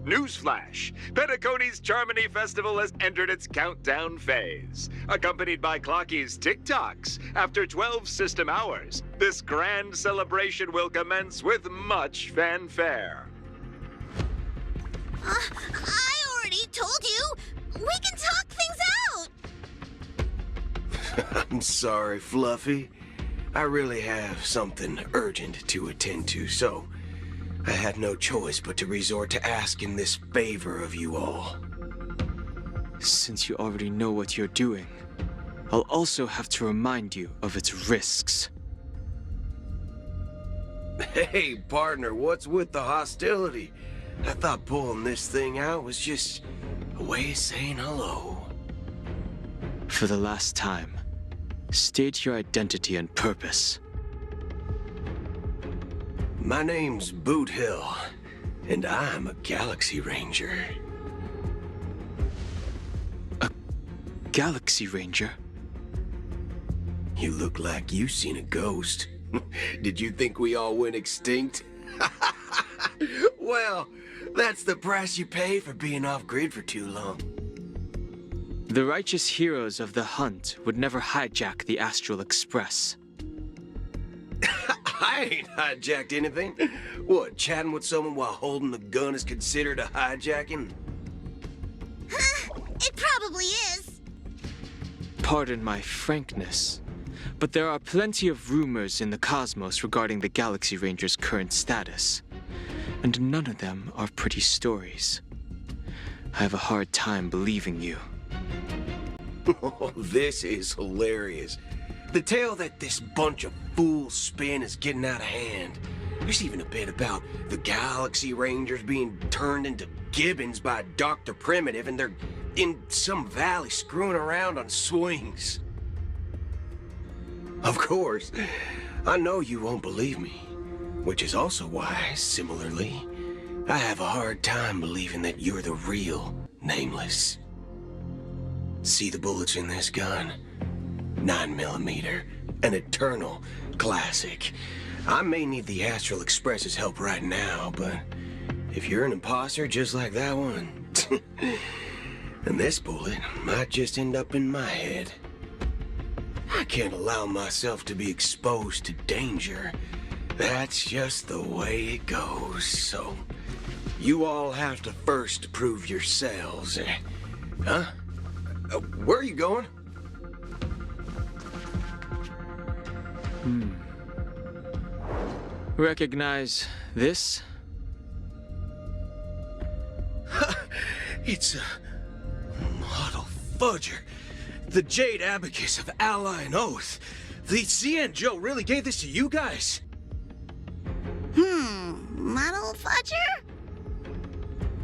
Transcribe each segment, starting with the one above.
Newsflash! Penacony's Charmony Festival has entered its countdown phase. Accompanied by Clocky's TikToks, after 12 system hours, this grand celebration will commence with much fanfare. I already told you! We can talk things out! I'm sorry, Fluffy. I really have something urgent to attend to, so I had no choice but to resort to asking this favor of you all. Since you already know what you're doing, I'll also have to remind you of its risks. Hey, partner, what's with the hostility? I thought pulling this thing out was just a way of saying hello. For the last time, state your identity and purpose. My name's Boot Hill, and I'm a Galaxy Ranger. A Galaxy Ranger? You look like you seen a ghost. Did you think we all went extinct? Well, that's the price you pay for being off-grid for too long. The righteous heroes of the hunt would never hijack the Astral Express. I ain't hijacked anything. What, chatting with someone while holding the gun is considered a hijacking? It probably is. Pardon my frankness, but there are plenty of rumors in the cosmos regarding the Galaxy Ranger's current status, and none of them are pretty stories. I have a hard time believing you. Oh, this is hilarious. The tale that this bunch of fools spin is getting out of hand. There's even a bit about the Galaxy Rangers being turned into gibbons by Dr. Primitive, and they're in some valley screwing around on swings. Of course, I know you won't believe me, which is also why, similarly, I have a hard time believing that you're the real Nameless. See the bullets in this gun? 9mm, an eternal classic. I may need the Astral Express's help right now, but if you're an imposter just like that one, then this bullet might just end up in my head. I can't allow myself to be exposed to danger. That's just the way it goes, so you all have to first prove yourselves. Huh? Where are you going? Recognize this? It's a model fudger. The Jade Abacus of Ally and Oath. The CN Joe really gave this to you guys? Model fudger?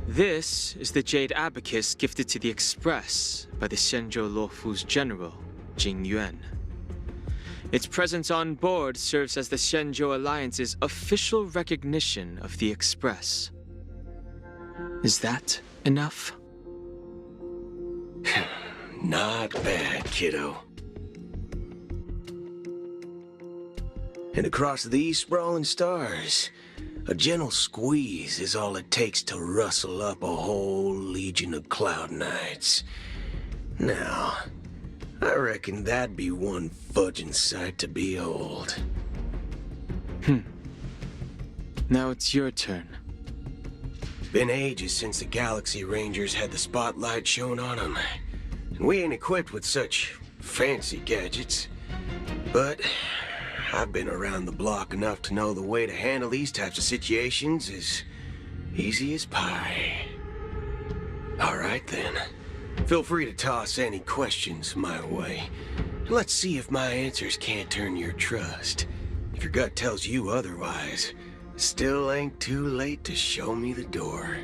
This is the Jade Abacus gifted to the Express by the Shenzhou Luofu's general, Jing Yuan. Its presence on board serves as the Shenzhou Alliance's official recognition of the Express. Is that enough? Not bad, kiddo. And across these sprawling stars, a gentle squeeze is all it takes to rustle up a whole legion of Cloud Knights. Now, I reckon that'd be one fudging sight to behold. Now it's your turn. Been ages since the Galaxy Rangers had the spotlight shone on them. And we ain't equipped with such fancy gadgets. But I've been around the block enough to know the way to handle these types of situations is easy as pie. All right then. Feel free to toss any questions my way. Let's see if my answers can't turn your trust. If your gut tells you otherwise, still ain't too late to show me the door.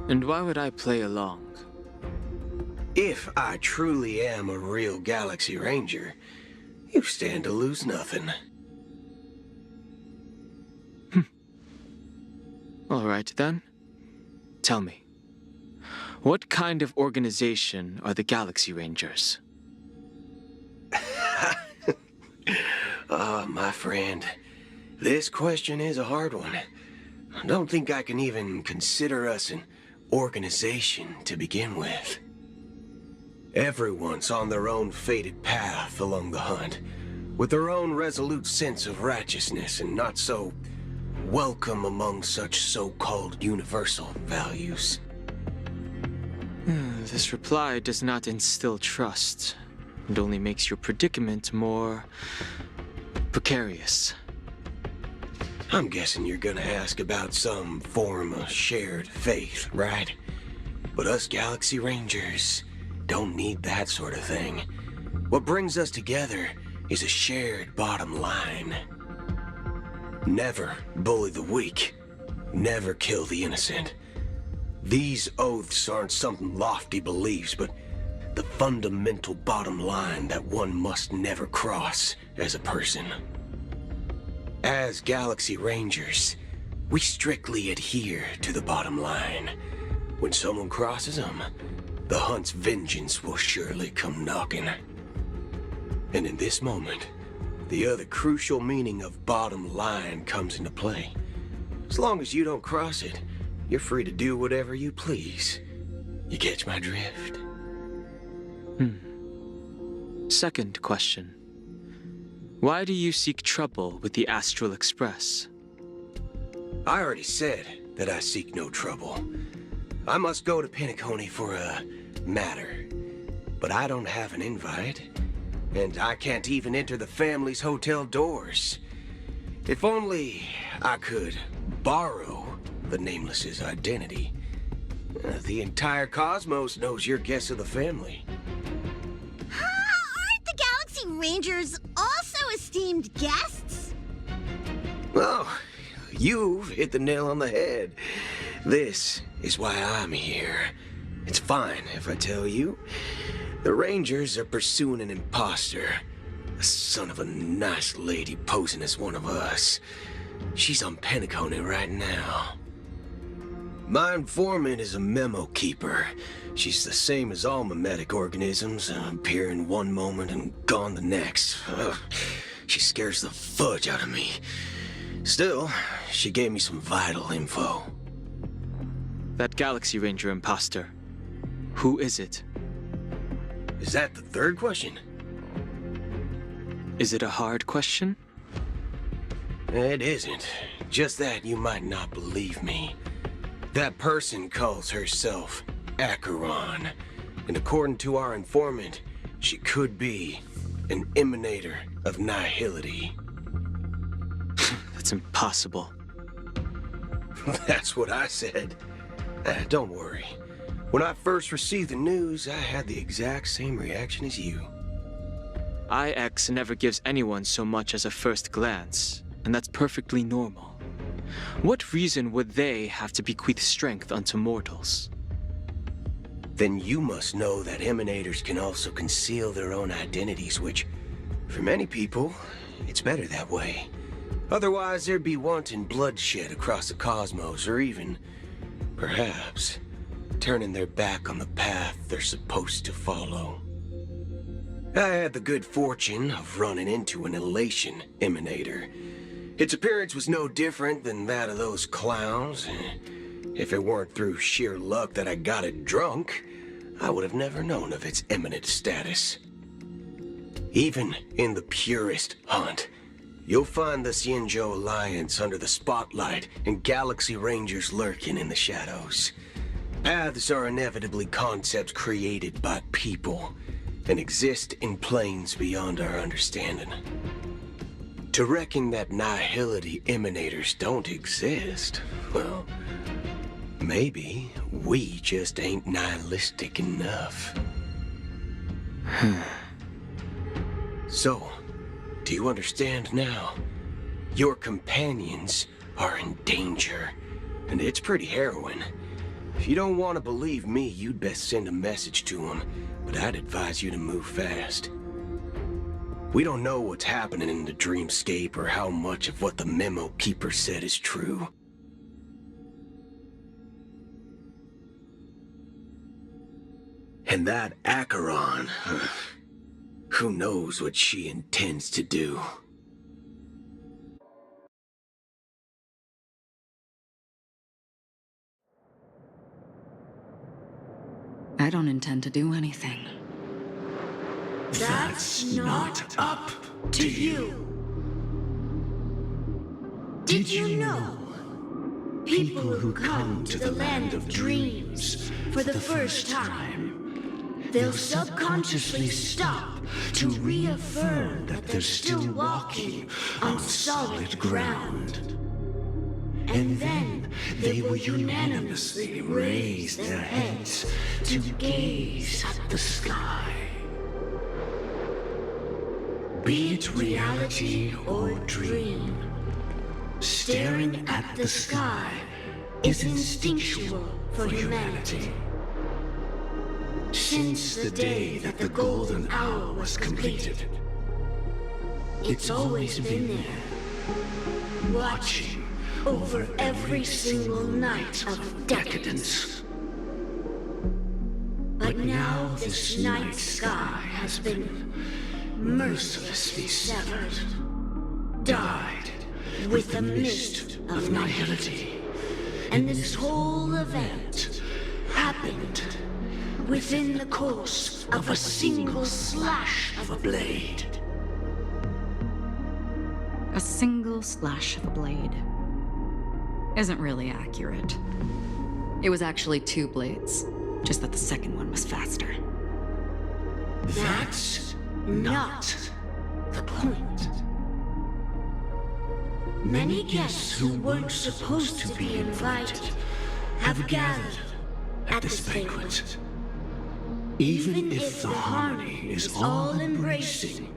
And why would I play along? If I truly am a real Galaxy Ranger, you stand to lose nothing. All right then. Tell me, what kind of organization are the Galaxy Rangers? My friend, this question is a hard one. I don't think I can even consider us an organization to begin with. Everyone's on their own fated path along the hunt, with their own resolute sense of righteousness and not so welcome among such so-called universal values. This reply does not instill trust. It only makes your predicament more precarious. I'm guessing you're gonna ask about some form of shared faith, right? But us Galaxy Rangers don't need that sort of thing. What brings us together is a shared bottom line. Never bully the weak. Never kill the innocent. These oaths aren't some lofty beliefs, but the fundamental bottom line that one must never cross as a person. As Galaxy Rangers, we strictly adhere to the bottom line. When someone crosses them, the hunt's vengeance will surely come knocking. And in this moment, the other crucial meaning of bottom line comes into play. As long as you don't cross it, you're free to do whatever you please. You catch my drift? Second question. Why do you seek trouble with the Astral Express? I already said that I seek no trouble. I must go to Penacony for a matter. But I don't have an invite. And I can't even enter the family's hotel doors. If only I could borrow the Nameless's identity. The entire cosmos knows you're guests of the family. Aren't the Galaxy Rangers also esteemed guests? Well, you've hit the nail on the head. This is why I'm here. It's fine if I tell you. The Rangers are pursuing an imposter. A son of a nice lady posing as one of us. She's on Penacony right now. My informant is a memo keeper. She's the same as all mimetic organisms, appearing one moment and gone the next. Ugh, she scares the fudge out of me. Still, she gave me some vital info. That Galaxy Ranger imposter. Who is it? Is that the third question? Is it a hard question? It isn't. Just that you might not believe me. That person calls herself Acheron. And according to our informant, she could be an emanator of nihility. That's impossible. That's what I said. Don't worry. When I first received the news, I had the exact same reaction as you. IX never gives anyone so much as a first glance, and that's perfectly normal. What reason would they have to bequeath strength unto mortals? Then you must know that emanators can also conceal their own identities, which, for many people, it's better that way. Otherwise, there'd be wanton bloodshed across the cosmos, or even, perhaps, turning their back on the path they're supposed to follow. I had the good fortune of running into an elation emanator. Its appearance was no different than that of those clowns. If it weren't through sheer luck that I got it drunk, I would have never known of its eminent status. Even in the purest hunt, you'll find the Xianzhou Alliance under the spotlight and Galaxy Rangers lurking in the shadows. Paths are inevitably concepts created by people and exist in planes beyond our understanding. To reckon that nihility emanators don't exist, well, maybe we just ain't nihilistic enough. So, do you understand now? Your companions are in danger, and it's pretty harrowing. If you don't want to believe me, you'd best send a message to them, but I'd advise you to move fast. We don't know what's happening in the dreamscape or how much of what the memo keeper said is true. And that Acheron, who knows what she intends to do? I don't intend to do anything. That's not up to you. Did you know? People who come to the land of dreams for the first time, they'll subconsciously stop to reaffirm that they're still walking on solid ground. And then they will unanimously raise their heads to gaze at the sky. Be it reality or dream, staring at the sky is instinctual for humanity. Since the day that the golden hour was completed, it's always been there, watching over every single night of decadence. But now this night sky has been mercilessly severed, dyed with the mist of nihility. And this whole event happened within the course of a single slash of a blade. A single slash of a blade isn't really accurate. It was actually 2 blades, just that the second one was faster. That's not the point. Many guests who weren't supposed to be invited have gathered at this banquet. Even if the harmony is all-embracing,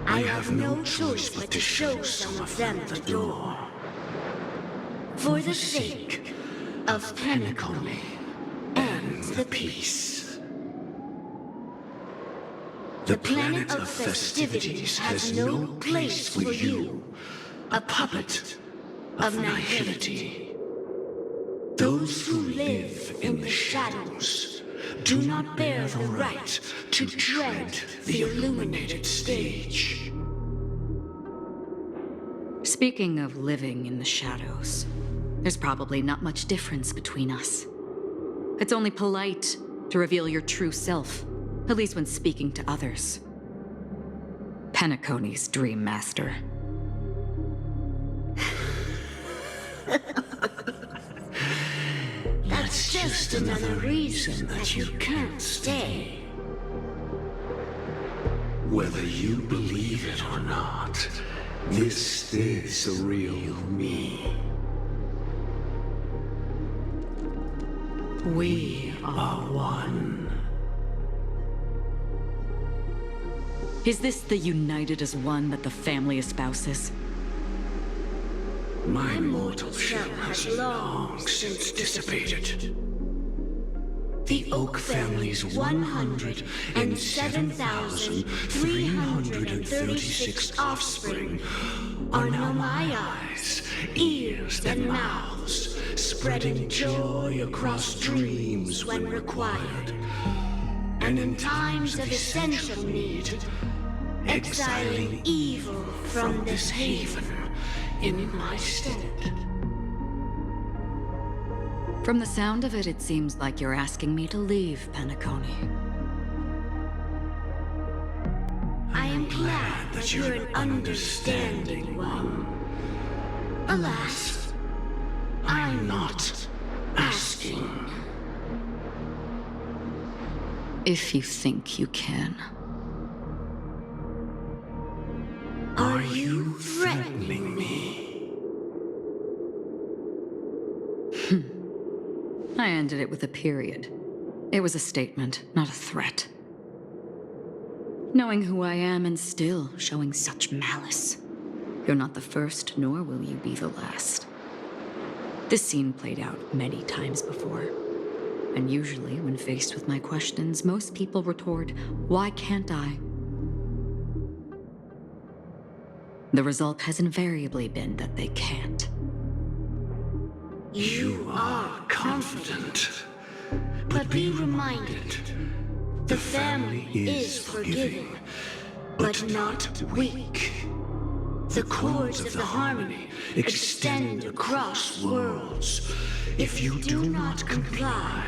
I have no choice but to show some of them the door. For the sake of Penacony and the peace. The planet of festivities has no place for you, a puppet of nihility. Those who live in the shadows do not bear the right to tread the illuminated stage. Speaking of living in the shadows, there's probably not much difference between us. It's only polite to reveal your true self, at least when speaking to others. Penacony's Dream Master. That's just another reason that you can't stay. Whether you believe it or not, this is the real me. We are one. Is this the united as one that the family espouses? My mortal shell has long since dissipated. The Oak family's 107,336 offspring are now my eyes, ears, and mouths, spreading joy across dreams when required, and in times of essential need, exiling evil from this haven in my stead. From the sound of it, it seems like you're asking me to leave Penacony. I am glad that you're an understanding one. Alas, I'm not asking. If you think you can. Are you threatening me? I ended it with a period. It was a statement, not a threat. Knowing who I am and still showing such malice. You're not the first, nor will you be the last. This scene played out many times before. And usually, when faced with my questions, most people retort, "Why can't I?" The result has invariably been that they can't. You are confident, but be reminded, the family is forgiving, but not weak. The chords of the harmony extend across worlds. If you do not comply,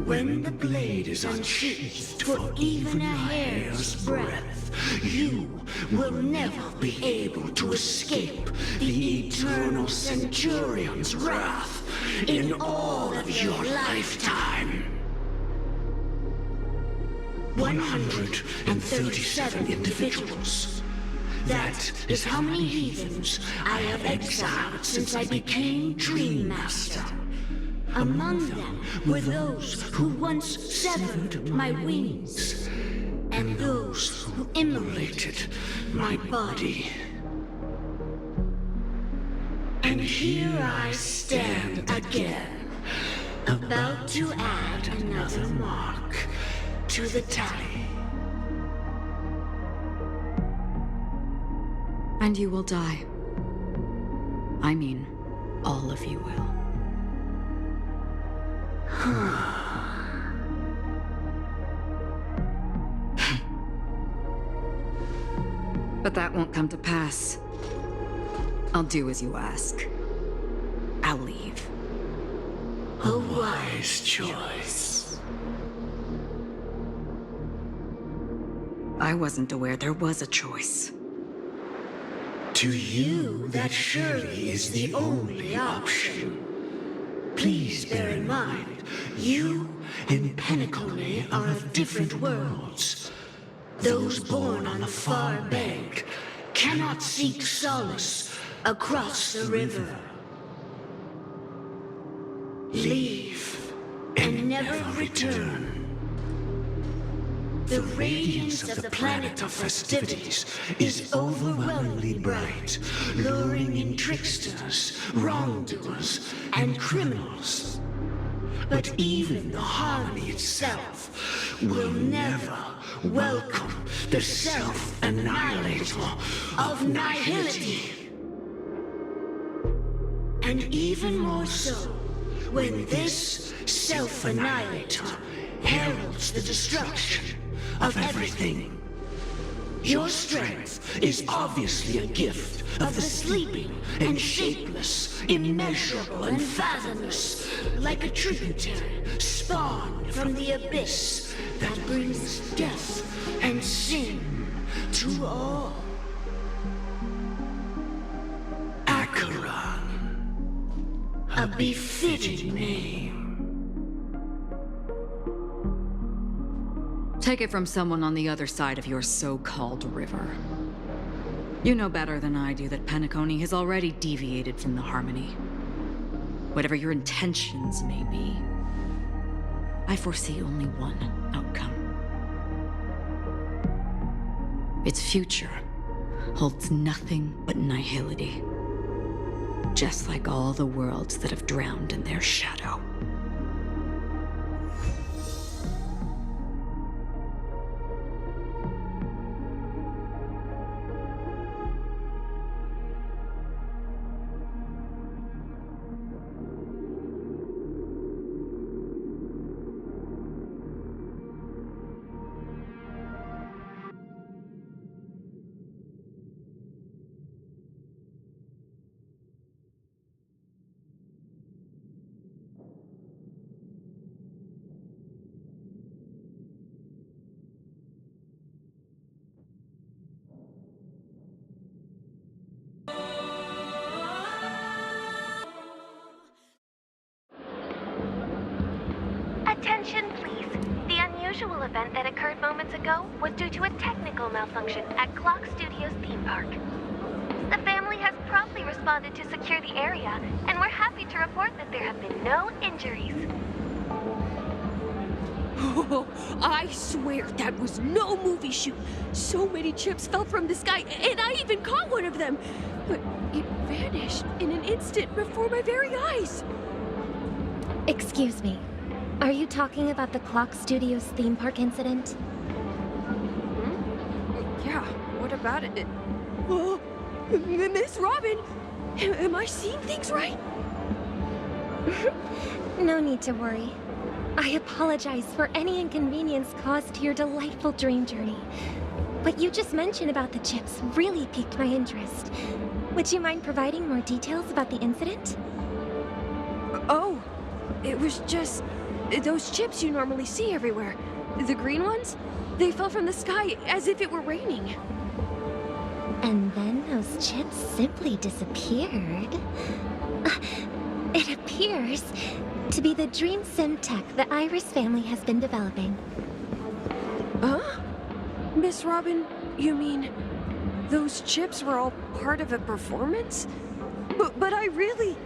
When the blade is unsheathed for even a hair's breadth, you will never be able to escape the eternal Centurion's wrath in all of your lifetime. 137 individuals. That is how many heathens I have exiled since I became Dream Master. Among them were those who once severed my wings, and those who immolated my body. And here I stand again, about to add another mark to the tally. And you will die. I mean, all of you will. But that won't come to pass. I'll do as you ask. I'll leave. A wise choice. I wasn't aware there was a choice. To you, that surely is the only option. Please bear in mind, you and Penacony are of different worlds. Those born on the far bank cannot seek solace across the river. Leave and never return. The radiance of the planet of festivities is overwhelmingly bright, luring in tricksters, wrongdoers, and criminals. But even the harmony itself will never welcome the self-annihilator of nihility. And even more so, when this self-annihilator heralds the destruction of everything. Your strength is obviously a gift of the sleeping and shapeless, immeasurable and fathomless, like a tributary spawned from the abyss that brings death and sin to all. Acheron, a befitting name. Take it from someone on the other side of your so-called river. You know better than I do that Penacony has already deviated from the harmony. Whatever your intentions may be, I foresee only one outcome. Its future holds nothing but nihility, just like all the worlds that have drowned in their shadow. Attention, please. The unusual event that occurred moments ago was due to a technical malfunction at Clock Studios theme park. The family has promptly responded to secure the area, and we're happy to report that there have been no injuries. Oh, I swear that was no movie shoot. So many chips fell from the sky, and I even caught one of them. But it vanished in an instant before my very eyes. Excuse me. Are you talking about the Clock Studios theme park incident? Yeah, what about it? Oh, Miss Robin, am I seeing things right? No need to worry. I apologize for any inconvenience caused to your delightful dream journey. What you just mentioned about the chips really piqued my interest. Would you mind providing more details about the incident? Oh, it was just... Those chips you normally see everywhere. The green ones? They fell from the sky as if it were raining. And then those chips simply disappeared. It appears to be the dream sim tech the Iris family has been developing. Huh? Miss Robin, you mean those chips were all part of a performance? But I really...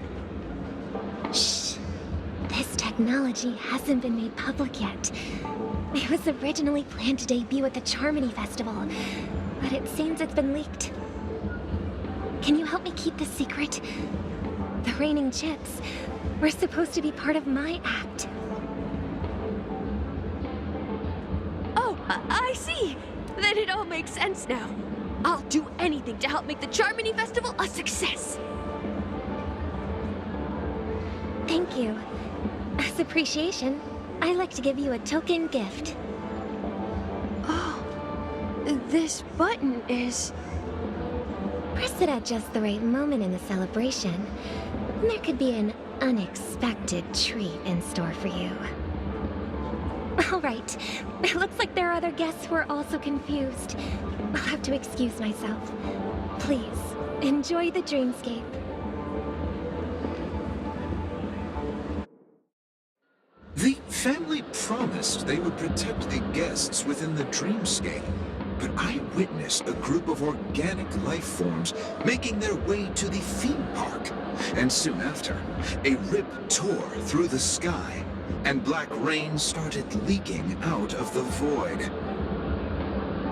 Shh. This technology hasn't been made public yet. It was originally planned to debut at the Charmony Festival, but it seems it's been leaked. Can you help me keep this secret? The raining chips were supposed to be part of my act. Oh, I see. Then it all makes sense now. I'll do anything to help make the Charmony Festival a success. Thank you. As appreciation, I'd like to give you a token gift. Oh, this button is... Press it at just the right moment in the celebration, and there could be an unexpected treat in store for you. All right. It looks like there are other guests who are also confused. I'll have to excuse myself. Please, enjoy the dreamscape. The family promised they would protect the guests within the dreamscape, but I witnessed a group of organic life forms making their way to the theme park. And soon after, a rip tore through the sky, and black rain started leaking out of the void.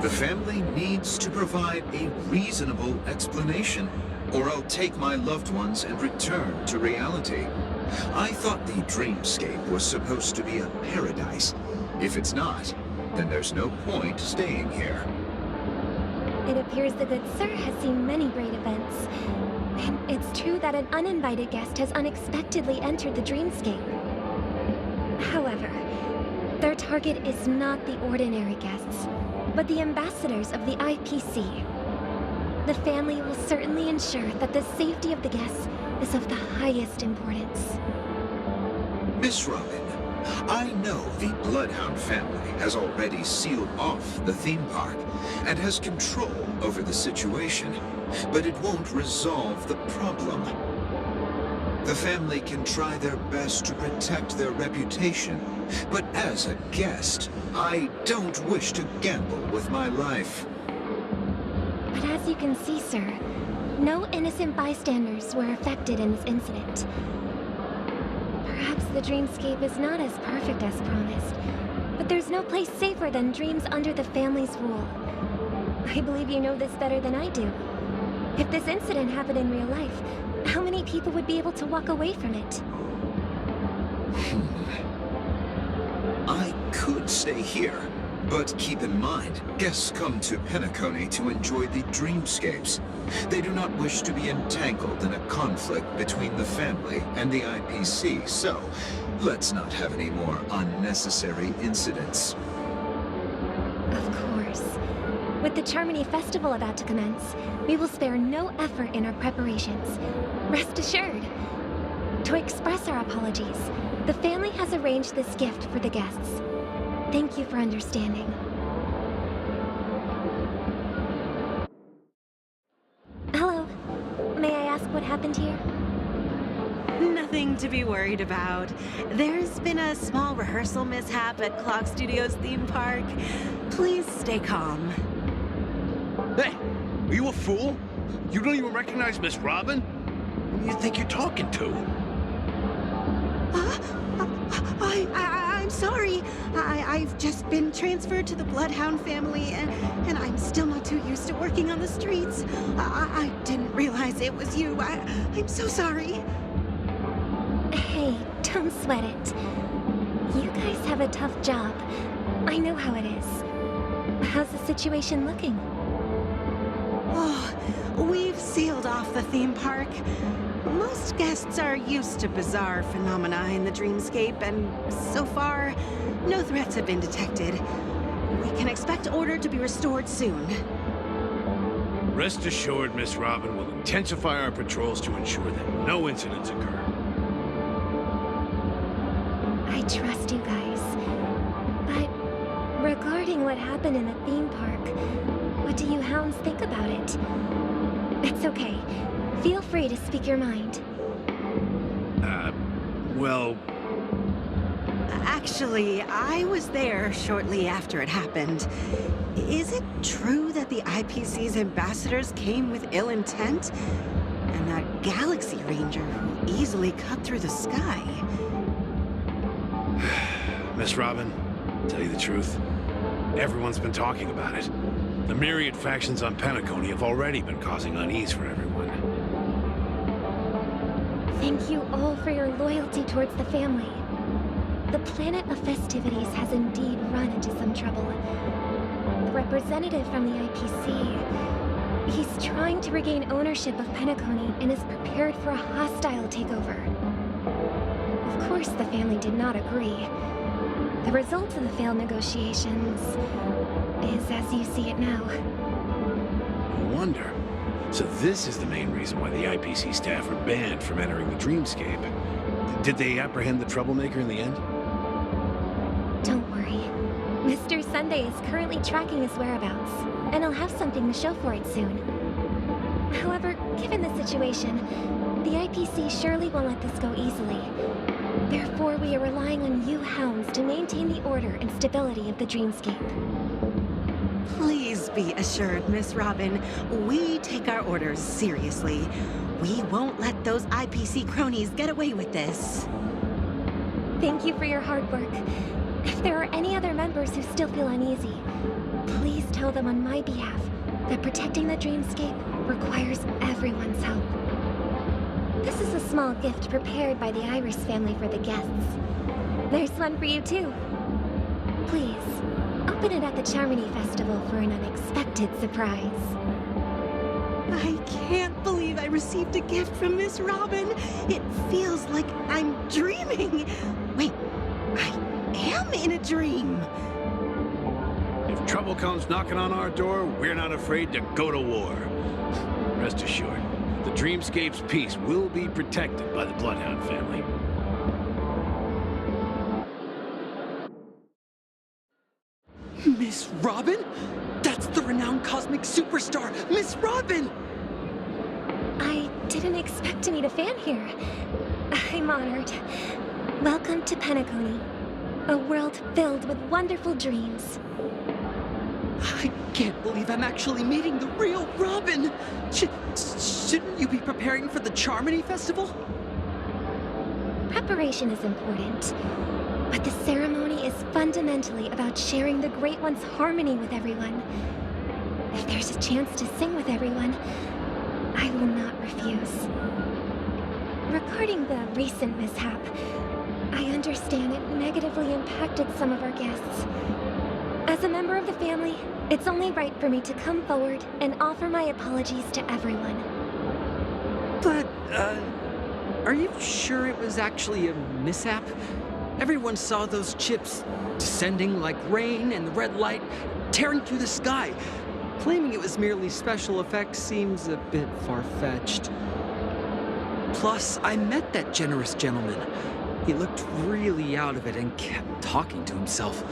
The family needs to provide a reasonable explanation, or I'll take my loved ones and return to reality. I thought the dreamscape was supposed to be a paradise. If it's not, then there's no point staying here. It appears the good sir has seen many great events. And it's true that an uninvited guest has unexpectedly entered the dreamscape. However, their target is not the ordinary guests, but the ambassadors of the IPC. The family will certainly ensure that the safety of the guests is of the highest importance. Miss Robin, I know the Bloodhound family has already sealed off the theme park and has control over the situation, but it won't resolve the problem. The family can try their best to protect their reputation, but as a guest, I don't wish to gamble with my life. But as you can see, sir, no innocent bystanders were affected in this incident. Perhaps the dreamscape is not as perfect as promised, but there's no place safer than dreams under the family's rule. I believe you know this better than I do. If this incident happened in real life, how many people would be able to walk away from it? I could stay here, but keep in mind, guests come to Penacony to enjoy the dreamscapes. They do not wish to be entangled in a conflict between the family and the IPC, so let's not have any more unnecessary incidents. Of course. With the Charmony Festival about to commence, we will spare no effort in our preparations. Rest assured. To express our apologies, the family has arranged this gift for the guests. Thank you for understanding. Hello. May I ask what happened here? Nothing to be worried about. There's been a small rehearsal mishap at Clock Studios theme park. Please stay calm. Hey, are you a fool? You don't even recognize Miss Robin? Who do you think you're talking to? I'm sorry. I've just been transferred to the Bloodhound family, and I'm still not too used to working on the streets. I didn't realize it was you. I'm so sorry. Hey, don't sweat it. You guys have a tough job. I know how it is. How's the situation looking? Oh, we've sealed off the theme park. Most guests are used to bizarre phenomena in the dreamscape, and so far, no threats have been detected. We can expect order to be restored soon. Rest assured, Miss Robin will intensify our patrols to ensure that no incidents occur. I trust you guys. But regarding what happened in the theme park, what do you hounds think about it? It's okay. Feel free to speak your mind. Well... Actually, I was there shortly after it happened. Is it true that the IPC's ambassadors came with ill intent? And that Galaxy Ranger who easily cut through the sky? Miss Robin, tell you the truth, everyone's been talking about it. The myriad factions on Penacony have already been causing unease for everyone. Thank you all for your loyalty towards the family. The planet of festivities has indeed run into some trouble. The representative from the IPC, he's trying to regain ownership of Penacony and is prepared for a hostile takeover. Of course, the family did not agree. The result of the failed negotiations is as you see it now. No wonder. So this is the main reason why the IPC staff are banned from entering the dreamscape. Did they apprehend the troublemaker in the end? Don't worry. Mr. Sunday is currently tracking his whereabouts, and he'll have something to show for it soon. However, given the situation, the IPC surely won't let this go easily. Therefore, we are relying on you hounds to maintain the order and stability of the dreamscape. Please be assured, Miss Robin, we take our orders seriously. We won't let those IPC cronies get away with this. Thank you for your hard work. If there are any other members who still feel uneasy, please tell them on my behalf that protecting the dreamscape requires everyone's help. This is a small gift prepared by the Iris family for the guests. There's one for you too. Please, open it at the Charmony Festival for an unexpected surprise. I can't believe I received a gift from Miss Robin. It feels like I'm dreaming. Wait, I am in a dream. If trouble comes knocking on our door, we're not afraid to go to war. Rest assured, the dreamscape's peace will be protected by the Bloodhound family. Miss Robin? That's the renowned cosmic superstar, Miss Robin! I didn't expect to meet a fan here. I'm honored. Welcome to Penacony, a world filled with wonderful dreams. I can't believe I'm actually meeting the real Robin! Shouldn't you be preparing for the Charmony Festival? Preparation is important, but the ceremony is fundamentally about sharing the Great One's harmony with everyone. If there's a chance to sing with everyone, I will not refuse. Regarding the recent mishap, I understand it negatively impacted some of our guests. As a member of the family, it's only right for me to come forward and offer my apologies to everyone. But, are you sure it was actually a mishap? Everyone saw those chips descending like rain and the red light tearing through the sky. Claiming it was merely special effects seems a bit far-fetched. Plus, I met that generous gentleman. He looked really out of it and kept talking to himself.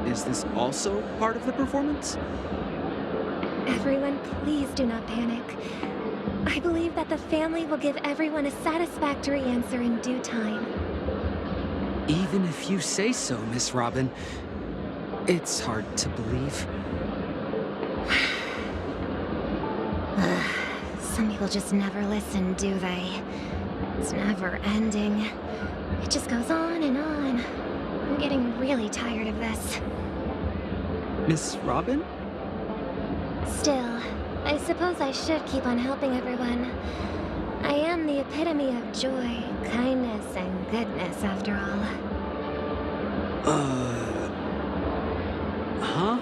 Is this also part of the performance? Everyone, please do not panic. I believe that the family will give everyone a satisfactory answer in due time. Even if you say so, Miss Robin, it's hard to believe. Some people just never listen, do they? It's never ending. It just goes on and on. I'm getting really tired of this. Miss Robin? Still, I suppose I should keep on helping everyone. I am the epitome of joy, kindness, and goodness, after all. Huh?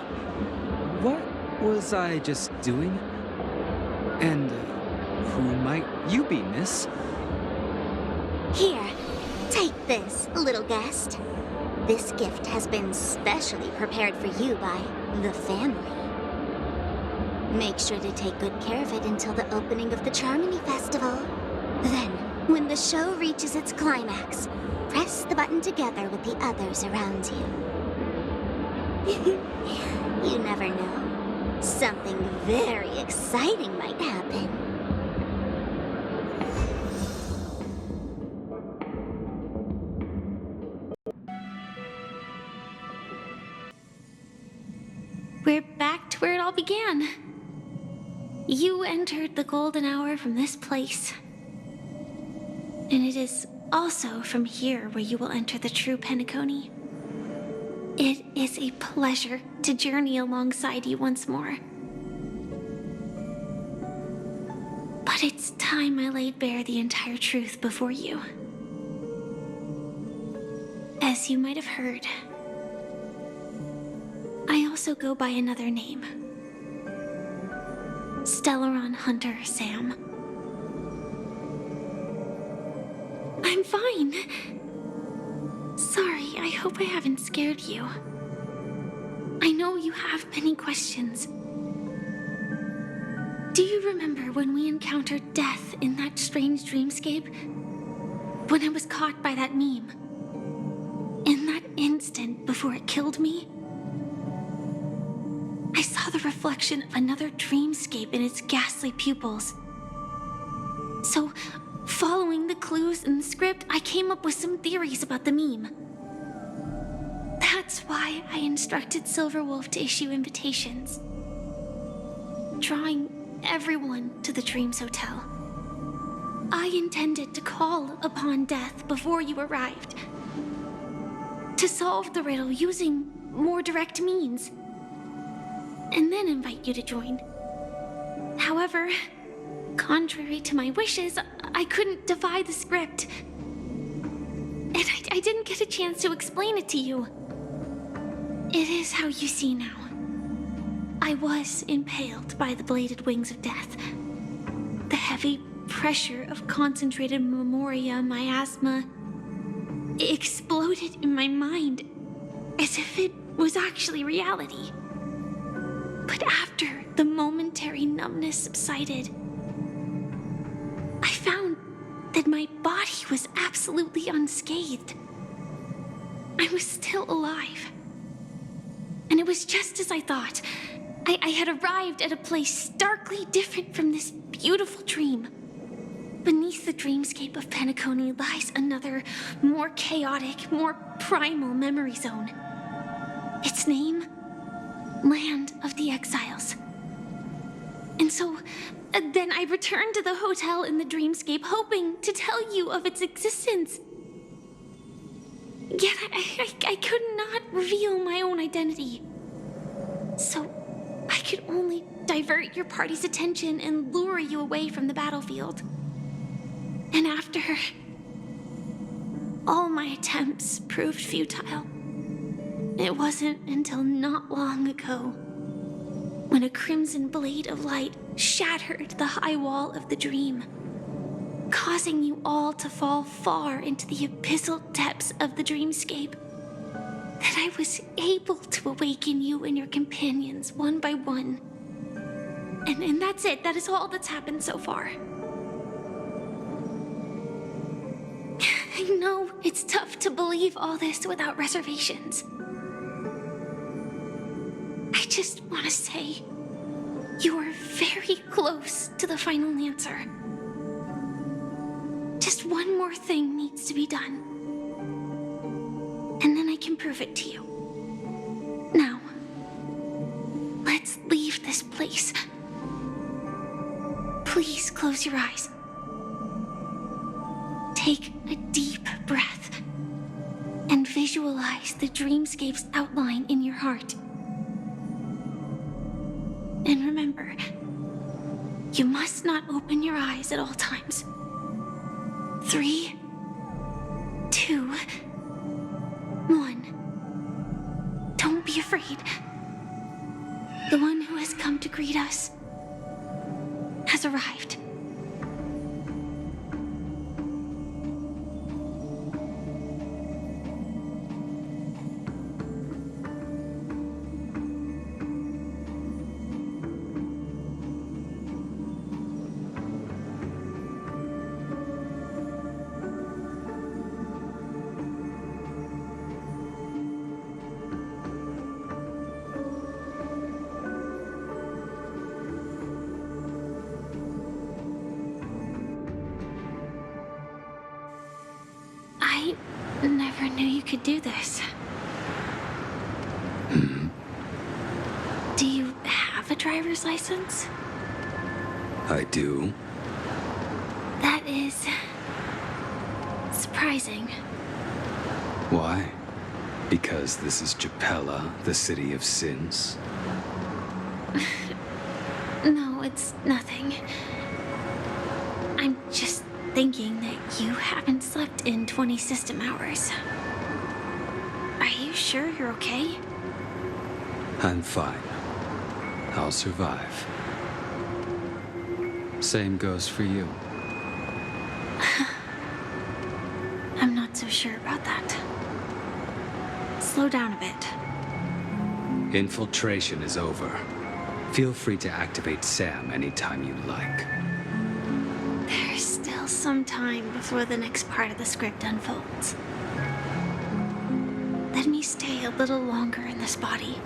What was I just doing? And who might you be, miss? Here, take this, little guest. This gift has been specially prepared for you by the family. Make sure to take good care of it until the opening of the Charmony Festival. Then, When the show reaches its climax, press the button together with the others around you. You never know. Something very exciting might happen. We're back to where it all began. You entered the golden hour from this place. And it is also from here where you will enter the true Penacony. It is a pleasure to journey alongside you once more. But it's time I laid bare the entire truth before you. As you might have heard, I also go by another name. Stellaron Hunter Sam. I'm fine. Sorry, I hope I haven't scared you. I know you have many questions. Do you remember when we encountered death in that strange dreamscape? When I was caught by that meme? In that instant before it killed me? I saw the reflection of another dreamscape in its ghastly pupils. So, following the clues in the script, I came up with some theories about the meme. That's why I instructed Silverwolf to issue invitations, drawing everyone to the Dreams Hotel. I intended to call upon death before you arrived, to solve the riddle using more direct means, and then invite you to join. However, contrary to my wishes, I couldn't defy the script. And I didn't get a chance to explain it to you. It is how you see now. I was impaled by the bladed wings of death. The heavy pressure of concentrated memoria miasma exploded in my mind as if it was actually reality. But after the momentary numbness subsided, I found that my body was absolutely unscathed. I was still alive. And it was just as I thought. I had arrived at a place starkly different from this beautiful dream. Beneath the dreamscape of Penacony lies another, more chaotic, more primal memory zone. Its name? Land of the Exiles. And so, then I returned to the hotel in the dreamscape, hoping to tell you of its existence. Yet I could not reveal my own identity. So, I could only divert your party's attention and lure you away from the battlefield. And after all my attempts proved futile, it wasn't until not long ago when a crimson blade of light shattered the high wall of the dream, causing you all to fall far into the abyssal depths of the dreamscape, that I was able to awaken you and your companions one by one. And that's it. That is all that's happened so far. I know it's tough to believe all this without reservations. I just want to say, you are very close to the final answer. Just one more thing needs to be done. And then I can prove it to you. Now, let's leave this place. Please close your eyes. Take a deep breath and visualize the dreamscape's outline in your heart. And remember, you must not open your eyes at all times. 3, 2, 1. Don't be afraid. The one who has come to greet us has arrived. never knew you could do this. Do you have a driver's license? I do. That is surprising. Why? Because this is Japella, the city of sins? No, it's nothing. I'm just thinking that you haven't slept in 20 system hours. Are you sure you're okay? I'm fine. I'll survive. Same goes for you. I'm not so sure about that. Slow down a bit. Infiltration is over. Feel free to activate Sam anytime you like. There's still some time before the next part of the script unfolds. Let me stay a little longer in this body.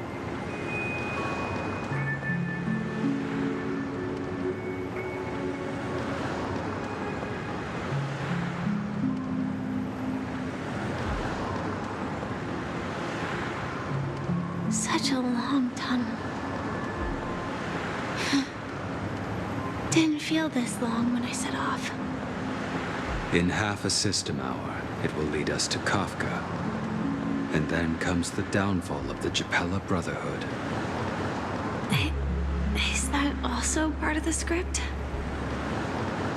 Such a long tunnel. Didn't feel this long when I set off. In half a system hour, it will lead us to Kafka. And then comes the downfall of the Japella Brotherhood. Is that also part of the script?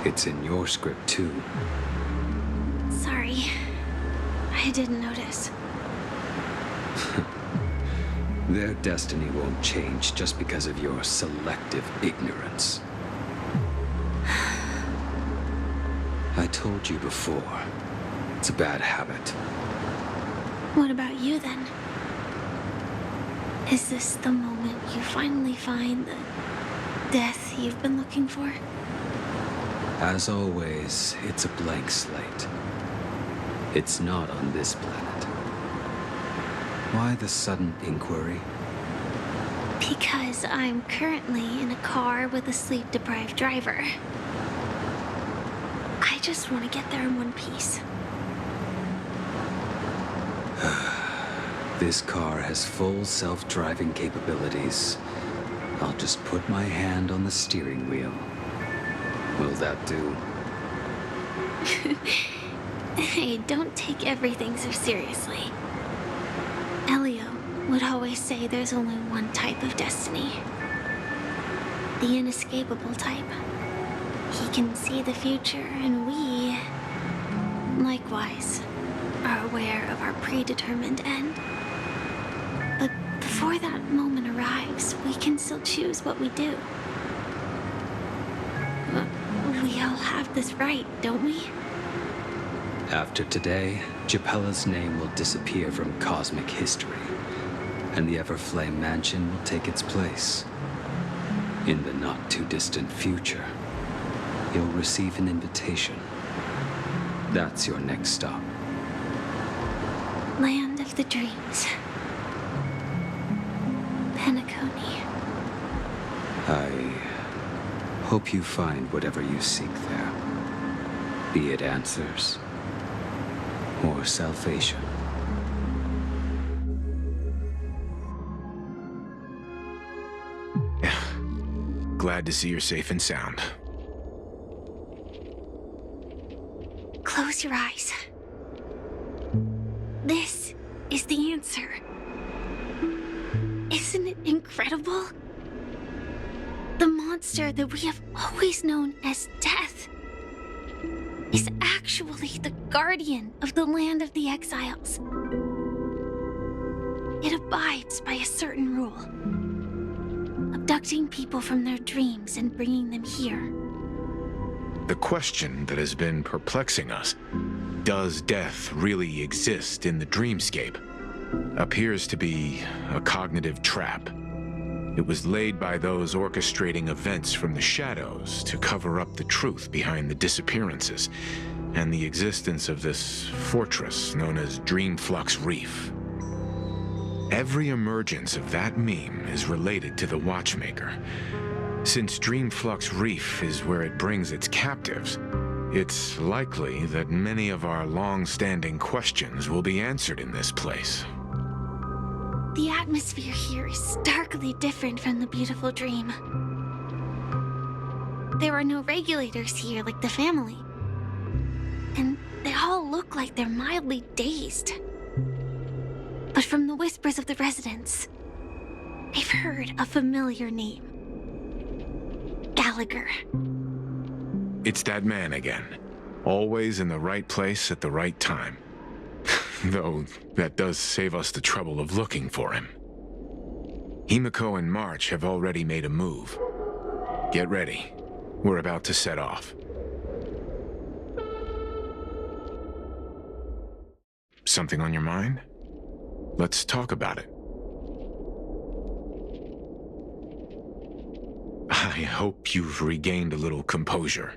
It's in your script, too. Sorry. I didn't notice. Their destiny won't change just because of your selective ignorance. I told you before, it's a bad habit. What about you, then? Is this the moment you finally find the death you've been looking for? As always, it's a blank slate. It's not on this planet. Why the sudden inquiry? Because I'm currently in a car with a sleep-deprived driver. I just want to get there in one piece. This car has full self-driving capabilities. I'll just put my hand on the steering wheel. Will that do? Hey, don't take everything so seriously. Elio would always say there's only one type of destiny. The inescapable type. He can see the future, and we, likewise, are aware of our predetermined end. But before that moment arrives, we can still choose what we do. We all have this right, don't we? After today, Japella's name will disappear from cosmic history, and the Everflame Mansion will take its place. In the not-too-distant future, you'll receive an invitation. That's your next stop. Land of the Dreams. Penacony. I hope you find whatever you seek there. Be it answers or salvation. Glad to see you're safe and sound. Close your eyes. This is the answer. Isn't it incredible? The monster that we have always known as Death is actually the guardian of the land of the exiles. It abides by a certain rule, abducting people from their dreams and bringing them here. The question that has been perplexing us, does death really exist in the dreamscape, appears to be a cognitive trap. It was laid by those orchestrating events from the shadows to cover up the truth behind the disappearances and the existence of this fortress known as Dreamflux Reef. Every emergence of that meme is related to the Watchmaker. Since Dreamflux Reef is where it brings its captives, It's likely that many of our long-standing questions will be answered in this place. The atmosphere here is starkly different from the beautiful dream. There are no regulators here like the family. And they all look like they're mildly dazed. But from the whispers of the residents, I've heard a familiar name. Gallagher. It's that man again. Always in the right place at the right time. Though, that does save us the trouble of looking for him. Himiko and March have already made a move. Get ready. We're about to set off. Something on your mind? Let's talk about it. I hope you've regained a little composure.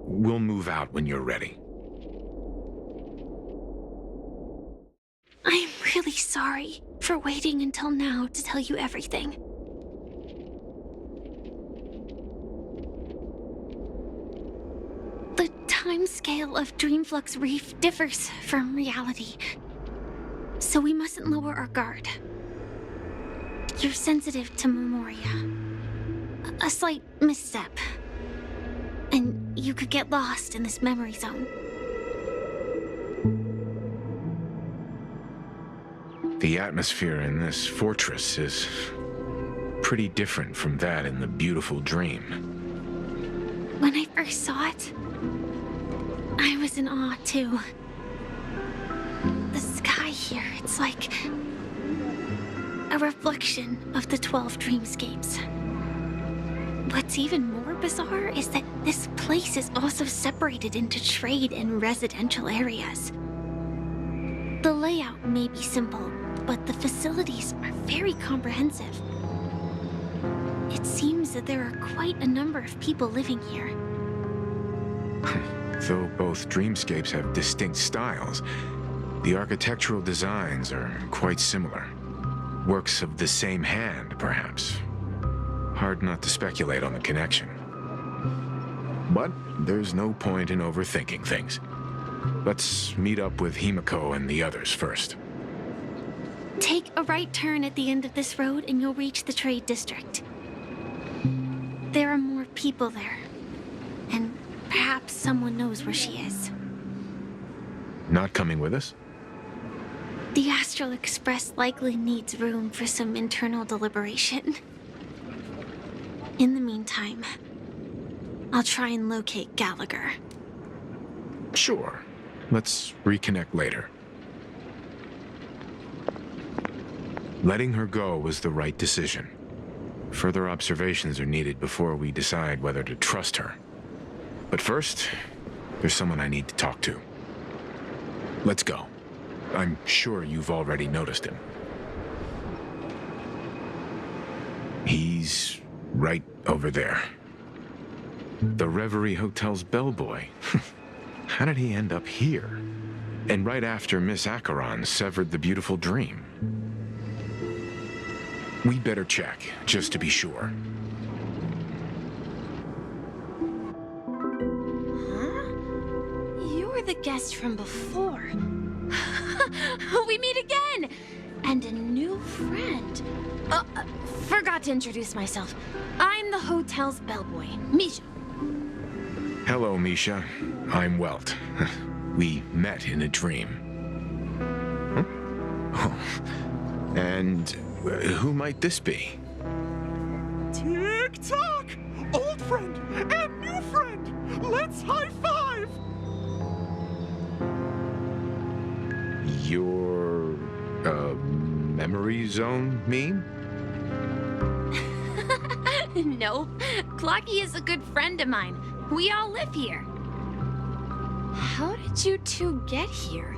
We'll move out when you're ready. I'm really sorry for waiting until now to tell you everything. The timescale of Dreamflux Reef differs from reality, so we mustn't lower our guard. You're sensitive to Memoria. A slight misstep, and you could get lost in this memory zone. The atmosphere in this fortress is pretty different from that in the beautiful dream. When I first saw it, I was in awe too. The sky here, it's like a reflection of the 12 dreamscapes. What's even more bizarre is that this place is also separated into trade and residential areas. The layout may be simple, but the facilities are very comprehensive. It seems that there are quite a number of people living here. Though both dreamscapes have distinct styles, the architectural designs are quite similar. Works of the same hand, perhaps. Hard not to speculate on the connection. But there's no point in overthinking things. Let's meet up with Himiko and the others first. Take a right turn at the end of this road and you'll reach the trade district. There are more people there, and perhaps someone knows where she is. Not coming with us? The Astral Express likely needs room for some internal deliberation. In the meantime, I'll try and locate Gallagher. Sure. Let's reconnect later. Letting her go was the right decision. Further observations are needed before we decide whether to trust her. But first, there's someone I need to talk to. Let's go. I'm sure you've already noticed him. He's right over there. The Reverie Hotel's bellboy. How did he end up here? And right after Miss Acheron severed the beautiful dream. We'd better check, just to be sure. Huh? You were the guest from before. We meet again! And a new friend. Forgot to introduce myself. I'm the hotel's bellboy, Misha. Hello, Misha. I'm Welt. We met in a dream. Huh? Oh. And who might this be? Tick-tock! Old friend and new friend! Let's high-five! Your, memory zone mean? Nope. Clocky is a good friend of mine. We all live here. How did you two get here?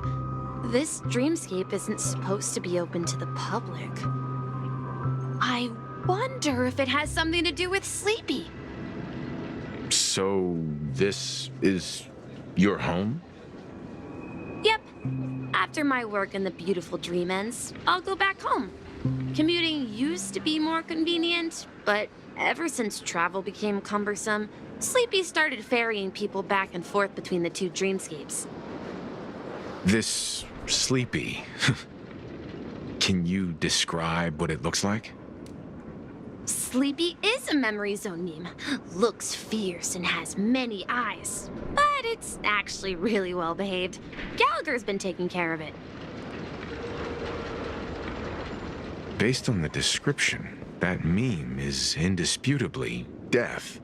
This dreamscape isn't supposed to be open to the public. I wonder if it has something to do with Sleepy. So, this is your home? Yep. After my work in the beautiful dream ends, I'll go back home. Commuting used to be more convenient, but ever since travel became cumbersome, Sleepy started ferrying people back and forth between the two dreamscapes. This Sleepy. Can you describe what it looks like? Sleepy is a memory zone meme. Looks fierce and has many eyes. But it's actually really well behaved. Gallagher's been taking care of it. Based on the description, that meme is indisputably death.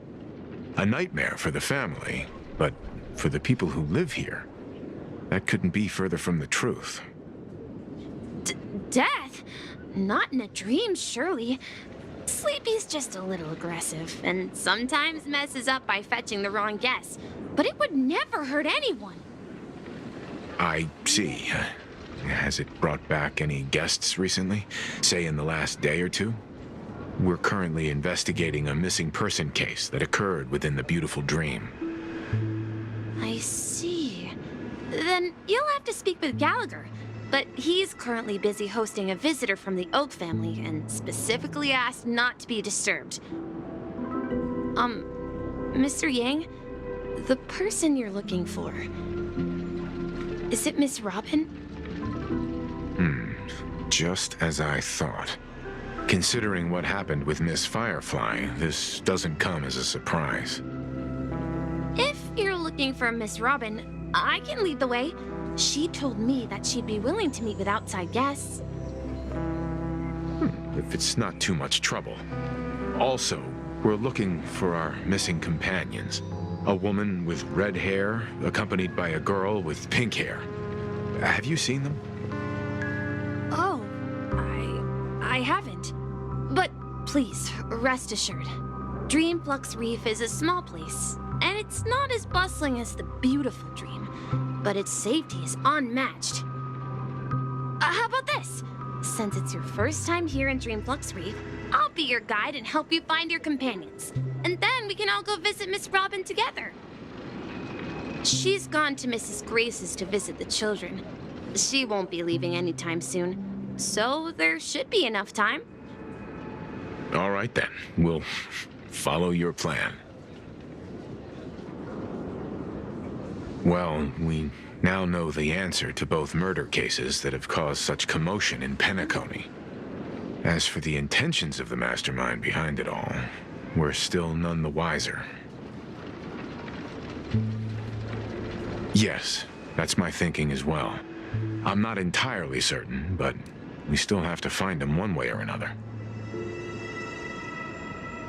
A nightmare for the family, but for the people who live here, that couldn't be further from the truth. Death? Not in a dream, surely. Sleepy's just a little aggressive, and sometimes messes up by fetching the wrong guess. But it would never hurt anyone. I see. Has it brought back any guests recently? Say in the last day or two? We're currently investigating a missing person case that occurred within the beautiful dream. I see. Then you'll have to speak with Gallagher. But he's currently busy hosting a visitor from the Oak family and specifically asked not to be disturbed. Mr. Yang, the person you're looking for, is it Miss Robin? Just as I thought. Considering what happened with Miss Firefly, this doesn't come as a surprise. If you're looking for Miss Robin, I can lead the way. She told me that she'd be willing to meet with outside guests. If it's not too much trouble. Also, we're looking for our missing companions. A woman with red hair, accompanied by a girl with pink hair. Have you seen them? Oh, I haven't. But please, rest assured. Dreamflux Reef is a small place, and it's not as bustling as the beautiful Dream. But its safety is unmatched. How about this? Since it's your first time here in Dreamflux Reef, I'll be your guide and help you find your companions. And then we can all go visit Miss Robin together. She's gone to Mrs. Grace's to visit the children. She won't be leaving anytime soon, so there should be enough time. All right then, we'll follow your plan. Well, we now know the answer to both murder cases that have caused such commotion in Penacony. As for the intentions of the mastermind behind it all, we're still none the wiser. Yes, that's my thinking as well. I'm not entirely certain, but we still have to find him one way or another.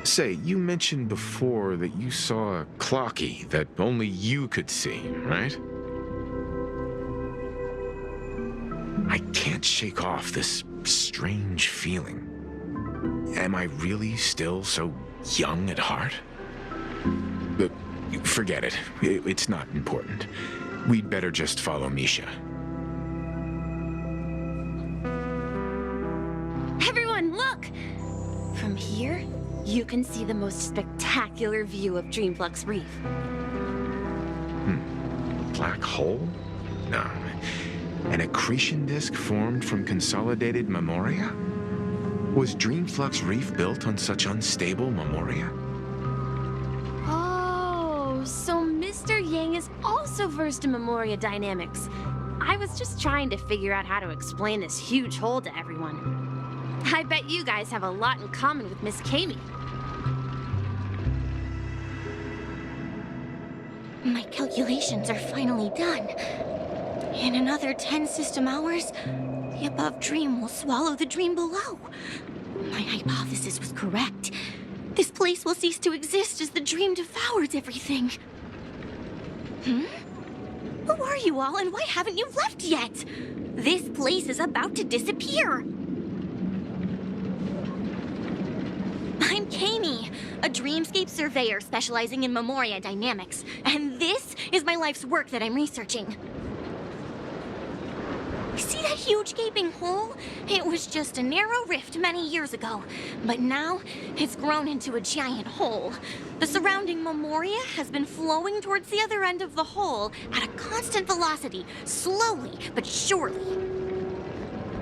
Say, you mentioned before that you saw a clocky that only you could see, right? I can't shake off this strange feeling. Am I really still so young at heart? But forget it. It's not important. We'd better just follow Misha. Everyone, look! From here, you can see the most spectacular view of Dreamflux Reef. Black hole? No. An accretion disk formed from consolidated memoria? Was Dreamflux Reef built on such unstable memoria? Oh, so Mr. Yang is also versed in memoria dynamics. I was just trying to figure out how to explain this huge hole to everyone. I bet you guys have a lot in common with Miss Kami. My calculations are finally done. In another 10 system hours, the above dream will swallow the dream below. My hypothesis was correct. This place will cease to exist as the dream devours everything. Who are you all, and why haven't you left yet? This place is about to disappear. I'm Kami, a dreamscape surveyor specializing in memoria dynamics, and this is my life's work that I'm researching. See that huge gaping hole? It was just a narrow rift many years ago, but now it's grown into a giant hole. The surrounding memoria has been flowing towards the other end of the hole at a constant velocity, slowly but surely.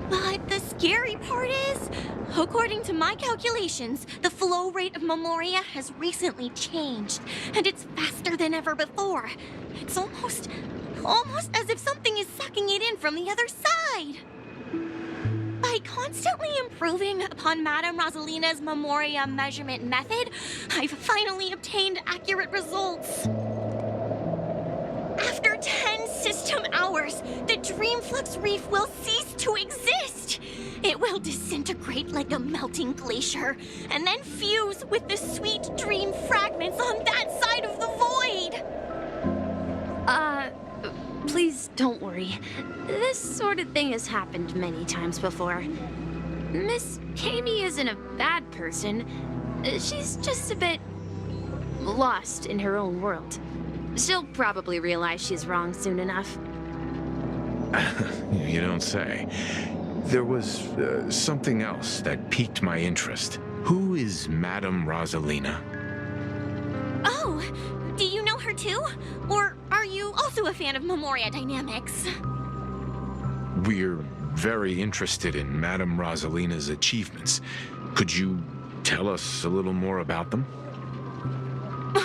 But the scary part is, according to my calculations, the flow rate of Memoria has recently changed, and it's faster than ever before. It's almost as if something is sucking it in from the other side. By constantly improving upon Madame Rosalina's Memoria measurement method, I've finally obtained accurate results. After 10 system hours, the Dreamflux Reef will cease to exist. It will disintegrate like a melting glacier, and then fuse with the sweet dream fragments on that side of the void. Please don't worry. This sort of thing has happened many times before. Miss Kami isn't a bad person. She's just a bit lost in her own world. She'll probably realize she's wrong soon enough. You don't say. There was something else that piqued my interest. Who is Madame Rosalina? Oh, do you know her too? Or are you also a fan of Memoria Dynamics? We're very interested in Madame Rosalina's achievements. Could you tell us a little more about them?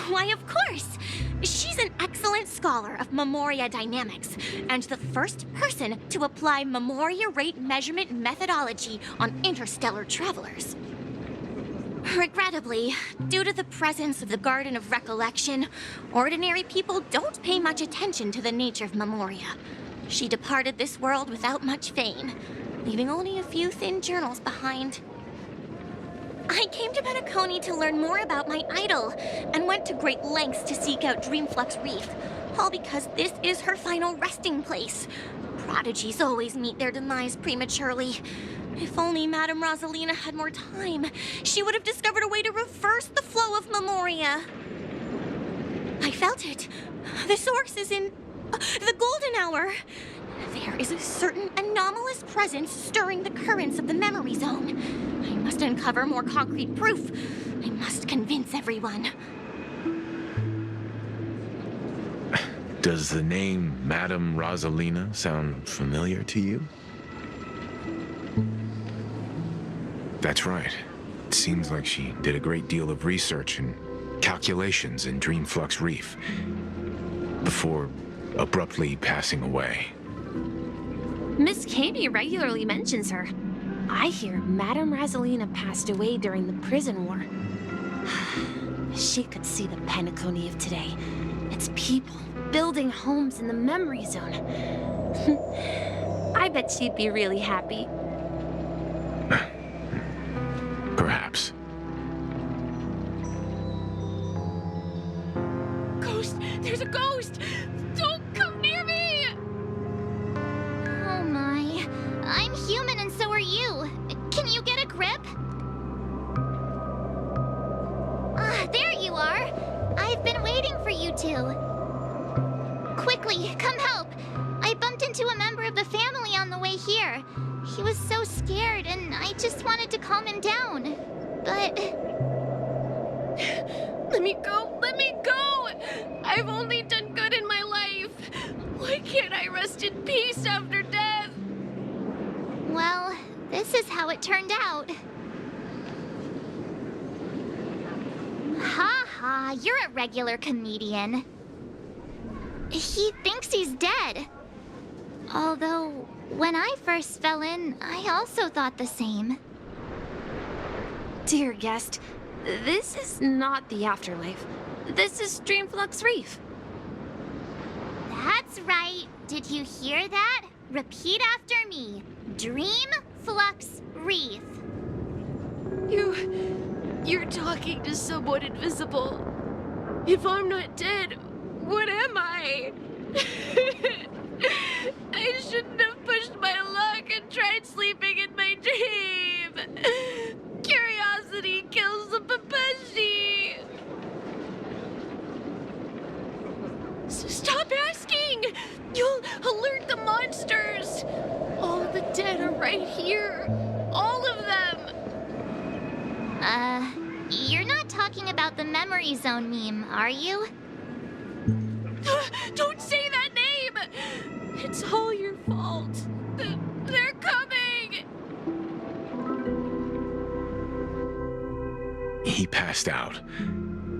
Why, of course! She's an excellent scholar of Memoria Dynamics, and the first person to apply Memoria rate measurement methodology on interstellar travelers. Regrettably, due to the presence of the Garden of Recollection, ordinary people don't pay much attention to the nature of Memoria. She departed this world without much fame, leaving only a few thin journals behind. I came to Penacony to learn more about my idol, and went to great lengths to seek out Dreamflux Reef, all because this is her final resting place. Prodigies always meet their demise prematurely. If only Madame Rosalina had more time, she would have discovered a way to reverse the flow of Memoria. I felt it. The source is in the golden hour. There is a certain anomalous presence stirring the currents of the memory zone. I must uncover more concrete proof. I must convince everyone. Does the name Madame Rosalina sound familiar to you? That's right. It seems like she did a great deal of research and calculations in Dreamflux Reef before abruptly passing away. Miss Kami regularly mentions her. I hear Madame Rosalina passed away during the prison war. She could see the Penacony of today. Its people building homes in the memory zone. I bet she'd be really happy. Perhaps. Ghost! There's a ghost! Don't come near me! Oh my. I'm human and so are you. Can you get a grip? Ah, there you are. I've been waiting for you two. Quickly, come help. I bumped into a member of the family on the way here. He was so scared and I just wanted to calm him down. But... Let me go! Let me go! I've only done good in my life. Why can't I rest in peace after death? well, this is how it turned out. Ha ha, you're a regular comedian. He thinks he's dead. Although, when I first fell in, I also thought the same. Dear guest, this is not the afterlife. This is Dreamflux Reef. That's right. Did you hear that? Repeat after me. Dreamflux Reef. You're talking to someone invisible. If I'm not dead, what am I? I shouldn't have pushed my luck and tried sleeping in my dream. Curiosity kills the Papeshi. Stop asking! You'll alert the monsters! All the dead are right here. All of them! You're not talking about the memory zone meme, are you? Don't say that name! It's all your fault. They're coming! passed out.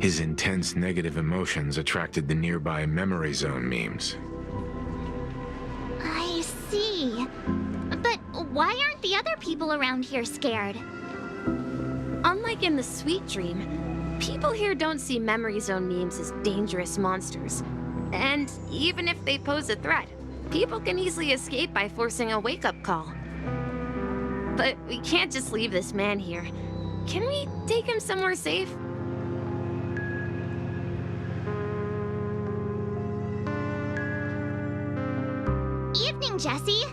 His intense negative emotions attracted the nearby memory zone memes. I see. But why aren't the other people around here scared? Unlike in the Sweet Dream, people here don't see memory zone memes as dangerous monsters. And even if they pose a threat, people can easily escape by forcing a wake-up call. But we can't just leave this man here. Can we take him somewhere safe? Evening, Jessie.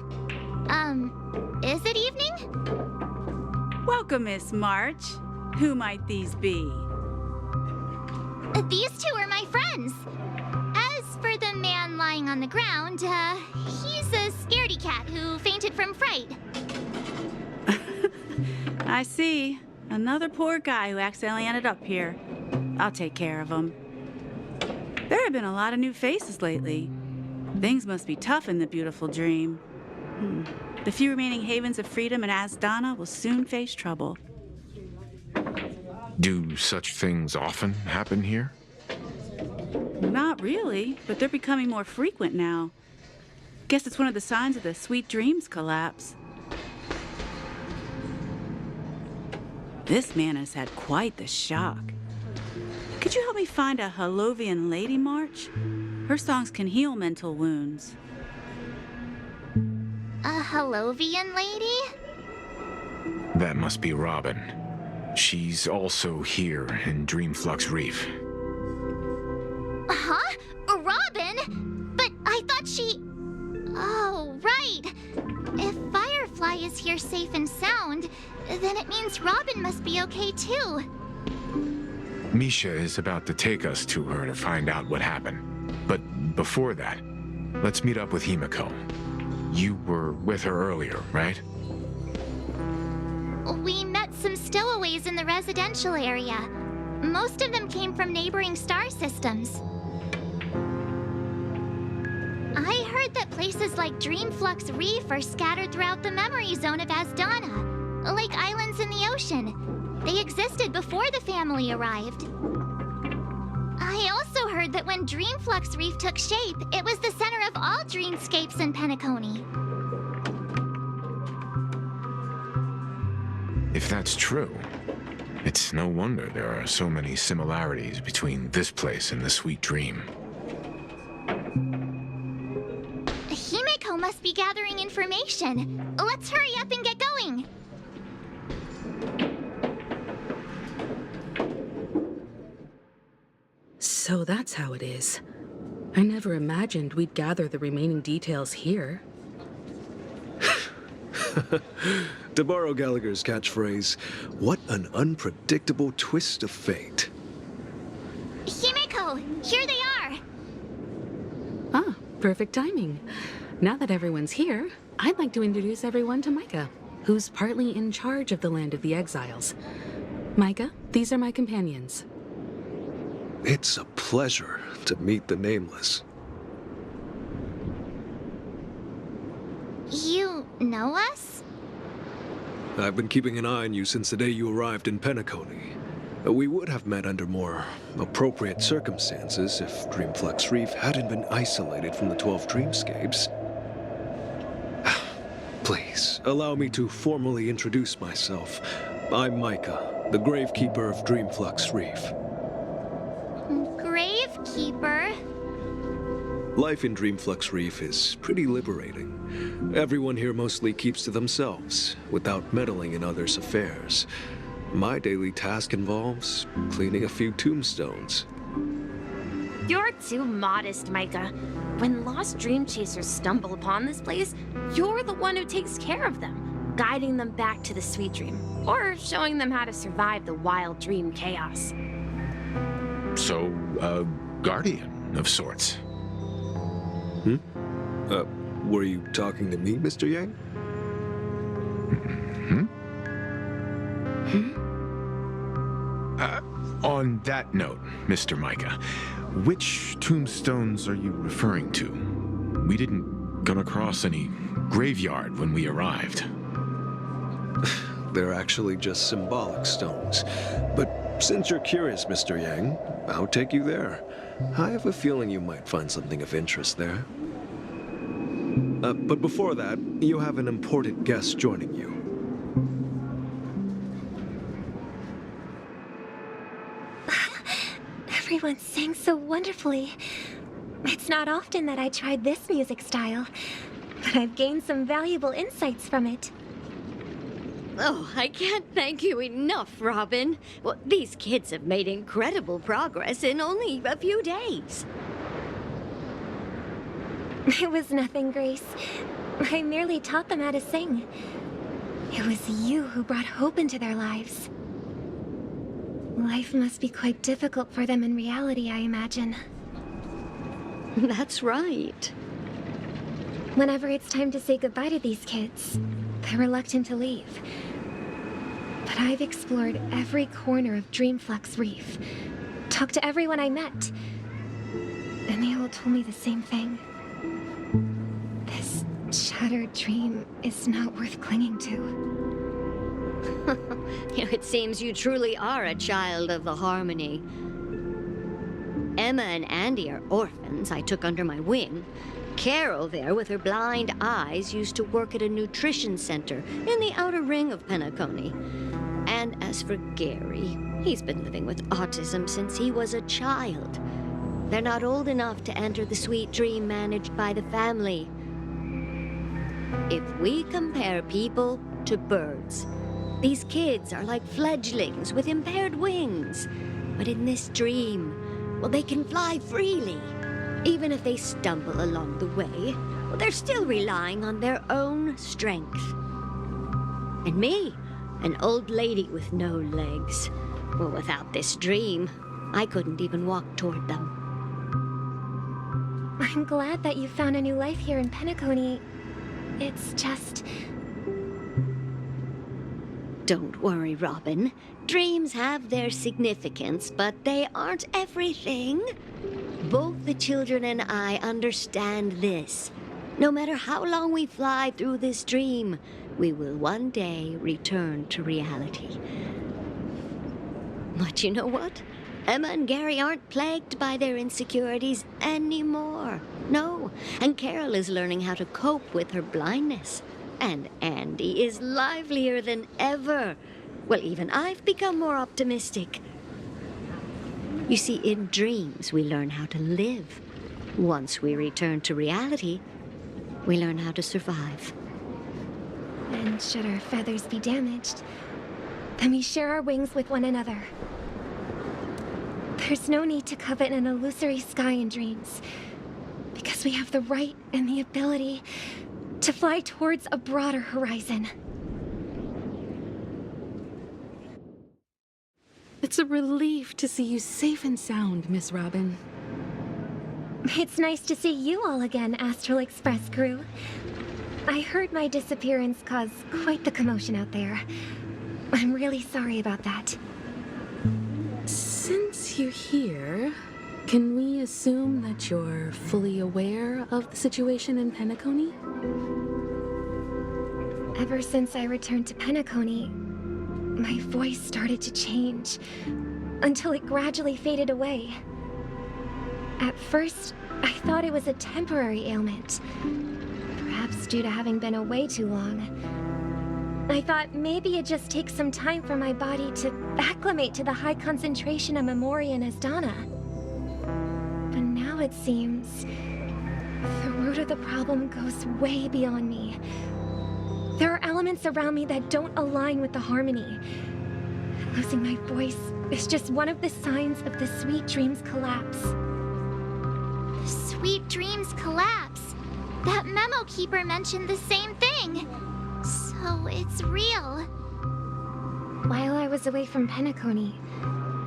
Is it evening? Welcome, Miss March. Who might these be? These two are my friends. As for the man lying on the ground, he's a scaredy cat who fainted from fright. I see. Another poor guy who accidentally ended up here. I'll take care of him. There have been a lot of new faces lately. Things must be tough in the beautiful dream. The few remaining havens of freedom in Asdana will soon face trouble. Do such things often happen here? Not really, but they're becoming more frequent now. Guess it's one of the signs of the Sweet Dreams collapse. This man has had quite the shock. Could you help me find a Halovian lady, March? Her songs can heal mental wounds. A Halovian lady? That must be Robin. She's also here in Dreamflux Reef. Huh? Robin? But I thought she... Oh, right. If Firefly is here safe and sound, then it means Robin must be okay too. Misha is about to take us to her to find out what happened. But before that, let's meet up with Himiko. You were with her earlier, right? We met some stowaways in the residential area. Most of them came from neighboring star systems. I heard that places like Dreamflux Reef are scattered throughout the memory zone of Asdana, like islands in the ocean. They existed before the family arrived. I also heard that when Dreamflux Reef took shape, it was the center of all dreamscapes in Penacony. If that's true, it's no wonder there are so many similarities between this place and the Sweet Dream. Himiko must be gathering information. Let's hurry up and get going. So that's how it is. I never imagined we'd gather the remaining details here. To borrow Gallagher's catchphrase, what an unpredictable twist of fate. Himiko, here they are. Ah, perfect timing. Now that everyone's here, I'd like to introduce everyone to Micah, who's partly in charge of the Land of the Exiles. Micah, these are my companions. It's a pleasure to meet the Nameless. You know us? I've been keeping an eye on you since the day you arrived in Penacony. We would have met under more appropriate circumstances if Dreamflux Reef hadn't been isolated from the 12 dreamscapes. Please, allow me to formally introduce myself. I'm Micah, the Gravekeeper of Dreamflux Reef. Gravekeeper? Life in Dreamflux Reef is pretty liberating. Everyone here mostly keeps to themselves, without meddling in others' affairs. My daily task involves cleaning a few tombstones. You're too modest, Micah. When lost dream chasers stumble upon this place, you're the one who takes care of them, guiding them back to the Sweet Dream, or showing them how to survive the wild dream chaos. So, a guardian of sorts. Were you talking to me, Mr. Yang? On that note, Mr. Micah, which tombstones are you referring to? We didn't come across any graveyard when we arrived. They're actually just symbolic stones. But Since you're curious, Mr. Yang, I'll take you there. I have a feeling you might find something of interest there. But before that, you have an important guest joining you. Everyone sang so wonderfully. It's not often that I tried this music style, but I've gained some valuable insights from it. Oh, I can't thank you enough, Robin. Well, these kids have made incredible progress in only a few days. It was nothing, Grace. I merely taught them how to sing. It was you who brought hope into their lives. Life must be quite difficult for them in reality, I imagine. That's right. Whenever it's time to say goodbye to these kids, they're reluctant to leave. But I've explored every corner of Dreamflux Reef, talked to everyone I met, and they all told me the same thing. This shattered dream is not worth clinging to. It seems you truly are a child of the Harmony. Emma and Andy are orphans I took under my wing. Carol there, with her blind eyes, used to work at a nutrition center in the outer ring of Penacony. And as for Gary, he's been living with autism since he was a child. They're not old enough to enter the sweet dream managed by the family. If we compare people to birds, these kids are like fledglings with impaired wings. But in this dream, well, they can fly freely. Even if they stumble along the way, well, they're still relying on their own strength. And me, an old lady with no legs. Well, without this dream, I couldn't even walk toward them. I'm glad that you found a new life here in Penacony. It's just... Don't worry, Robin. Dreams have their significance, but they aren't everything. Both the children and I understand this. No matter how long we fly through this dream, we will one day return to reality. But you know what? Emma and Gary aren't plagued by their insecurities anymore. No, and Carol is learning how to cope with her blindness. And Andy is livelier than ever. Well, even I've become more optimistic. You see, in dreams, we learn how to live. Once we return to reality, we learn how to survive. And should our feathers be damaged, then we share our wings with one another. There's no need to covet an illusory sky in dreams, because we have the right and the ability to fly towards a broader horizon. It's a relief to see you safe and sound, Miss Robin. It's nice to see you all again, Astral Express crew. I heard my disappearance caused quite the commotion out there. I'm really sorry about that. Since you're here, can we assume that you're fully aware of the situation in Penacony? Ever since I returned to Penacony, my voice started to change, until it gradually faded away. At first, I thought it was a temporary ailment, perhaps due to having been away too long. I thought maybe it just takes some time for my body to acclimate to the high concentration of Memoria and Asdana. But now it seems the root of the problem goes way beyond me. There are elements around me that don't align with the harmony. Losing my voice is just one of the signs of the Sweet Dreams collapse. Sweet Dreams collapse. That memo keeper mentioned the same thing. So it's real. While I was away from Penacony,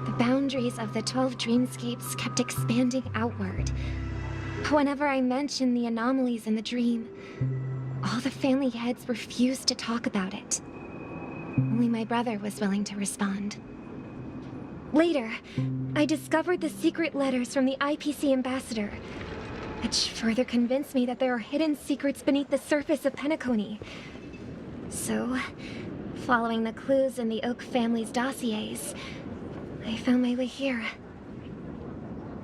the boundaries of the 12 dreamscapes kept expanding outward. Whenever I mentioned the anomalies in the dream, all the family heads refused to talk about it. Only my brother was willing to respond. Later, I discovered the secret letters from the IPC ambassador, which further convinced me that there are hidden secrets beneath the surface of Penacony. So, following the clues in the Oak family's dossiers, I found my way here.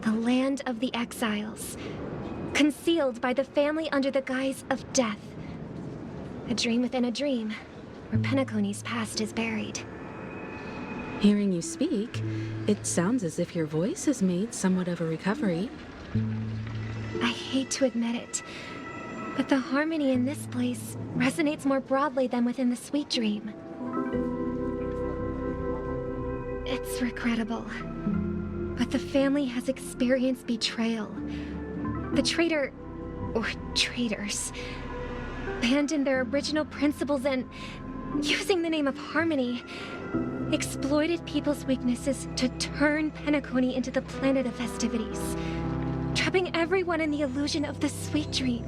The land of the exiles. Concealed by the family under the guise of death. A dream within a dream, where Penacony's past is buried. Hearing you speak, it sounds as if your voice has made somewhat of a recovery. I hate to admit it, but the harmony in this place resonates more broadly than within the sweet dream. It's regrettable, but the family has experienced betrayal. The traitor, or traitors, abandoned their original principles and, using the name of harmony, exploited people's weaknesses to turn Penacony into the planet of festivities, trapping everyone in the illusion of the sweet dream.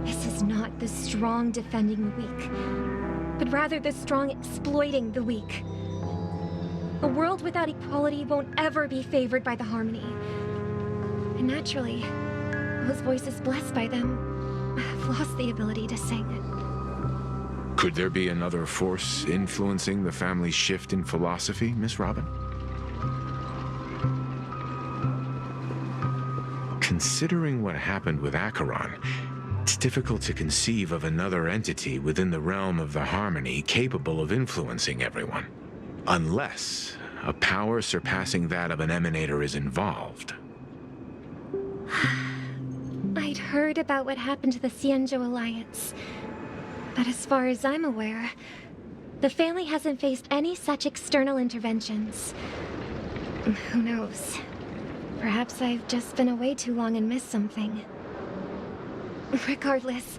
This is not the strong defending the weak, but rather the strong exploiting the weak. A world without equality won't ever be favored by the harmony. And naturally, those voices blessed by them have lost the ability to sing. Could there be another force influencing the family's shift in philosophy, Miss Robin? Considering what happened with Acheron, it's difficult to conceive of another entity within the realm of the harmony capable of influencing everyone. Unless a power surpassing that of an emanator is involved. I'd heard about what happened to the Xianzhou Alliance. But as far as I'm aware, the family hasn't faced any such external interventions. Who knows? Perhaps I've just been away too long and missed something. Regardless,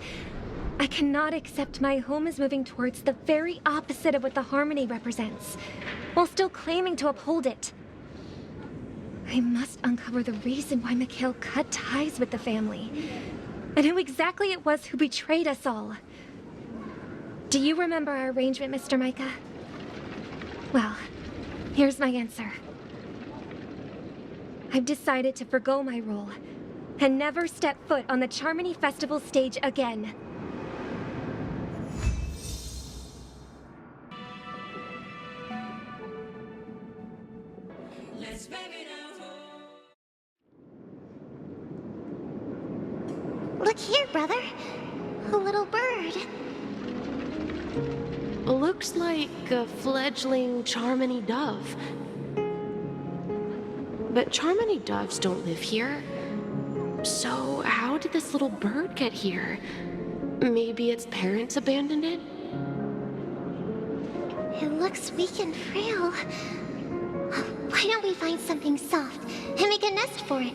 I cannot accept my home is moving towards the very opposite of what the harmony represents, while still claiming to uphold it. I must uncover the reason why Mikhail cut ties with the family, and who exactly it was who betrayed us all. Do you remember our arrangement, Mr. Micah? Well, here's my answer. I've decided to forgo my role, and never step foot on the Charmony Festival stage again. Look here, brother. A little bird. Looks like a fledgling Charmony dove. But Charmony doves don't live here. So how did this little bird get here? Maybe its parents abandoned it? It looks weak and frail. Why don't we find something soft and make a nest for it?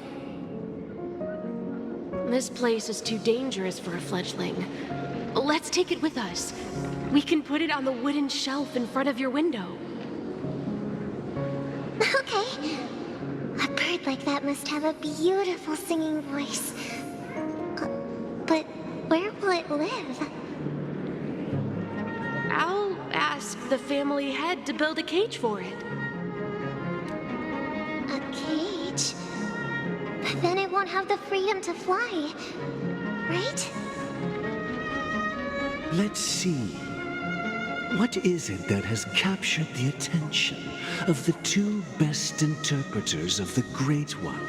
This place is too dangerous for a fledgling. Let's take it with us. We can put it on the wooden shelf in front of your window. Okay. A bird like that must have a beautiful singing voice. But where will it live? I'll ask the family head to build a cage for it. A cage? But then it won't have the freedom to fly, right? Let's see. What is it that has captured the attention of the two best interpreters of the Great One?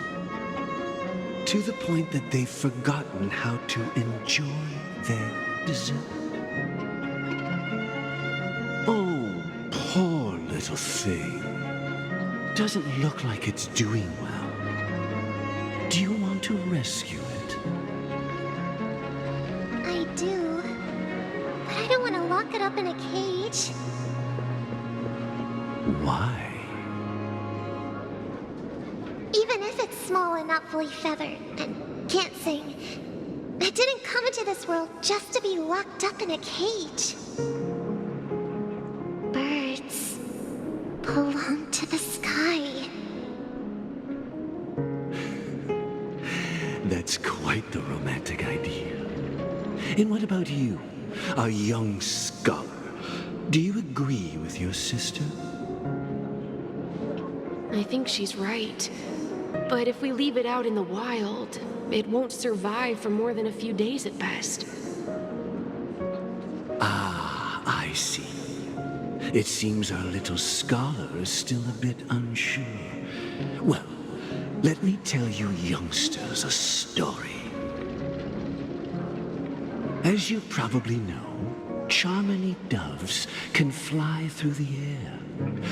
To the point that they've forgotten how to enjoy their dessert. Oh, poor little thing. Doesn't look like it's doing well. Do you want to rescue it? I do. But I don't want to lock it up in a cage. Why? Even if it's small and not fully feathered, and can't sing, it didn't come into this world just to be locked up in a cage. Birds belong to the sky. That's quite the romantic idea. And what about you, a young scholar? Do you agree with your sister? I think she's right. But if we leave it out in the wild, it won't survive for more than a few days at best. Ah, I see. It seems our little scholar is still a bit unsure. Well, let me tell you youngsters a story. As you probably know, Charmony doves can fly through the air.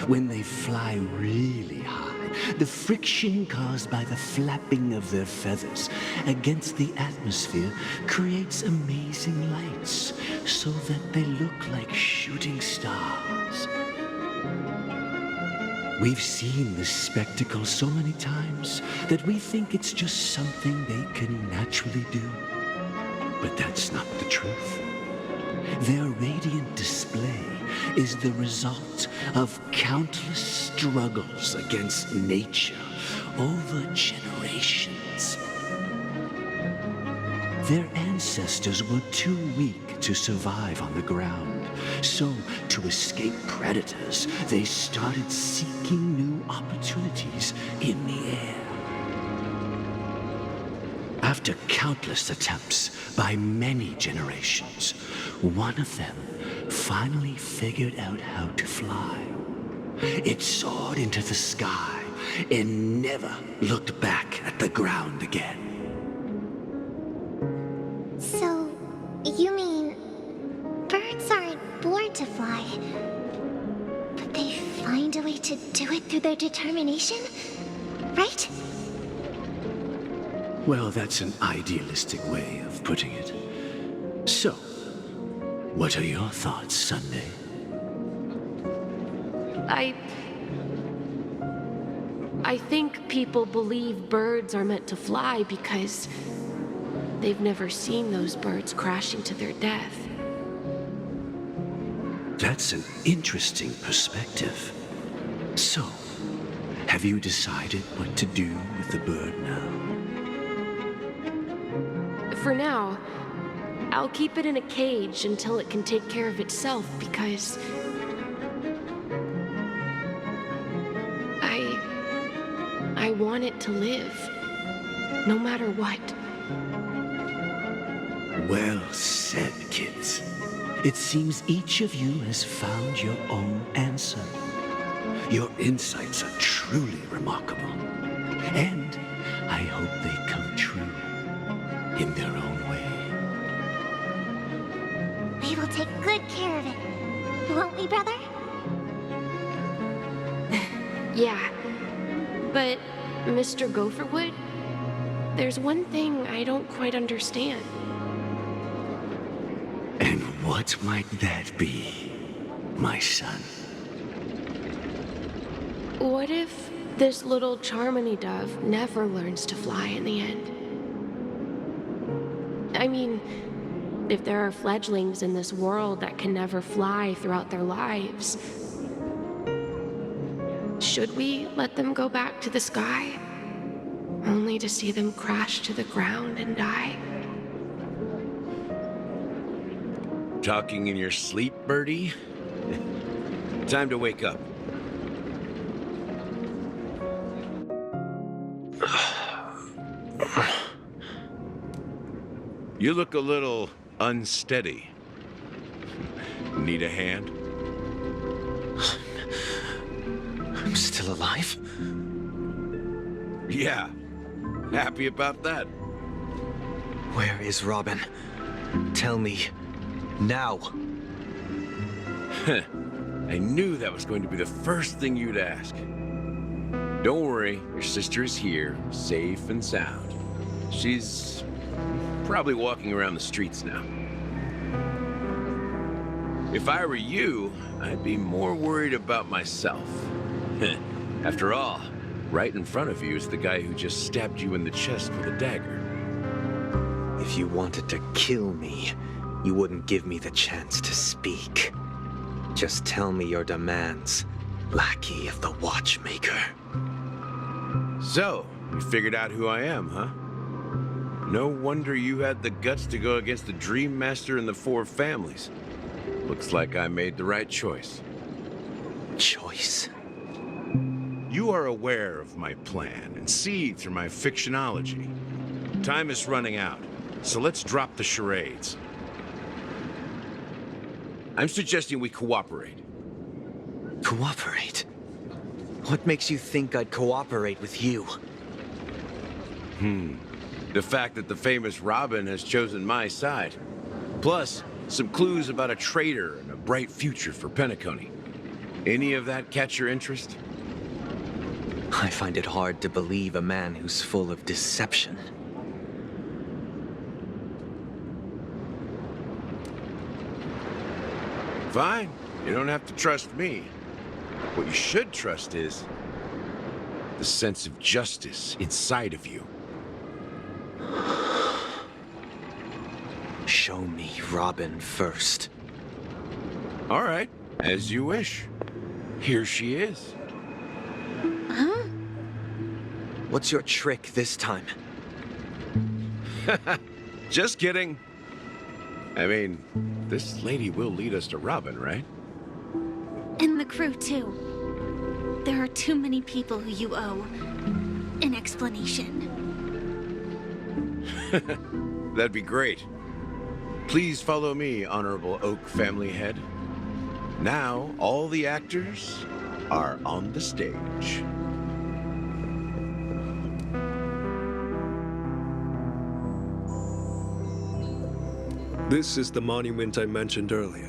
When they fly really high, the friction caused by the flapping of their feathers against the atmosphere creates amazing lights so that they look like shooting stars. We've seen this spectacle so many times that we think it's just something they can naturally do. But that's not the truth. Their radiant display is the result of countless struggles against nature over generations. Their ancestors were too weak to survive on the ground, so to escape predators, they started seeking new opportunities in the air. After countless attempts by many generations, one of them finally figured out how to fly. It soared into the sky and never looked back at the ground again. So, you mean birds aren't born to fly, but they find a way to do it through their determination, right? Well, that's an idealistic way of putting it. So, what are your thoughts, Sunday? I think people believe birds are meant to fly because they've never seen those birds crashing to their death. That's an interesting perspective. So, have you decided what to do with the bird now? For now, I'll keep it in a cage until it can take care of itself because I want it to live, no matter what. Well said, kids. It seems each of you has found your own answer. Your insights are truly remarkable, and I hope they come true in their own way. We will take good care of it, won't we, brother? Yeah, but Mr. Gopherwood, there's one thing I don't quite understand. And what might that be, my son? What if this little Charmony dove never learns to fly in the end? I mean, if there are fledglings in this world that can never fly throughout their lives, should we let them go back to the sky, only to see them crash to the ground and die? Talking in your sleep, Birdie? Time to wake up. You look a little unsteady. Need a hand? I'm still alive? Yeah. Happy about that. Where is Robin? Tell me. Now. I knew that was going to be the first thing you'd ask. Don't worry, your sister is here, safe and sound. She's probably walking around the streets now. If I were you, I'd be more worried about myself. After all, right in front of you is the guy who just stabbed you in the chest with a dagger. If you wanted to kill me, you wouldn't give me the chance to speak. Just tell me your demands, lackey of the watchmaker. So, you figured out who I am, huh? No wonder you had the guts to go against the Dream Master and the Four Families. Looks like I made the right choice. Choice? You are aware of my plan and see through my fictionology. Time is running out, so let's drop the charades. I'm suggesting we cooperate. Cooperate? What makes you think I'd cooperate with you? The fact that the famous Robin has chosen my side. Plus, some clues about a traitor and a bright future for Penacony. Any of that catch your interest? I find it hard to believe a man who's full of deception. Fine. You don't have to trust me. What you should trust is the sense of justice inside of you. Show me Robin first. All right, as you wish. Here she is. Huh? What's your trick this time? Just kidding. I mean, this lady will lead us to Robin, right? And the crew, too. There are too many people who you owe an explanation. That'd be great. Please follow me, Honorable Oak family head. Now, all the actors are on the stage. This is the monument I mentioned earlier.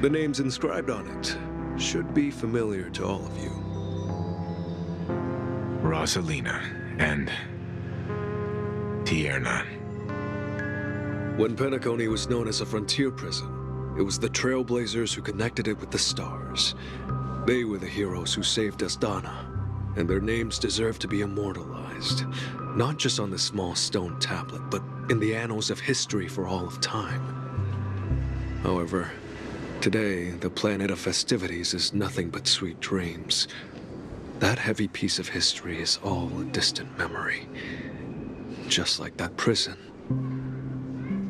The names inscribed on it should be familiar to all of you. Rosalina and Tiernan. When Penacony was known as a frontier prison, it was the Trailblazers who connected it with the stars. They were the heroes who saved Asdana, and their names deserve to be immortalized, not just on this small stone tablet, but in the annals of history for all of time. However, today, the planet of festivities is nothing but sweet dreams. That heavy piece of history is all a distant memory, just like that prison.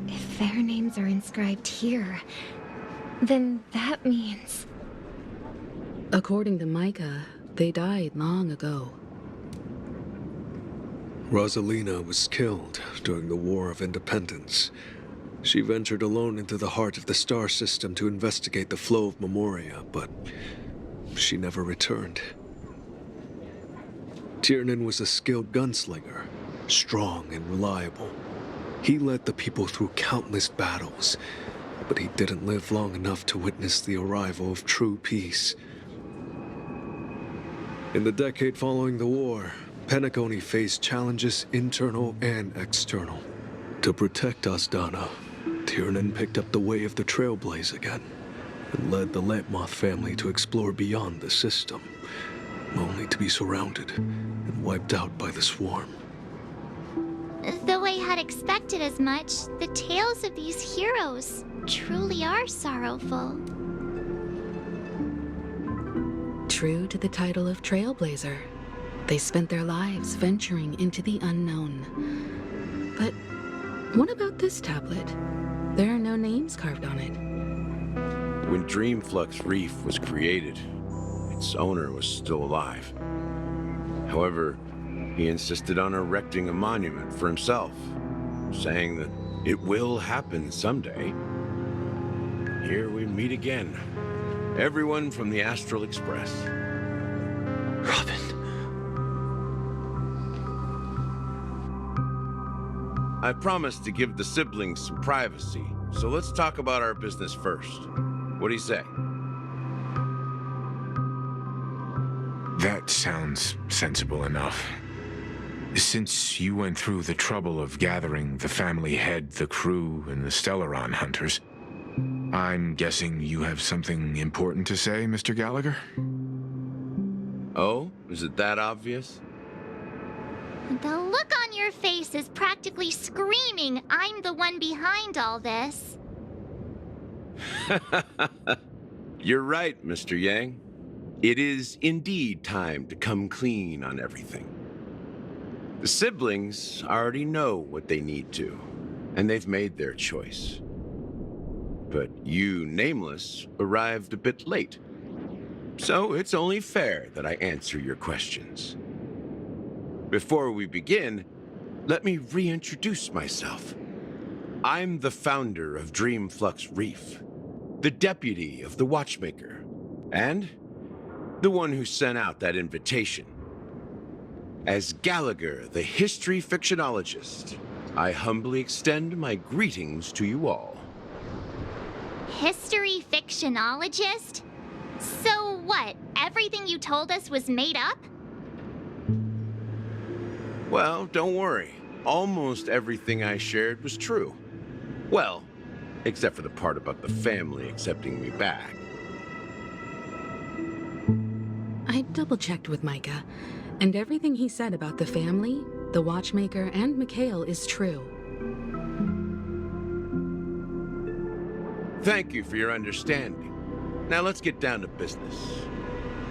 If their names are inscribed here, then that means... According to Micah, they died long ago. Rosalina was killed during the War of Independence. She ventured alone into the heart of the star system to investigate the flow of Memoria, but she never returned. Tiernan was a skilled gunslinger, strong and reliable. He led the people through countless battles, but he didn't live long enough to witness the arrival of true peace. In the decade following the war, Penacony faced challenges internal and external. To protect Asdana, Tiernan picked up the way of the Trailblaze again, and led the Letmoth family to explore beyond the system, only to be surrounded and wiped out by the swarm. Though I had expected as much, the tales of these heroes truly are sorrowful. True to the title of Trailblazer, they spent their lives venturing into the unknown. But what about this tablet? There are no names carved on it. When Dreamflux Reef was created, its owner was still alive. However, he insisted on erecting a monument for himself, saying that it will happen someday. Here we meet again. Everyone from the Astral Express. Robin. I promised to give the siblings some privacy, so let's talk about our business first. What do you say? That sounds sensible enough. Since you went through the trouble of gathering the family head, the crew, and the Stellaron hunters, I'm guessing you have something important to say, Mr. Gallagher? Oh? Is it that obvious? The look on your face is practically screaming, I'm the one behind all this. You're right, Mr. Yang. It is indeed time to come clean on everything. The siblings already know what they need to, and they've made their choice. But you, Nameless, arrived a bit late. So it's only fair that I answer your questions. Before we begin, let me reintroduce myself. I'm the founder of Dreamflux Reef, the deputy of the Watchmaker, and the one who sent out that invitation. As Gallagher, the history fictionologist, I humbly extend my greetings to you all. History fictionologist? So what, everything you told us was made up? Well, don't worry. Almost everything I shared was true. Well, except for the part about the family accepting me back. I double-checked with Micah, and everything he said about the family, the watchmaker, and Mikhail is true. Thank you for your understanding. Now let's get down to business.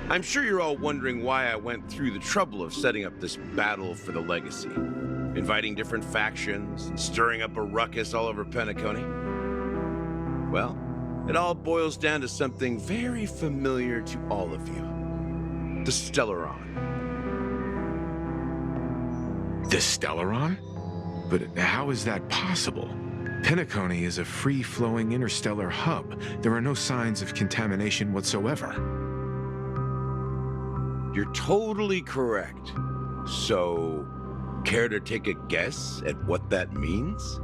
I'm sure you're all wondering why I went through the trouble of setting up this battle for the legacy, inviting different factions, and stirring up a ruckus all over Penacony. Well, it all boils down to something very familiar to all of you. The Stellaron. The Stellaron? But how is that possible? Penacony is a free-flowing interstellar hub. There are no signs of contamination whatsoever. You're totally correct. So, care to take a guess at what that means?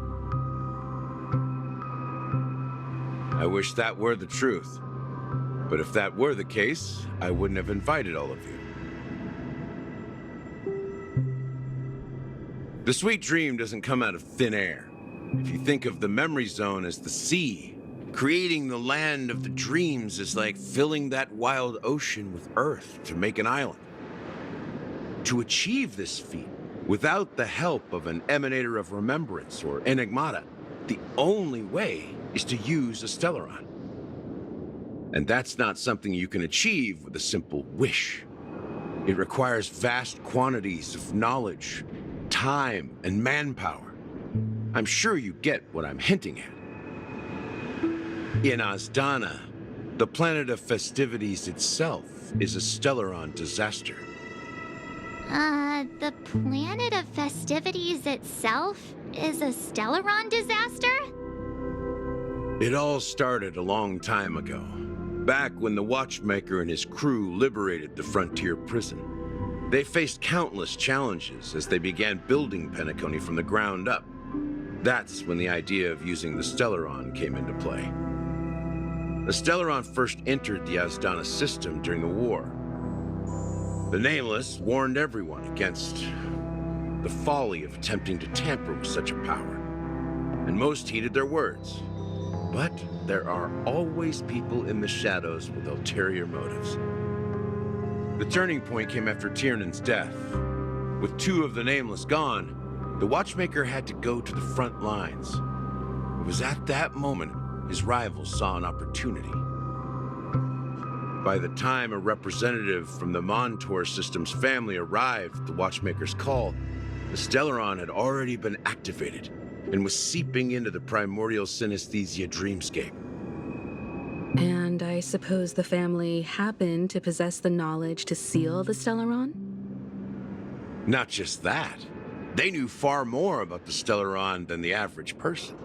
I wish that were the truth. But if that were the case, I wouldn't have invited all of you. The sweet dream doesn't come out of thin air. If you think of the memory zone as the sea, creating the land of the dreams is like filling that wild ocean with earth to make an island. To achieve this feat, without the help of an emanator of remembrance or enigmata, the only way is to use a Stellaron. And that's not something you can achieve with a simple wish. It requires vast quantities of knowledge, time, and manpower. I'm sure you get what I'm hinting at. In Azdana, the planet of festivities itself is a Stellaron disaster. The planet of festivities itself is a Stellaron disaster? It all started a long time ago, back when the Watchmaker and his crew liberated the frontier prison. They faced countless challenges as they began building Penacony from the ground up. That's when the idea of using the Stellaron came into play. The Stellaron first entered the Azdana system during the war. The Nameless warned everyone against the folly of attempting to tamper with such a power, and most heeded their words. But there are always people in the shadows with ulterior motives. The turning point came after Tiernan's death. With two of the Nameless gone, the Watchmaker had to go to the front lines. It was at that moment his rivals saw an opportunity. By the time a representative from the Montour System's family arrived at the Watchmaker's call, the Stellaron had already been activated and was seeping into the primordial synesthesia dreamscape. And I suppose the family happened to possess the knowledge to seal the Stellaron? Not just that. They knew far more about the Stellaron than the average person.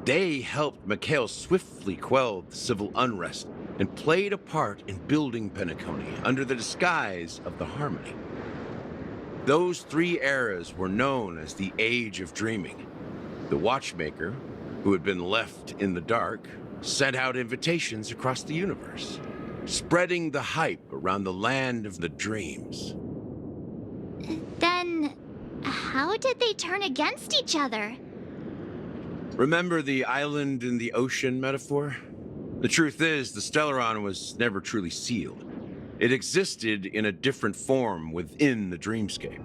They helped Mikhail swiftly quell the civil unrest and played a part in building Penacony under the disguise of the Harmony. Those three eras were known as the Age of Dreaming. The Watchmaker, who had been left in the dark, sent out invitations across the universe, spreading the hype around the land of the dreams. Then, how did they turn against each other? Remember the island in the ocean metaphor? The truth is, the Stellaron was never truly sealed. It existed in a different form within the dreamscape.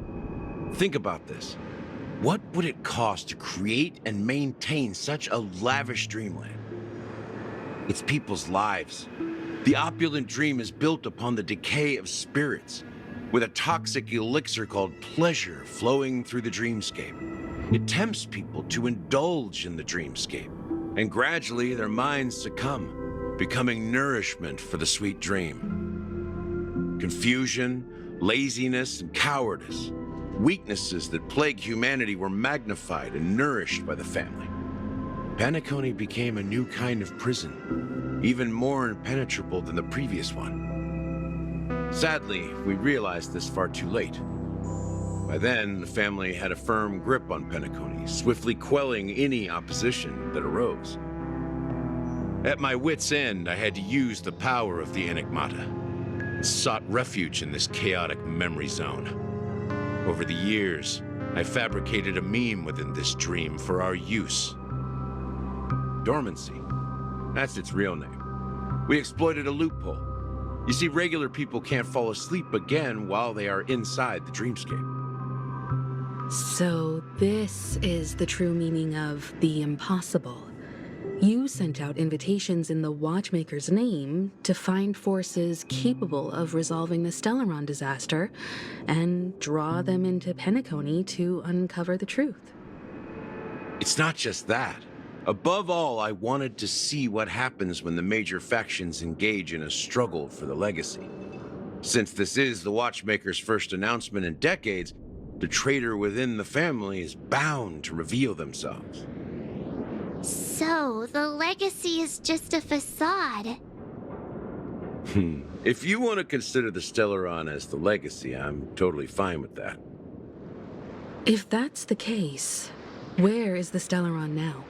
Think about this. What would it cost to create and maintain such a lavish dreamland? It's people's lives. The opulent dream is built upon the decay of spirits, with a toxic elixir called pleasure flowing through the dreamscape. It tempts people to indulge in the dreamscape, and gradually their minds succumb, becoming nourishment for the sweet dream. Confusion, laziness, and cowardice, weaknesses that plague humanity, were magnified and nourished by the family. Penacony became a new kind of prison, even more impenetrable than the previous one. Sadly, we realized this far too late. By then, the family had a firm grip on Penacony, swiftly quelling any opposition that arose. At my wit's end, I had to use the power of the Enigmata, and sought refuge in this chaotic memory zone. Over the years, I fabricated a meme within this dream for our use. Dormancy. That's its real name. We exploited a loophole. You see, regular people can't fall asleep again while they are inside the dreamscape. So this is the true meaning of the impossible. You sent out invitations in the Watchmaker's name to find forces capable of resolving the Stellaron disaster and draw them into Penacony to uncover the truth. It's not just that. Above all, I wanted to see what happens when the major factions engage in a struggle for the legacy. Since this is the Watchmaker's first announcement in decades, the traitor within the family is bound to reveal themselves. So, the legacy is just a facade. If you want to consider the Stellaron as the legacy, I'm totally fine with that. If that's the case, where is the Stellaron now?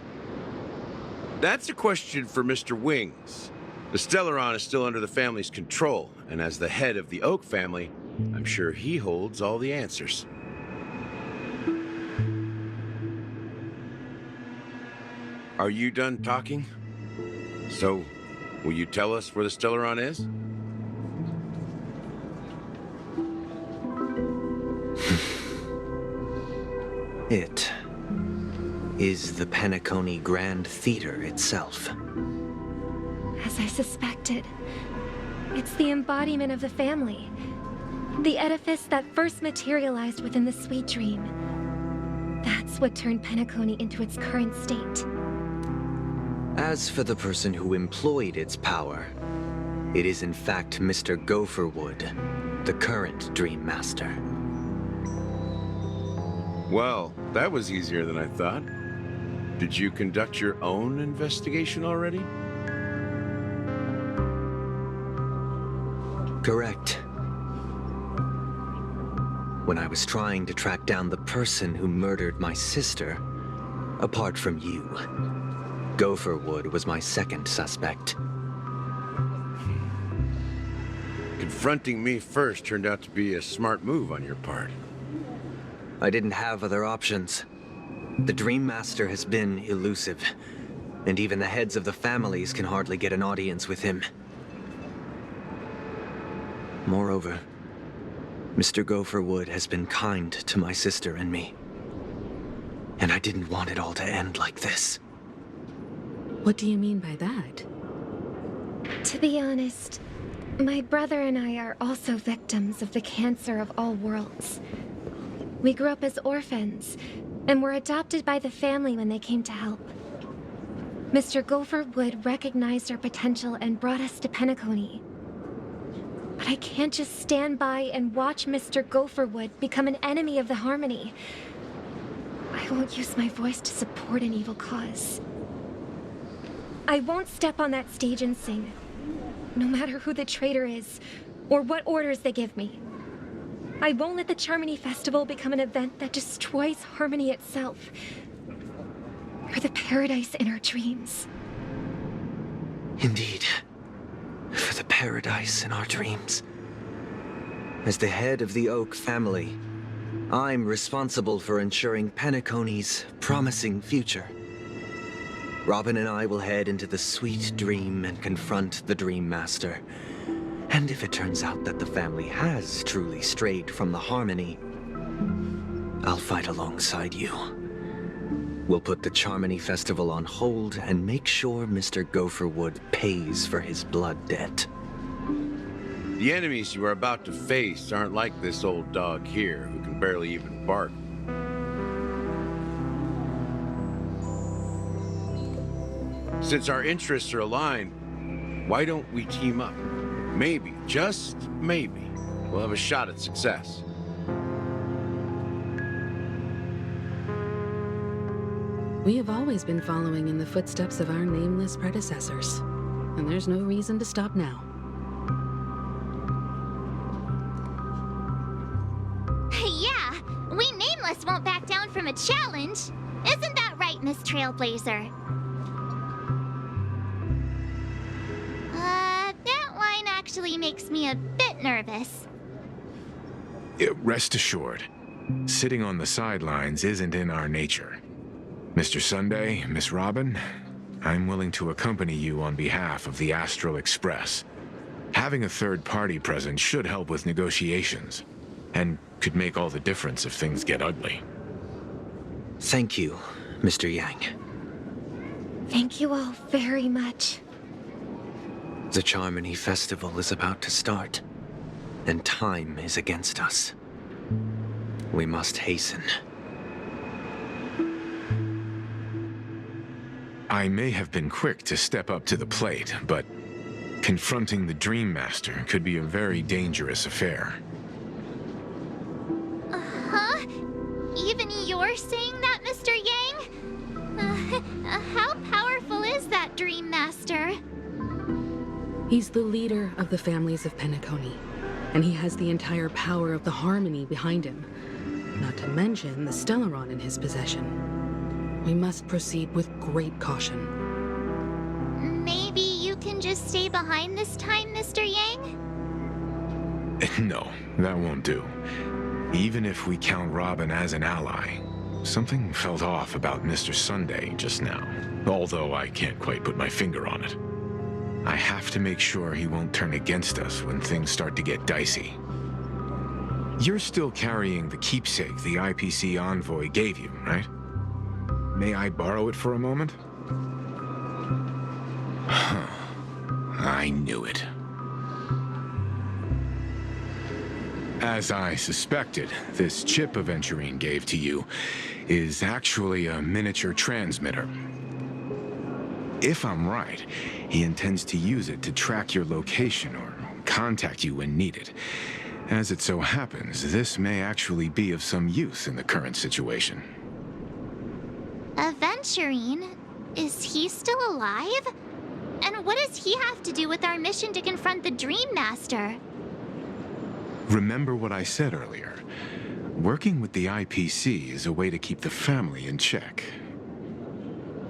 That's a question for Mr. Wings. The Stellaron is still under the family's control, and as the head of the Oak family, I'm sure he holds all the answers. Are you done talking? So, will you tell us where the Stellaron is? It is the Penacony Grand Theater itself. As I suspected, it's the embodiment of the family. The edifice that first materialized within the Sweet Dream. That's what turned Penacony into its current state. As for the person who employed its power, it is in fact Mr. Gopherwood, the current Dream Master. Well, that was easier than I thought. Did you conduct your own investigation already? Correct. When I was trying to track down the person who murdered my sister, apart from you, Gopherwood was my second suspect. Confronting me first turned out to be a smart move on your part. I didn't have other options. The Dream Master has been elusive, and even the heads of the families can hardly get an audience with him. Moreover, Mr. Gopherwood has been kind to my sister and me. And I didn't want it all to end like this. What do you mean by that? To be honest, my brother and I are also victims of the cancer of all worlds. We grew up as orphans, and were adopted by the family when they came to help. Mr. Gopherwood recognized our potential and brought us to Penacony. But I can't just stand by and watch Mr. Gopherwood become an enemy of the Harmony. I won't use my voice to support an evil cause. I won't step on that stage and sing, no matter who the traitor is, or what orders they give me. I won't let the Charmony Festival become an event that destroys Harmony itself, or the paradise in our dreams. Indeed. For the paradise in our dreams. As the head of the Oak family, I'm responsible for ensuring Penacony's promising future. Robin and I will head into the Sweet Dream and confront the Dream Master. And if it turns out that the family has truly strayed from the Harmony, I'll fight alongside you. We'll put the Charmony Festival on hold and make sure Mr. Gopherwood pays for his blood debt. The enemies you are about to face aren't like this old dog here, who can barely even bark. Since our interests are aligned, why don't we team up? Maybe, just maybe, we'll have a shot at success. We have always been following in the footsteps of our nameless predecessors, and there's no reason to stop now. a challenge. Isn't that right, Miss Trailblazer? That line actually makes me a bit nervous. Rest assured, sitting on the sidelines isn't in our nature. Mr. Sunday, Miss Robin, I'm willing to accompany you on behalf of the Astral Express. Having a third party present should help with negotiations, and could make all the difference if things get ugly. Thank you, Mr. Yang. Thank you all very much. The Charmony Festival is about to start, and time is against us. We must hasten. I may have been quick to step up to the plate, but confronting the Dream Master could be a very dangerous affair. Huh? Even you're saying that, Mr. Yang? How powerful is that Dream Master? He's the leader of the families of Penacony, and he has the entire power of the Harmony behind him, not to mention the Stellaron in his possession. We must proceed with great caution. Maybe you can just stay behind this time, Mr. Yang? No, that won't do. Even if we count Robin as an ally, something felt off about Mr. Sunday just now, although I can't quite put my finger on it. I have to make sure he won't turn against us when things start to get dicey. You're still carrying the keepsake the IPC envoy gave you, right? May I borrow it for a moment? I knew it. As I suspected, this chip Aventurine gave to you is actually a miniature transmitter. If I'm right, he intends to use it to track your location or contact you when needed. As it so happens, this may actually be of some use in the current situation. Aventurine? Is he still alive? And what does he have to do with our mission to confront the Dream Master? Remember what I said earlier. Working with the IPC is a way to keep the family in check.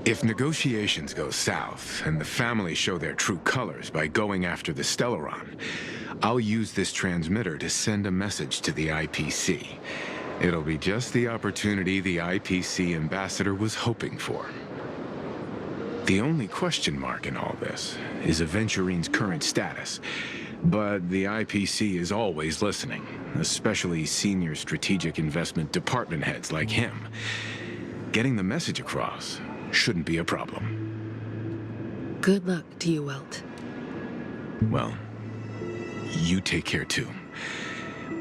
If negotiations go south, and the family show their true colors by going after the Stellaron, I'll use this transmitter to send a message to the IPC. It'll be just the opportunity the IPC ambassador was hoping for. The only question mark in all this is Aventurine's current status, but the IPC is always listening, especially senior strategic investment department heads like him. Getting the message across shouldn't be a problem. Good luck to you, Welt. Well, you take care too.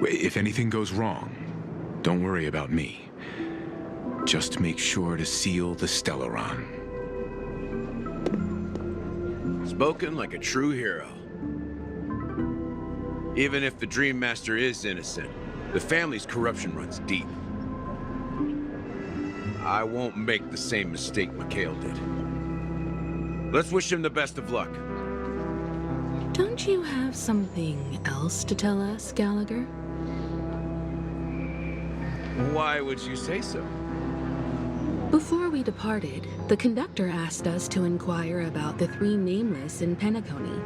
If anything goes wrong, don't worry about me. Just make sure to seal the Stellaron. Spoken like a true hero. Even if the Dream Master is innocent, the family's corruption runs deep. I won't make the same mistake Mikhail did. Let's wish him the best of luck. Don't you have something else to tell us, Gallagher? Why would you say so? Before we departed, the conductor asked us to inquire about the three nameless in Penacony.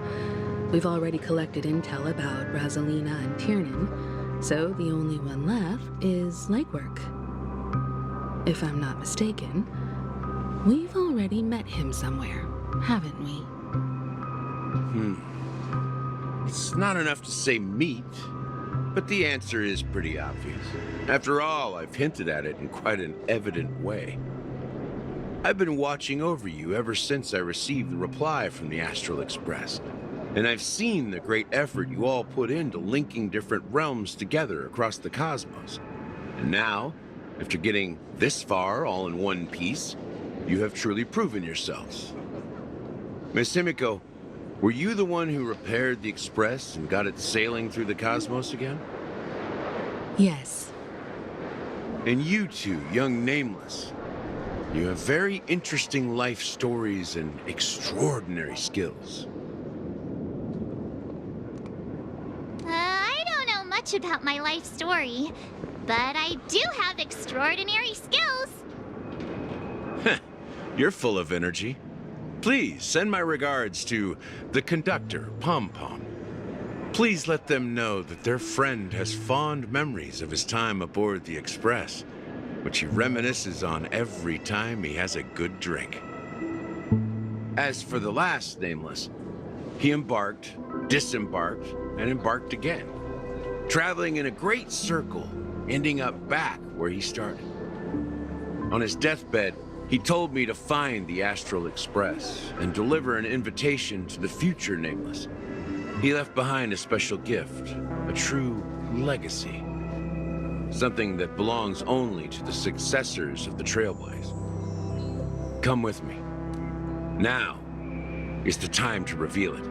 We've already collected intel about Rosalina and Tiernan, so the only one left is legwork. If I'm not mistaken, we've already met him somewhere, haven't we? It's not enough to say meet, but the answer is pretty obvious. After all, I've hinted at it in quite an evident way. I've been watching over you ever since I received the reply from the Astral Express, and I've seen the great effort you all put into linking different realms together across the cosmos. And now, after getting this far all in one piece, you have truly proven yourselves. Miss Himiko, were you the one who repaired the Express and got it sailing through the cosmos again? Yes. And you two, young Nameless, you have very interesting life stories and extraordinary skills. I don't know much about my life story, But I do have extraordinary skills. You're full of energy. Please send my regards to the conductor, Pom Pom. Please let them know that their friend has fond memories of his time aboard the Express, which he reminisces on every time he has a good drink. As for the last nameless, he embarked, disembarked, and embarked again, traveling in a great circle, ending up back where he started. On his deathbed, he told me to find the Astral Express and deliver an invitation to the future nameless. He left behind a special gift, a true legacy. Something that belongs only to the successors of the Trailblaze. Come with me. Now is the time to reveal it.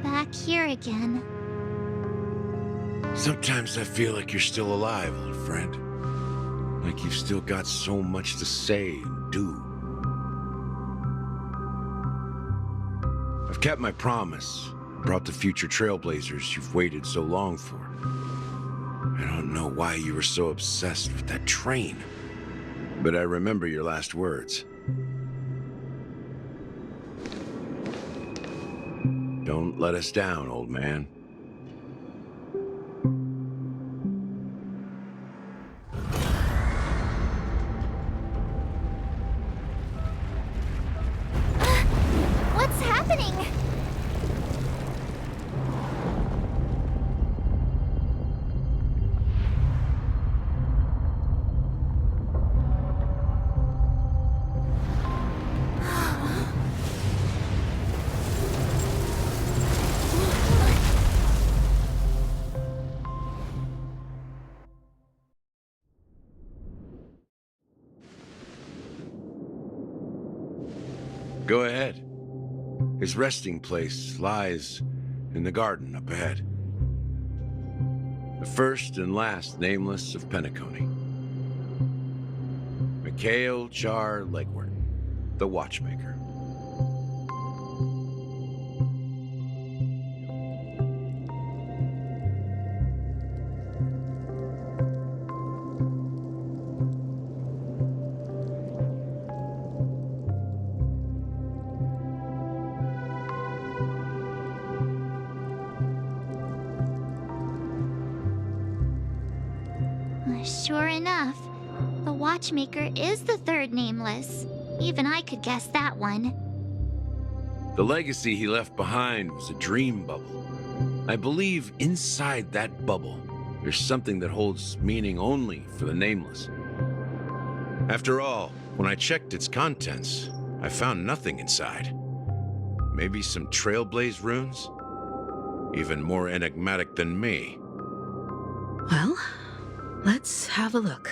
Back here again. Sometimes I feel like you're still alive, old friend. Like you've still got so much to say and do. I've kept my promise, brought the future Trailblazers you've waited so long for. I don't know why you were so obsessed with that train, but I remember your last words. Don't let us down, old man. What's happening? Go ahead. His resting place lies in the garden up ahead. The first and last nameless of Penacony. Mikhail Char Legward, the Watchmaker. Sure enough, the Watchmaker is the third nameless. Even I could guess that one. The legacy he left behind was a dream bubble. I believe inside that bubble, there's something that holds meaning only for the nameless. After all, when I checked its contents, I found nothing inside. Maybe some Trailblaze runes? Even more enigmatic than me. Well, let's have a look.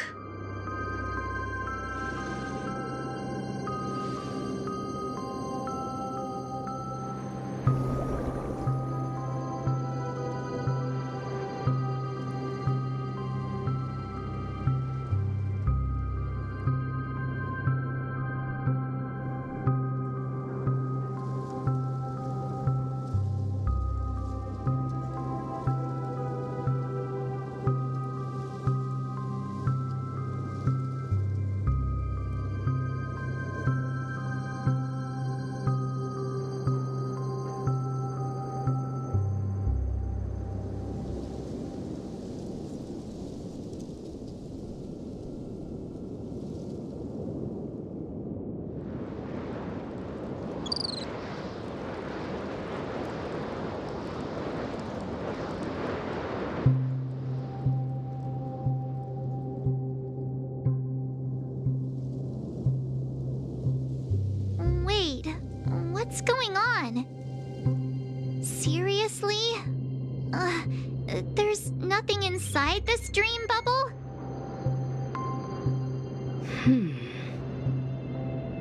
Wait, what's going on? Seriously? There's nothing inside this dream bubble?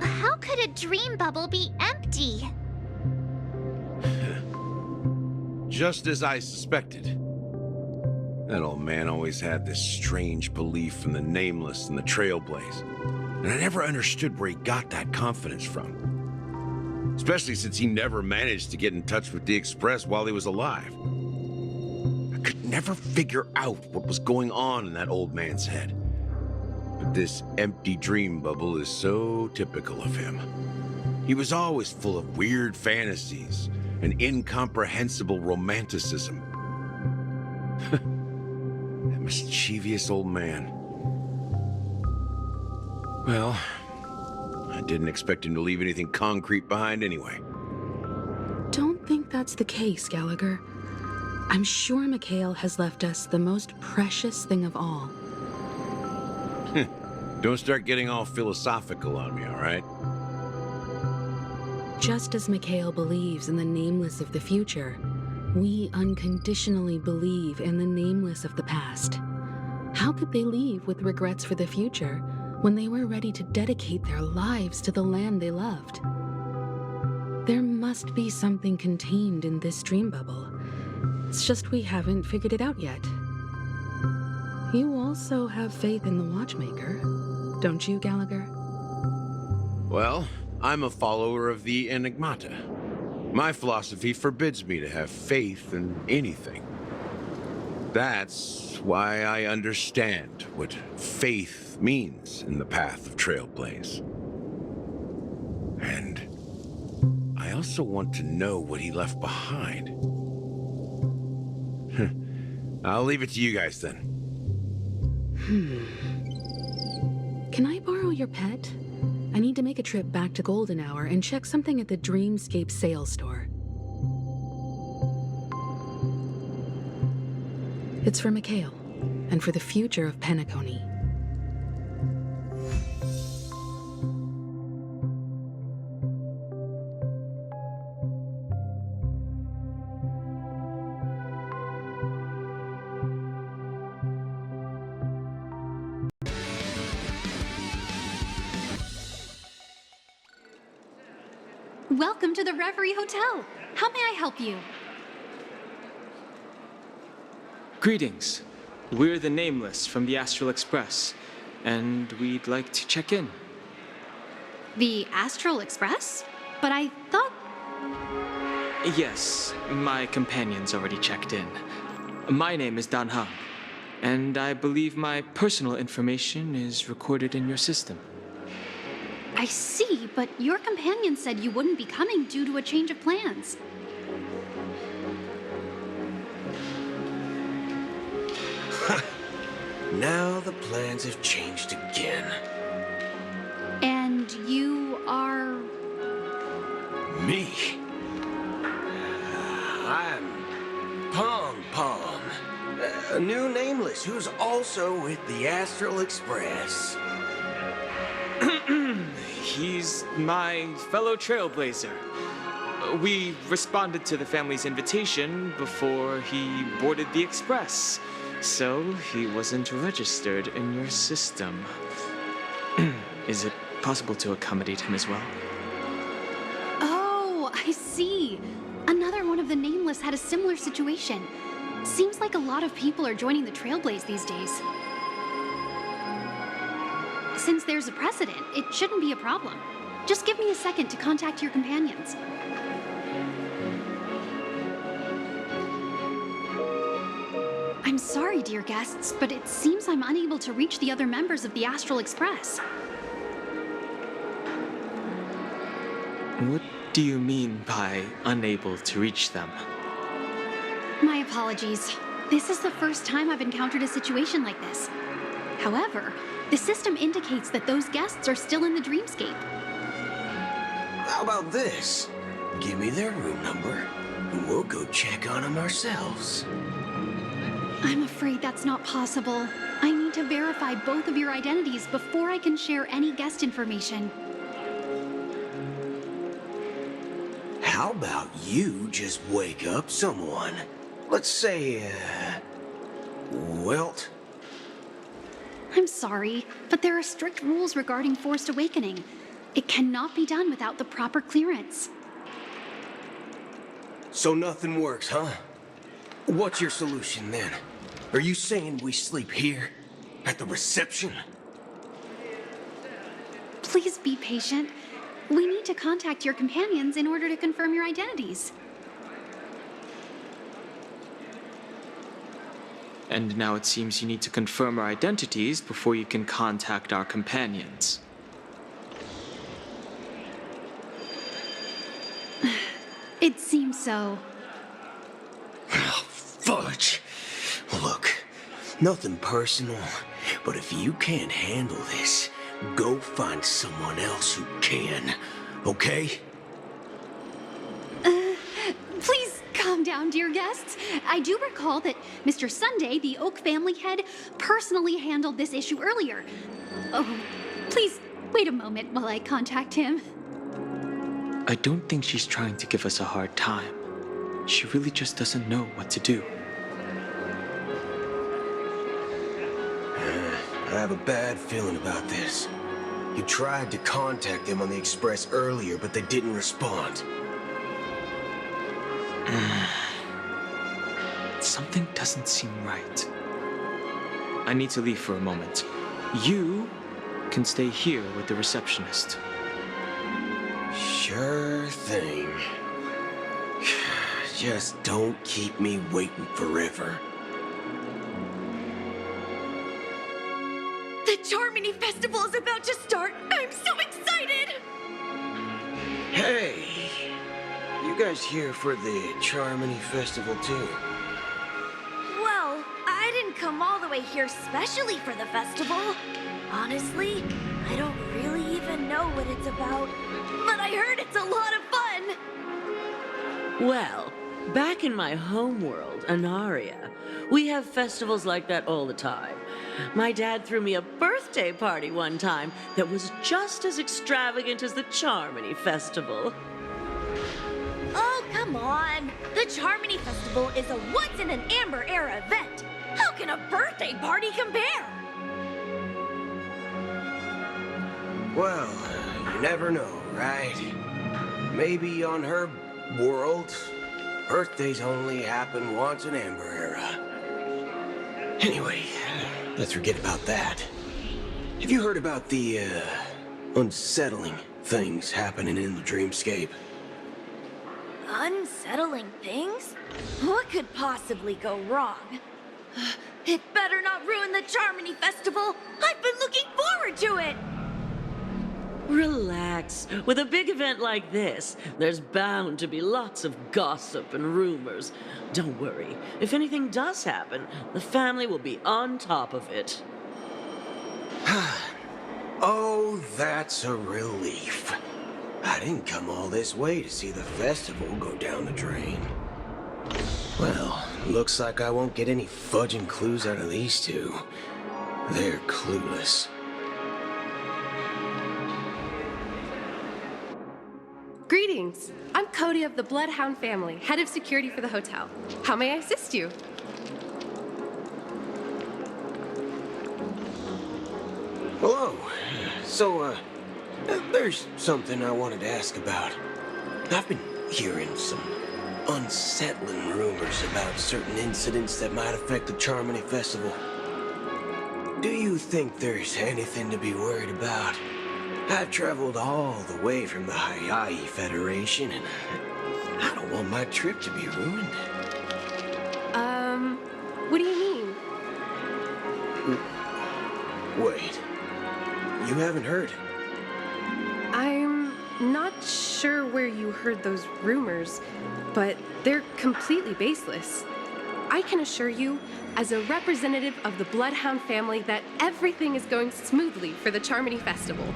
How could a dream bubble be empty? Just as I suspected. That old man always had this strange belief in the nameless and the Trailblaze. And I never understood where he got that confidence from. Especially since he never managed to get in touch with the Express while he was alive. I could never figure out what was going on in that old man's head. But this empty dream bubble is so typical of him. He was always full of weird fantasies and incomprehensible romanticism. That mischievous old man. Well, I didn't expect him to leave anything concrete behind anyway. Don't think that's the case, Gallagher. I'm sure Mikhail has left us the most precious thing of all. Don't start getting all philosophical on me, all right? Just as Mikhail believes in the nameless of the future, we unconditionally believe in the nameless of the past. How could they leave with regrets for the future when they were ready to dedicate their lives to the land they loved? There must be something contained in this dream bubble. It's just we haven't figured it out yet. You also have faith in the Watchmaker, don't you, Gallagher? Well, I'm a follower of the Enigmata. My philosophy forbids me to have faith in anything. That's why I understand what faith means in the path of Trailblaze. And I also want to know what he left behind. I'll leave it to you guys then. Can I borrow your pet? I need to make a trip back to Golden Hour and check something at the Dreamscape sales store. It's for Mikhail, and for the future of Penacony. Welcome to the Reverie Hotel. How may I help you? Greetings. We're the Nameless from the Astral Express, and we'd like to check in. The Astral Express? But I thought... Yes, my companion's already checked in. My name is Dan Hung, and I believe my personal information is recorded in your system. I see, but your companion said you wouldn't be coming due to a change of plans. Now the plans have changed again. And you are... Me? I'm Pom Pom, a new Nameless who's also with the Astral Express. He's my fellow trailblazer. We responded to the family's invitation before he boarded the Express, so he wasn't registered in your system. Is it possible to accommodate him as well? Oh, I see. Another one of the Nameless had a similar situation. Seems like a lot of people are joining the Trailblaze these days. Since there's a precedent, it shouldn't be a problem. Just give me a second to contact your companions. I'm sorry, dear guests, but it seems I'm unable to reach the other members of the Astral Express. What do you mean by unable to reach them? My apologies. This is the first time I've encountered a situation like this. However, the system indicates that those guests are still in the dreamscape. How about this? Give me their room number, and we'll go check on them ourselves. I'm afraid that's not possible. I need to verify both of your identities before I can share any guest information. How about you just wake up someone? Let's say, Welt? I'm sorry, but there are strict rules regarding forced awakening. It cannot be done without the proper clearance. So nothing works, huh? What's your solution then? Are you saying we sleep here? At the reception? Please be patient. We need to contact your companions in order to confirm your identities. And now it seems you need to confirm our identities before you can contact our companions. It seems so. Fudge. Look, nothing personal, but if you can't handle this, go find someone else who can, okay? Please calm down, dear guests. I do recall that Mr. Sunday, the Oak family head, personally handled this issue earlier. Oh, please wait a moment while I contact him. I don't think she's trying to give us a hard time. She really just doesn't know what to do. I have a bad feeling about this. You tried to contact them on the Express earlier, but they didn't respond. Something doesn't seem right. I need to leave for a moment. You can stay here with the receptionist. Sure thing. Just don't keep me waiting forever. The Charmony Festival is about to start! I'm so excited! Hey! You guys here for the Charmony Festival too? Well, I didn't come all the way here specially for the festival. Honestly, I don't really even know what it's about. But I heard it's a lot of fun! Well, back in my home world, Anaria, we have festivals like that all the time. My dad threw me a birthday party one time that was just as extravagant as the Charmony Festival. Oh, come on! The Charmony Festival is a once-in-an-amber era event! How can a birthday party compare? Well, you never know, right? Maybe on her world, birthdays only happen once in Amber Era. Anyway, let's forget about that. Have you heard about the, unsettling things happening in the dreamscape? Unsettling things? What could possibly go wrong? It better not ruin the Charmony Festival! I've been looking forward to it! Relax. With a big event like this, there's bound to be lots of gossip and rumors. Don't worry. If anything does happen, the family will be on top of it. Oh, that's a relief. I didn't come all this way to see the festival go down the drain. Well, looks like I won't get any fudging clues out of these two. They're clueless. Greetings. I'm Cody of the Bloodhound family, head of security for the hotel. How may I assist you? Hello. So, there's something I wanted to ask about. I've been hearing some unsettling rumors about certain incidents that might affect the Charmony Festival. Do you think there's anything to be worried about? I've traveled all the way from the Hawaii Federation, and I don't want my trip to be ruined. What do you mean? Wait. You haven't heard? I'm not sure where you heard those rumors, but they're completely baseless. I can assure you, as a representative of the Bloodhound family, that everything is going smoothly for the Charmony Festival.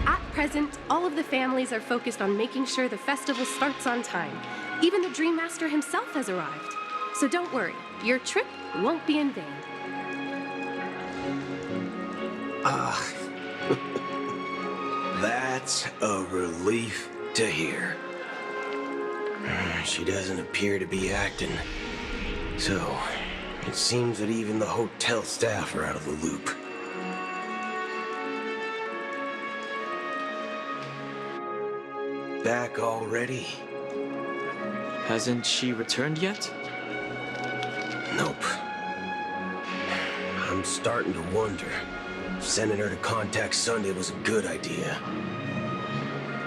At present, all of the families are focused on making sure the festival starts on time. Even the Dream Master himself has arrived. So don't worry, your trip won't be in vain. That's a relief to hear. She doesn't appear to be acting. So, it seems that even the hotel staff are out of the loop. Back already? Hasn't she returned yet? Nope. I'm starting to wonder if sending her to contact Sunday was a good idea.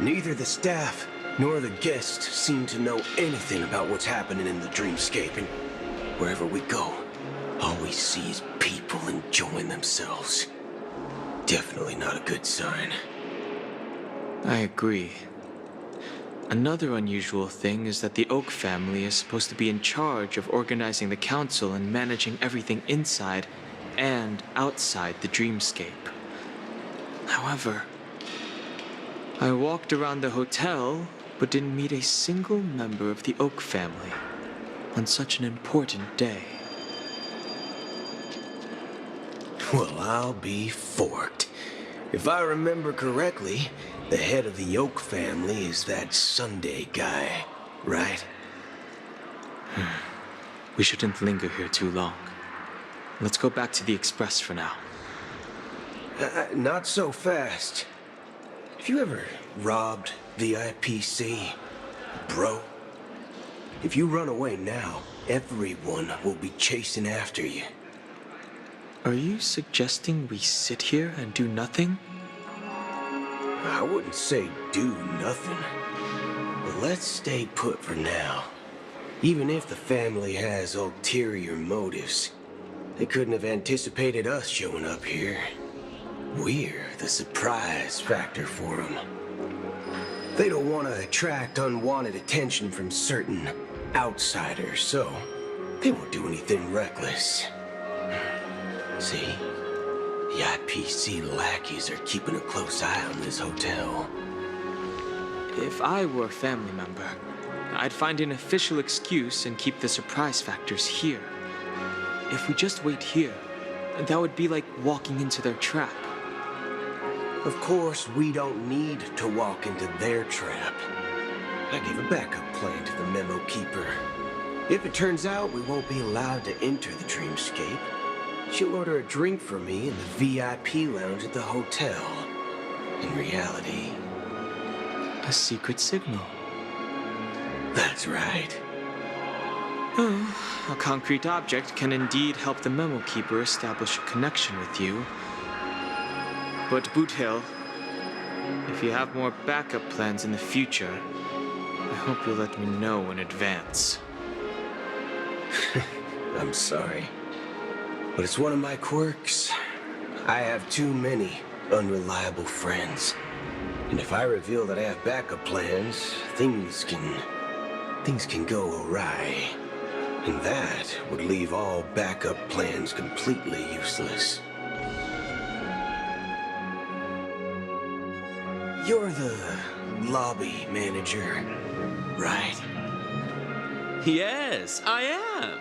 Neither the staff nor the guests seem to know anything about what's happening in the dreamscape, and wherever we go, all we see is people enjoying themselves. Definitely not a good sign. I agree. Another unusual thing is that the Oak family is supposed to be in charge of organizing the council and managing everything inside and outside the dreamscape. However, I walked around the hotel but didn't meet a single member of the Oak family on such an important day. Well, I'll be forked. If I remember correctly, the head of the Oak family is that Sunday guy, right? We shouldn't linger here too long. Let's go back to the Express for now. Not so fast. Have you ever robbed VIPC, bro? If you run away now, everyone will be chasing after you. Are you suggesting we sit here and do nothing? I wouldn't say do nothing, but let's stay put for now. Even if the family has ulterior motives, they couldn't have anticipated us showing up here. We're the surprise factor for them. They don't want to attract unwanted attention from certain outsiders, so they won't do anything reckless. See? The IPC lackeys are keeping a close eye on this hotel. If I were a family member, I'd find an official excuse and keep the surprise factors here. If we just wait here, that would be like walking into their trap. Of course, we don't need to walk into their trap. I gave a backup plan to the memo keeper. If it turns out we won't be allowed to enter the dreamscape, she'll order a drink for me in the VIP lounge at the hotel. In reality, a secret signal. That's right. Oh, a concrete object can indeed help the memo keeper establish a connection with you. But Boot Hill, if you have more backup plans in the future, I hope you'll let me know in advance. I'm sorry, but it's one of my quirks. I have too many unreliable friends. And if I reveal that I have backup plans, things can go awry. And that would leave all backup plans completely useless. You're the lobby manager, right? Yes, I am.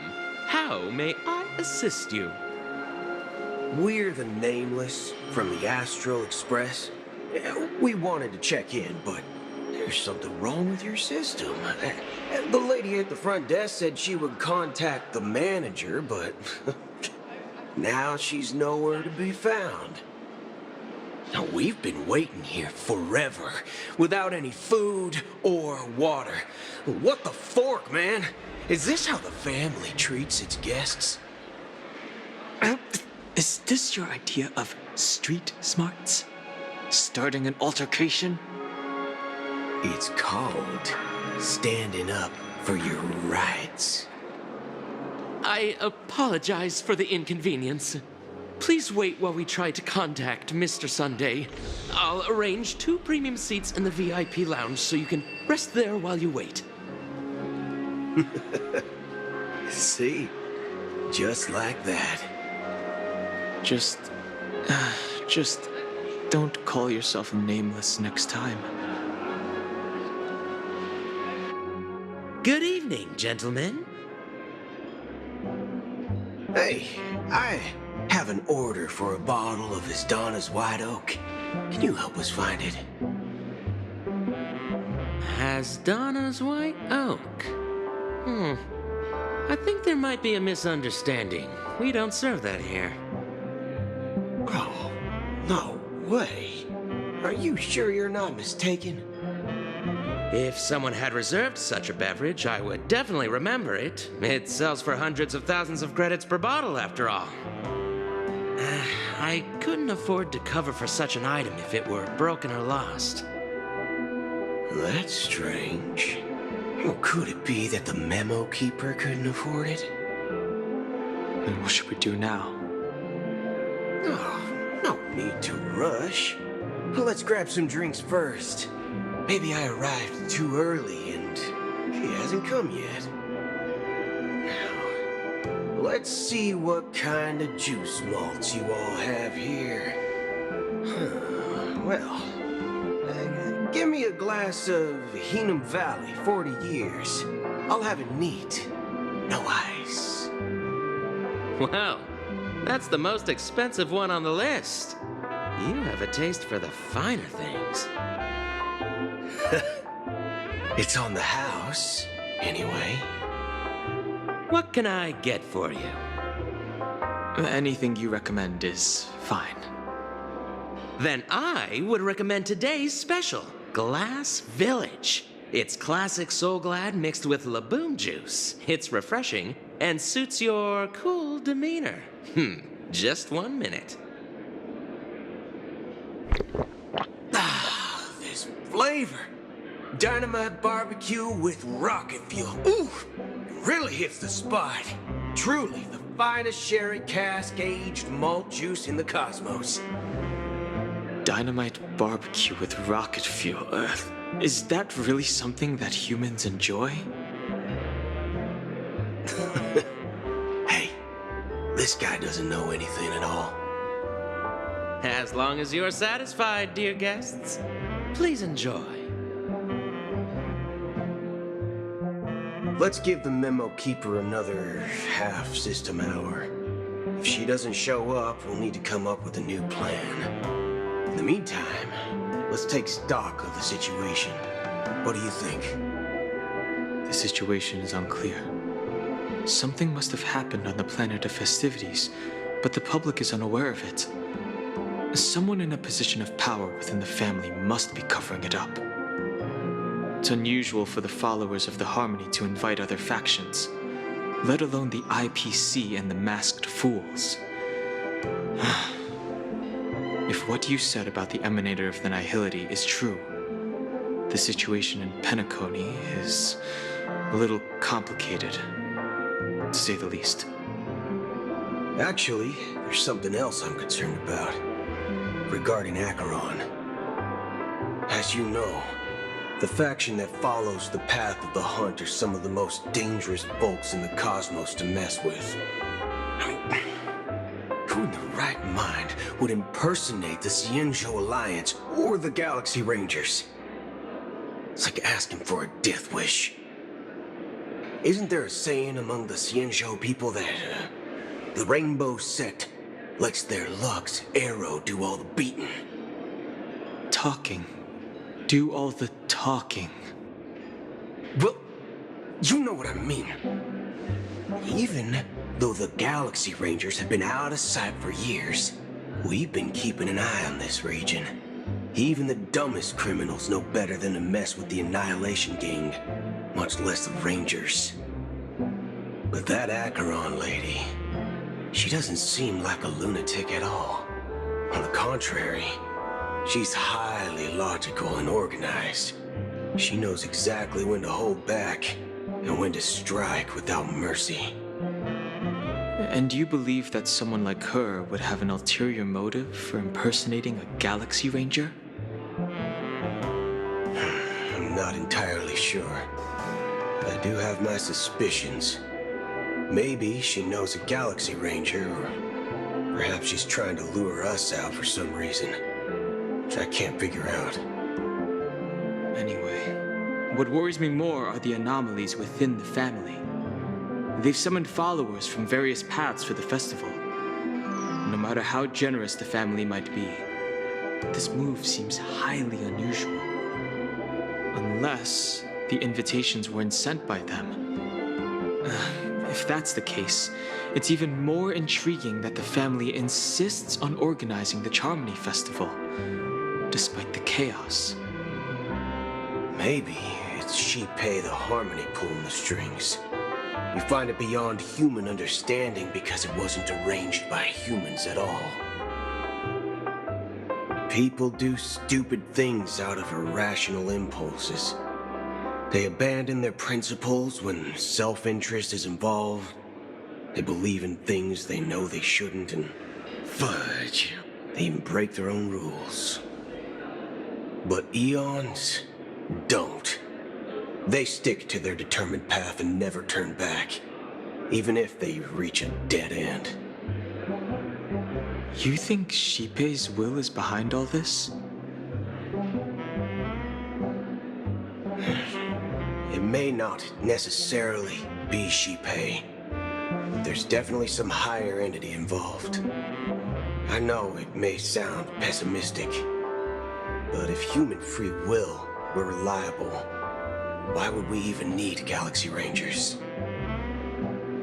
How may I assist you? We're the Nameless from the Astral Express. We wanted to check in, but there's something wrong with your system. The lady at the front desk said she would contact the manager, but now she's nowhere to be found. Now, we've been waiting here forever, without any food or water. What the fork, man? Is this how the family treats its guests? Is this your idea of street smarts? Starting an altercation? It's called standing up for your rights. I apologize for the inconvenience. Please wait while we try to contact Mr. Sunday. I'll arrange 2 premium seats in the VIP lounge so you can rest there while you wait. See? Just like that. Just don't call yourself Nameless next time. Good evening, gentlemen. Hey, I have an order for a bottle of His Donna's White Oak. Can you help us find it? Hasdana's White Oak? I think there might be a misunderstanding. We don't serve that here. Oh, no way. Are you sure you're not mistaken? If someone had reserved such a beverage, I would definitely remember it. It sells for hundreds of thousands of credits per bottle, after all. I couldn't afford to cover for such an item if it were broken or lost. That's strange. Well, could it be that the memo keeper couldn't afford it? Then what should we do now? Oh, no need to rush. Well, let's grab some drinks first. Maybe I arrived too early and he hasn't come yet. Now, let's see what kind of juice malts you all have here. Well, give me a glass of Heenum Valley, 40 years. I'll have it neat. No ice. Wow, that's the most expensive one on the list. You have a taste for the finer things. It's on the house, anyway. What can I get for you? Anything you recommend is fine. Then I would recommend today's special, Glass Village. It's classic Soul Glad mixed with Laboom juice. It's refreshing and suits your cool demeanor. Just 1 minute. Ah, this flavor. Dynamite barbecue with rocket fuel. Ooh, it really hits the spot. Truly the finest sherry cask-aged malt juice in the cosmos. Dynamite barbecue with rocket fuel. Is that really something that humans enjoy? Hey, this guy doesn't know anything at all. As long as you're satisfied, dear guests, please enjoy. Let's give the memo keeper another half-system hour. If she doesn't show up, we'll need to come up with a new plan. In the meantime, let's take stock of the situation. What do you think? The situation is unclear. Something must have happened on the planet of festivities, but the public is unaware of it. Someone in a position of power within the family must be covering it up. It's unusual for the followers of the Harmony to invite other factions, let alone the IPC and the Masked Fools. If what you said about the Emanator of the Nihility is true, the situation in Penacony is a little complicated, to say the least. Actually, there's something else I'm concerned about, regarding Acheron. As you know, the faction that follows the path of the Hunt are some of the most dangerous folks in the cosmos to mess with. I mean, who in the right mind would impersonate the Cienjo Alliance or the Galaxy Rangers? It's like asking for a death wish. Isn't there a saying among the Cienjo people that the Rainbow Sect lets their Lux arrow do all the beating? Talking. Do all the talking. Well, you know what I mean. Even though the Galaxy Rangers have been out of sight for years, we've been keeping an eye on this region. Even the dumbest criminals know better than to mess with the Annihilation Gang, much less the Rangers. But that Acheron lady, she doesn't seem like a lunatic at all. On the contrary, she's highly logical and organized. She knows exactly when to hold back and when to strike without mercy. And you believe that someone like her would have an ulterior motive for impersonating a Galaxy Ranger? I'm not entirely sure. I do have my suspicions. Maybe she knows a Galaxy Ranger, or perhaps she's trying to lure us out for some reason, which I can't figure out. Anyway, what worries me more are the anomalies within the family. They've summoned followers from various paths for the festival. No matter how generous the family might be, this move seems highly unusual. Unless the invitations weren't sent by them. If that's the case, it's even more intriguing that the family insists on organizing the Charmony Festival, despite the chaos. Maybe it's She-Pei the Harmony pulling the strings. We find it beyond human understanding because it wasn't arranged by humans at all. People do stupid things out of irrational impulses. They abandon their principles when self-interest is involved. They believe in things they know they shouldn't, and fudge, they even break their own rules. But Eons don't. They stick to their determined path and never turn back, even if they reach a dead end. You think Shippei's will is behind all this? It may not necessarily be Shippei. There's definitely some higher entity involved. I know it may sound pessimistic, but if human free will were reliable, why would we even need Galaxy Rangers?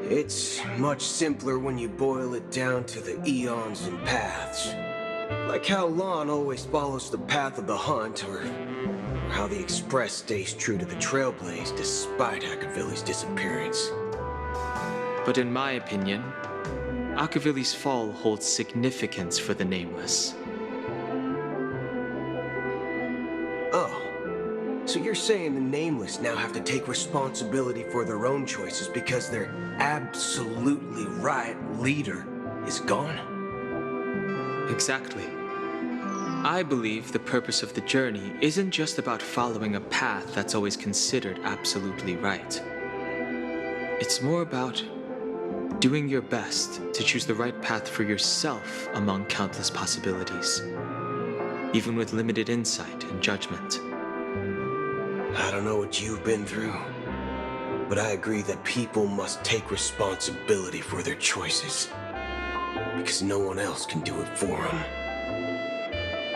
It's much simpler when you boil it down to the eons and paths. Like how Lon always follows the path of the hunt, or how the Express stays true to the Trailblaze despite Akavili's disappearance. But in my opinion, Akavili's fall holds significance for the Nameless. Oh, so you're saying the Nameless now have to take responsibility for their own choices because their absolutely right leader is gone? Exactly. I believe the purpose of the journey isn't just about following a path that's always considered absolutely right. It's more about doing your best to choose the right path for yourself among countless possibilities, even with limited insight and judgment. I don't know what you've been through, but I agree that people must take responsibility for their choices, because no one else can do it for them.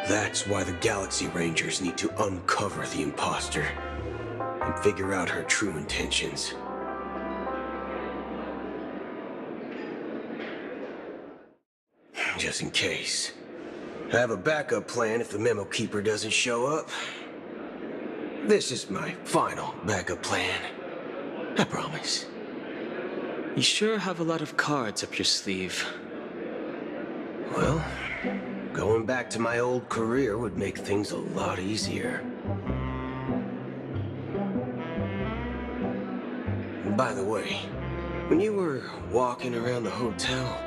That's why the Galaxy Rangers need to uncover the imposter and figure out her true intentions. Just in case. I have a backup plan if the Memo Keeper doesn't show up. This is my final backup plan. I promise. You sure have a lot of cards up your sleeve. Well, going back to my old career would make things a lot easier. By the way, when you were walking around the hotel,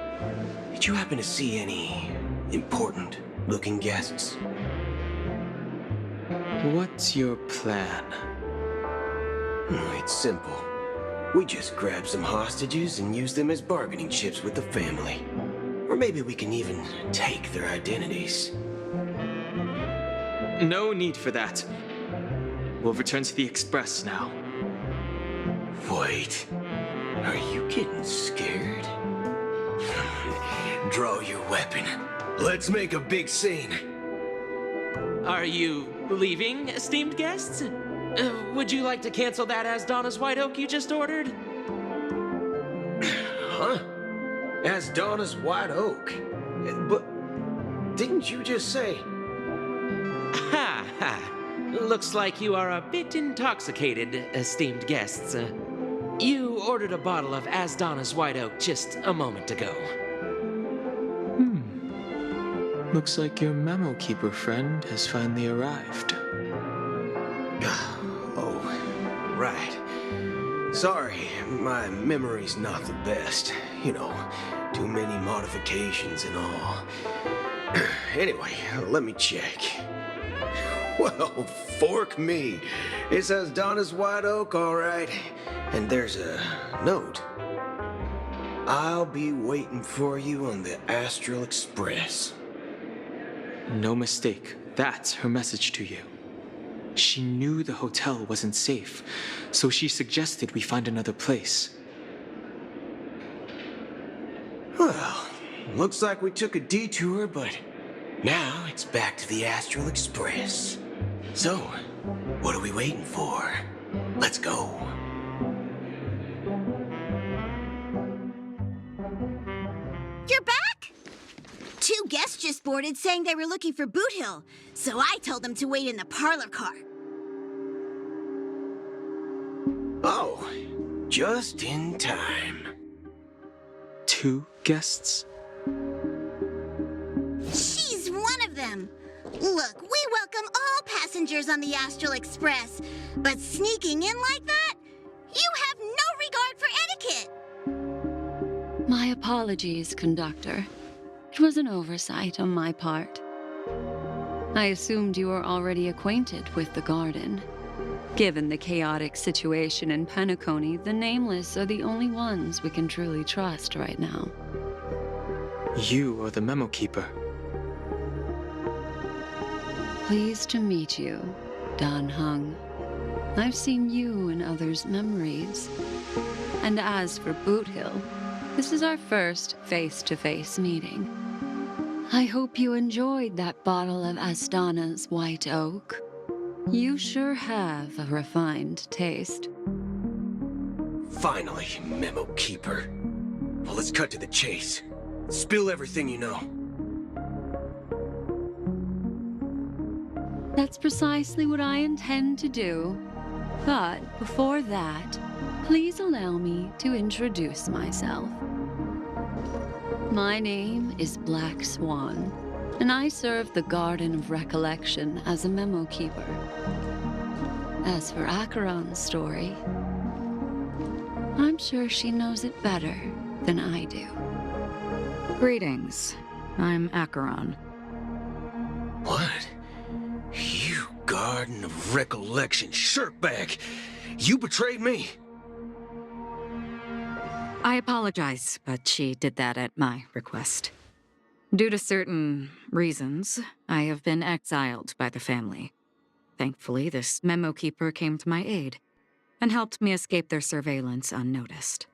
did you happen to see any important-looking guests? What's your plan? It's simple. We just grab some hostages and use them as bargaining chips with the family. Or maybe we can even take their identities. No need for that. We'll return to the Express now. Wait. Are you getting scared? Draw your weapon. Let's make a big scene. Are you leaving, esteemed guests? Would you like to cancel that Asdona's White Oak you just ordered? Huh? Asdona's White Oak? But didn't you just say... Ha ha. Looks like you are a bit intoxicated, esteemed guests. You ordered a bottle of Asdona's White Oak just a moment ago. Looks like your Memo Keeper friend has finally arrived. Oh, right. Sorry, my memory's not the best. You know, too many modifications and all. Anyway, let me check. Well, fork me. It says Donna's White Oak, all right. And there's a note. I'll be waiting for you on the Astral Express. No mistake. That's her message to you. She knew the hotel wasn't safe, so she suggested we find another place. Well, looks like we took a detour, but now it's back to the Astral Express. So, what are we waiting for? Let's go. You're back? Two guests just boarded saying they were looking for Boot Hill, so I told them to wait in the parlor car. Oh, just in time. 2 guests? She's one of them. Look, we welcome all passengers on the Astral Express, but sneaking in like that? You have no regard for etiquette! My apologies, conductor. It was an oversight on my part. I assumed you were already acquainted with the garden. Given the chaotic situation in Penacony, the Nameless are the only ones we can truly trust right now. You are the memo keeper. Pleased to meet you, Dan Hung. I've seen you in others' memories. And as for Boot Hill, this is our first face-to-face meeting. I hope you enjoyed that bottle of Astana's White Oak. You sure have a refined taste. Finally, memo keeper. Well, let's cut to the chase. Spill everything you know. That's precisely what I intend to do. But before that, please allow me to introduce myself. My name is Black Swan, and I serve the Garden of Recollection as a memo keeper. As for Acheron's story, I'm sure she knows it better than I do. Greetings. I'm Acheron. What? You Garden of Recollection shirtbag! You betrayed me! I apologize, but she did that at my request. Due to certain reasons, I have been exiled by the family. Thankfully, this memo keeper came to my aid and helped me escape their surveillance unnoticed.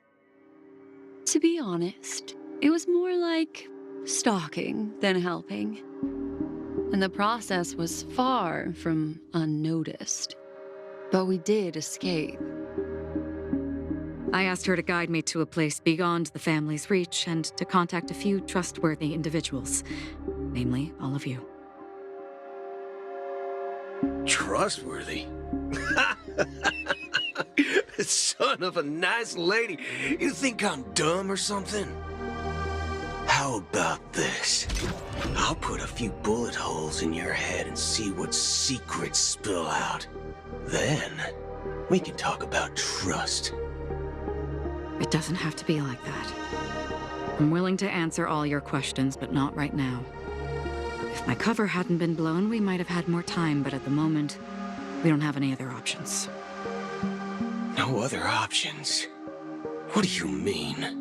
To be honest, it was more like stalking than helping. And the process was far from unnoticed. But we did escape. I asked her to guide me to a place beyond the family's reach and to contact a few trustworthy individuals, namely all of you. Trustworthy? Son of a nice lady. You think I'm dumb or something? How about this? I'll put a few bullet holes in your head and see what secrets spill out. Then, we can talk about trust. It doesn't have to be like that. I'm willing to answer all your questions, but not right now. If my cover hadn't been blown, we might have had more time, but at the moment, we don't have any other options. No other options? What do you mean?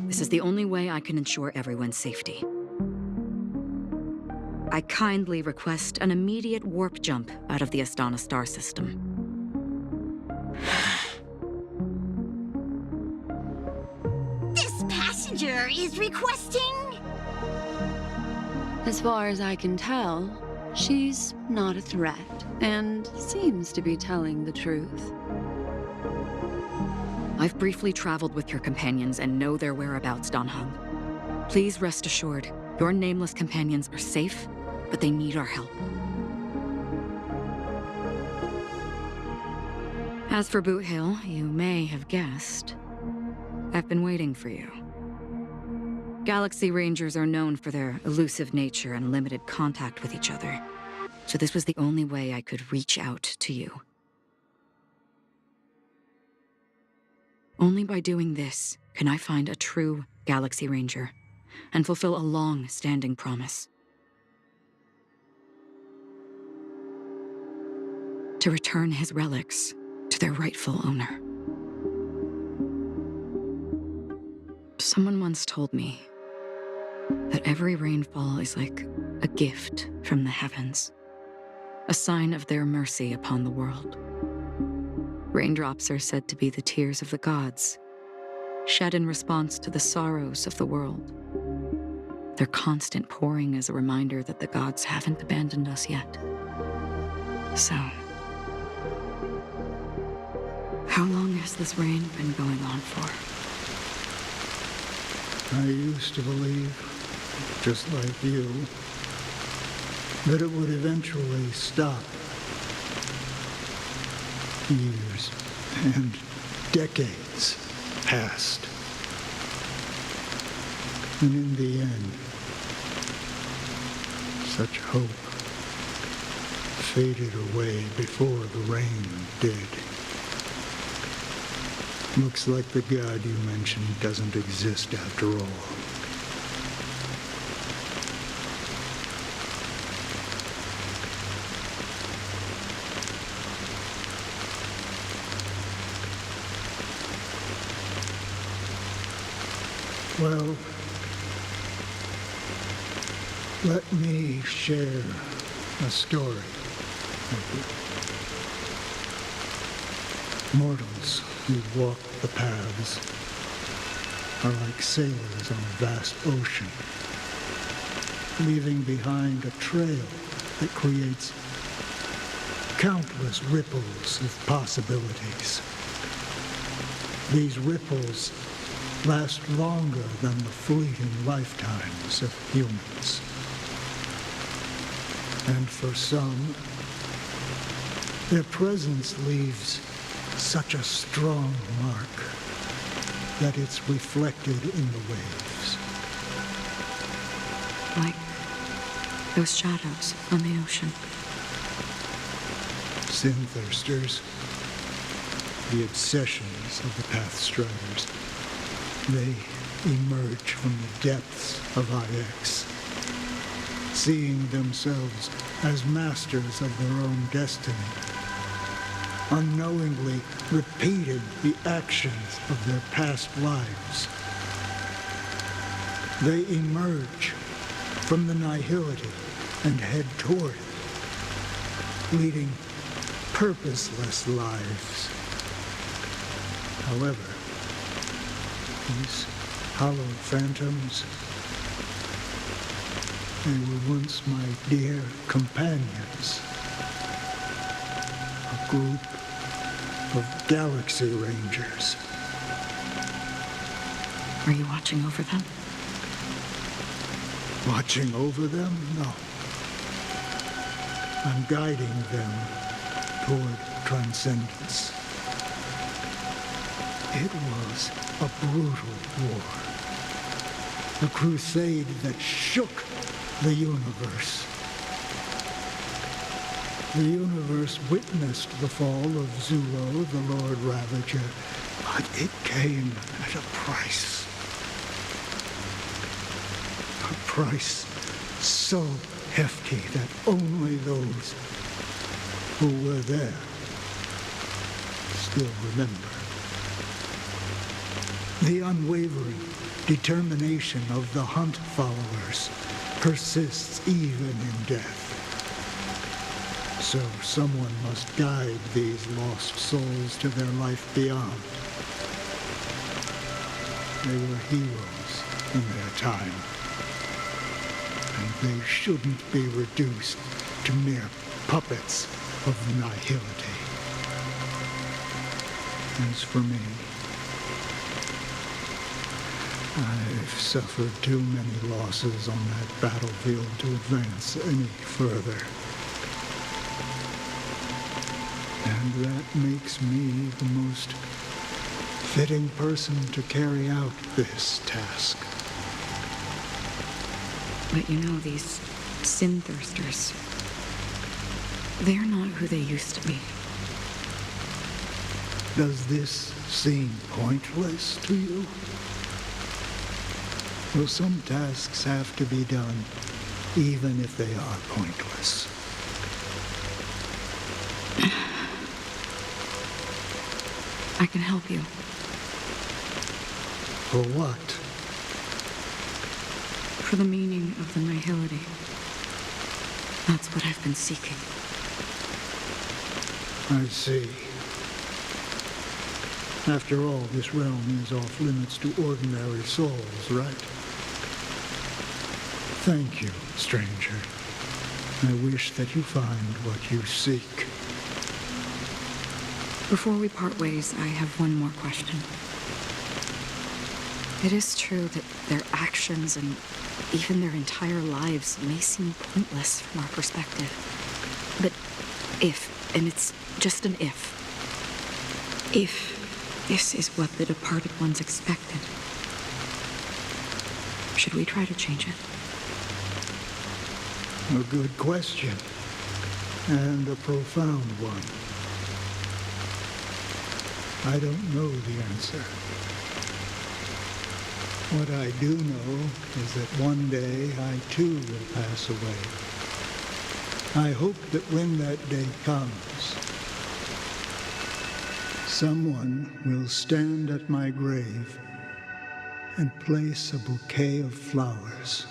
This is the only way I can ensure everyone's safety. I kindly request an immediate warp jump out of the Astana star system. This passenger is requesting... As far as I can tell, she's not a threat and seems to be telling the truth. I've briefly traveled with your companions and know their whereabouts, Dan Hung. Please rest assured, your nameless companions are safe, but they need our help. As for Boot Hill, you may have guessed, I've been waiting for you. Galaxy Rangers are known for their elusive nature and limited contact with each other, so this was the only way I could reach out to you. Only by doing this can I find a true Galaxy Ranger and fulfill a long-standing promise. To return his relics to their rightful owner. Someone once told me that every rainfall is like a gift from the heavens, a sign of their mercy upon the world. Raindrops are said to be the tears of the gods, shed in response to the sorrows of the world. Their constant pouring is a reminder that the gods haven't abandoned us yet. So, how long has this rain been going on for? I used to believe, just like you, that it would eventually stop. Years and decades passed. And in the end, Such hope faded away before the rain did. Looks like the god you mentioned doesn't exist after all. Well, let me share a story with you. Mortals who walk the paths are like sailors on a vast ocean, leaving behind a trail that creates countless ripples of possibilities. These ripples last longer than the fleeting lifetimes of humans. And for some, their presence leaves such a strong mark that it's reflected in the waves. Like those shadows on the ocean. Sin-thirsters, the obsessions of the Pathstriders, they emerge from the depths of IX, seeing themselves as masters of their own destiny, unknowingly repeating the actions of their past lives. They emerge from the nihility and head toward it, leading purposeless lives. However, these hallowed phantoms, they were once my dear companions. A group of Galaxy Rangers. Are you watching over them? Watching over them? No. I'm guiding them toward transcendence. It was a brutal war. A crusade that shook the universe. The universe witnessed the fall of Zulo, the Lord Ravager, but it came at a price. A price so hefty that only those who were there still remember. The unwavering determination of the Hunt followers persists even in death. So someone must guide these lost souls to their life beyond. They were heroes in their time, and they shouldn't be reduced to mere puppets of nihility. As for me, I've suffered too many losses on that battlefield to advance any further. And that makes me the most fitting person to carry out this task. But you know, these sin-thirsters, they're not who they used to be. Does this seem pointless to you? Well, some tasks have to be done, even if they are pointless. I can help you. For what? For the meaning of the nihility. That's what I've been seeking. I see. After all, this realm is off limits to ordinary souls, right? Thank you, stranger. I wish that you find what you seek. Before we part ways, I have one more question. It is true that their actions and even their entire lives may seem pointless from our perspective. But if, and it's just an if this is what the departed ones expected, should we try to change it? A good question, and a profound one. I don't know the answer. What I do know is that one day I too will pass away. I hope that when that day comes, someone will stand at my grave and place a bouquet of flowers.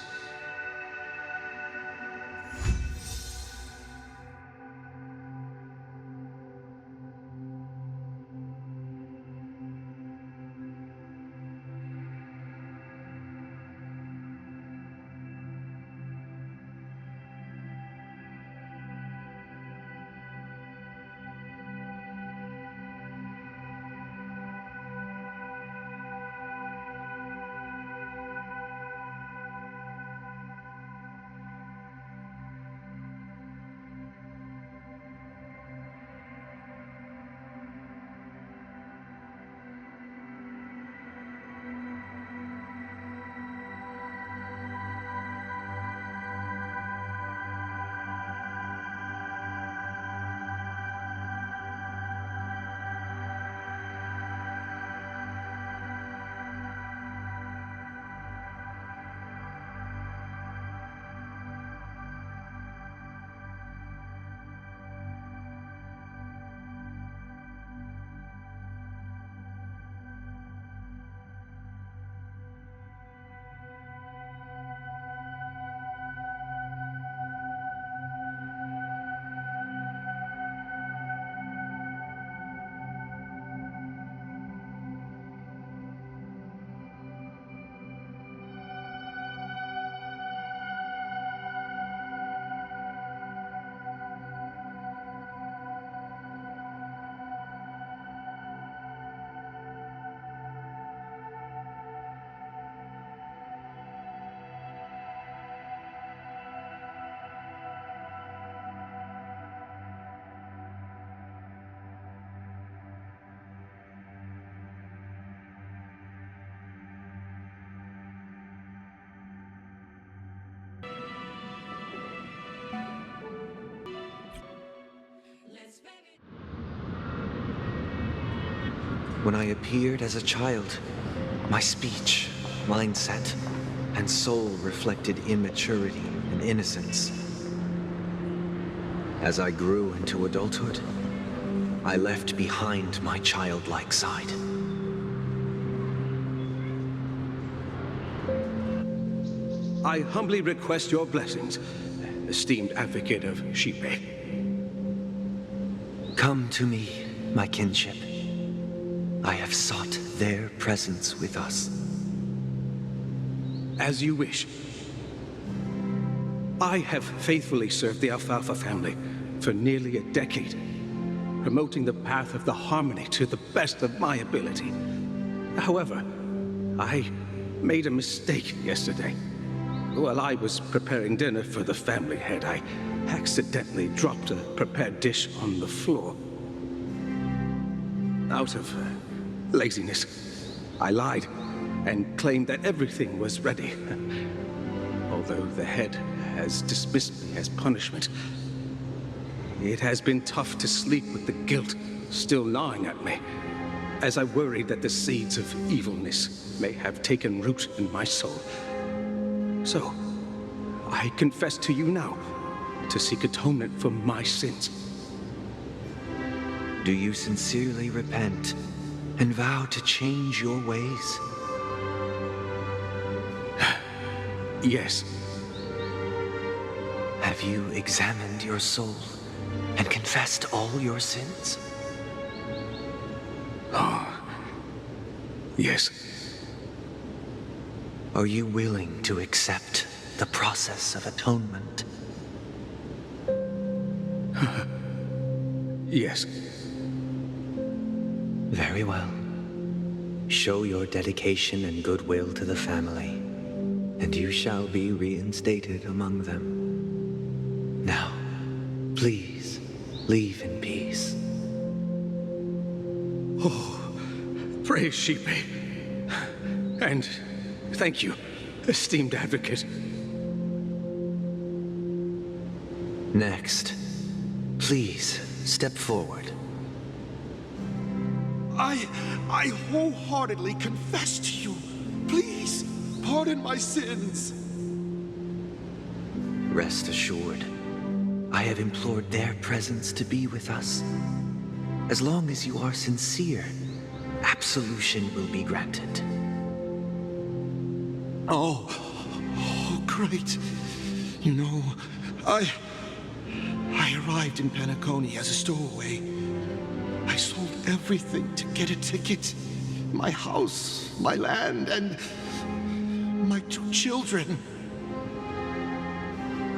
When I appeared as a child, my speech, mindset, and soul reflected immaturity and innocence. As I grew into adulthood, I left behind my childlike side. I humbly request your blessings, esteemed advocate of Shipe. Come to me, my kinship. I have sought their presence with us. As you wish. I have faithfully served the Alfalfa family for nearly a decade, promoting the path of the harmony to the best of my ability. However, I made a mistake yesterday. While I was preparing dinner for the family head, I accidentally dropped a prepared dish on the floor. Out of laziness, I lied and claimed that everything was ready. Although the head has dismissed me as punishment, it has been tough to sleep with the guilt still gnawing at me, as I worried that the seeds of evilness may have taken root in my soul. So, I confess to you now to seek atonement for my sins. Do you sincerely repent and vow to change your ways? Yes. Have you examined your soul and confessed all your sins? Oh, yes. Are you willing to accept the process of atonement? Yes. Very well. Show your dedication and goodwill to the family, and you shall be reinstated among them. Now, please, leave in peace. Oh, praise Shipe. And thank you, esteemed advocate. Next, please step forward. I wholeheartedly confess to you. Please, pardon my sins. Rest assured, I have implored their presence to be with us. As long as you are sincere, absolution will be granted. Oh, great. You know, I arrived in Penacony as a stowaway. I sold everything to get a ticket. My house, my land, and my 2 children.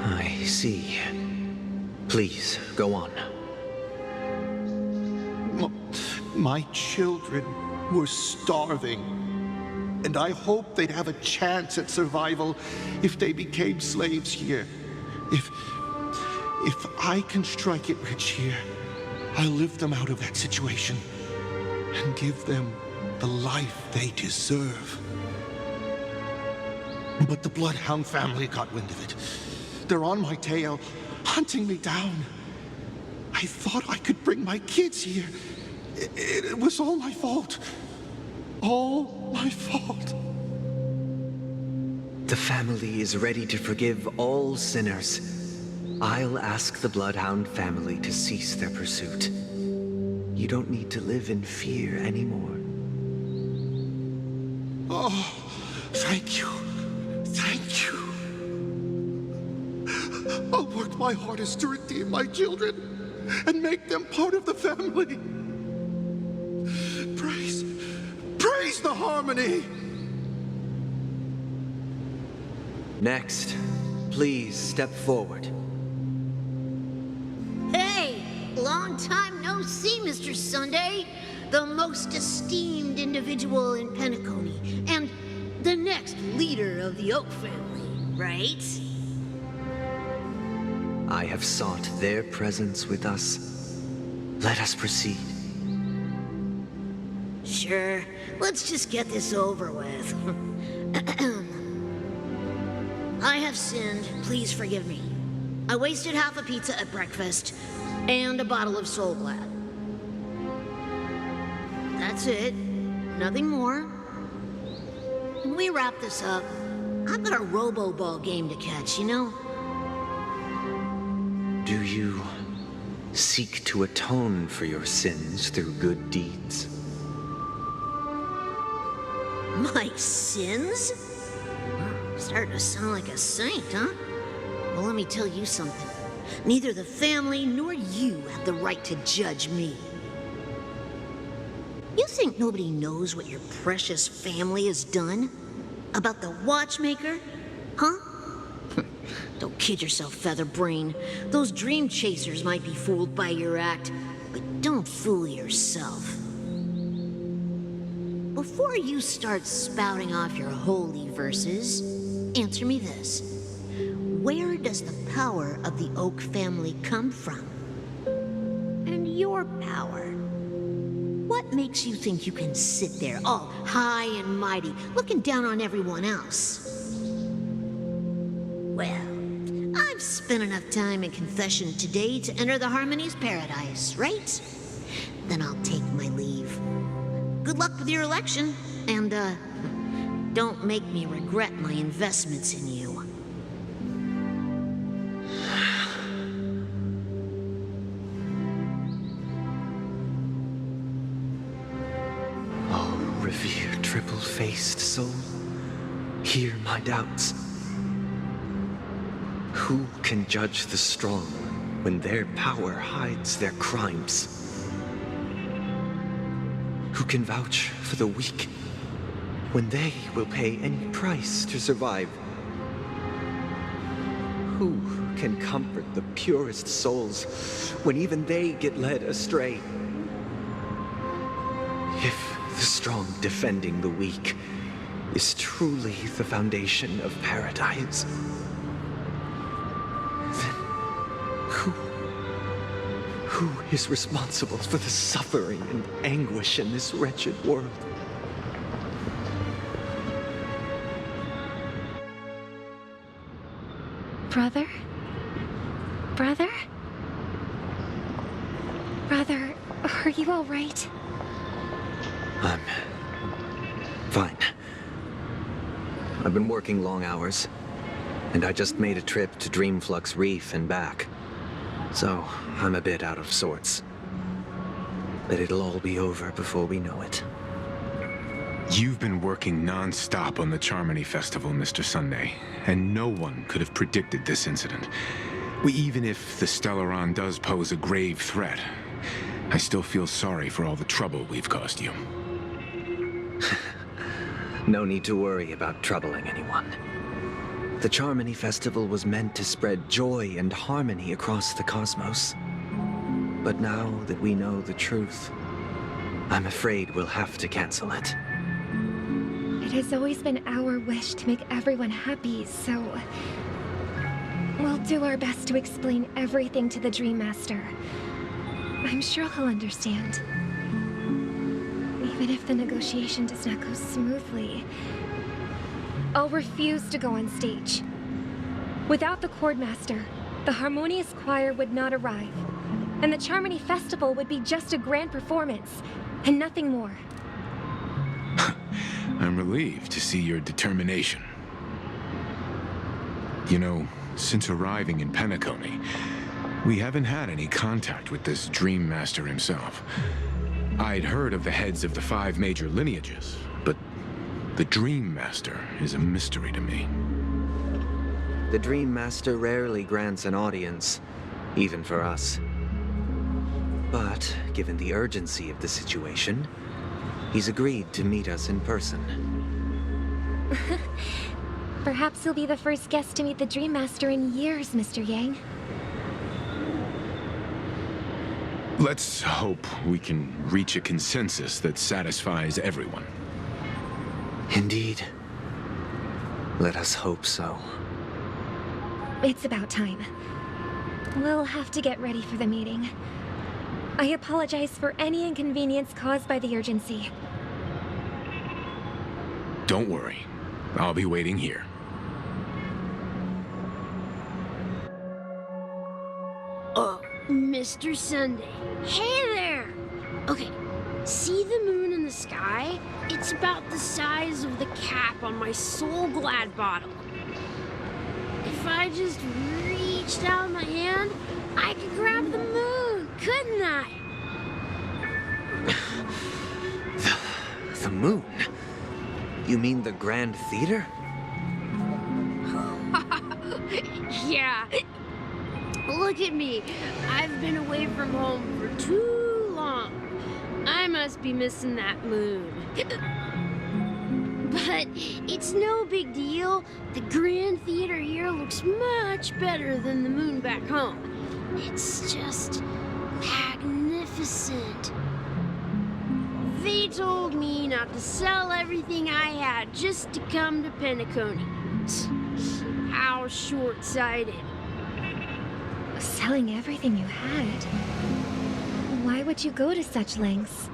I see. Please, go on. My children were starving, and I hoped they'd have a chance at survival if they became slaves here. If I can strike it rich here, I'll lift them out of that situation and give them the life they deserve. But the Bloodhound family got wind of it. They're on my tail, hunting me down. I thought I could bring my kids here. It was all my fault. All my fault. The family is ready to forgive all sinners. I'll ask the Bloodhound family to cease their pursuit. You don't need to live in fear anymore. Oh, thank you. Thank you. I'll work my hardest to redeem my children and make them part of the family. Praise the harmony! Next, please step forward. Hey! Long time no see, Mr. Sunday. The most esteemed individual in Penacony, and the next leader of the Oak family, right? I have sought their presence with us. Let us proceed. Sure. Let's just get this over with. I have sinned. Please forgive me. I wasted half a pizza at breakfast and a bottle of Soul Glad. That's it. Nothing more. When we wrap this up, I've got a robo-ball game to catch, you know? Do you seek to atone for your sins through good deeds? My sins? Starting to sound like a saint, huh? Well, let me tell you something. Neither the family nor you have the right to judge me. You think nobody knows what your precious family has done? About the watchmaker? Huh? Don't kid yourself, Featherbrain. Those dream chasers might be fooled by your act, but don't fool yourself. Before you start spouting off your holy verses, answer me this. Where does the power of the Oak family come from? And your power? What makes you think you can sit there all high and mighty, looking down on everyone else? Well, I've spent enough time in confession today to enter the Harmony's paradise, right? Then I'll take my leave. Good luck with your election, and, don't make me regret my investments in you. Oh, revered triple-faced soul, hear my doubts. Who can judge the strong when their power hides their crimes? Who can vouch for the weak when they will pay any price to survive? Who can comfort the purest souls when even they get led astray? If the strong defending the weak is truly the foundation of paradise, then who is responsible for the suffering and anguish in this wretched world? Brother? Brother, are you all right? I'm fine. I've been working long hours, and I just made a trip to Dreamflux Reef and back. So, I'm a bit out of sorts. But it'll all be over before we know it. You've been working non-stop on the Charmony Festival, Mr. Sunday, and no one could have predicted this incident. Even if the Stellaron does pose a grave threat, I still feel sorry for all the trouble we've caused you. No need to worry about troubling anyone. The Charmony Festival was meant to spread joy and harmony across the cosmos. But now that we know the truth, I'm afraid we'll have to cancel it. It has always been our wish to make everyone happy, so we'll do our best to explain everything to the Dream Master. I'm sure he'll understand. Even if the negotiation does not go smoothly, I'll refuse to go on stage. Without the Chordmaster, the Harmonious Choir would not arrive, and the Charmony Festival would be just a grand performance, and nothing more. I'm relieved to see your determination. You know, since arriving in Penacony, we haven't had any contact with this Dream Master himself. I'd heard of the heads of the 5 major lineages, but the Dream Master is a mystery to me. The Dream Master rarely grants an audience, even for us. But, given the urgency of the situation, he's agreed to meet us in person. Perhaps you'll be the first guest to meet the Dream Master in years, Mr. Yang. Let's hope we can reach a consensus that satisfies everyone. Indeed. Let us hope so. It's about time. We'll have to get ready for the meeting. I apologize for any inconvenience caused by the urgency. Don't worry. I'll be waiting here. Mr. Sunday. Hey there! Okay, see the moon in the sky? It's about the size of the cap on my Soul Glad bottle. If I just reached out my hand, I could grab the moon, couldn't I? The moon? You mean the Grand Theater? Yeah. Look at me. I've been away from home for too long. I must be missing that moon. But it's no big deal. The Grand Theater here looks much better than the moon back home. It's just magnificent. They told me not to sell everything I had just to come to Penacony. How short-sighted. Selling everything you had? Why would you go to such lengths?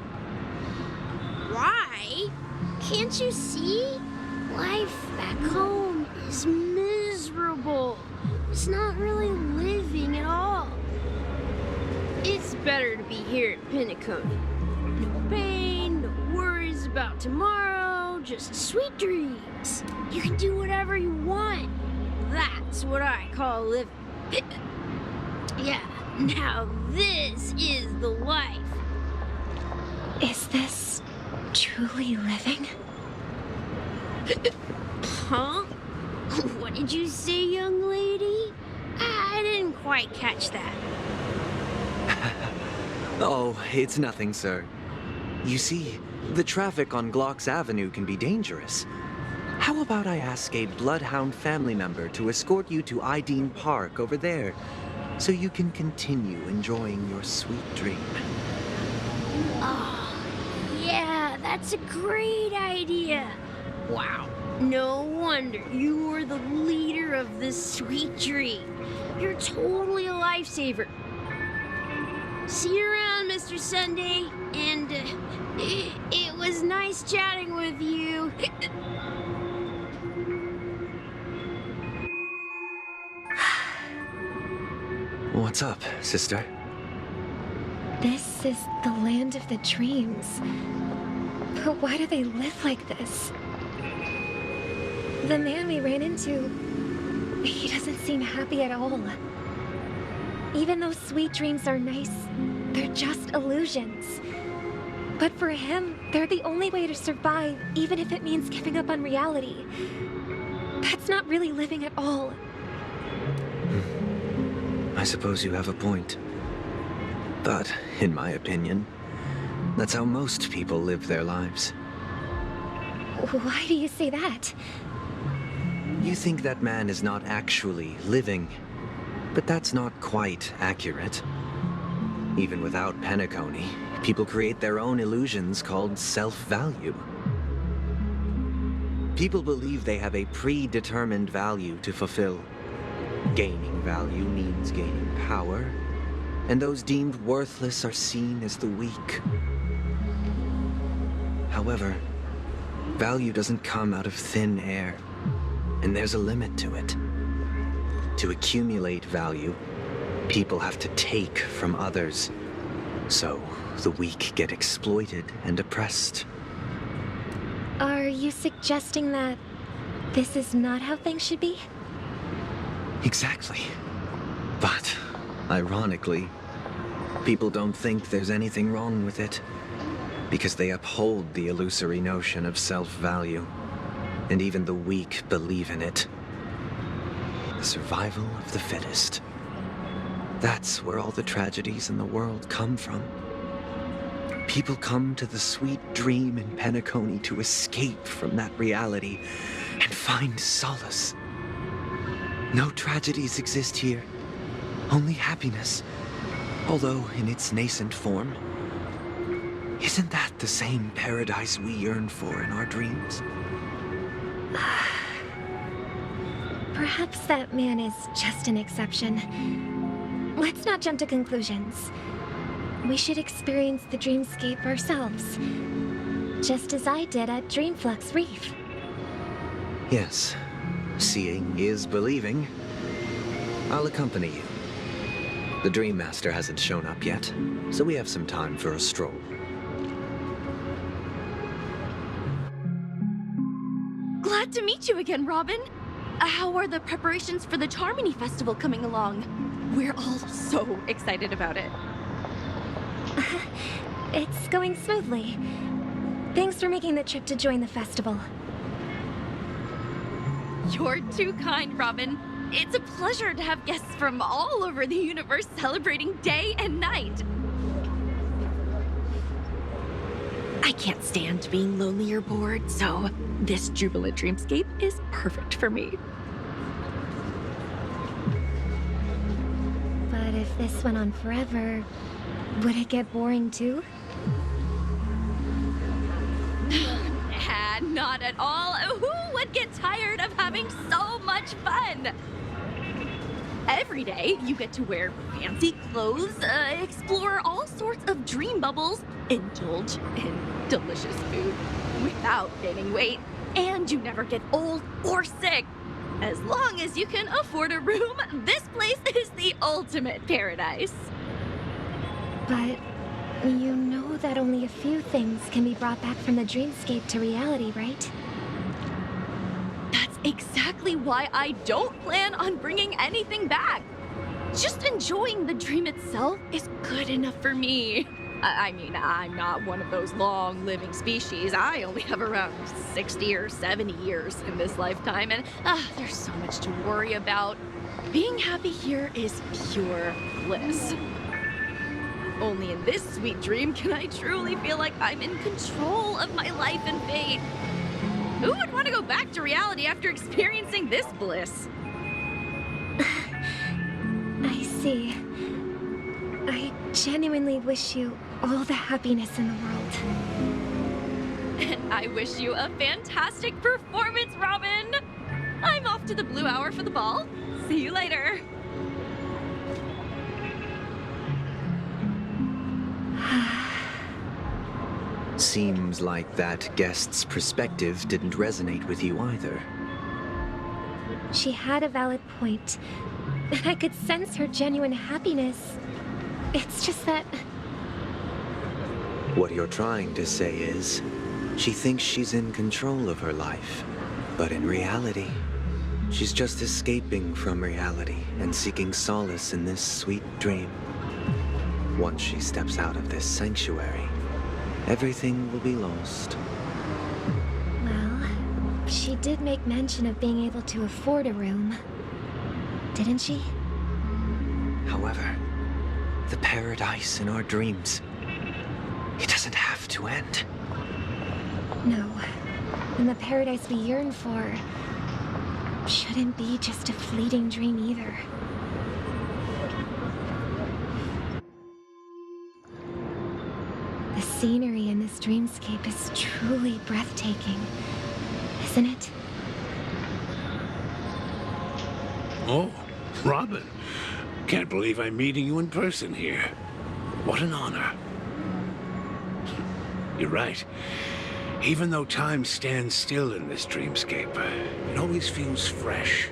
Why? Can't you see? Life back home is miserable. It's not really living at all. It's better to be here at Penacony. No pain, no worries about tomorrow, just sweet dreams. You can do whatever you want. That's what I call living. Yeah, now this is the life. Is this truly living? Huh? What did you say, young lady? I didn't quite catch that. Oh, it's nothing, sir. You see, the traffic on Glock's Avenue can be dangerous. How about I ask a Bloodhound family member to escort you to Ideen Park over there, so you can continue enjoying your sweet dream? Oh, yeah, that's a great idea. Wow, no wonder you were the leader of this sweet dream. You're totally a lifesaver. See you around, Mr. Sunday, and it was nice chatting with you. What's up, sister? This is the land of the dreams. But why do they live like this? The man we ran into, he doesn't seem happy at all. Even though sweet dreams are nice, they're just illusions. But for him, they're the only way to survive, even if it means giving up on reality. That's not really living at all. I suppose you have a point. But, in my opinion, that's how most people live their lives. Why do you say that? You think that man is not actually living, but that's not quite accurate. Even without Penacony, people create their own illusions called self-value. People believe they have a predetermined value to fulfill. Gaining value means gaining power, and those deemed worthless are seen as the weak. However, value doesn't come out of thin air, and there's a limit to it. To accumulate value, people have to take from others. So, the weak get exploited and oppressed. Are you suggesting that this is not how things should be? Exactly. But, ironically, people don't think there's anything wrong with it, because they uphold the illusory notion of self-value, and even the weak believe in it. The survival of the fittest. That's where all the tragedies in the world come from. People come to the sweet dream in Penacony to escape from that reality and find solace. No tragedies exist here, only happiness, although in its nascent form. Isn't that the same paradise we yearn for in our dreams? Perhaps that man is just an exception. Let's not jump to conclusions. We should experience the dreamscape ourselves, just as I did at Dreamflux Reef. Yes, seeing is believing. I'll accompany you. The Dream Master hasn't shown up yet, so we have some time for a stroll. Glad to meet you again, Robin. How are the preparations for the Charmony Festival coming along? We're all so excited about it. It's going smoothly. Thanks for making the trip to join the festival. You're too kind, Robin. It's a pleasure to have guests from all over the universe celebrating day and night. I can't stand being lonely or bored, so this jubilant dreamscape is perfect for me. But if this went on forever, would it get boring too? Not at all. Who would get tired of having so much fun? Every day, you get to wear fancy clothes, explore all sorts of dream bubbles, indulge in delicious food without gaining weight, and you never get old or sick. As long as you can afford a room, this place is the ultimate paradise. But you know that only a few things can be brought back from the dreamscape to reality, right? That's exactly why I don't plan on bringing anything back. Just enjoying the dream itself is good enough for me. I mean, I'm not one of those long-living species. I only have around 60 or 70 years in this lifetime, and there's so much to worry about. Being happy here is pure bliss. Only in this sweet dream can I truly feel like I'm in control of my life and fate. Who would want to go back to reality after experiencing this bliss? I see. I genuinely wish you all the happiness in the world. And I wish you a fantastic performance, Robin! I'm off to the Blue Hour for the ball. See you later. Seems like that guest's perspective didn't resonate with you either. She had a valid point. and I could sense her genuine happiness. It's just that... What you're trying to say is, she thinks she's in control of her life. But in reality, she's just escaping from reality and seeking solace in this sweet dream. Once she steps out of this sanctuary, everything will be lost. Well, she did make mention of being able to afford a room. Didn't she? However, the paradise in our dreams, it doesn't have to end. No. And the paradise we yearn for shouldn't be just a fleeting dream either. The scenery in this dreamscape is truly breathtaking, isn't it? Oh, Robin. Can't believe I'm meeting you in person here. What an honor. You're right. Even though time stands still in this dreamscape, it always feels fresh.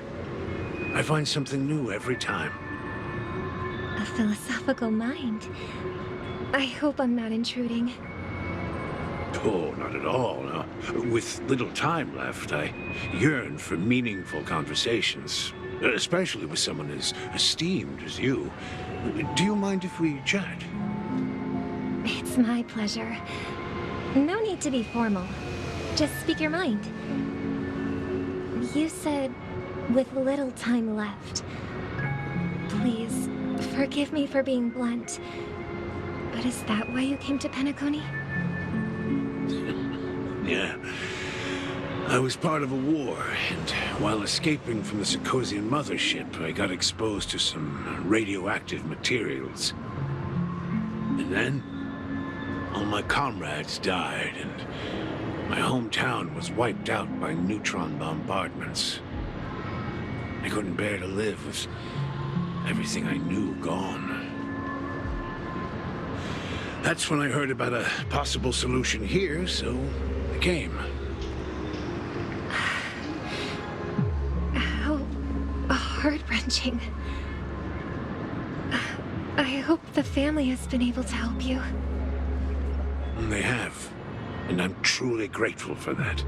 I find something new every time. A philosophical mind. I hope I'm not intruding. Oh, not at all. No. With little time left, I yearn for meaningful conversations, especially with someone as esteemed as you. Do you mind if we chat? It's my pleasure. No need to be formal. Just speak your mind. You said, with little time left. Please, forgive me for being blunt. But is that why you came to Penacony? Yeah. I was part of a war, and while escaping from the Sikosian mothership, I got exposed to some radioactive materials. And then, all my comrades died, and my hometown was wiped out by neutron bombardments. I couldn't bear to live with everything I knew gone. That's when I heard about a possible solution here, so I came. How heart-wrenching. I hope the family has been able to help you. They have, and I'm truly grateful for that.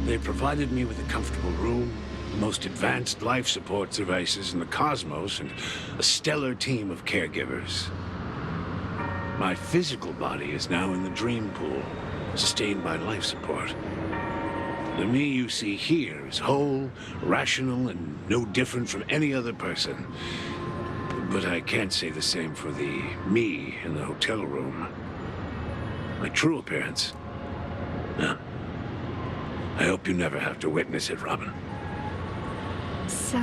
They provided me with a comfortable room, the most advanced life support devices in the cosmos, and a stellar team of caregivers. My physical body is now in the dream pool, sustained by life support. The me you see here is whole, rational, and no different from any other person. But I can't say the same for the me in the hotel room. My true appearance? No. I hope you never have to witness it, Robin. So,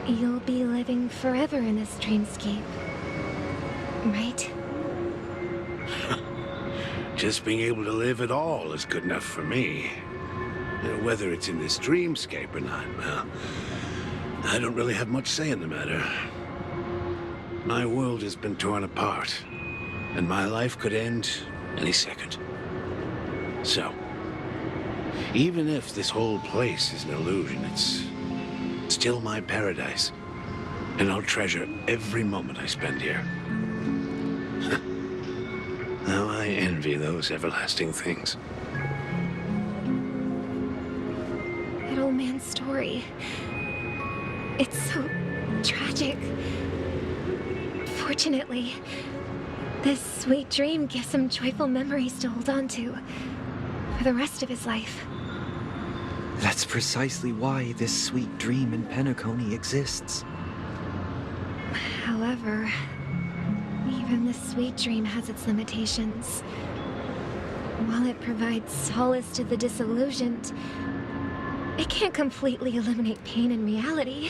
you'll be living forever in this dreamscape, right? Just being able to live at all is good enough for me. Whether it's in this dreamscape or not, well, I don't really have much say in the matter. My world has been torn apart, and my life could end any second. So, even if this whole place is an illusion, it's still my paradise, and I'll treasure every moment I spend here. How I envy those everlasting things. That old man's story. It's so tragic. Fortunately, this sweet dream gives him joyful memories to hold on to for the rest of his life. That's precisely why this sweet dream in Penacony exists. However, even the sweet dream has its limitations. While it provides solace to the disillusioned, it can't completely eliminate pain in reality.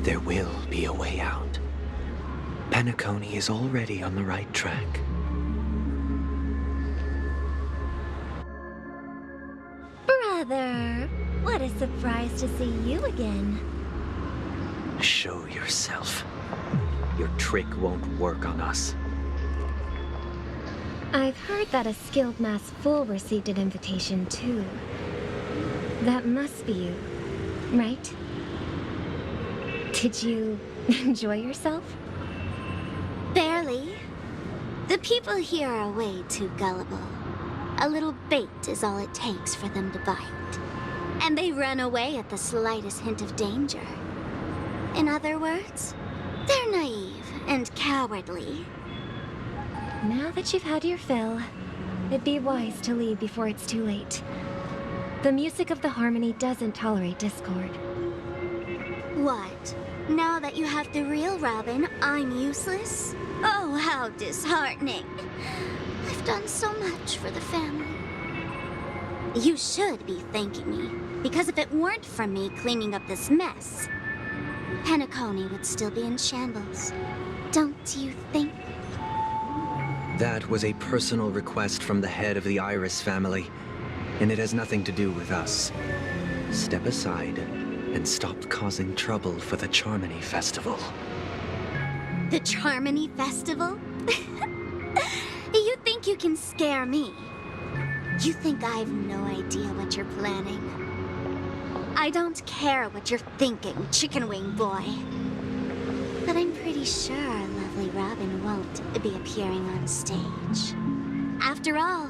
There will be a way out. Penacony is already on the right track. Brother, what a surprise to see you again. Show yourself. Your trick won't work on us. I've heard that a skilled mass fool received an invitation too. That must be you, right? Did you enjoy yourself? Barely. The people here are way too gullible. A little bait is all it takes for them to bite. And they run away at the slightest hint of danger. In other words, they're naive and cowardly. Now that you've had your fill, it'd be wise to leave before it's too late. The music of the harmony doesn't tolerate discord. What? Now that you have the real Robin, I'm useless? Oh, how disheartening. I've done so much for the family. You should be thanking me, because if it weren't for me cleaning up this mess, Penacony would still be in shambles. Don't you think? That was a personal request from the head of the Iris family, and it has nothing to do with us. Step aside and stop causing trouble for the Charmony Festival. The Charmony Festival? You think you can scare me? You think I have no idea what you're planning? I don't care what you're thinking, chicken wing boy. But I'm pretty sure lovely Robin won't be appearing on stage. After all,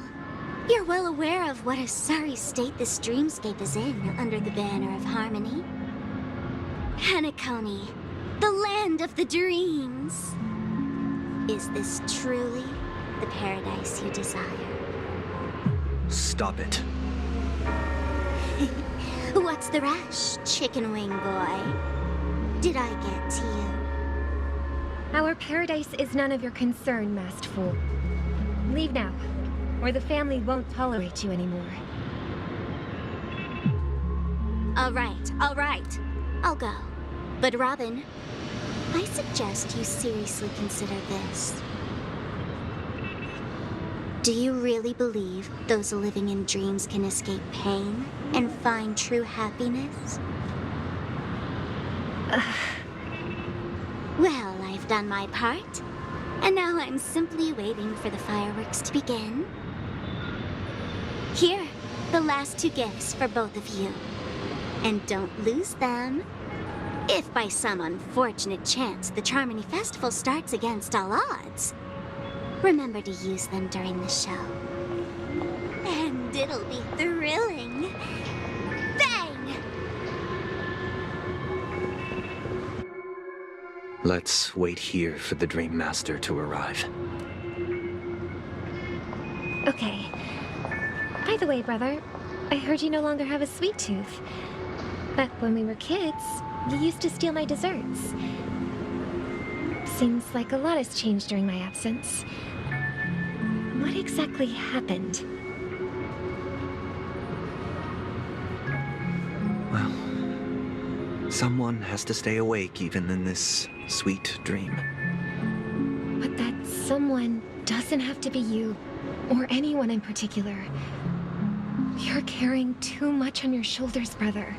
you're well aware of what a sorry state this dreamscape is in under the banner of harmony. Penacony, the land of the dreams. Is this truly the paradise you desire? Stop it. What's the rush, chicken wing boy? Did I get to you? Our paradise is none of your concern, masked fool. Leave now, or the family won't tolerate you anymore. All right. I'll go. But Robin, I suggest you seriously consider this. Do you really believe those living in dreams can escape pain and find true happiness? Well, I've done my part, and now I'm simply waiting for the fireworks to begin. Here, the last 2 gifts for both of you. And don't lose them. If by some unfortunate chance the Charmony Festival starts against all odds, remember to use them during the show. And it'll be thrilling. Bang! Let's wait here for the Dream Master to arrive. Okay. By the way, brother, I heard you no longer have a sweet tooth. Back when we were kids, you used to steal my desserts. Seems like a lot has changed during my absence. What exactly happened? Well, someone has to stay awake even in this sweet dream. But that someone doesn't have to be you, or anyone in particular. You're carrying too much on your shoulders, brother.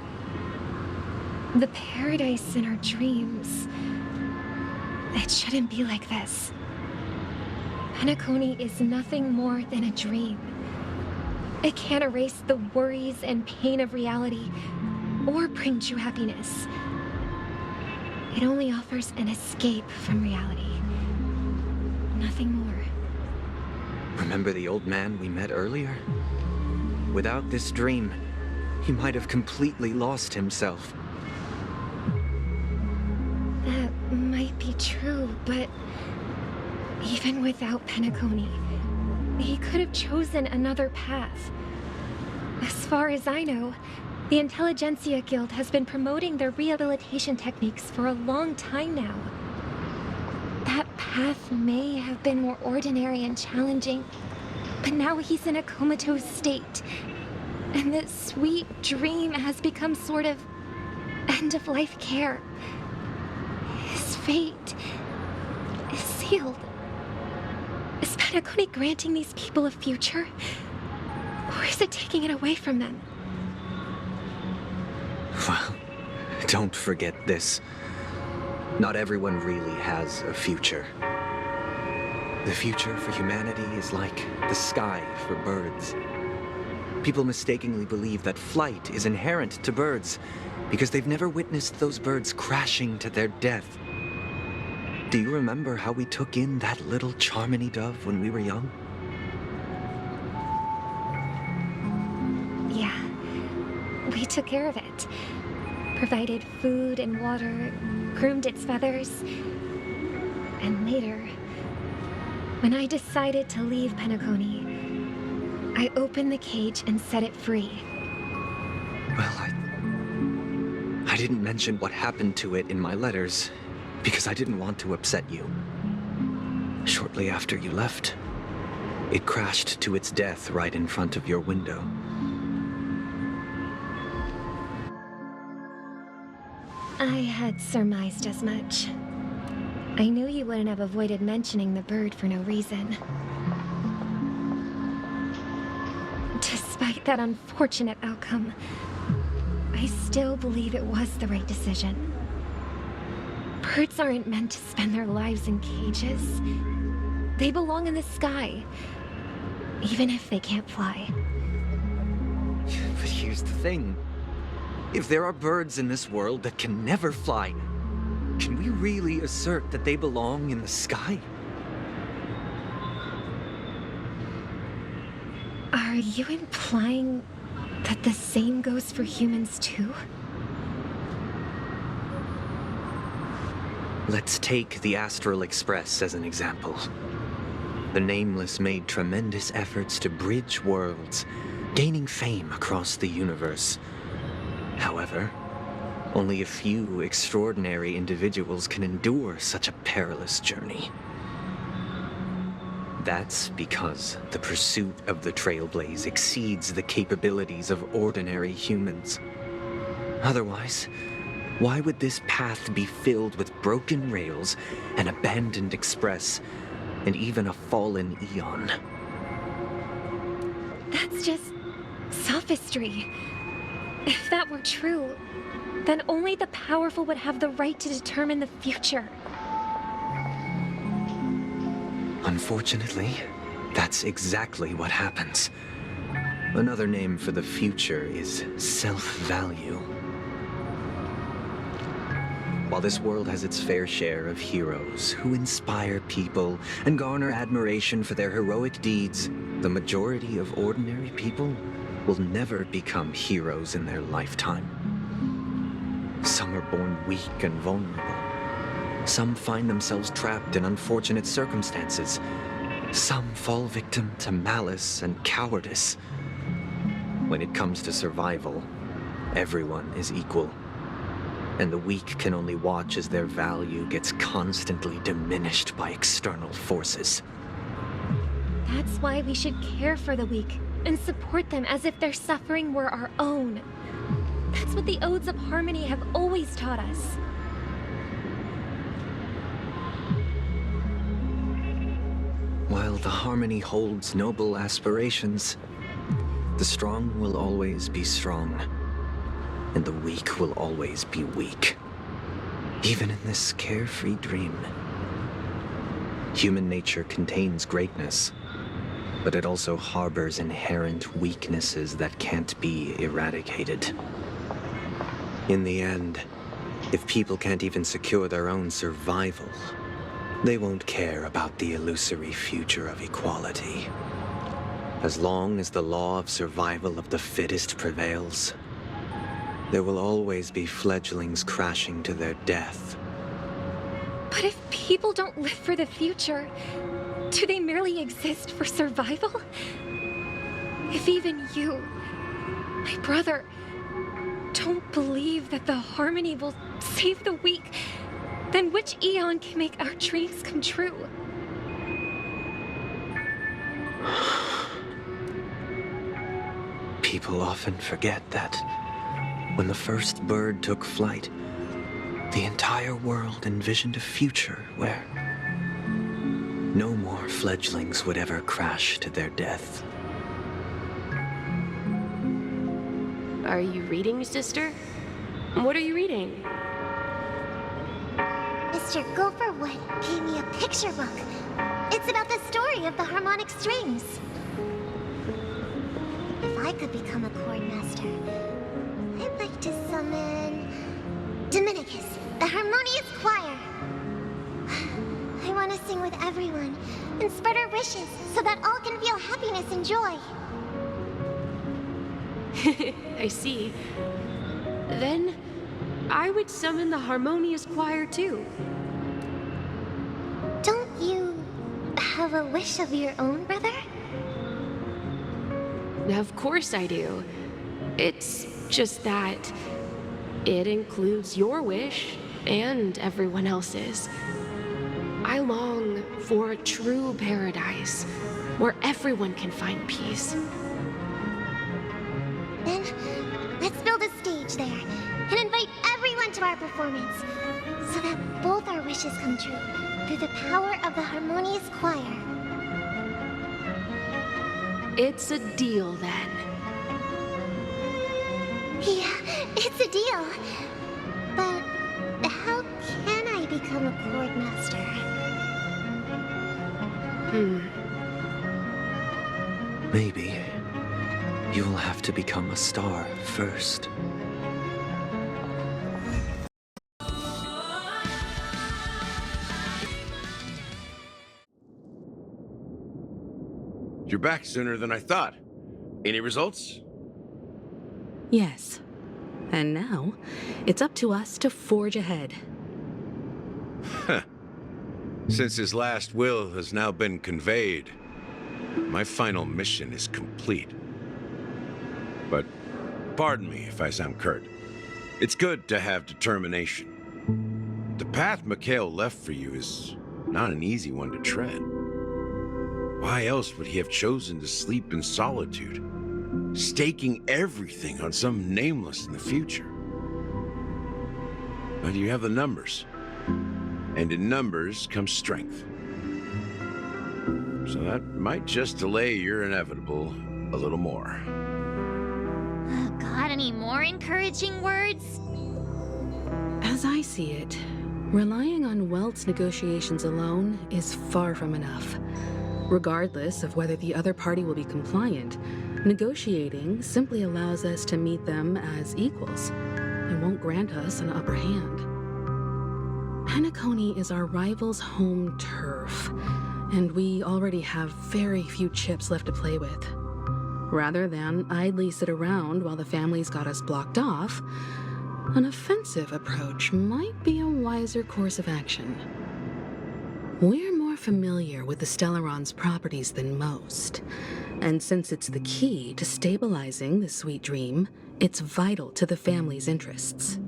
The paradise in our dreams. It shouldn't be like this. Penacony is nothing more than a dream. It can't erase the worries and pain of reality, or bring true happiness. It only offers an escape from reality. Nothing more. Remember the old man we met earlier? Without this dream, he might have completely lost himself. That might be true, but even without Penacony, he could have chosen another path. As far as I know, the Intelligentsia Guild has been promoting their rehabilitation techniques for a long time now. That path may have been more ordinary and challenging, but now he's in a comatose state, and that sweet dream has become sort of end-of-life care. His fate is sealed. Is Penacony granting these people a future? Or is it taking it away from them? Well, don't forget this. Not everyone really has a future. The future for humanity is like the sky for birds. People mistakenly believe that flight is inherent to birds because they've never witnessed those birds crashing to their death. Do you remember how we took in that little Charmony dove when we were young? Yeah, we took care of it. Provided food and water, groomed its feathers. And later, when I decided to leave Penacony, I opened the cage and set it free. Well, I didn't mention what happened to it in my letters because I didn't want to upset you. Shortly after you left, it crashed to its death right in front of your window. I had surmised as much. I knew you wouldn't have avoided mentioning the bird for no reason. Despite that unfortunate outcome, I still believe it was the right decision. Birds aren't meant to spend their lives in cages. They belong in the sky, even if they can't fly. But here's the thing. If there are birds in this world that can never fly, can we really assert that they belong in the sky? Are you implying that the same goes for humans too? Let's take the Astral Express as an example. The Nameless made tremendous efforts to bridge worlds, gaining fame across the universe. However, only a few extraordinary individuals can endure such a perilous journey. That's because the pursuit of the Trailblaze exceeds the capabilities of ordinary humans. Otherwise, why would this path be filled with broken rails, an abandoned express, and even a fallen Eon? That's just sophistry. If that were true, then only the powerful would have the right to determine the future. Unfortunately, that's exactly what happens. Another name for the future is self-value. While this world has its fair share of heroes who inspire people and garner admiration for their heroic deeds, the majority of ordinary people will never become heroes in their lifetime. Some are born weak and vulnerable. Some find themselves trapped in unfortunate circumstances. Some fall victim to malice and cowardice. When it comes to survival, everyone is equal. And the weak can only watch as their value gets constantly diminished by external forces. That's why we should care for the weak and support them as if their suffering were our own. That's what the Odes of Harmony have always taught us. While the Harmony holds noble aspirations, the strong will always be strong, and the weak will always be weak. Even in this carefree dream. Human nature contains greatness, but it also harbors inherent weaknesses that can't be eradicated. In the end, if people can't even secure their own survival, they won't care about the illusory future of equality. As long as the law of survival of the fittest prevails, there will always be fledglings crashing to their death. But if people don't live for the future, do they merely exist for survival? If even you, my brother, don't believe that the Harmony will save the weak, then which Eon can make our dreams come true? People often forget that when the first bird took flight, the entire world envisioned a future where no more fledglings would ever crash to their death. Are you reading, sister? What are you reading? Mr. Gopherwood gave me a picture book. It's about the story of the harmonic strings. If I could become a chord master, I'd like to summon Dominicus, the harmonious choir. I want to sing with everyone and spread our wishes so that all can feel happiness and joy. I see. Then I would summon the harmonious choir too. Don't you have a wish of your own, brother? Of course I do. It's just that it includes your wish and everyone else's. I long for a true paradise where everyone can find peace. Then let's build a stage there and invite everyone to our performance so that both our wishes come true through the power of the harmonious choir. It's a deal then. Yeah, it's a deal. But how can I become a chord master? Maybe you'll have to become a star first. You're back sooner than I thought. Any results? Yes. And now, it's up to us to forge ahead. Since his last will has now been conveyed, my final mission is complete. But pardon me if I sound curt. It's good to have determination. The path Mikhail left for you is not an easy one to tread. Why else would he have chosen to sleep in solitude, staking everything on some nameless in the future? But you have the numbers, and in numbers comes strength. So that might just delay your inevitable a little more. Got any more encouraging words? As I see it, relying on Welt's negotiations alone is far from enough. Regardless of whether the other party will be compliant, negotiating simply allows us to meet them as equals and won't grant us an upper hand. Penacony is our rival's home turf, and we already have very few chips left to play with. Rather than idly sit around while the family's got us blocked off, an offensive approach might be a wiser course of action. We're more familiar with the Stellaron's properties than most, and since it's the key to stabilizing the sweet dream, it's vital to the family's interests.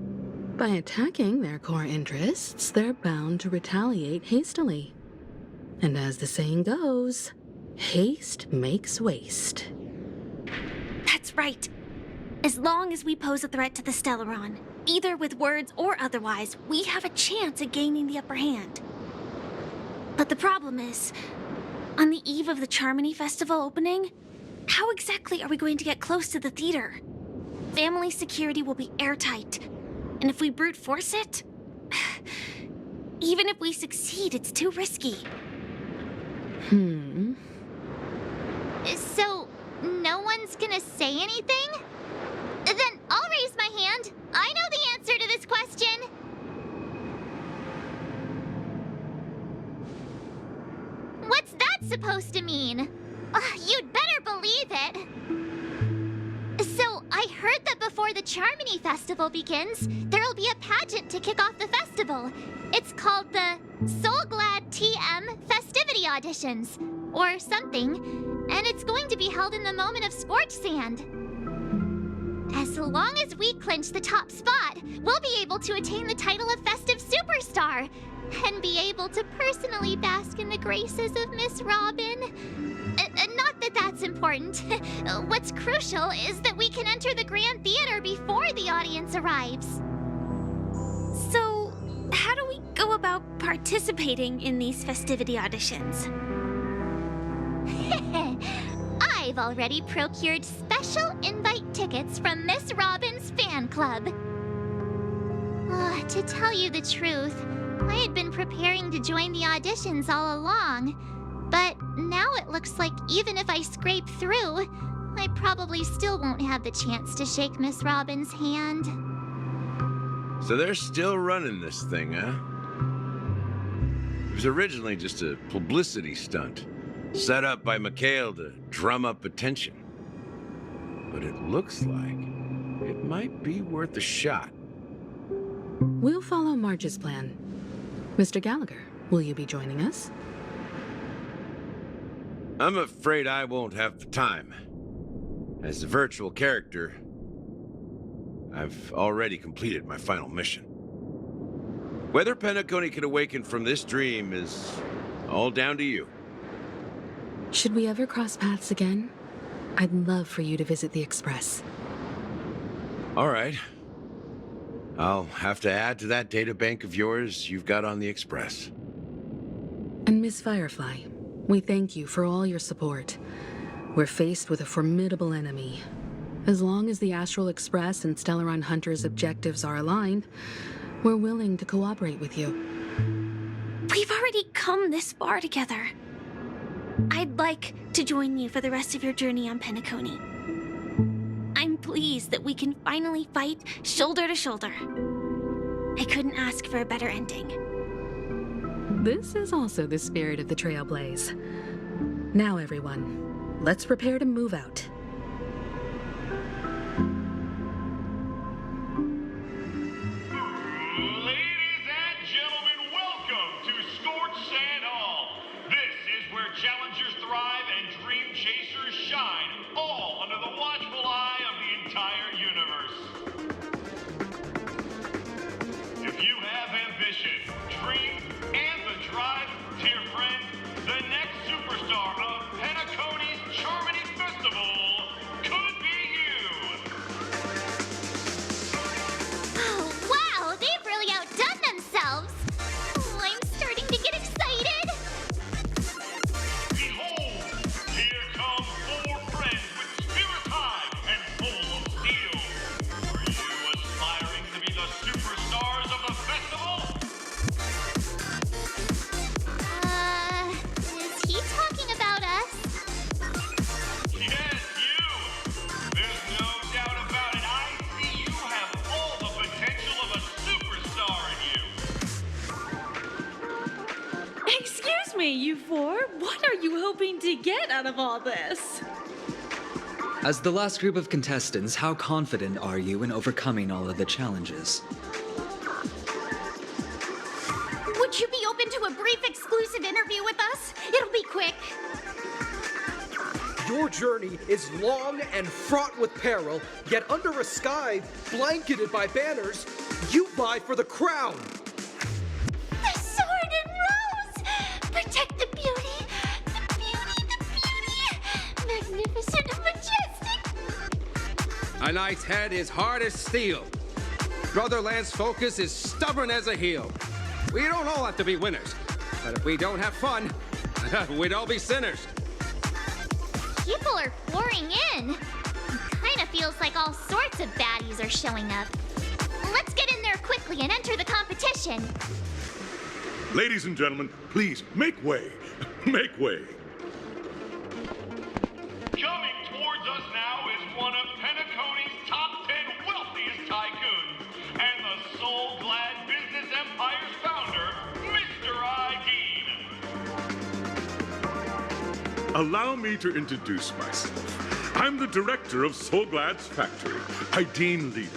By attacking their core interests, they're bound to retaliate hastily. And as the saying goes, haste makes waste. That's right. As long as we pose a threat to the Stellaron, either with words or otherwise, we have a chance at gaining the upper hand. But the problem is, on the eve of the Charmony Festival opening, how exactly are we going to get close to the theater? Family security will be airtight, and if we brute force it, even if we succeed, it's too risky. So, no one's gonna say anything? Then I'll raise my hand. I know the answer to this question. What's that supposed to mean? You'd better believe it. So, I heard that before the Charmony Festival begins, there'll be a pageant to kick off the festival. It's called the Soul Glad TM Festivity Auditions, or something, and it's going to be held in the moment of scorched sand. As long as we clinch the top spot, we'll be able to attain the title of Festive Superstar, and be able to personally bask in the graces of Miss Robin. Not that that's important. What's crucial is that we can enter the Grand Theater before the audience arrives. So, how do we go about participating in these festivity auditions? I've already procured special invite tickets from Miss Robin's fan club. To tell you the truth, I had been preparing to join the auditions all along, but now it looks like even if I scrape through, I probably still won't have the chance to shake Miss Robin's hand. So they're still running this thing, huh? It was originally just a publicity stunt, set up by Mikhail to drum up attention. But it looks like it might be worth a shot. We'll follow Marge's plan. Mr. Gallagher, will you be joining us? I'm afraid I won't have the time. As a virtual character, I've already completed my final mission. Whether Penacony can awaken from this dream is all down to you. Should we ever cross paths again? I'd love for you to visit the Express. All right. I'll have to add to that databank of yours you've got on the Express. And Miss Firefly, we thank you for all your support. We're faced with a formidable enemy. As long as the Astral Express and Stellaron Hunter's objectives are aligned, we're willing to cooperate with you. We've already come this far together. I'd like to join you for the rest of your journey on Penacony. I'm pleased that we can finally fight shoulder to shoulder. I couldn't ask for a better ending. This is also the spirit of the Trailblaze. Now, everyone, let's prepare to move out. Ladies and gentlemen, welcome to Scorched Sand Hall. This is where challengers thrive and dream chasers shine, all under the watchful eye of the entire universe. If you have ambition, dream, and the drive, dear friend, the next superstar of Penacony's Charmony Festival could be you. Oh, wow, they've really outdone themselves. Oh, I'm starting to get excited. Behold, here come 4 friends with spirits high and full of steel. Are you aspiring to be the superstars of the festival? Is he talking about us? Yes, you! There's no doubt about it. I see you have all the potential of a superstar in you. Excuse me, you 4. What are you hoping to get out of all this? As the last group of contestants, how confident are you in overcoming all of the challenges? Would you be open to a brief exclusive interview with us? It'll be quick. Your journey is long and fraught with peril, yet under a sky blanketed by banners, you vie for the crown. The sword and rose! Protect the beauty! The beauty! The beauty! Magnificent and majestic! A knight's head is hard as steel. Brother Lance's focus is stubborn as a heel. We don't all have to be winners, but if we don't have fun, we'd all be sinners. People are pouring in. It kind of feels like all sorts of baddies are showing up. Let's get in there quickly and enter the competition. Ladies and gentlemen, please make way. Make way. Coming towards us now is one of Penacony's top 10 wealthiest tycoons and the soul-glad business empire's founder, Mr. Idean. Allow me to introduce myself. I'm the director of Soulglad's factory, Idean Leader.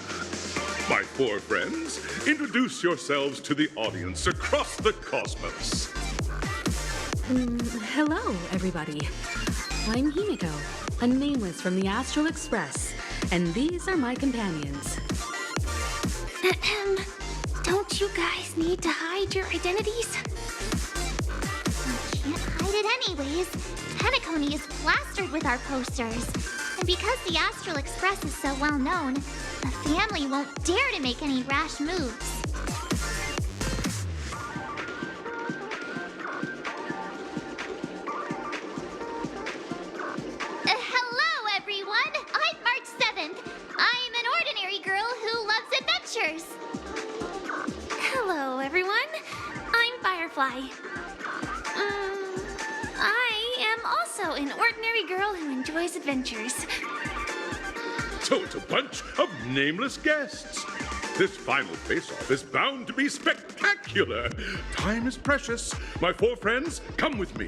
My 4 friends, introduce yourselves to the audience across the cosmos. Hello, everybody. I'm Himiko, a nameless from the Astral Express, and these are my companions. Don't you guys need to hide your identities? Can't hide it anyways. Penacony is plastered with our posters. And because the Astral Express is so well known, the family won't dare to make any rash moves. Hello, everyone! I'm March 7th. I'm an ordinary girl who loves adventures. Hello, everyone. I'm Firefly. I am also also an ordinary girl who enjoys adventures. So it's a bunch of nameless guests. This final face-off is bound to be spectacular. Time is precious. My four friends, come with me.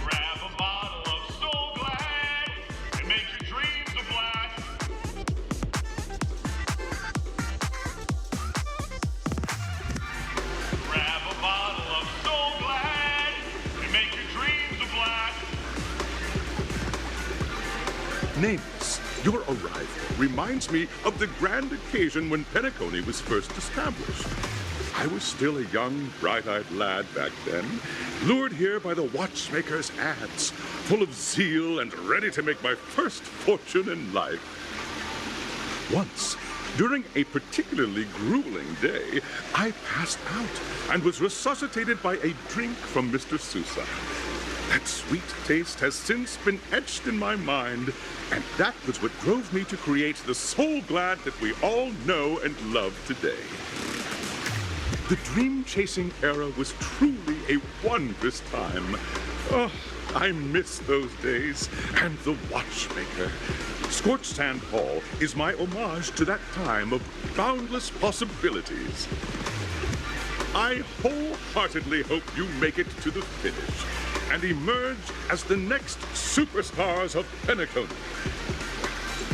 Grab a bottle of Soul Glad and make your dreams a blast. Grab a bottle of Soul Glad and make your dreams a blast. Nameless, your arrival reminds me of the grand occasion when Penacony was first established. I was still a young, bright-eyed lad back then, lured here by the watchmaker's ads, full of zeal and ready to make my first fortune in life. Once, during a particularly grueling day, I passed out and was resuscitated by a drink from Mr. Sousa. That sweet taste has since been etched in my mind, and that was what drove me to create the Soul Glad that we all know and love today. The dream-chasing era was truly a wondrous time. Oh, I miss those days, and the watchmaker. Scorched Sand Hall is my homage to that time of boundless possibilities. I wholeheartedly hope you make it to the finish and emerge as the next superstars of Penacony.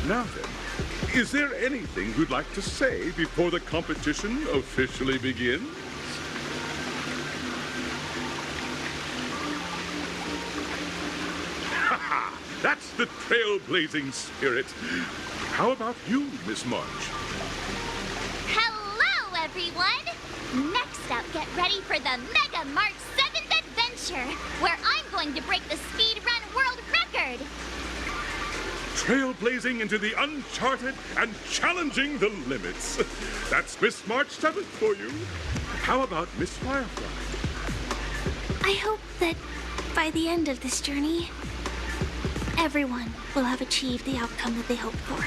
Now then, is there anything you'd like to say before the competition officially begins? Ha! That's the trailblazing spirit. How about you, Miss March? Hello, everyone! Next up, get ready for the Mega March 7th Adventure, where I'm going to break the speedrun world record! Trailblazing into the uncharted and challenging the limits. That's Miss March 7th for you. How about Miss Firefly? I hope that by the end of this journey, everyone will have achieved the outcome that they hoped for.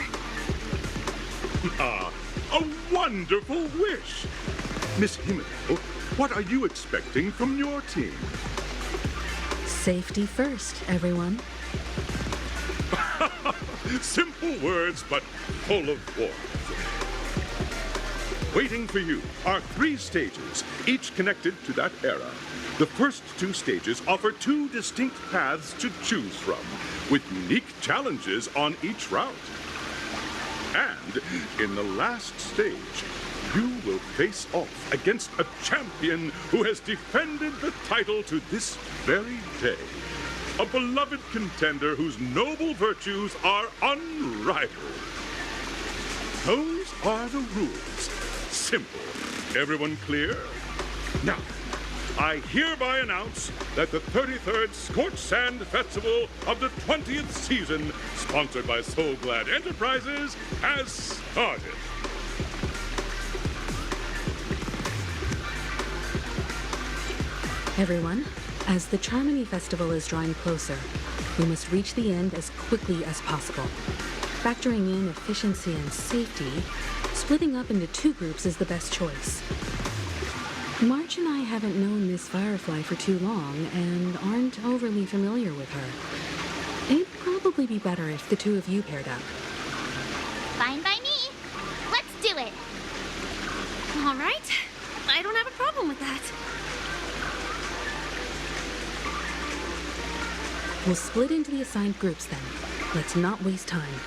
Ah, a wonderful wish. Miss Himeno, what are you expecting from your team? Safety first, everyone. Simple words, but full of warmth. Waiting for you are 3 stages, each connected to that era. The first 2 stages offer 2 distinct paths to choose from, with unique challenges on each route. And in the last stage, you will face off against a champion who has defended the title to this very day. A beloved contender whose noble virtues are unrivaled. Those are the rules. Simple. Everyone clear? Now, I hereby announce that the 33rd Scorched Sand Festival of the 20th season, sponsored by Soul Glad Enterprises, has started. Everyone, as the Charmony Festival is drawing closer, we must reach the end as quickly as possible. Factoring in efficiency and safety, splitting up into 2 groups is the best choice. March and I haven't known Miss Firefly for too long and aren't overly familiar with her. It'd probably be better if the 2 of you paired up. Fine by me. Let's do it. All right. I don't have a problem with that. We'll split into the assigned groups then. Let's not waste time.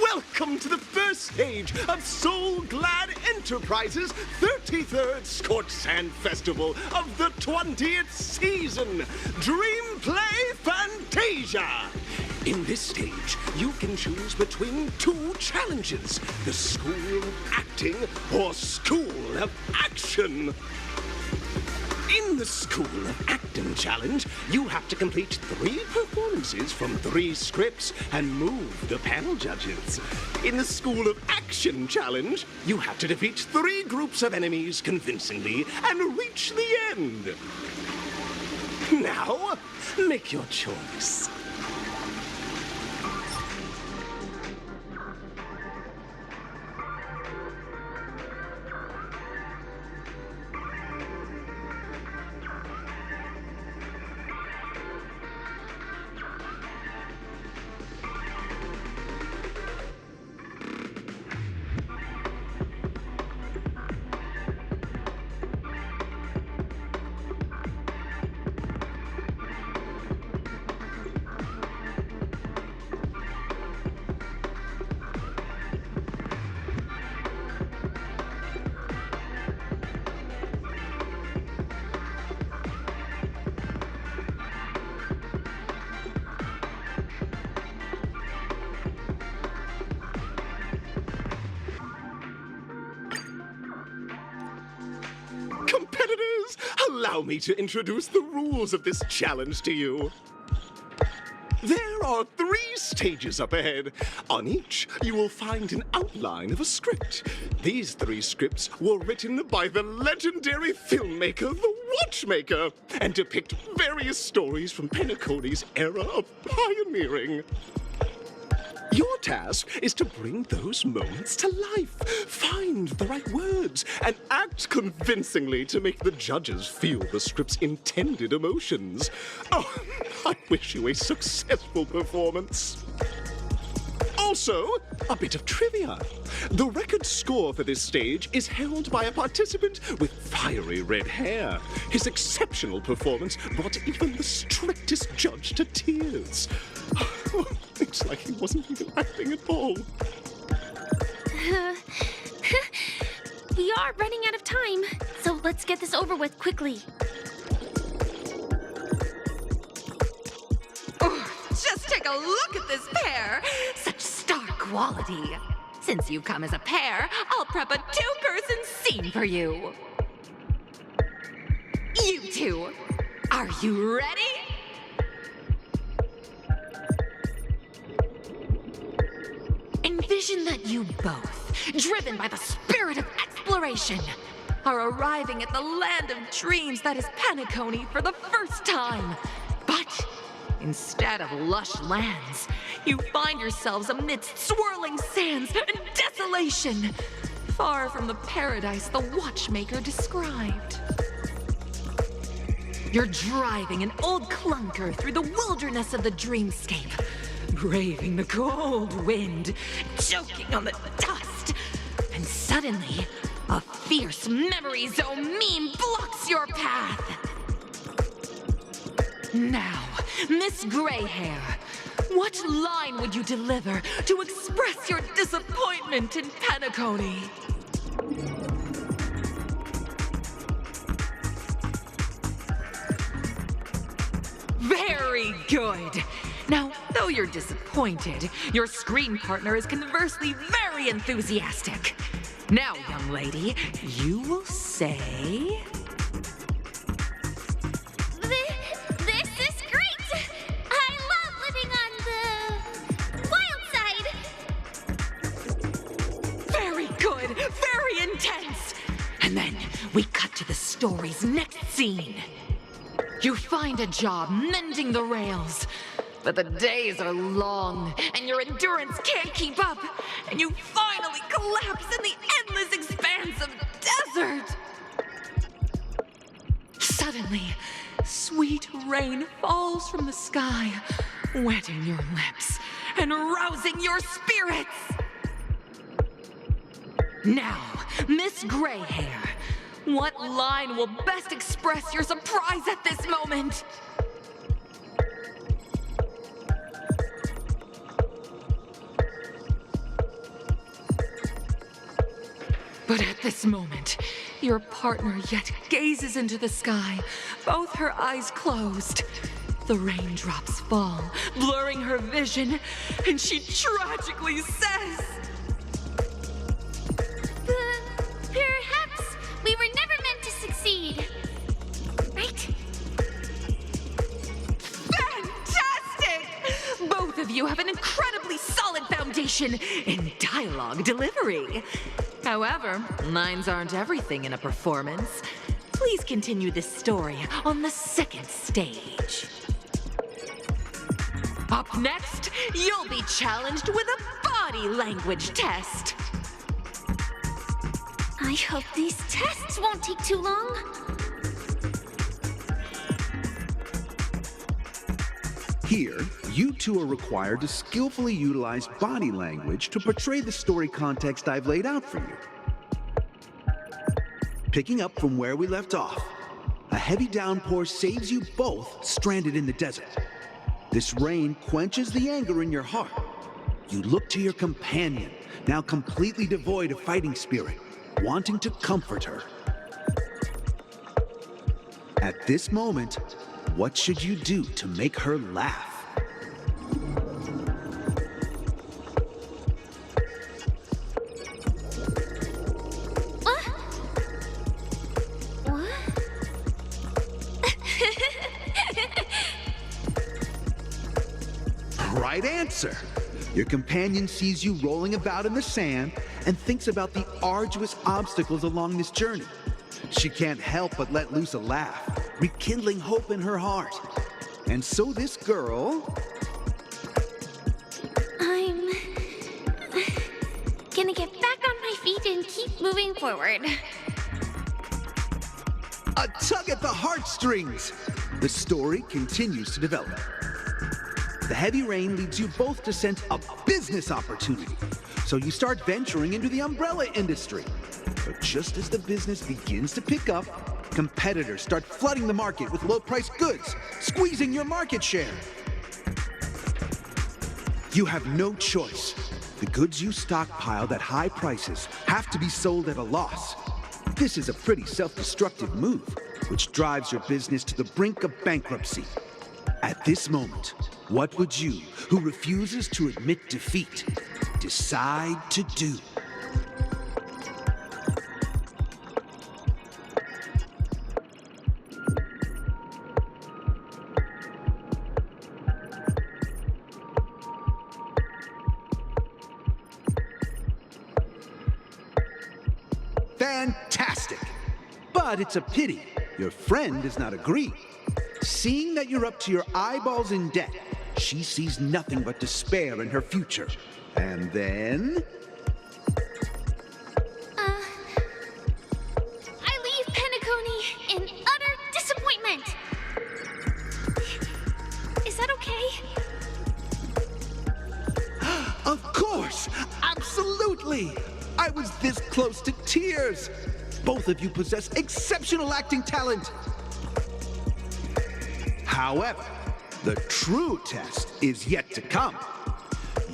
Welcome to the first stage of Soul Glad Enterprises' 33rd Scorched Sand Festival of the 20th season, Dream Play Fantasia. In this stage, you can choose between 2 challenges, the School of Acting or School of Action. In the School of Acting Challenge, you have to complete 3 performances from 3 scripts and move the panel judges. In the School of Action Challenge, you have to defeat 3 groups of enemies convincingly and reach the end. Now, make your choice. allow me to introduce the rules of this challenge to you. There are 3 stages up ahead. On each, you will find an outline of a script. These 3 scripts were written by the legendary filmmaker, The Watchmaker, and depict various stories from Penacony's era of pioneering. Your task is to bring those moments to life, find the right words, and act convincingly to make the judges feel the script's intended emotions. Oh, I wish you a successful performance. Also, a bit of trivia. The record score for this stage is held by a participant with fiery red hair. His exceptional performance brought even the strictest judge to tears. It's like he wasn't even acting at all. We are running out of time, so let's get this over with quickly. Just take a look at this pair! Such star quality. Since you come as a pair, I'll prep a 2-person scene for you. You two, are you ready? Envision that you both, driven by the spirit of exploration, are arriving at the land of dreams that is Penacony for the first time. But instead of lush lands, you find yourselves amidst swirling sands and desolation, far from the paradise the Watchmaker described. You're driving an old clunker through the wilderness of the dreamscape, braving the cold wind, choking on the dust, and suddenly, a fierce memory zone meme blocks your path. Now, Miss Greyhair, what line would you deliver to express your disappointment in Penacony? Very good. Now, though you're disappointed, your screen partner is conversely very enthusiastic. Now, young lady, you will say... This is great! I love living on the wild side! Very good, very intense! And then we cut to the story's next scene. You find a job mending the rails, but the days are long, and your endurance can't keep up, and you finally collapse in the endless expanse of desert. Suddenly, sweet rain falls from the sky, wetting your lips and rousing your spirits. Now, Miss Greyhair, what line will best express your surprise at this moment? But at this moment, your partner yet gazes into the sky, both her eyes closed. The raindrops fall, blurring her vision, and she tragically says... Perhaps we were never meant to succeed. Right? Fantastic! Both of you have an incredibly solid foundation in dialogue delivery. However, lines aren't everything in a performance. Please continue this story on the second stage. Up next, you'll be challenged with a body language test. I hope these tests won't take too long. Here, you two are required to skillfully utilize body language to portray the story context I've laid out for you. Picking up from where we left off, a heavy downpour saves you both stranded in the desert. This rain quenches the anger in your heart. You look to your companion, now completely devoid of fighting spirit, wanting to comfort her. At this moment, what should you do to make her laugh? right answer. Your companion sees you rolling about in the sand and thinks about the arduous obstacles along this journey. She can't help but let loose a laugh, rekindling hope in her heart. And so this girl... I'm gonna get back on my feet and keep moving forward. A tug at the heartstrings! The story continues to develop. The heavy rain leads you both to sense a business opportunity, so you start venturing into the umbrella industry. But just as the business begins to pick up, competitors start flooding the market with low-priced goods, squeezing your market share. You have no choice. The goods you stockpiled at high prices have to be sold at a loss. This is a pretty self-destructive move, which drives your business to the brink of bankruptcy. At this moment, what would you, who refuses to admit defeat, decide to do? Fantastic! But it's a pity your friend does not agree. Seeing that you're up to your eyeballs in debt, she sees nothing but despair in her future. And then... I leave Penacony in utter disappointment. Is that okay? Of course! Absolutely! I was this close to tears! Both of you possess exceptional acting talent! However, the true test is yet to come.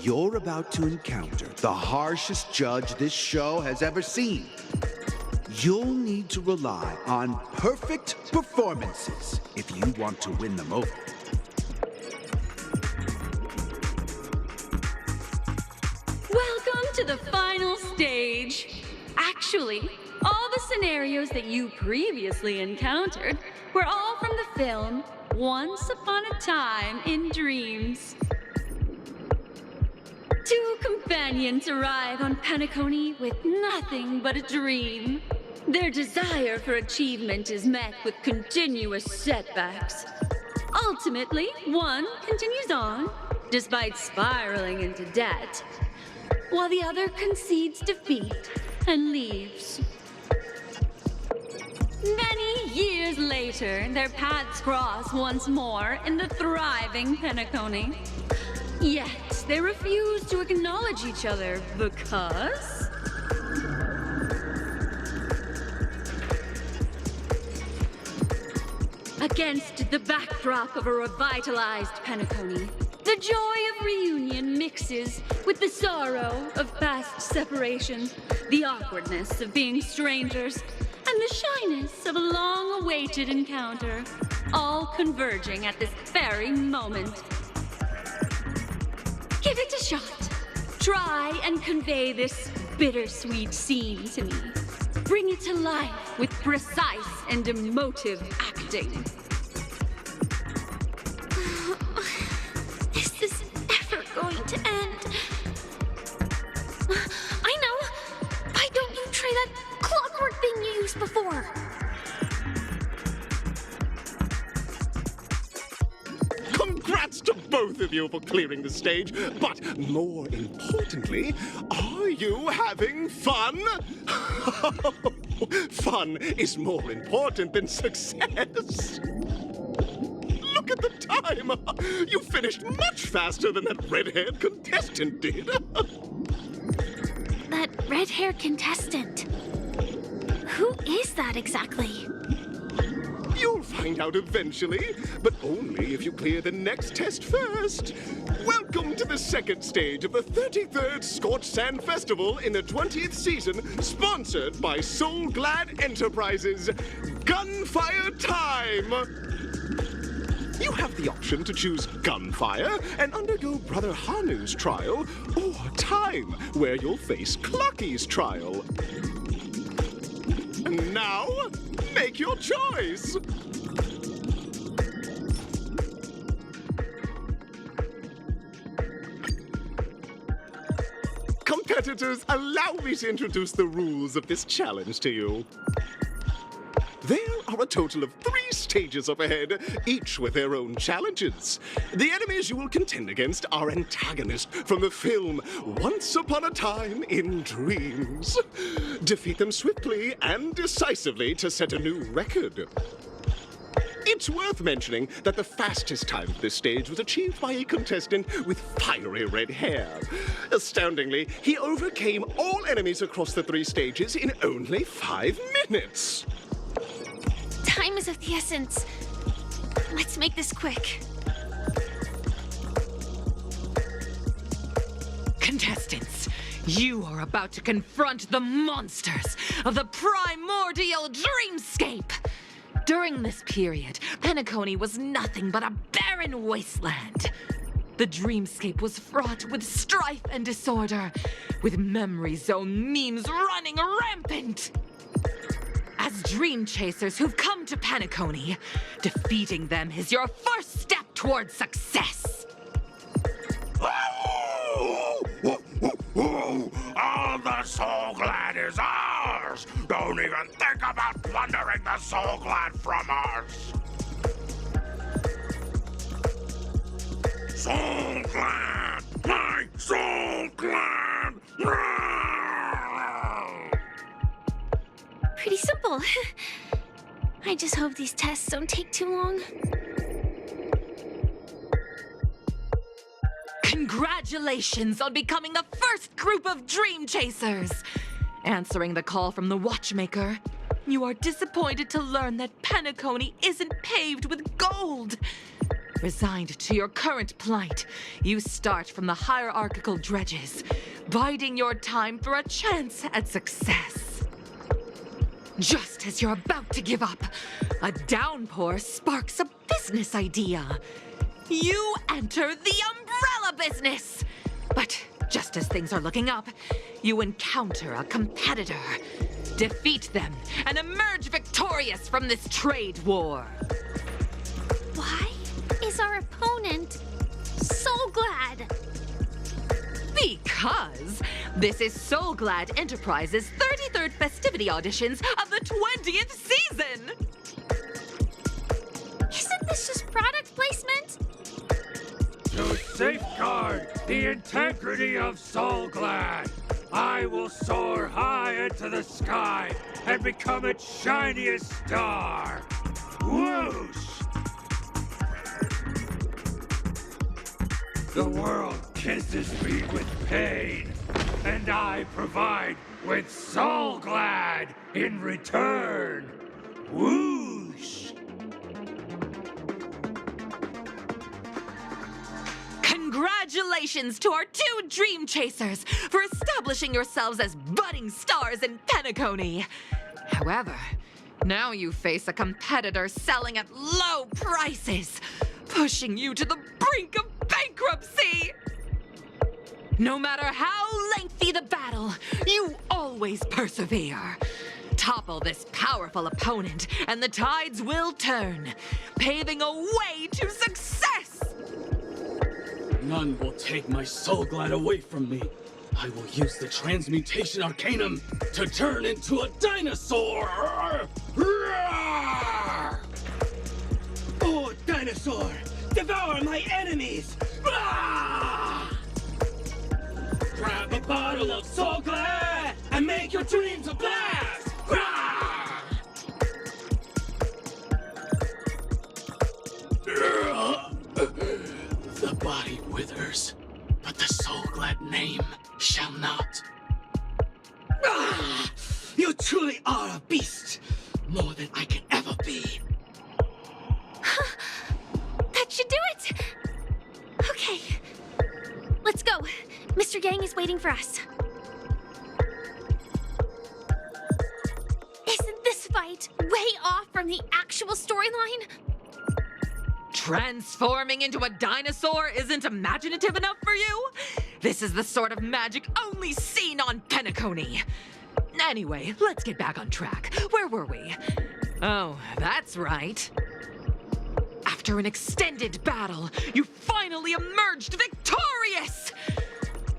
You're about to encounter the harshest judge this show has ever seen. You'll need to rely on perfect performances if you want to win them over. Welcome to the final stage. Actually, all the scenarios that you previously encountered were all from the film Once Upon a Time in Dreams. Two companions arrive on Penacony with nothing but a dream. Their desire for achievement is met with continuous setbacks. Ultimately, one continues on, despite spiraling into debt, while the other concedes defeat and leaves. Many years later, their paths cross once more in the thriving Penacony. Yet, they refuse to acknowledge each other because... Against the backdrop of a revitalized Penacony, the joy of reunion mixes with the sorrow of past separation, the awkwardness of being strangers, and the shyness of a long-awaited encounter, all converging at this very moment. Give it a shot. Try and convey this bittersweet scene to me. Bring it to life with precise and emotive acting. This is never going to end. I know. Why don't you try that clockwork thing you used before? Congrats to both of you for clearing the stage, but more importantly, are you having fun? Fun is more important than success. Look at the time! You finished much faster than that red-haired contestant did. That red-haired contestant. Who is that exactly? You'll find out eventually, but only if you clear the next test first. Welcome to the second stage of the 33rd Scorched Sand Festival in the 20th season, sponsored by Soul Glad Enterprises. Gunfire time! You have the option to choose gunfire and undergo Brother Hanu's trial, or time, where you'll face Clucky's trial. And now, make your choice! Competitors, allow me to introduce the rules of this challenge to you. There are a total of 3 stages up ahead, each with their own challenges. The enemies you will contend against are antagonists from the film Once Upon a Time in Dreams. Defeat them swiftly and decisively to set a new record. It's worth mentioning that the fastest time for this stage was achieved by a contestant with fiery red hair. Astoundingly, he overcame all enemies across the 3 stages in only 5 minutes. Time is of the essence. Let's make this quick. Contestants, you are about to confront the monsters of the primordial dreamscape. During this period, Penacony was nothing but a barren wasteland. The dreamscape was fraught with strife and disorder, with memory zone memes running rampant. As dream chasers who've come to Penacony, defeating them is your first step towards success. All the Soul Glad is ours! Don't even think about plundering the Soul Glad from us! Soul Glad! My Soul Glad! Pretty simple. I just hope these tests don't take too long. Congratulations on becoming the first group of Dream Chasers! Answering the call from the Watchmaker, you are disappointed to learn that Penacony isn't paved with gold. Resigned to your current plight, you start from the hierarchical dredges, biding your time for a chance at success. Just as you're about to give up, a downpour sparks a business idea. You enter the umbrella business! But just as things are looking up, you encounter a competitor. Defeat them and emerge victorious from this trade war. Why is our opponent Soul Glad? Because this is Soul Glad Enterprises' 33rd festivity auditions of the 20th season! Isn't this just product placement? To safeguard the integrity of Soul Glad, I will soar high into the sky and become its shiniest star. Whoosh! The world kisses me with pain, and I provide with Soul Glad in return. Whoosh! Congratulations to our 2 Dream Chasers for establishing yourselves as budding stars in Penacony. However, now you face a competitor selling at low prices, pushing you to the brink of bankruptcy! No matter how lengthy the battle, you always persevere. Topple this powerful opponent, and the tides will turn, paving a way to success! None will take my Soul Glad away from me. I will use the Transmutation Arcanum to turn into a dinosaur! Oh, dinosaur! Devour my enemies! Grab a bottle of Soul Glad and make your dreams a blast! The body withers, but the Soul Glad name shall not. You truly are a beast, more than I can ever be. That should do it! Okay. Let's go. Mr. Yang is waiting for us. Isn't this fight way off from the actual storyline? Transforming into a dinosaur isn't imaginative enough for you? This is the sort of magic only seen on Penacony. Anyway, let's get back on track. Where were we? Oh, that's right. After an extended battle, you finally emerged victorious!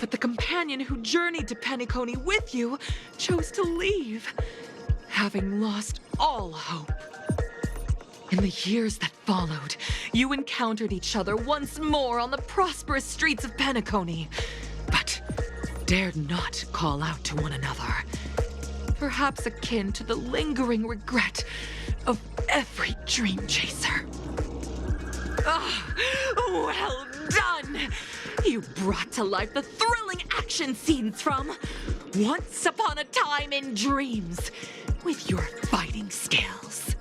But the companion who journeyed to Penacony with you chose to leave, having lost all hope. In the years that followed, you encountered each other once more on the prosperous streets of Penacony, but dared not call out to one another. Perhaps akin to the lingering regret of every dream chaser. Ah, well done! You brought to life the thrilling action scenes from Once Upon a Time in Dreams with your fighting skills.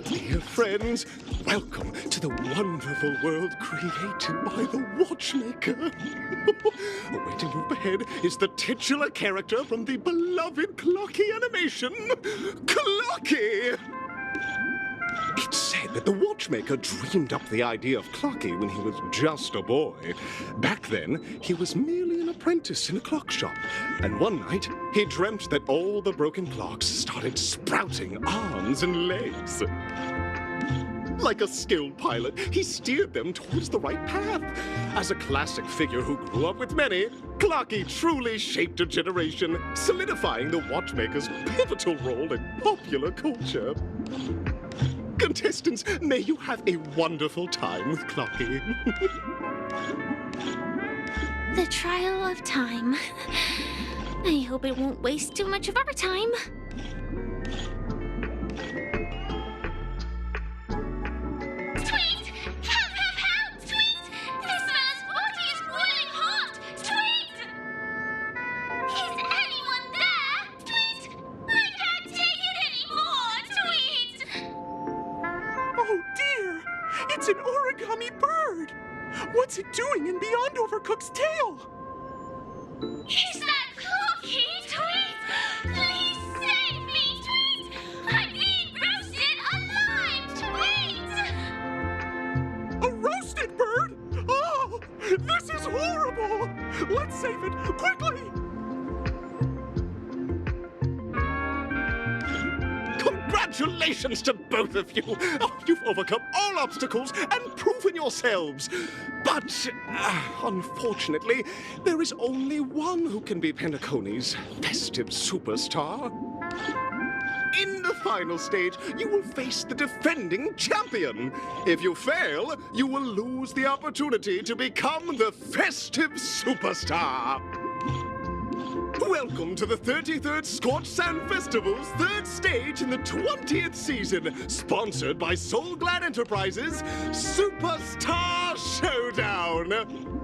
Dear friends, welcome to the wonderful world created by the Watchmaker. Awaiting you ahead is the titular character from the beloved Clocky animation, Clocky! It's said that the Watchmaker dreamed up the idea of Clocky when he was just a boy. Back then, he was merely an apprentice in a clock shop. And one night, he dreamt that all the broken clocks started sprouting arms and legs. Like a skilled pilot, he steered them towards the right path. As a classic figure who grew up with many, Clocky truly shaped a generation, solidifying the Watchmaker's pivotal role in popular culture. Contestants, may you have a wonderful time with Clocky. The trial of time. I hope it won't waste too much of our time. Tweet! Help, help, help! Tweet! This man's body is boiling hot! Tweet! Is anyone there? Tweet! I can't take it anymore! Tweet! Oh dear! It's an origami bird! What's it doing in beyond Overcook's tail? Is that Clocky? Tweet! Please save me, Tweet! I'm being roasted alive, Tweet! A roasted bird? Oh! This is horrible! Let's save it, quickly! Congratulations to both of you! Oh, you've overcome all obstacles and proven yourselves. But, unfortunately, there is only one who can be Penacony's festive superstar. In the final stage, you will face the defending champion. If you fail, you will lose the opportunity to become the festive superstar. Welcome to the 33rd Scorch Sand Festival's third stage in the 20th season, sponsored by Soul Glad Enterprises, Superstar Showdown.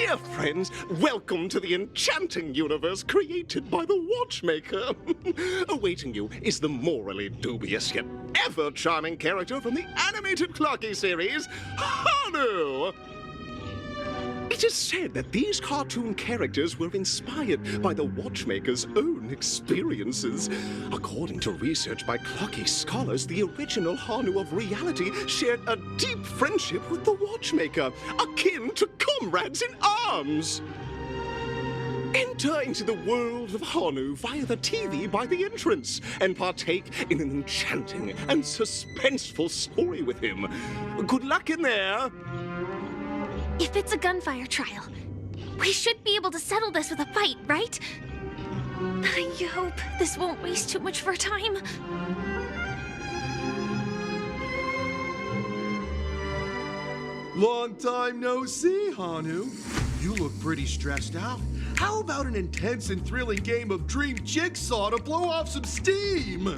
Dear friends, welcome to the enchanting universe created by the Watchmaker. Awaiting you is the morally dubious yet ever charming character from the animated Clocky series, Hanu! It is said that these cartoon characters were inspired by the Watchmaker's own experiences. According to research by Clocky scholars, the original Hanu of reality shared a deep friendship with the Watchmaker, akin to comrades in arms. Enter into the world of Hanu via the TV by the entrance and partake in an enchanting and suspenseful story with him. Good luck in there. If it's a gunfire trial, we should be able to settle this with a fight, right? I hope this won't waste too much of our time. Long time no see, Hanu. You look pretty stressed out. How about an intense and thrilling game of Dream Jigsaw to blow off some steam?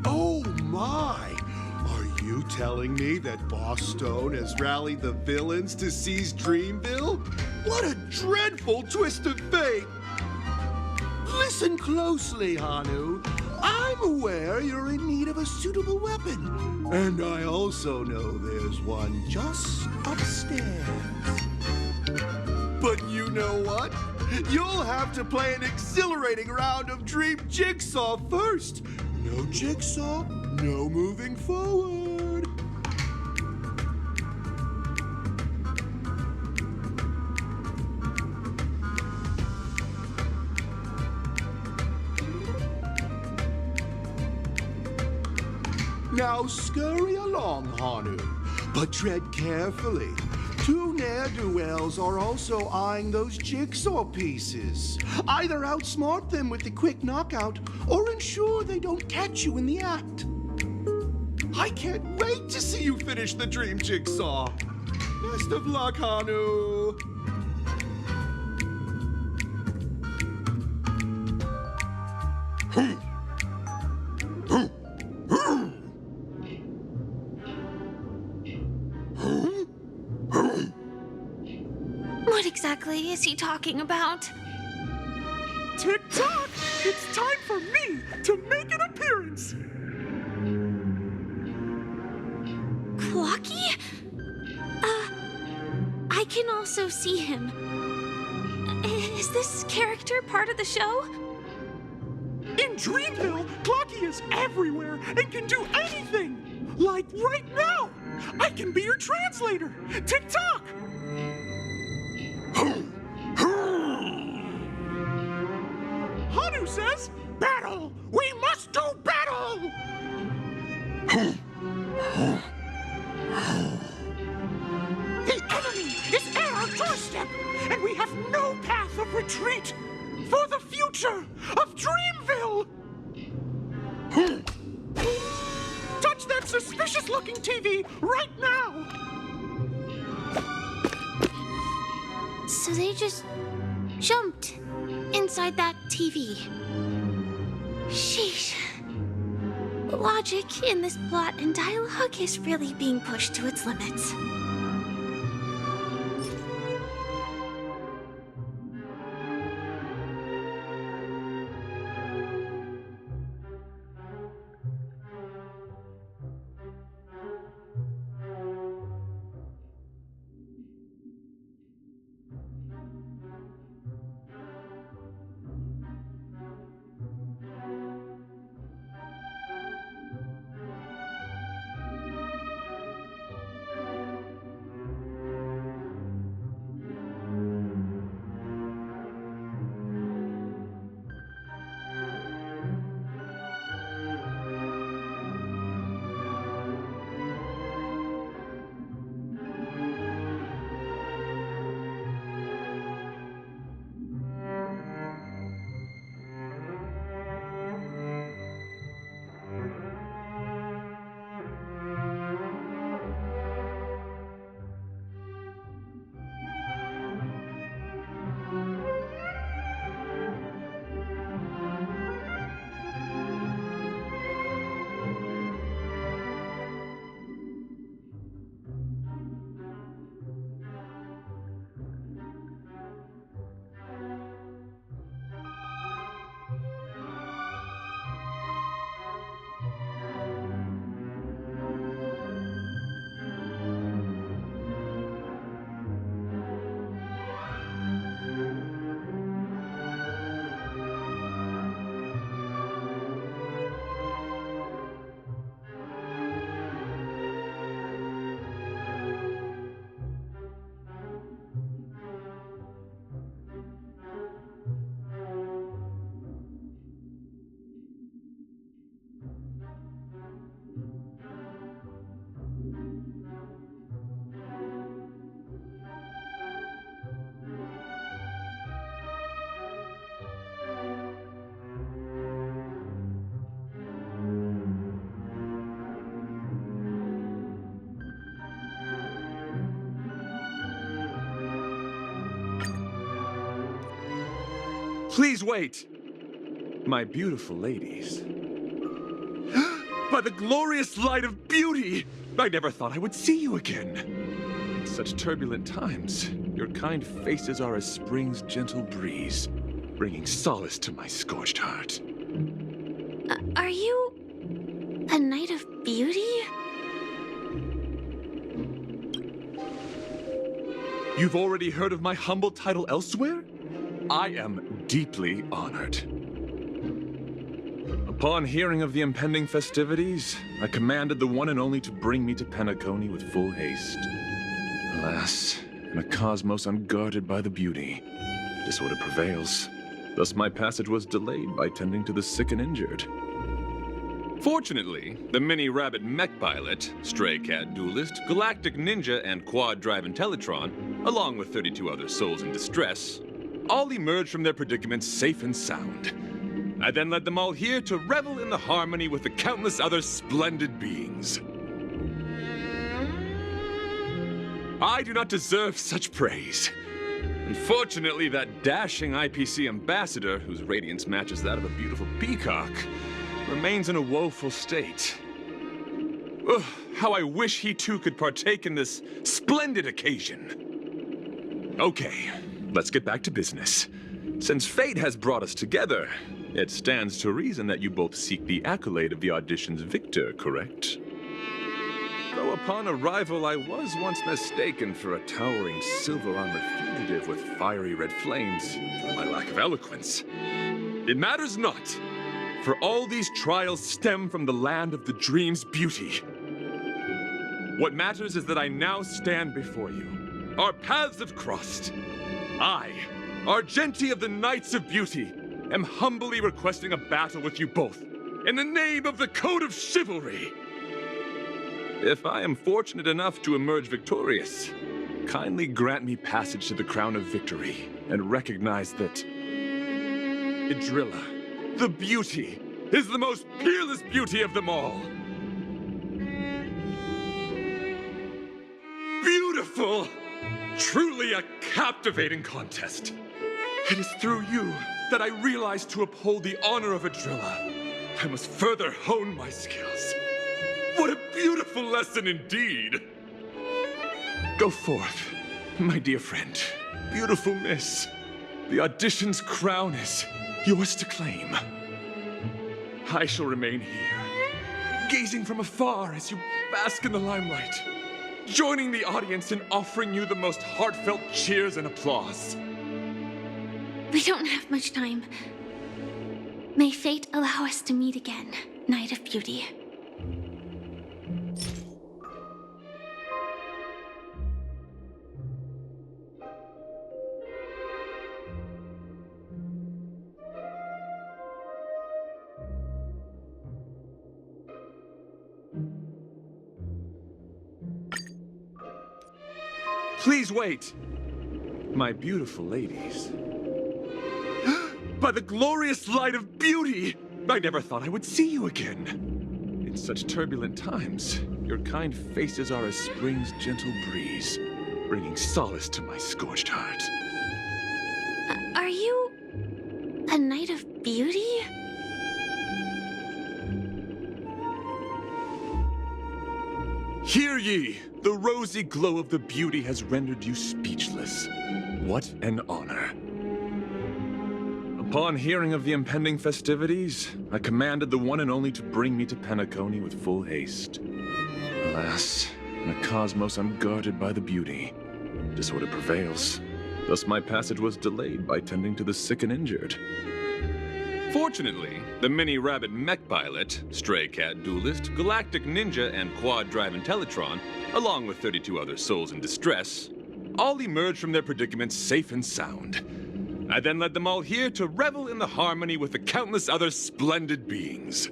Oh my! Are you telling me that Boss Stone has rallied the villains to seize Dreamville? What a dreadful twist of fate! Listen closely, Hanu. I'm aware you're in need of a suitable weapon. And I also know there's one just upstairs. But you know what? You'll have to play an exhilarating round of Dream Jigsaw first. No Jigsaw, no moving forward. Now scurry along, Hanu, but tread carefully. Two ne'er-do-wells are also eyeing those jigsaw pieces. Either outsmart them with the quick knockout, or ensure they don't catch you in the act. I can't wait to see you finish the dream jigsaw. Best of luck, Hanu. What exactly is he talking about? Tick-tock! It's time for me to make an appearance! Clocky? I can also see him. Is this character part of the show? In Dreamville, Clocky is everywhere and can do anything! Like right now! I can be your translator! Tick-tock! Hanu says, battle! We must do battle! The enemy is at our doorstep, and we have no path of retreat for the future of Dreamville! Touch that suspicious-looking TV right now! So they just jumped inside that TV. Sheesh. Logic in this plot and dialogue is really being pushed to its limits. Please wait, my beautiful ladies. By the glorious light of beauty, I never thought I would see you again. In such turbulent times, your kind faces are as spring's gentle breeze, bringing solace to my scorched heart. Are you a knight of beauty? You've already heard of my humble title elsewhere? I am deeply honored. Upon hearing of the impending festivities, I commanded the one and only to bring me to Penacony with full haste. Alas, in a cosmos unguarded by the beauty, disorder prevails. Thus my passage was delayed by tending to the sick and injured. Fortunately, the mini-rabbit mech pilot, stray cat duelist, galactic ninja, and quad-drive Intellitron, along with 32 other souls in distress, all emerged from their predicaments safe and sound. I then led them all here to revel in the harmony with the countless other splendid beings. I do not deserve such praise. Unfortunately, that dashing IPC ambassador, whose radiance matches that of a beautiful peacock, remains in a woeful state. Ugh, how I wish he too could partake in this splendid occasion. Okay, let's get back to business. Since fate has brought us together, it stands to reason that you both seek the accolade of the audition's victor, correct? Though upon arrival I was once mistaken for a towering silver-armored fugitive with fiery red flames for my lack of eloquence. It matters not, for all these trials stem from the land of the dream's beauty. What matters is that I now stand before you. Our paths have crossed. I, Argenti of the Knights of Beauty, am humbly requesting a battle with you both, in the name of the Code of Chivalry. If I am fortunate enough to emerge victorious, kindly grant me passage to the Crown of Victory, and recognize that Idrilla, the beauty, is the most peerless beauty of them all. Beautiful! Truly a captivating contest. It is through you that I realized to uphold the honor of Idrilla, I must further hone my skills. What a beautiful lesson indeed! Go forth, my dear friend, beautiful miss. The audition's crown is yours to claim. I shall remain here, gazing from afar as you bask in the limelight, joining the audience in offering you the most heartfelt cheers and applause. We don't have much time. May fate allow us to meet again, Knight of Beauty. Please wait, my beautiful ladies. By the glorious light of beauty, I never thought I would see you again. In such turbulent times, your kind faces are as spring's gentle breeze, bringing solace to my scorched heart. Are you a Knight of Beauty? Hear ye! The rosy glow of the beauty has rendered you speechless. What an honor. Upon hearing of the impending festivities, I commanded the one and only to bring me to Penacony with full haste. Alas, in a cosmos unguarded by the beauty, disorder prevails. Thus my passage was delayed by tending to the sick and injured. Fortunately, the mini-rabbit mech pilot, stray cat duelist, galactic ninja, and quad-drive Intellitron, along with 32 other souls in distress, all emerged from their predicaments safe and sound. I then led them all here to revel in the harmony with the countless other splendid beings.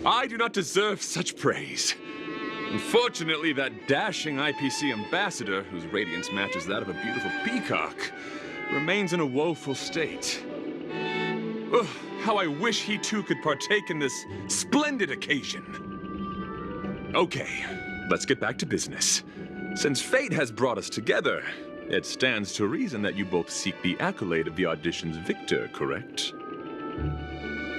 I do not deserve such praise. Unfortunately, that dashing IPC ambassador, whose radiance matches that of a beautiful peacock, remains in a woeful state. Ugh, how I wish he too could partake in this splendid occasion. Okay, let's get back to business. Since fate has brought us together, It stands to reason that you both seek the accolade of the audition's victor, correct?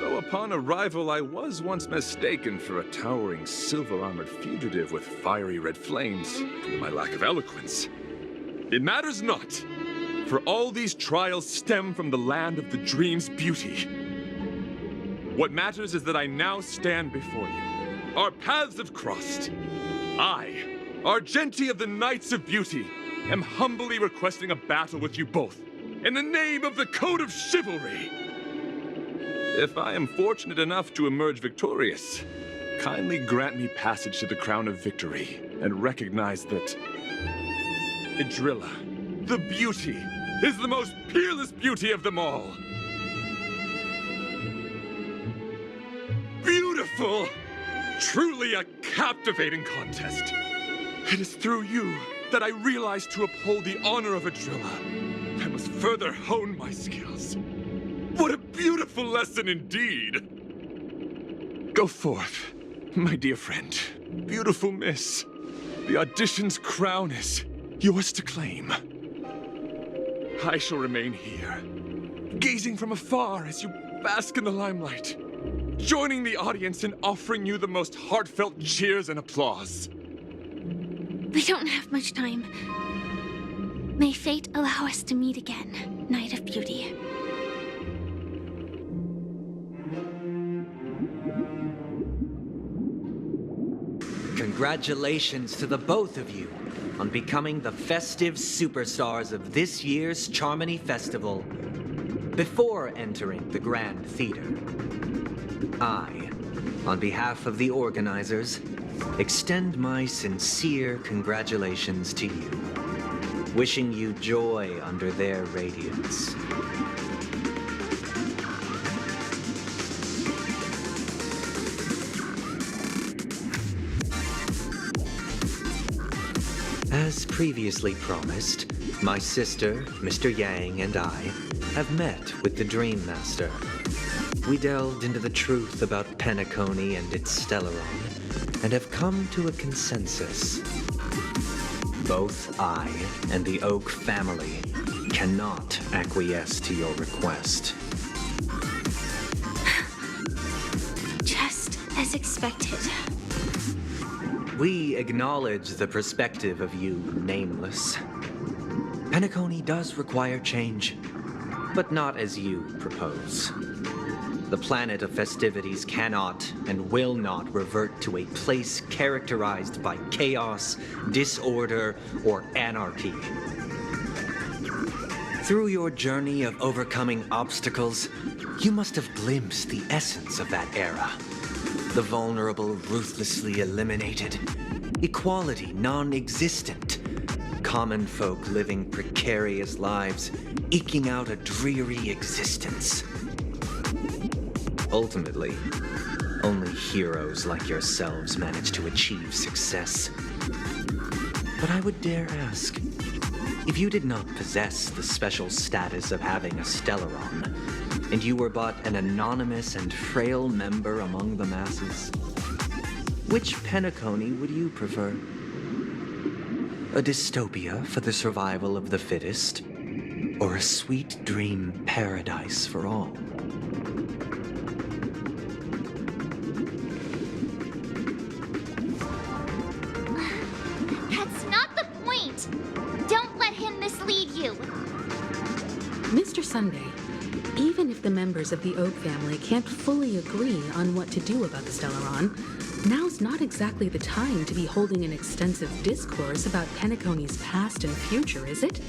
Though upon arrival, I was once mistaken for a towering silver-armored fugitive with fiery red flames due to my lack of eloquence. It matters not, for all these trials stem from the land of the dream's beauty. What matters is that I now stand before you. Our paths have crossed. I, Argenti of the Knights of Beauty, am humbly requesting a battle with you both, in the name of the Code of Chivalry. If I am fortunate enough to emerge victorious, kindly grant me passage to the Crown of Victory, and recognize that Idrilla, the beauty, is the most peerless beauty of them all. Beautiful! Truly a captivating contest. It is through you that I realized to uphold the honor of Idrilla, I must further hone my skills. What a beautiful lesson indeed! Go forth, my dear friend, beautiful miss. The audition's crown is yours to claim. I shall remain here, gazing from afar as you bask in the limelight, joining the audience in offering you the most heartfelt cheers and applause. We don't have much time. May fate allow us to meet again, Knight of Beauty. Congratulations to the both of you on becoming the festive superstars of this year's Charmony Festival. Before entering the Grand Theater, I, on behalf of the organizers, extend my sincere congratulations to you, wishing you joy under their radiance. As previously promised, my sister, Mr. Yang, and I have met with the Dream Master. We delved into the truth about Penacony and its Stellaron, and have come to a consensus. Both I and the Oak family cannot acquiesce to your request. Just as expected. We acknowledge the perspective of you, Nameless. Penacony does require change, but not as you propose. The planet of festivities cannot and will not revert to a place characterized by chaos, disorder, or anarchy. Through your journey of overcoming obstacles, you must have glimpsed the essence of that era. The vulnerable ruthlessly eliminated, equality non-existent, common folk living precarious lives, eking out a dreary existence. Ultimately, only heroes like yourselves manage to achieve success. But I would dare ask, if you did not possess the special status of having a Stellaron, and you were but an anonymous and frail member among the masses, which Penacony would you prefer? A dystopia for the survival of the fittest, or a sweet dream paradise for all? That's not the point! Don't let him mislead you! Mr. Sunday, even if the members of the Oak family can't fully agree on what to do about the Stellaron, now's not exactly the time to be holding an extensive discourse about Penacony's past and future, is it?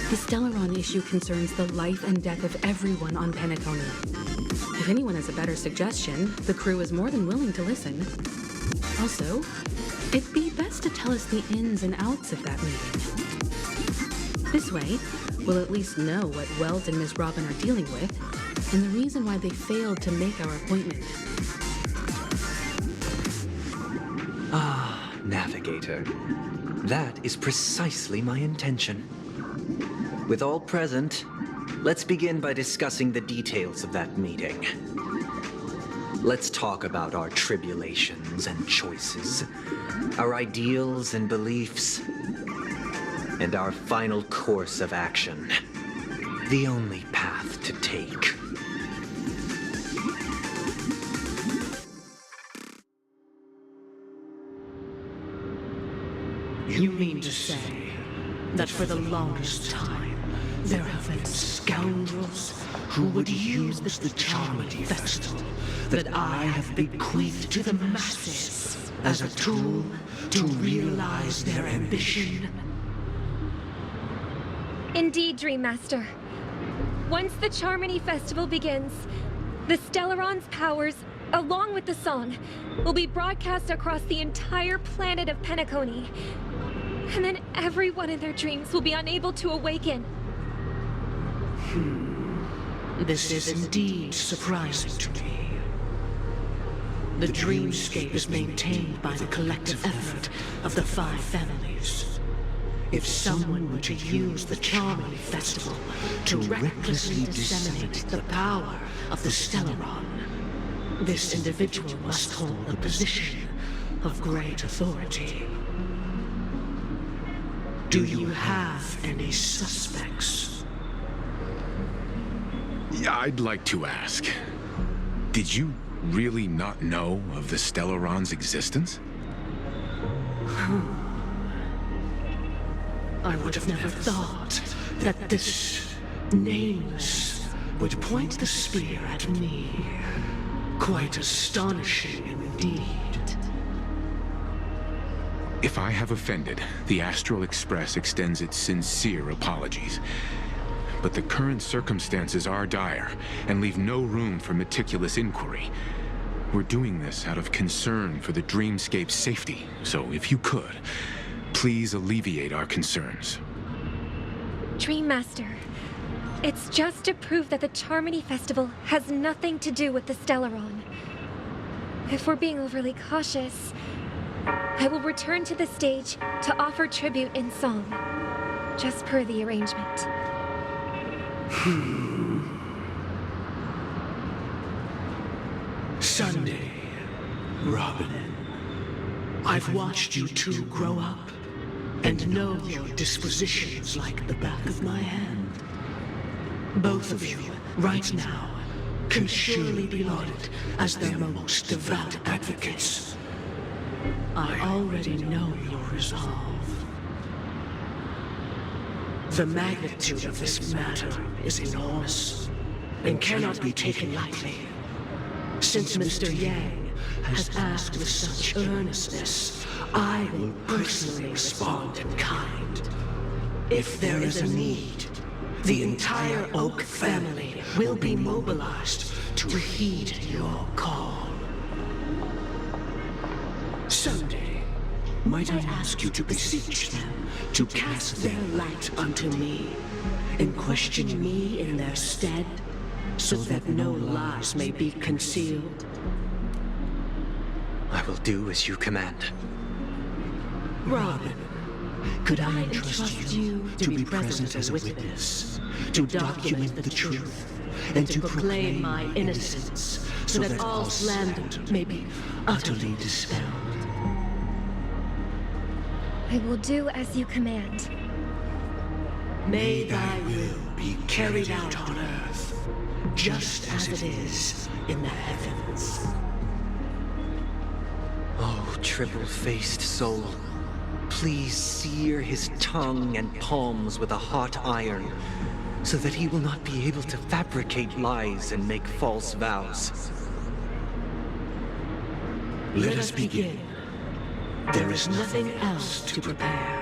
The Stellaron issue concerns the life and death of everyone on Penacony. If anyone has a better suggestion, the crew is more than willing to listen. Also, it'd be best to tell us the ins and outs of that meeting. This way, we'll at least know what Welt and Miss Robin are dealing with, and the reason why they failed to make our appointment. Ah, Navigator. That is precisely my intention. With all present, let's begin by discussing the details of that meeting. Let's talk about our tribulations and choices, our ideals and beliefs, and our final course of action. The only path to take. You mean to say that for the longest time, there have been scoundrels who would use the Charmity Festival that I have bequeathed to the masses as a tool to realize their ambition? Indeed, Dream Master. Once the Charmony Festival begins, the Stellaron's powers, along with the song, will be broadcast across the entire planet of Penacony. And then everyone in their dreams will be unable to awaken. This is indeed surprising to me. The dreamscape is maintained by the collective effort of the 5 families. If someone were to use the Charmony Festival to recklessly disseminate the power of the Stellaron, this individual must hold a position of great authority. Do you have any suspects? Yeah, I'd like to ask. Did you really not know of the Stellaron's existence? I would have never thought that this nameless would point the spear at me. Quite astonishing indeed. If I have offended, the Astral Express extends its sincere apologies. But the current circumstances are dire and leave no room for meticulous inquiry. We're doing this out of concern for the dreamscape's safety, so if you could, please alleviate our concerns. Dream Master, it's just to prove that the Charmony Festival has nothing to do with the Stellaron. If we're being overly cautious, I will return to the stage to offer tribute in song, just per the arrangement. Sunday, Robin. I've watched you two grow up and know your dispositions like the back of my hand. Both of you, right now, can surely be lauded as their most devout advocates. I already know your resolve. The magnitude of this matter is enormous and cannot be taken lightly. Since Mr. Yang has asked with such earnestness, I will personally respond in kind. If there is a need, the entire Oak family will be mobilized to heed your call. Someday, might I ask you to beseech them to cast their light unto me and question me in their stead, so that no lies may be concealed? I will do as you command. Robin, could I entrust you to be present as a witness, to document the truth, and to proclaim my innocence, so that all slander may be utterly dispelled? I will do as you command. May thy will be carried out on earth, just as it is in the heavens. Oh, triple-faced soul, please sear his tongue and palms with a hot iron, so that he will not be able to fabricate lies and make false vows. Let us begin. There is nothing else to prepare.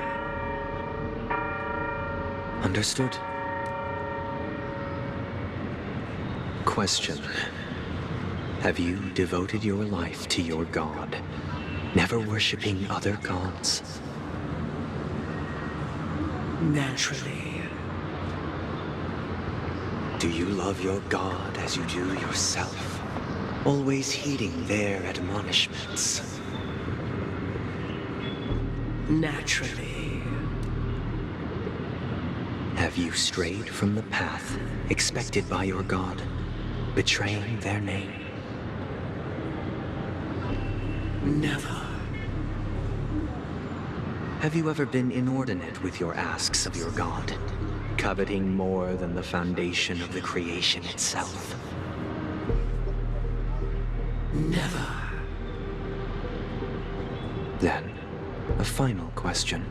Understood? Question. Have you devoted your life to your god, never worshipping other gods? Naturally. Do you love your god as you do yourself, always heeding their admonishments? Naturally. Have you strayed from the path expected by your god, betraying their name? Never. Have you ever been inordinate with your asks of your god, coveting more than the foundation of the creation itself? Never. Then, a final question.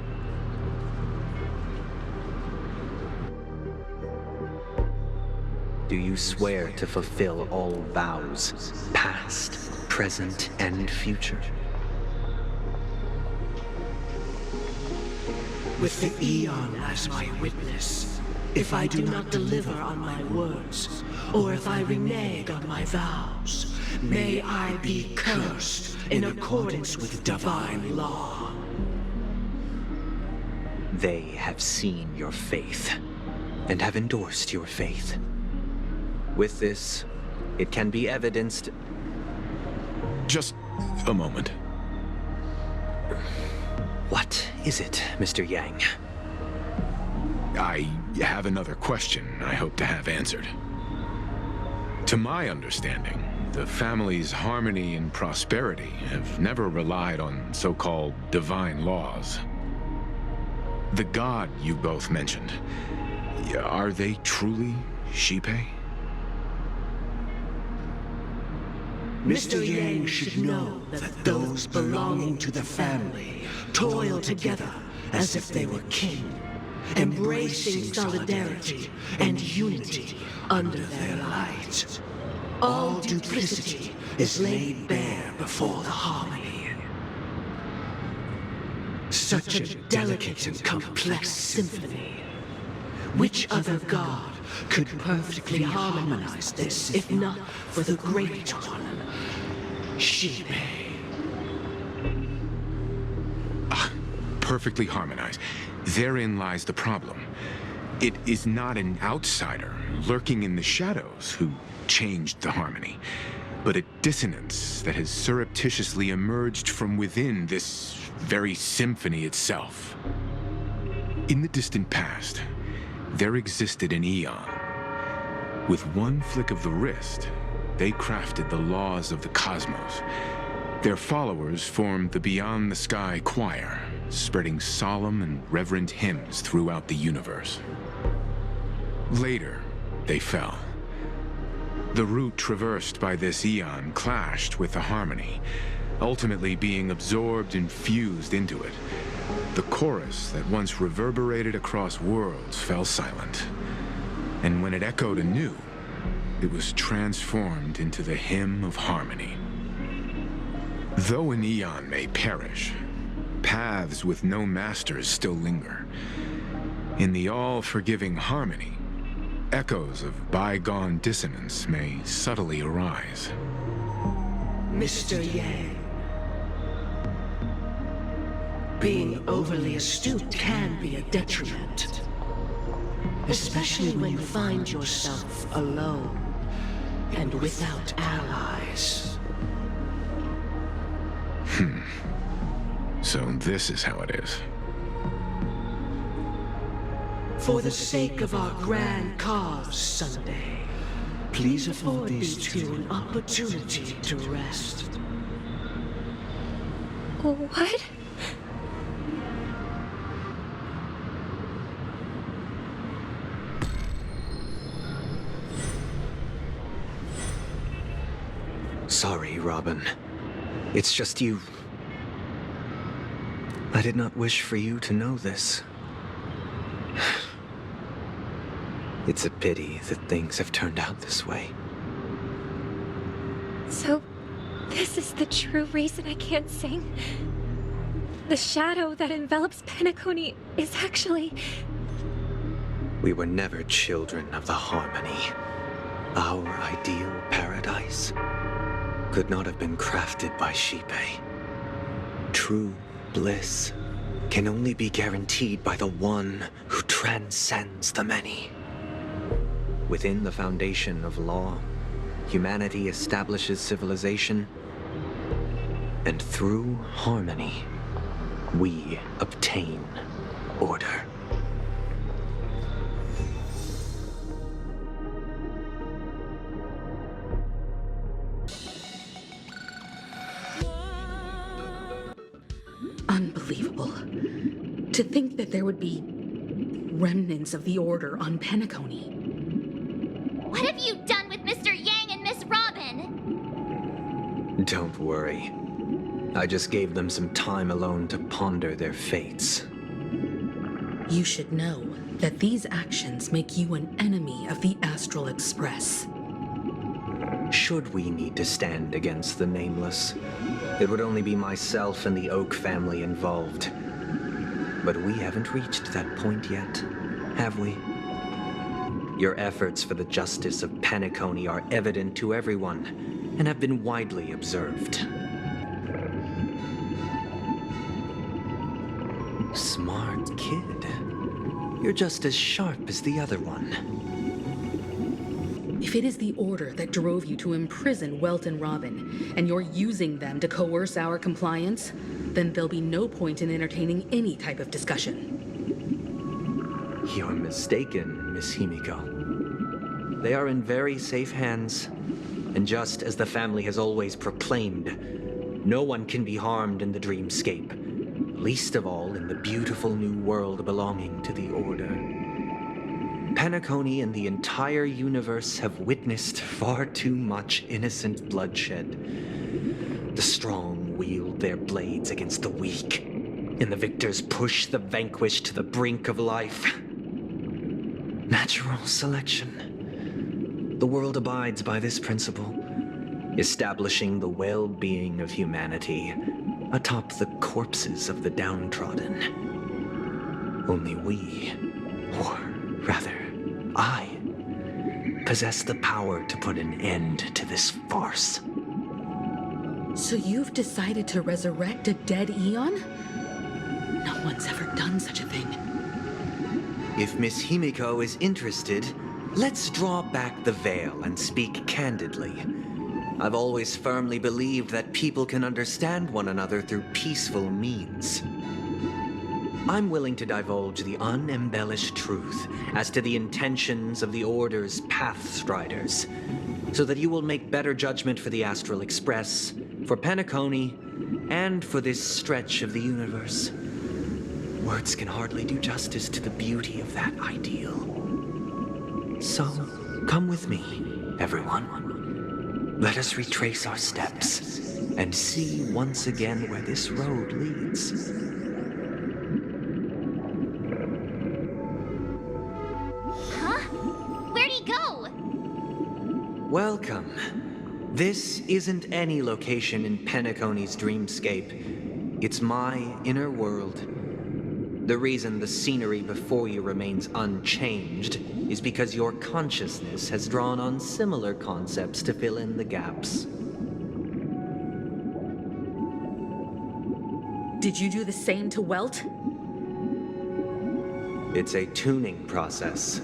Do you swear to fulfill all vows, past, present, and future? With the Eon as my witness, if I do not deliver on my words, or if I renege on my vows, may I be cursed in accordance with divine law. They have seen your faith, and have endorsed your faith. With this, it can be evidenced... Just a moment. What is it, Mr. Yang? I have another question I hope to have answered. To my understanding, the family's harmony and prosperity have never relied on so-called divine laws. The god you both mentioned, are they truly Xipe? Mr. Yang should know that those belonging to the family toil together as if they were kin, embracing solidarity and unity under their light. All duplicity is laid bare before the harmony. Such a delicate and complex symphony. Which other god could perfectly harmonize this, if not for the Great One, Xipe? Perfectly harmonized. Therein lies the problem. It is not an outsider lurking in the shadows who changed the harmony, but a dissonance that has surreptitiously emerged from within this very symphony itself. In the distant past, there existed an Eon. With one flick of the wrist, they crafted the laws of the cosmos. Their followers formed the Beyond the Sky Choir, spreading solemn and reverent hymns throughout the universe. Later, they fell. The route traversed by this Eon clashed with the harmony, ultimately being absorbed and fused into it. The chorus that once reverberated across worlds fell silent, and when it echoed anew, it was transformed into the hymn of harmony. Though an Eon may perish, paths with no masters still linger. In the all-forgiving harmony, echoes of bygone dissonance may subtly arise. Mr. Yang, being overly astute can be a detriment, especially when you find yourself alone and without allies. So this is how it is. For the sake of our grand cause Sunday, please afford these two an opportunity to rest. What? Sorry, Robin. It's just you. I did not wish for you to know this. It's a pity that things have turned out this way. So, this is the true reason I can't sing? The shadow that envelops Penacony is actually... We were never children of the harmony. Our ideal paradise could not have been crafted by Xipe. True bliss can only be guaranteed by the one who transcends the many. Within the foundation of law, humanity establishes civilization, and through harmony, we obtain order. Unbelievable. To think that there would be remnants of the Order on Penacony. What have you done with Mr. Yang and Miss Robin? Don't worry. I just gave them some time alone to ponder their fates. You should know that these actions make you an enemy of the Astral Express. Should we need to stand against the Nameless, it would only be myself and the Oak family involved. But we haven't reached that point yet, have we? Your efforts for the justice of Penacony are evident to everyone and have been widely observed. Smart kid. You're just as sharp as the other one. If it is the Order that drove you to imprison Welt and Robin, and you're using them to coerce our compliance, then there'll be no point in entertaining any type of discussion. You're mistaken, Miss Himiko. They are in very safe hands, and just as the family has always proclaimed, no one can be harmed in the dreamscape, least of all in the beautiful new world belonging to the Order. Penacony and the entire universe have witnessed far too much innocent bloodshed. The strong wield their blades against the weak, and the victors push the vanquished to the brink of life. Natural selection. The world abides by this principle, establishing the well-being of humanity atop the corpses of the downtrodden. Only we, or rather, I, possess the power to put an end to this farce. So you've decided to resurrect a dead Eon? No one's ever done such a thing. If Miss Himiko is interested, let's draw back the veil and speak candidly. I've always firmly believed that people can understand one another through peaceful means. I'm willing to divulge the unembellished truth as to the intentions of the Order's Pathstriders, so that you will make better judgment for the Astral Express, for Penacony, and for this stretch of the universe. Words can hardly do justice to the beauty of that ideal. So, come with me, everyone. Let us retrace our steps and see once again where this road leads. Where'd he go? Welcome. This isn't any location in Penacony's dreamscape. It's my inner world. The reason the scenery before you remains unchanged is because your consciousness has drawn on similar concepts to fill in the gaps. Did you do the same to Welt? It's a tuning process.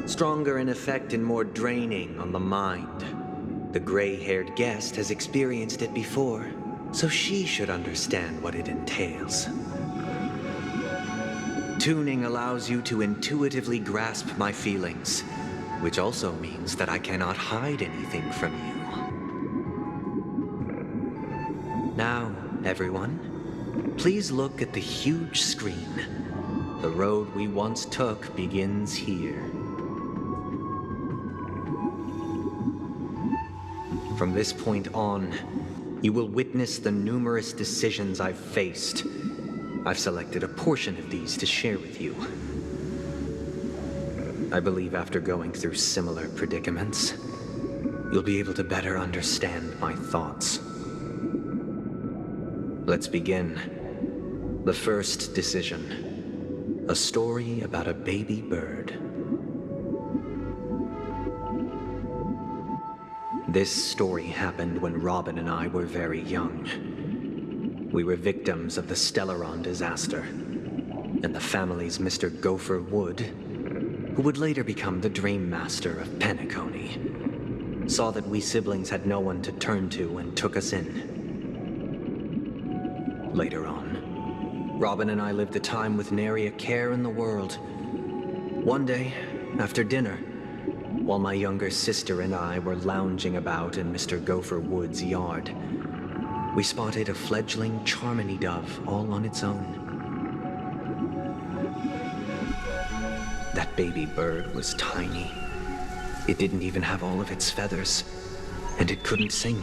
Stronger in effect and more draining on the mind. The gray-haired guest has experienced it before, so she should understand what it entails. Tuning allows you to intuitively grasp my feelings, which also means that I cannot hide anything from you. Now, everyone, please look at the huge screen. The road we once took begins here. From this point on, you will witness the numerous decisions I've faced. I've selected a portion of these to share with you. I believe after going through similar predicaments, you'll be able to better understand my thoughts. Let's begin. The first decision. A story about a baby bird. This story happened when Robin and I were very young. We were victims of the Stellaron disaster, and the family's Mr. Gopher Wood, who would later become the Dream Master of Penacony, saw that we siblings had no one to turn to and took us in. Later on, Robin and I lived a time with nary a care in the world. One day, after dinner, while my younger sister and I were lounging about in Mr. Gopher Wood's yard, we spotted a fledgling Charmony dove all on its own. That baby bird was tiny. It didn't even have all of its feathers, and it couldn't sing.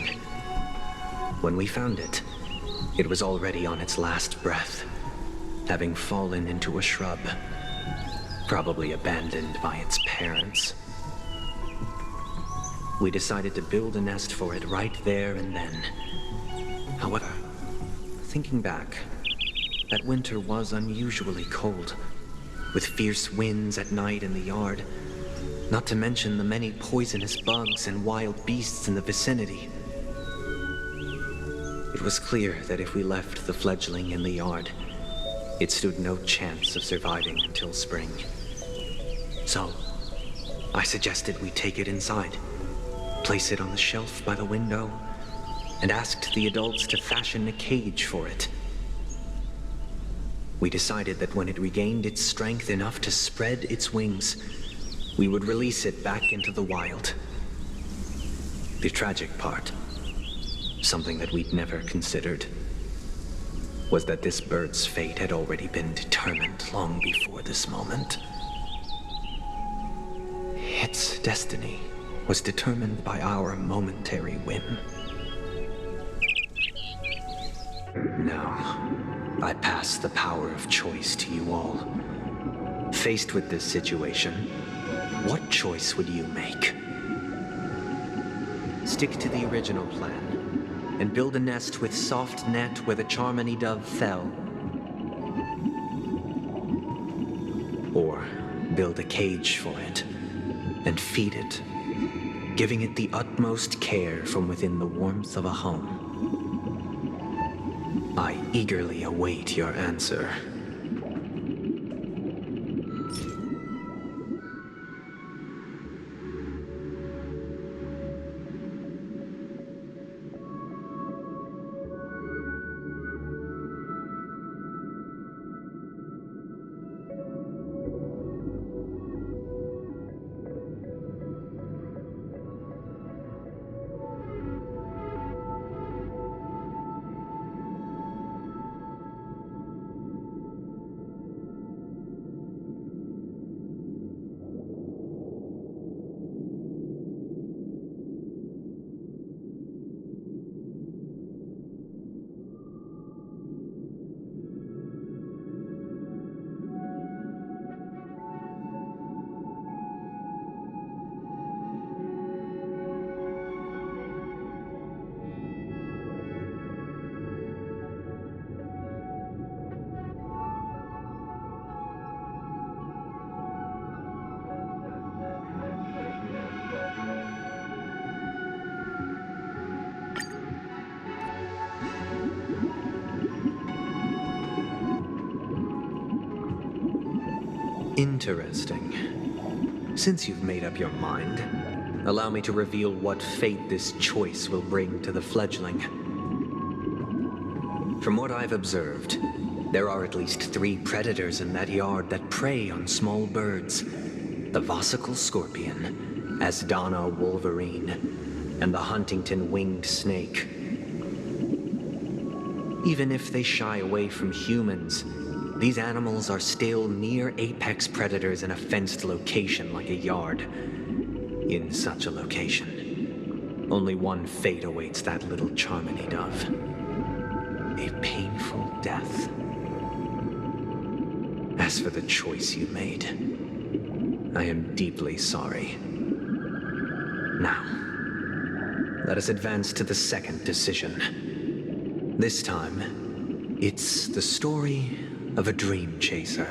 When we found it, it was already on its last breath, having fallen into a shrub, probably abandoned by its parents. We decided to build a nest for it right there and then. However, thinking back, that winter was unusually cold, with fierce winds at night in the yard, not to mention the many poisonous bugs and wild beasts in the vicinity. It was clear that if we left the fledgling in the yard, it stood no chance of surviving until spring. So, I suggested we take it inside, place it on the shelf by the window, and asked the adults to fashion a cage for it. We decided that when it regained its strength enough to spread its wings, we would release it back into the wild. The tragic part, something that we'd never considered, was that this bird's fate had already been determined long before this moment. Its destiny was determined by our momentary whim. Now, I pass the power of choice to you all. Faced with this situation, what choice would you make? Stick to the original plan and build a nest with soft net where the Charmony dove fell. Or build a cage for it and feed it, giving it the utmost care from within the warmth of a home. I eagerly await your answer. Interesting. Since you've made up your mind, allow me to reveal what fate this choice will bring to the fledgling. From what I've observed, there are at least 3 predators in that yard that prey on small birds. The Vosicle scorpion, Asdana wolverine, and the Huntington winged snake. Even if they shy away from humans, these animals are still near apex predators in a fenced location like a yard. In such a location, only one fate awaits that little Charmony dove. A painful death. As for the choice you made, I am deeply sorry. Now, let us advance to the second decision. This time, it's the story of a dream chaser.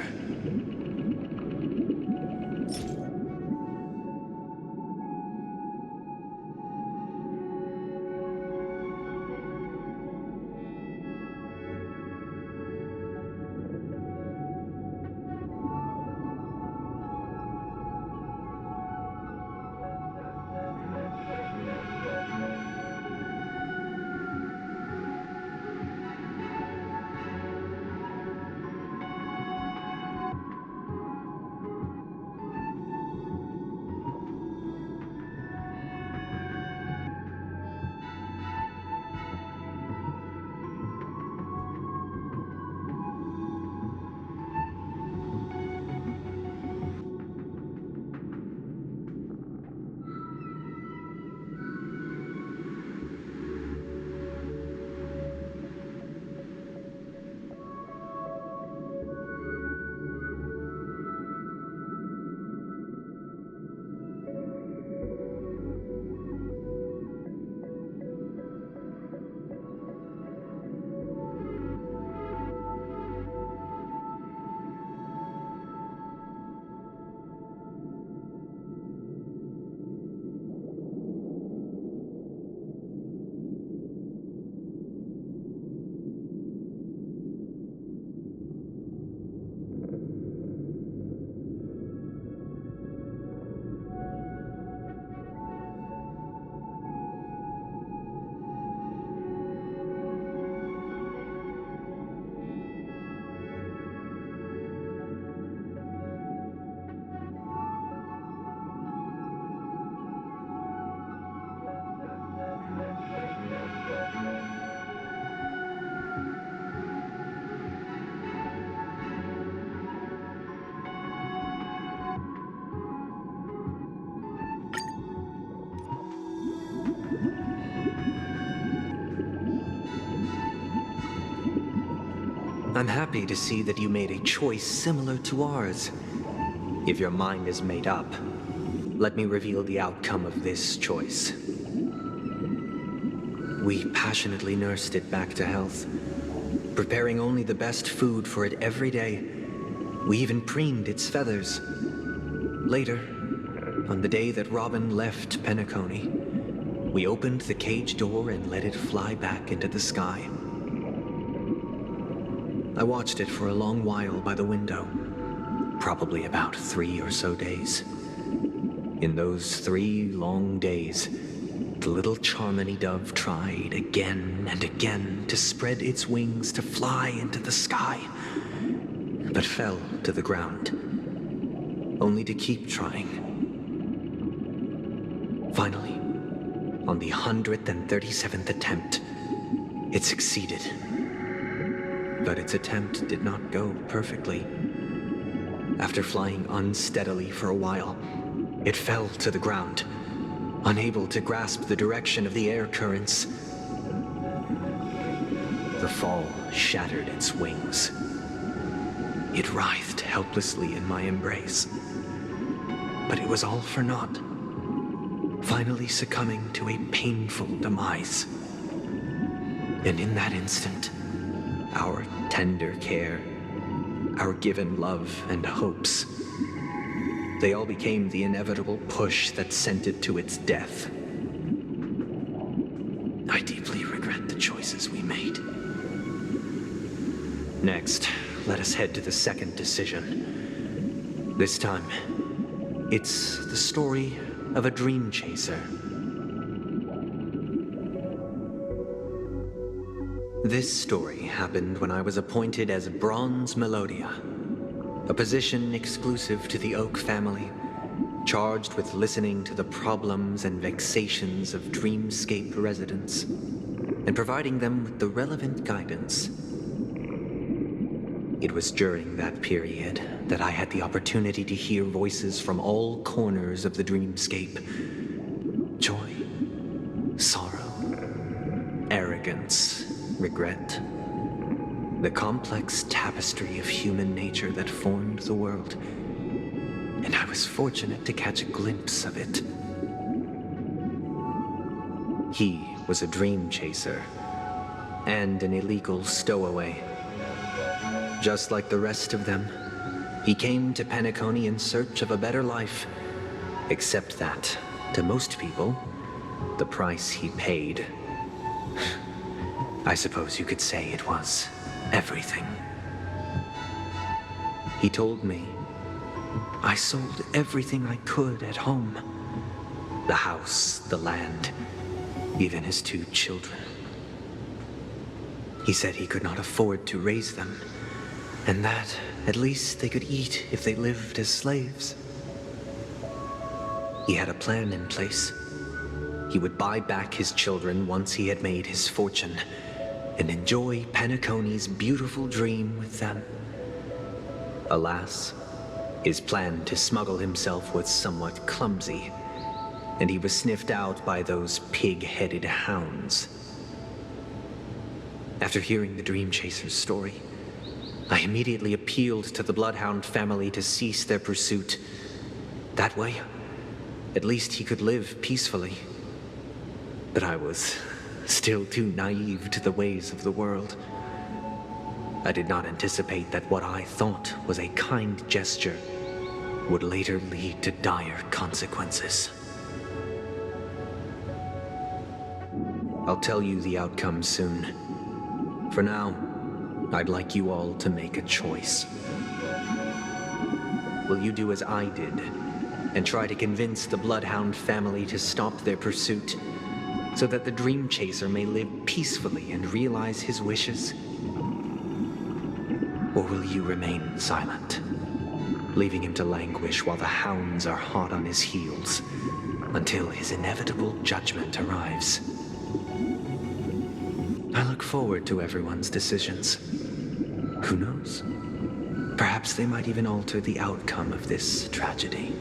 I'm happy to see that you made a choice similar to ours. If your mind is made up, let me reveal the outcome of this choice. We passionately nursed it back to health, preparing only the best food for it every day. We even preened its feathers. Later, on the day that Robin left Penacony, we opened the cage door and let it fly back into the sky. I watched it for a long while by the window, probably about 3 or so days. In those 3 long days, the little Charmony dove tried again and again to spread its wings to fly into the sky, but fell to the ground, only to keep trying. Finally, on the 137th attempt, it succeeded. But its attempt did not go perfectly. After flying unsteadily for a while, it fell to the ground, unable to grasp the direction of the air currents. The fall shattered its wings. It writhed helplessly in my embrace. But it was all for naught, finally succumbing to a painful demise. And in that instant, our tender care, our given love and hopes, they all became the inevitable push that sent it to its death. I deeply regret the choices we made. Next, let us head to the second decision. This time, it's the story of a dream chaser. This story happened when I was appointed as Bronze Melodia, a position exclusive to the Oak family, charged with listening to the problems and vexations of Dreamscape residents, and providing them with the relevant guidance. It was during that period that I had the opportunity to hear voices from all corners of the Dreamscape. Joy, sorrow, arrogance, regret. The complex tapestry of human nature that formed the world. And I was fortunate to catch a glimpse of it. He was a dream chaser and an illegal stowaway. Just like the rest of them, he came to Penacony in search of a better life. Except that, to most people, the price he paid, I suppose you could say it was everything. He told me, I sold everything I could at home. The house, the land, even his 2 children. He said he could not afford to raise them, and that at least they could eat if they lived as slaves. He had a plan in place. He would buy back his children once he had made his fortune, and enjoy Penacony's beautiful dream with them. Alas, his plan to smuggle himself was somewhat clumsy, and he was sniffed out by those pig-headed hounds. After hearing the Dream Chaser's story, I immediately appealed to the Bloodhound family to cease their pursuit. That way, at least he could live peacefully. But I was still too naive to the ways of the world. I did not anticipate that what I thought was a kind gesture would later lead to dire consequences. I'll tell you the outcome soon. For now, I'd like you all to make a choice. Will you do as I did and try to convince the Bloodhound family to stop their pursuit so that the Dream Chaser may live peacefully and realize his wishes? Or will you remain silent, leaving him to languish while the hounds are hot on his heels until his inevitable judgment arrives? I look forward to everyone's decisions. Who knows? Perhaps they might even alter the outcome of this tragedy.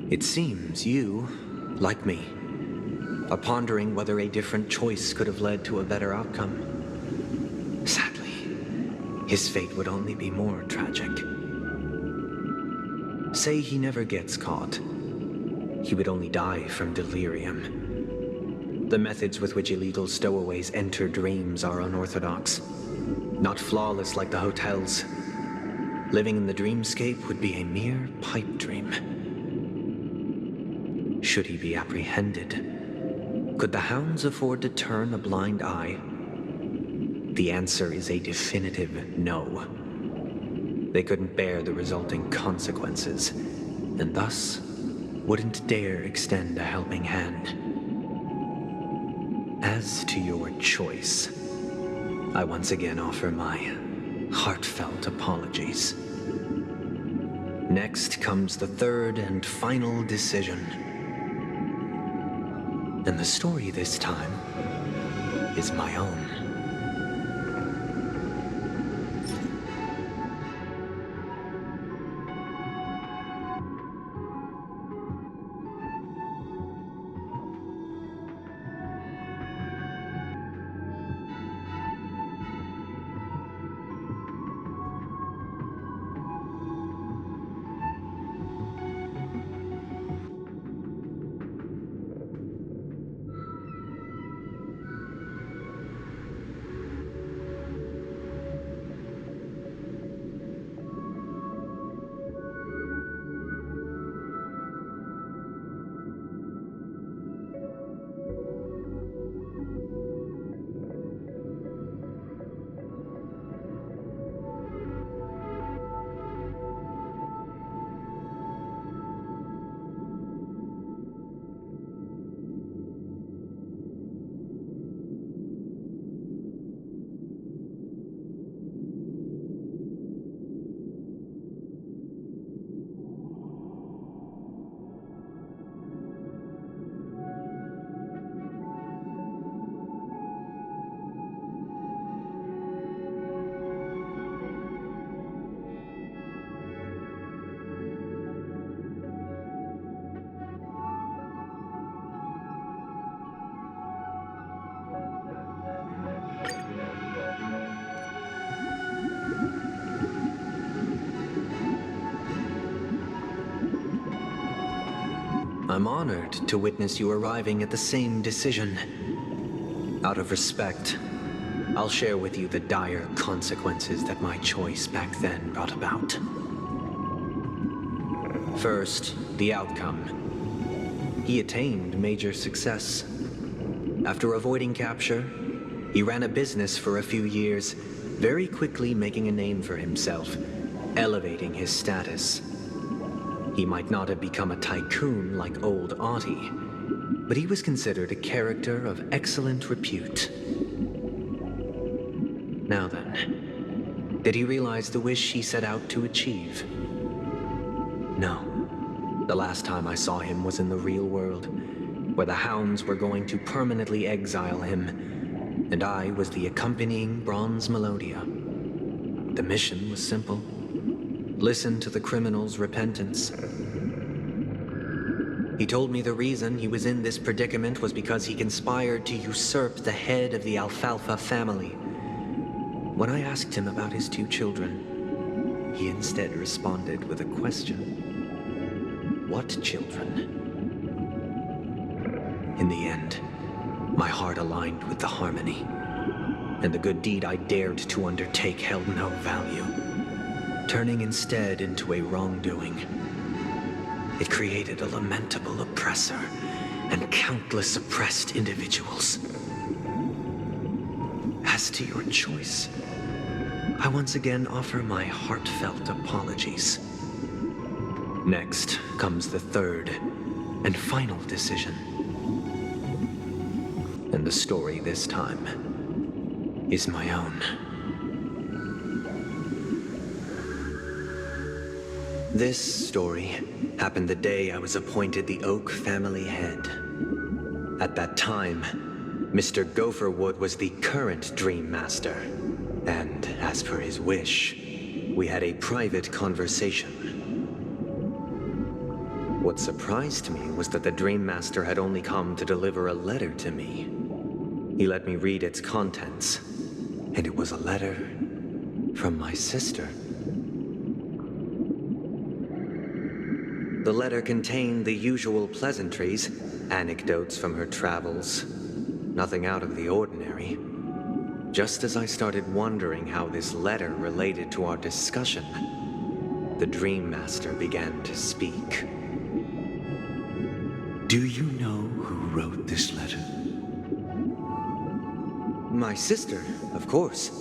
It seems you, like me, are pondering whether a different choice could have led to a better outcome. Sadly, his fate would only be more tragic. Say he never gets caught. He would only die from delirium. The methods with which illegal stowaways enter dreams are unorthodox, not flawless like the hotels. Living in the dreamscape would be a mere pipe dream. Should he be apprehended? Could the hounds afford to turn a blind eye? The answer is a definitive no. They couldn't bear the resulting consequences, and thus wouldn't dare extend a helping hand. As to your choice, I once again offer my heartfelt apologies. Next comes the third and final decision. And the story this time is my own. I'm honored to witness you arriving at the same decision. Out of respect, I'll share with you the dire consequences that my choice back then brought about. First, the outcome. He attained major success. After avoiding capture, he ran a business for a few years, very quickly making a name for himself, elevating his status. He might not have become a tycoon like old Audie, but he was considered a character of excellent repute. Now then, did he realize the wish he set out to achieve? No. The last time I saw him was in the real world, where the hounds were going to permanently exile him, and I was the accompanying bronze Melodia. The mission was simple. Listen to the criminal's repentance. He told me the reason he was in this predicament was because he conspired to usurp the head of the Alfalfa family. When I asked him about his 2 children, he instead responded with a question. What children? In the end, my heart aligned with the harmony, and the good deed I dared to undertake held no value, turning instead into a wrongdoing. It created a lamentable oppressor and countless oppressed individuals. As to your choice, I once again offer my heartfelt apologies. Next comes the third and final decision. And the story this time is my own. This story happened the day I was appointed the Oak family head. At that time, Mr. Gopherwood was the current Dream Master, and as per his wish, we had a private conversation. What surprised me was that the Dream Master had only come to deliver a letter to me. He let me read its contents, and it was a letter from my sister. The letter contained the usual pleasantries, anecdotes from her travels, nothing out of the ordinary. Just as I started wondering how this letter related to our discussion, the Dream Master began to speak. Do you know who wrote this letter? My sister, of course.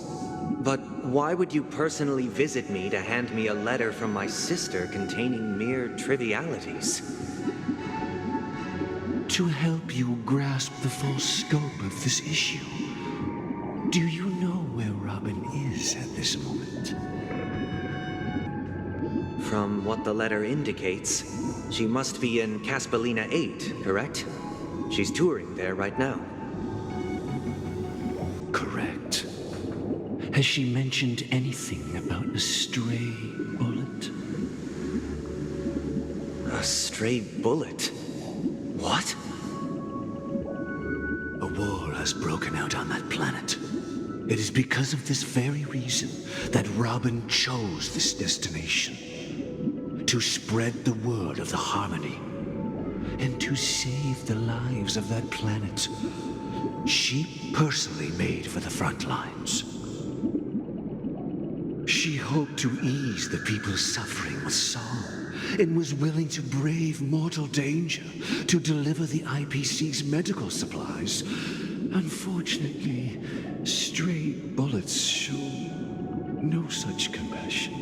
But why would you personally visit me to hand me a letter from my sister containing mere trivialities? To help you grasp the full scope of this issue. Do you know where Robin is at this moment? From what the letter indicates, she must be in Caspelina 8, correct? She's touring there right now. Correct. Has she mentioned anything about a stray bullet? A stray bullet? What? A war has broken out on that planet. It is because of this very reason that Robin chose this destination. To spread the word of the Harmony. And to save the lives of that planet. She personally made for the front lines. She hoped to ease the people's suffering with song, and was willing to brave mortal danger to deliver the IPC's medical supplies. Unfortunately, stray bullets show no such compassion.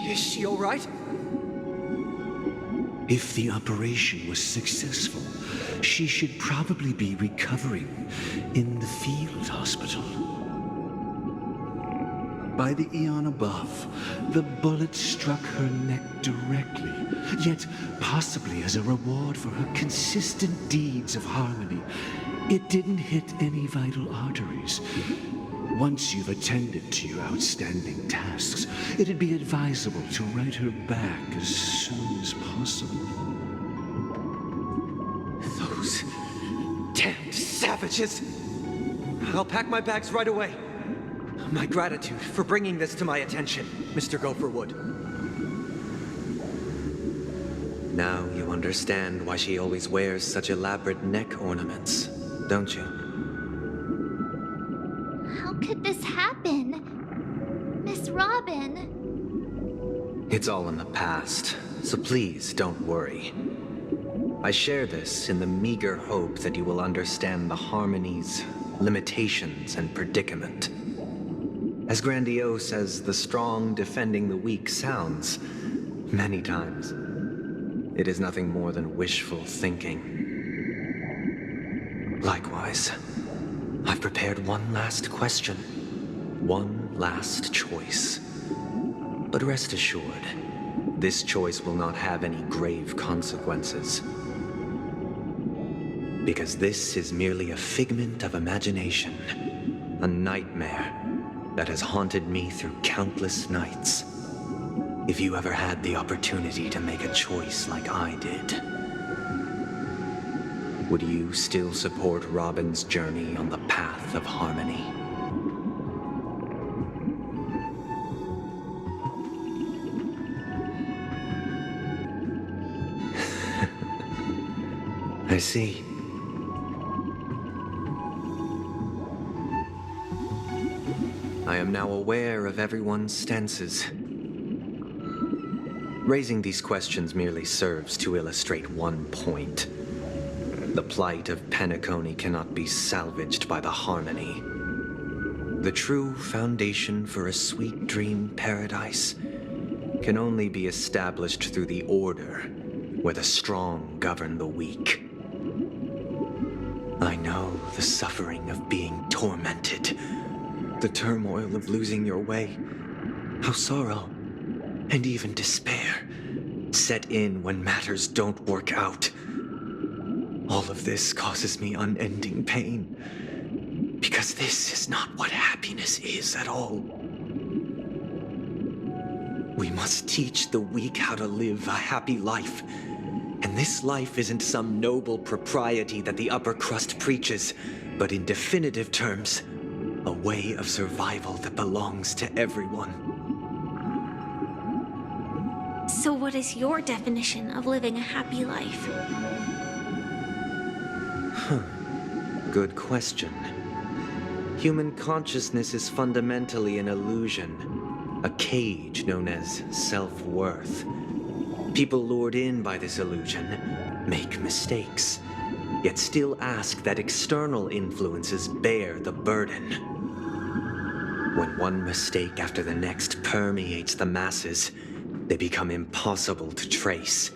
Is she all right? If the operation was successful, she should probably be recovering in the field hospital. By the eon above, the bullet struck her neck directly, yet possibly as a reward for her consistent deeds of harmony. It didn't hit any vital arteries. Once you've attended to your outstanding tasks, it'd be advisable to write her back as soon as possible. Those damned savages! I'll pack my bags right away. My gratitude for bringing this to my attention, Mr. Gopherwood. Now you understand why she always wears such elaborate neck ornaments, don't you? How could this happen? Miss Robin? It's all in the past, so please don't worry. I share this in the meager hope that you will understand the Harmony's limitations and predicament. As grandiose as the strong defending the weak sounds, many times, it is nothing more than wishful thinking. Likewise, I've prepared one last question, one last choice. But rest assured, this choice will not have any grave consequences. Because this is merely a figment of imagination, a nightmare that has haunted me through countless nights. If you ever had the opportunity to make a choice like I did, would you still support Robin's journey on the path of harmony? I see. I am now aware of everyone's stances. Raising these questions merely serves to illustrate one point. The plight of Penacony cannot be salvaged by the Harmony. The true foundation for a sweet dream paradise can only be established through the order where the strong govern the weak. I know the suffering of being tormented, the turmoil of losing your way, how sorrow and even despair set in when matters don't work out. All of this causes me unending pain, because this is not what happiness is at all. We must teach the weak how to live a happy life. And this life isn't some noble propriety that the upper crust preaches, but in definitive terms, a way of survival that belongs to everyone. So what is your definition of living a happy life? Good question. Human consciousness is fundamentally an illusion, a cage known as self-worth. People lured in by this illusion make mistakes, yet still ask that external influences bear the burden. When one mistake after the next permeates the masses, they become impossible to trace.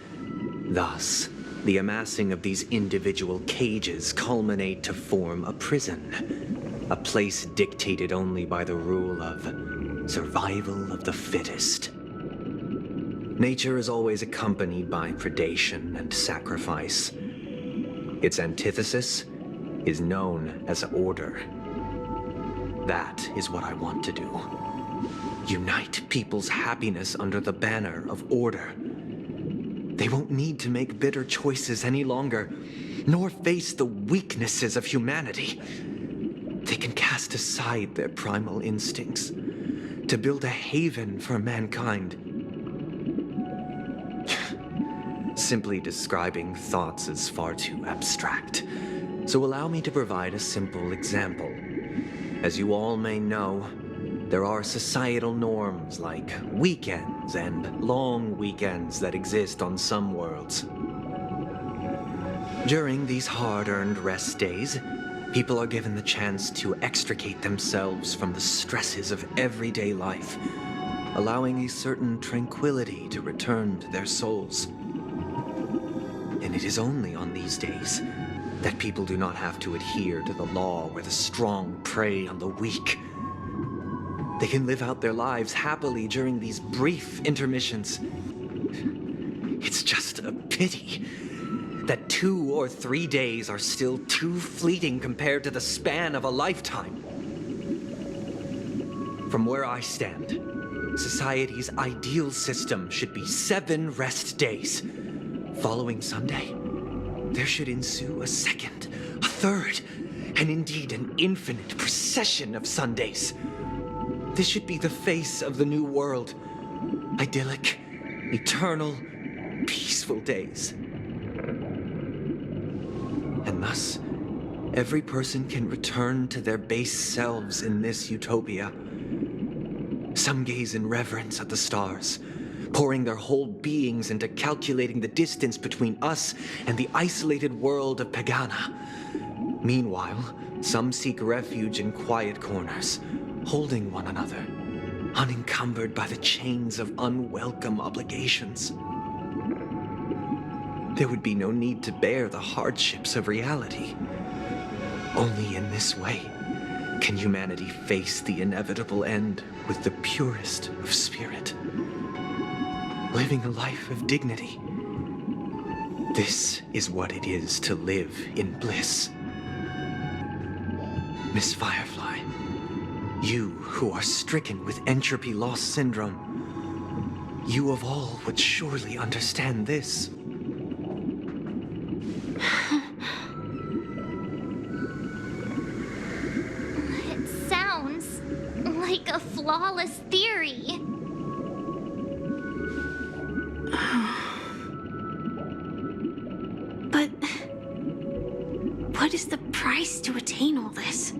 Thus, the amassing of these individual cages culminate to form a prison, a place dictated only by the rule of survival of the fittest. Nature is always accompanied by predation and sacrifice. Its antithesis is known as order. That is what I want to do. Unite people's happiness under the banner of order. They won't need to make bitter choices any longer, nor face the weaknesses of humanity. They can cast aside their primal instincts to build a haven for mankind. Simply describing thoughts is far too abstract, so allow me to provide a simple example. As you all may know, there are societal norms like weekends and long weekends that exist on some worlds. During these hard-earned rest days, people are given the chance to extricate themselves from the stresses of everyday life, allowing a certain tranquility to return to their souls. And it is only on these days that people do not have to adhere to the law where the strong prey on the weak. They can live out their lives happily during these brief intermissions. It's just a pity that 2 or 3 days are still too fleeting compared to the span of a lifetime. From where I stand, society's ideal system should be 7 rest days. Following Sunday, there should ensue a second, a third, and indeed an infinite procession of Sundays. This should be the face of the new world. Idyllic, eternal, peaceful days. And thus, every person can return to their base selves in this utopia. Some gaze in reverence at the stars, pouring their whole beings into calculating the distance between us and the isolated world of Pagana. Meanwhile, some seek refuge in quiet corners, holding one another, unencumbered by the chains of unwelcome obligations. There would be no need to bear the hardships of reality. Only in this way can humanity face the inevitable end with the purest of spirit, living a life of dignity. This is what it is to live in bliss. Miss Firefly, you who are stricken with entropy loss syndrome, you of all would surely understand this. It sounds like a flawless theory. But what is the price to attain all this?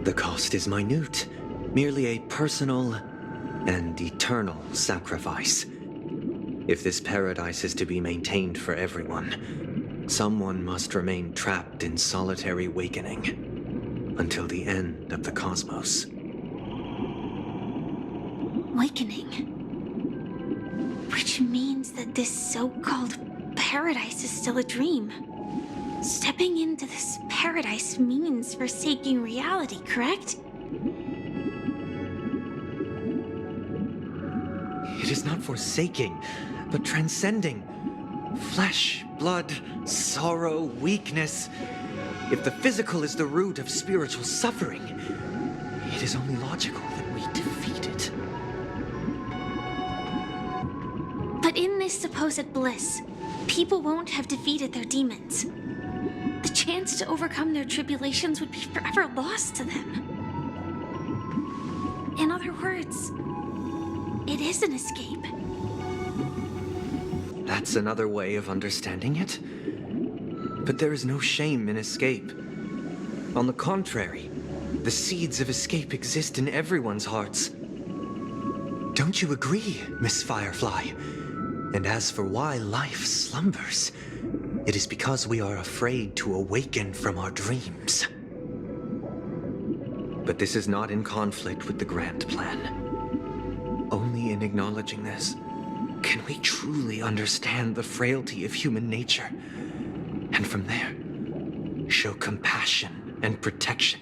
The cost is minute, merely a personal and eternal sacrifice. If this paradise is to be maintained for everyone, someone must remain trapped in solitary wakening until the end of the cosmos. Wakening. Which means that this so-called paradise is still a dream. Stepping into this paradise means forsaking reality, correct? It is not forsaking, but transcending. Flesh, blood, sorrow, weakness. If the physical is the root of spiritual suffering, it is only logical that we defeated. But in this supposed bliss, people won't have defeated their demons. The chance to overcome their tribulations would be forever lost to them. In other words, it is an escape. That's another way of understanding it. But there is no shame in escape. On the contrary, the seeds of escape exist in everyone's hearts. Don't you agree, Miss Firefly? And as for why life slumbers, it is because we are afraid to awaken from our dreams. But this is not in conflict with the grand plan. Only in acknowledging this can we truly understand the frailty of human nature, and from there, show compassion and protection.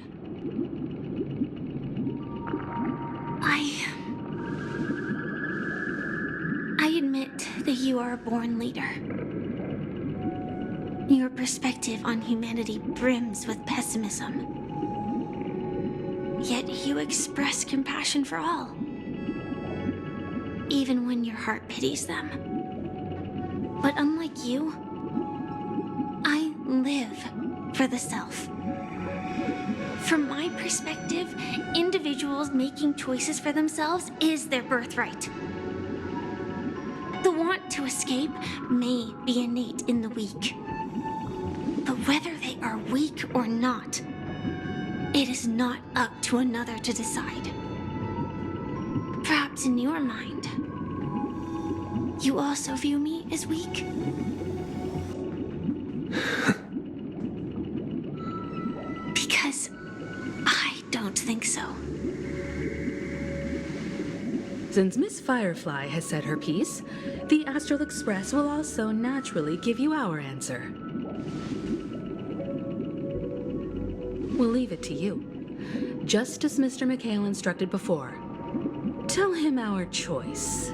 I admit that you are a born leader. Your perspective on humanity brims with pessimism. Yet you express compassion for all, even when your heart pities them. But unlike you, I live for the self. From my perspective, individuals making choices for themselves is their birthright. The want to escape may be innate in the weak. But whether they are weak or not, it is not up to another to decide. Perhaps in your mind, you also view me as weak? Because I don't think so. Since Miss Firefly has said her piece, the Astral Express will also naturally give you our answer. We'll leave it to you, just as Mr. McHale instructed before. Tell him our choice.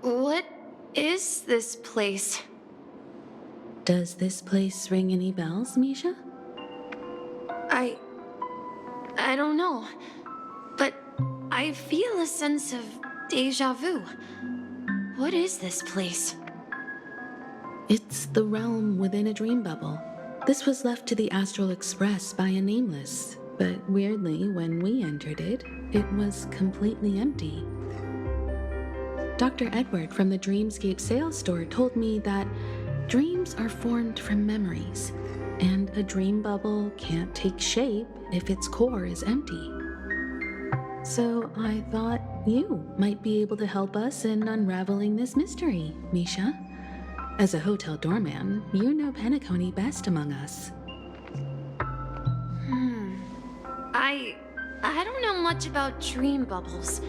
What is this place? Does this place ring any bells, Misha? I don't know, but I feel a sense of déjà vu. What is this place? It's the realm within a dream bubble. This was left to the Astral Express by a nameless, but weirdly, when we entered it, it was completely empty. Dr. Edward from the Dreamscape sales store told me that dreams are formed from memories, and a dream bubble can't take shape if its core is empty. So I thought you might be able to help us in unraveling this mystery, Misha. As a hotel doorman, you know Penacony best among us. I don't know much about dream bubbles,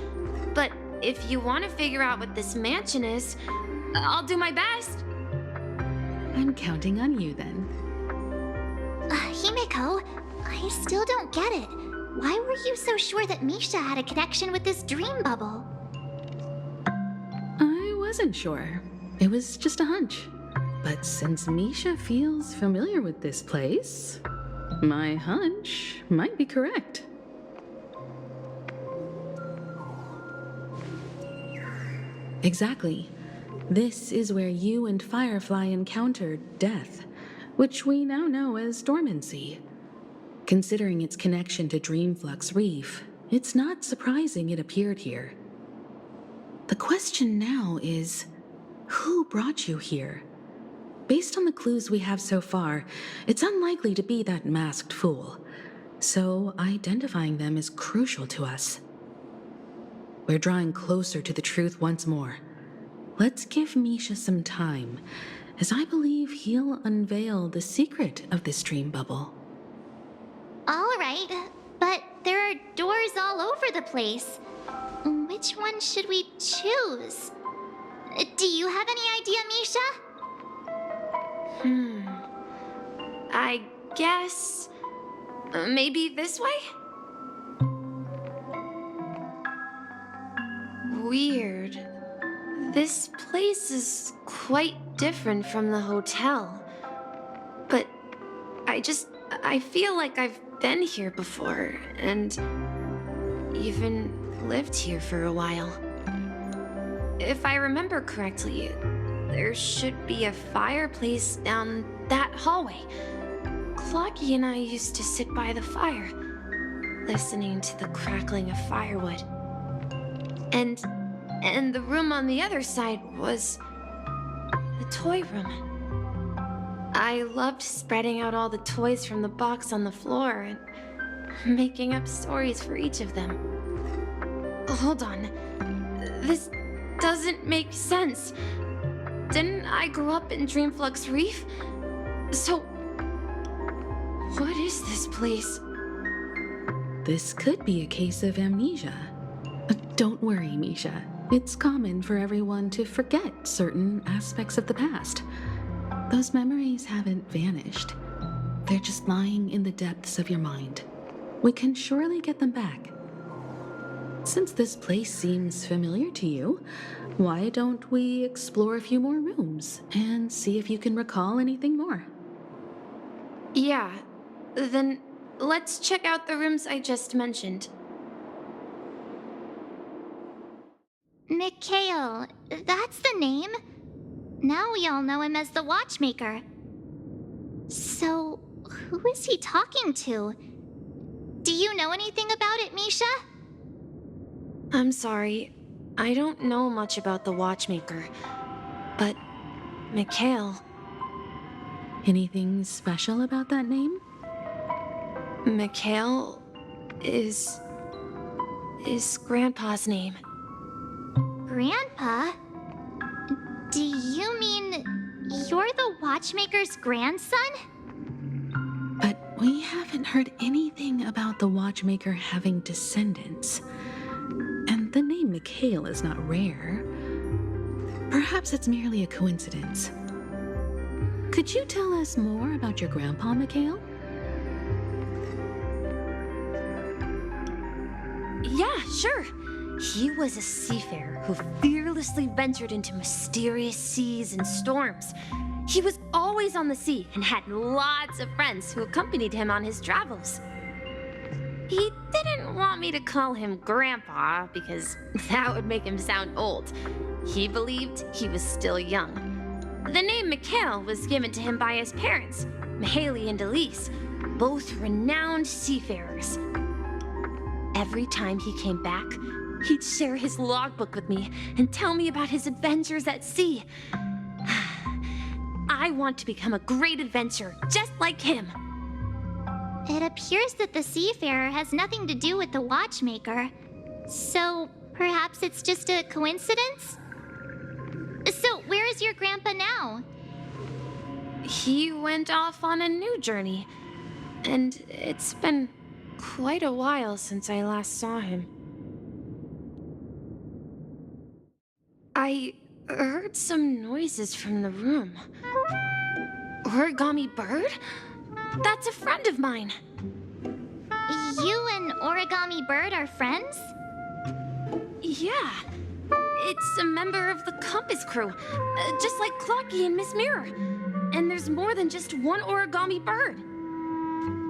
but if you want to figure out what this mansion is, I'll do my best. I'm counting on you then. Himeko, I still don't get it. Why were you so sure that Misha had a connection with this dream bubble? I wasn't sure. It was just a hunch. But since Misha feels familiar with this place, my hunch might be correct. Exactly. This is where you and Firefly encountered death, which we now know as dormancy. Considering its connection to Dreamflux Reef, it's not surprising it appeared here. The question now is, who brought you here? Based on the clues we have so far, it's unlikely to be that masked fool. So identifying them is crucial to us. We're drawing closer to the truth once more. Let's give Misha some time, as I believe he'll unveil the secret of this dream bubble. All right, but there are doors all over the place. Which one should we choose? Do you have any idea, Misha? I guess... maybe this way? Weird. This place is quite different from the hotel. But I feel like I've been here before, and even lived here for a while. If I remember correctly, there should be a fireplace down that hallway. Clocky and I used to sit by the fire, listening to the crackling of firewood. And the room on the other side was the toy room. I loved spreading out all the toys from the box on the floor and making up stories for each of them. Hold on. This doesn't make sense. Didn't I grow up in Dreamflux Reef? So, what is this place? This could be a case of amnesia. Don't worry, Misha. It's common for everyone to forget certain aspects of the past. Those memories haven't vanished. They're just lying in the depths of your mind. We can surely get them back. Since this place seems familiar to you, why don't we explore a few more rooms and see if you can recall anything more? Yeah, then let's check out the rooms I just mentioned. Mikhail, that's the name. Now we all know him as the Watchmaker. So, who is he talking to? Do you know anything about it, Misha? I'm sorry, I don't know much about the Watchmaker, but Mikhail... Anything special about that name? Mikhail is Grandpa's name. Grandpa? Do you mean you're the Watchmaker's grandson? But we haven't heard anything about the Watchmaker having descendants. And the name Mikhail is not rare. Perhaps it's merely a coincidence. Could you tell us more about your grandpa, Mikhail? Yeah, sure. He was a seafarer who fearlessly ventured into mysterious seas and storms. He was always on the sea and had lots of friends who accompanied him on his travels. He didn't want me to call him Grandpa because that would make him sound old. He believed he was still young. The name Mikhail was given to him by his parents, Mihaly and Elise, both renowned seafarers. Every time he came back, he'd share his logbook with me and tell me about his adventures at sea. I want to become a great adventurer, just like him. It appears that the seafarer has nothing to do with the Watchmaker. So, perhaps it's just a coincidence? So, where is your grandpa now? He went off on a new journey, and it's been quite a while since I last saw him. I heard some noises from the room. Origami Bird? That's a friend of mine. You and Origami Bird are friends? Yeah. It's a member of the Compass crew, just like Clocky and Miss Mirror. And there's more than just one Origami Bird.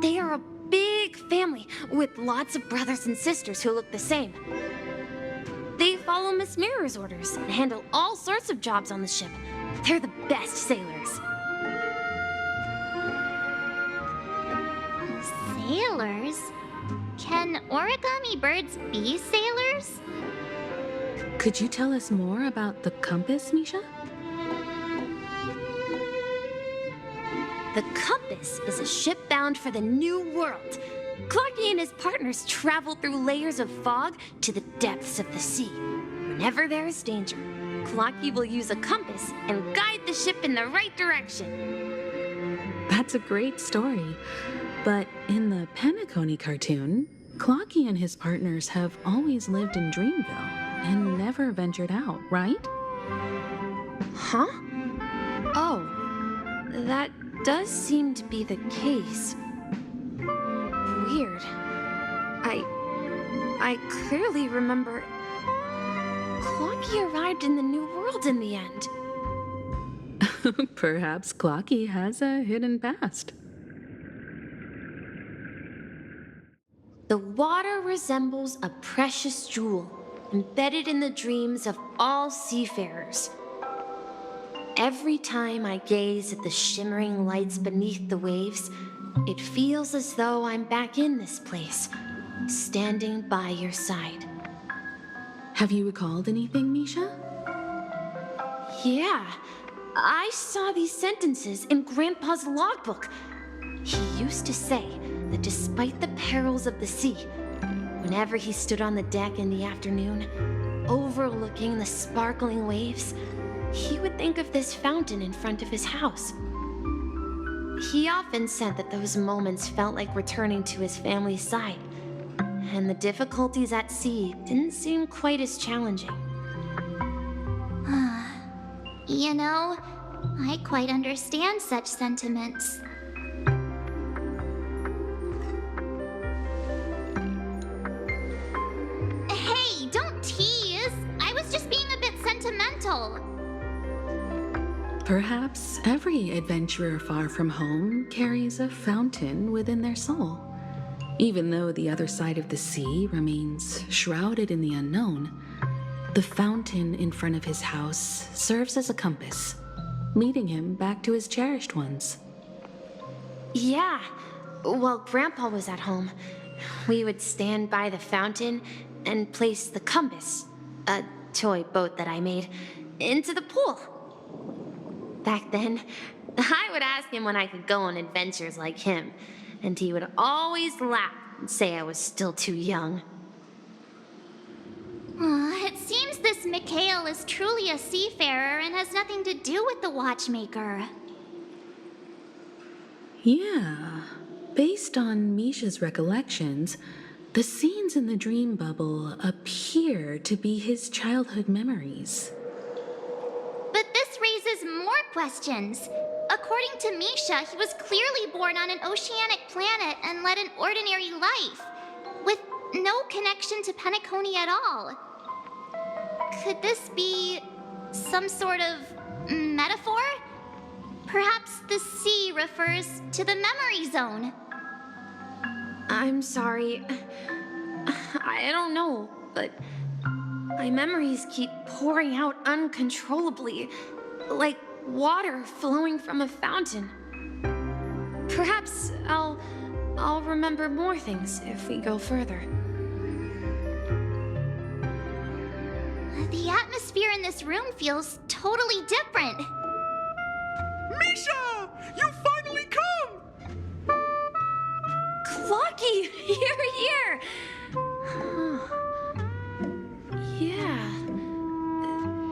They are a big family with lots of brothers and sisters who look the same. They follow Miss Mirror's orders and handle all sorts of jobs on the ship. They're the best sailors. Sailors? Can Origami Birds be sailors? Could you tell us more about the compass, Misha? The Compass is a ship bound for the New World. Clocky and his partners travel through layers of fog to the depths of the sea. Whenever there is danger, Clocky will use a compass and guide the ship in the right direction. That's a great story. But in the Penacony cartoon, Clocky and his partners have always lived in Dreamville and never ventured out, right? Huh? Oh, that does seem to be the case. Weird. I clearly remember Clocky arrived in the New World in the end. Perhaps Clocky has a hidden past. The water resembles a precious jewel, embedded in the dreams of all seafarers. Every time I gaze at the shimmering lights beneath the waves, it feels as though I'm back in this place, standing by your side. Have you recalled anything, Misha? Yeah, I saw these sentences in Grandpa's logbook. He used to say that despite the perils of the sea, whenever he stood on the deck in the afternoon, overlooking the sparkling waves, he would think of this fountain in front of his house. He often said that those moments felt like returning to his family's side, and the difficulties at sea didn't seem quite as challenging. You know, I quite understand such sentiments. Hey, don't tease! I was just being a bit sentimental. Perhaps every adventurer far from home carries a fountain within their soul. Even though the other side of the sea remains shrouded in the unknown, the fountain in front of his house serves as a compass, leading him back to his cherished ones. Yeah, while Grandpa was at home, we would stand by the fountain and place the compass, a toy boat that I made, into the pool. Back then, I would ask him when I could go on adventures like him, and he would always laugh and say I was still too young. It seems this Mikhail is truly a seafarer and has nothing to do with the watchmaker. Yeah, based on Misha's recollections, the scenes in the dream bubble appear to be his childhood memories. But this raises more questions. According to Misha, he was clearly born on an oceanic planet and led an ordinary life, with no connection to Penacony at all. Could this be some sort of metaphor? Perhaps the sea refers to the memory zone. I'm sorry. I don't know, but my memories keep pouring out uncontrollably, like water flowing from a fountain. Perhaps I'll remember more things if we go further. The atmosphere in this room feels totally different. Misha! You finally come! Clocky! You're here! Yeah.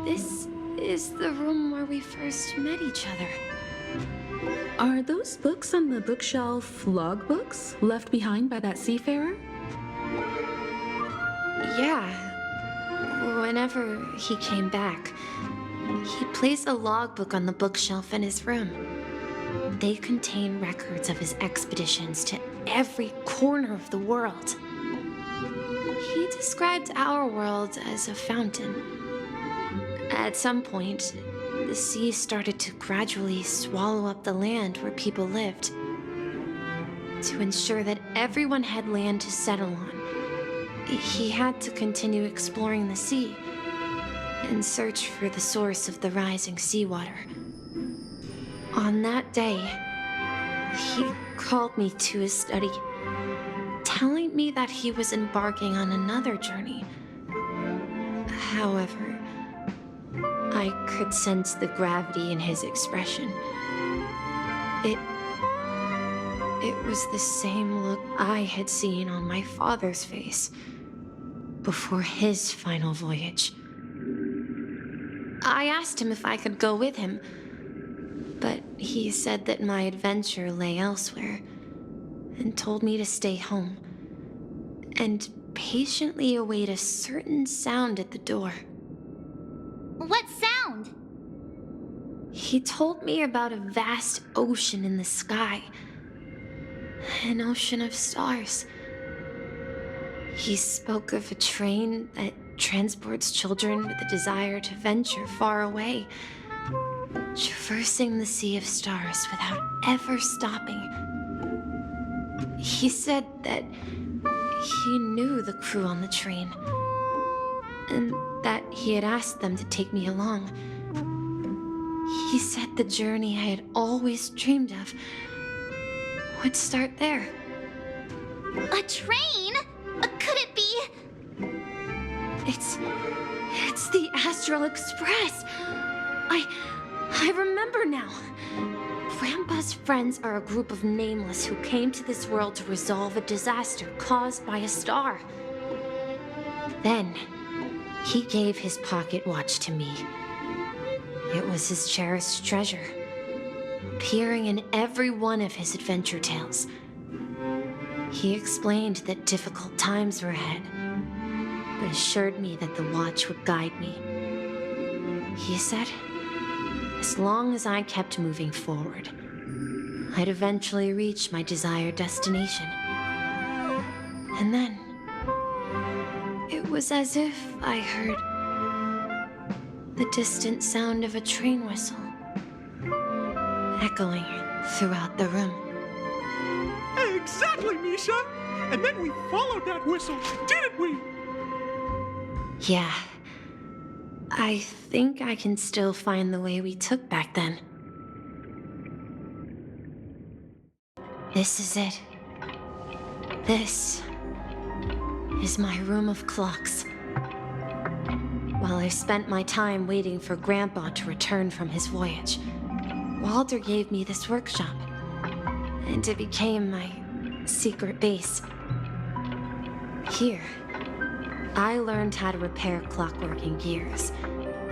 This is the room where we first met each other. Are those books on the bookshelf logbooks left behind by that seafarer? Yeah. Whenever he came back, he placed a logbook on the bookshelf in his room. They contain records of his expeditions to every corner of the world. He described our world as a fountain. At some point, the sea started to gradually swallow up the land where people lived. To ensure that everyone had land to settle on, he had to continue exploring the sea and search for the source of the rising seawater. On that day, he called me to his study, telling me that he was embarking on another journey. However, I could sense the gravity in his expression. It was the same look I had seen on my father's face before his final voyage. I asked him if I could go with him, but he said that my adventure lay elsewhere and told me to stay home and patiently await a certain sound at the door. What sound? He told me about a vast ocean in the sky, an ocean of stars. He spoke of a train that transports children with a desire to venture far away. traversing the sea of stars without ever stopping. He said that he knew the crew on the train, and that he had asked them to take me along. He said the journey I had always dreamed of would start there. A train? Could it be? It's the Astral Express. I remember now. Grandpa's friends are a group of nameless who came to this world to resolve a disaster caused by a star. Then, he gave his pocket watch to me. It was his cherished treasure, appearing in every one of his adventure tales. He explained that difficult times were ahead, but assured me that the watch would guide me. He said, as long as I kept moving forward, I'd eventually reach my desired destination. And then, it was as if I heard the distant sound of a train whistle, echoing throughout the room. Exactly, Misha! And then we followed that whistle, didn't we? Yeah. I think I can still find the way we took back then. This is it. This is my room of clocks. While I spent my time waiting for Grandpa to return from his voyage, Walter gave me this workshop, and it became my secret base. Here, I learned how to repair clockwork and gears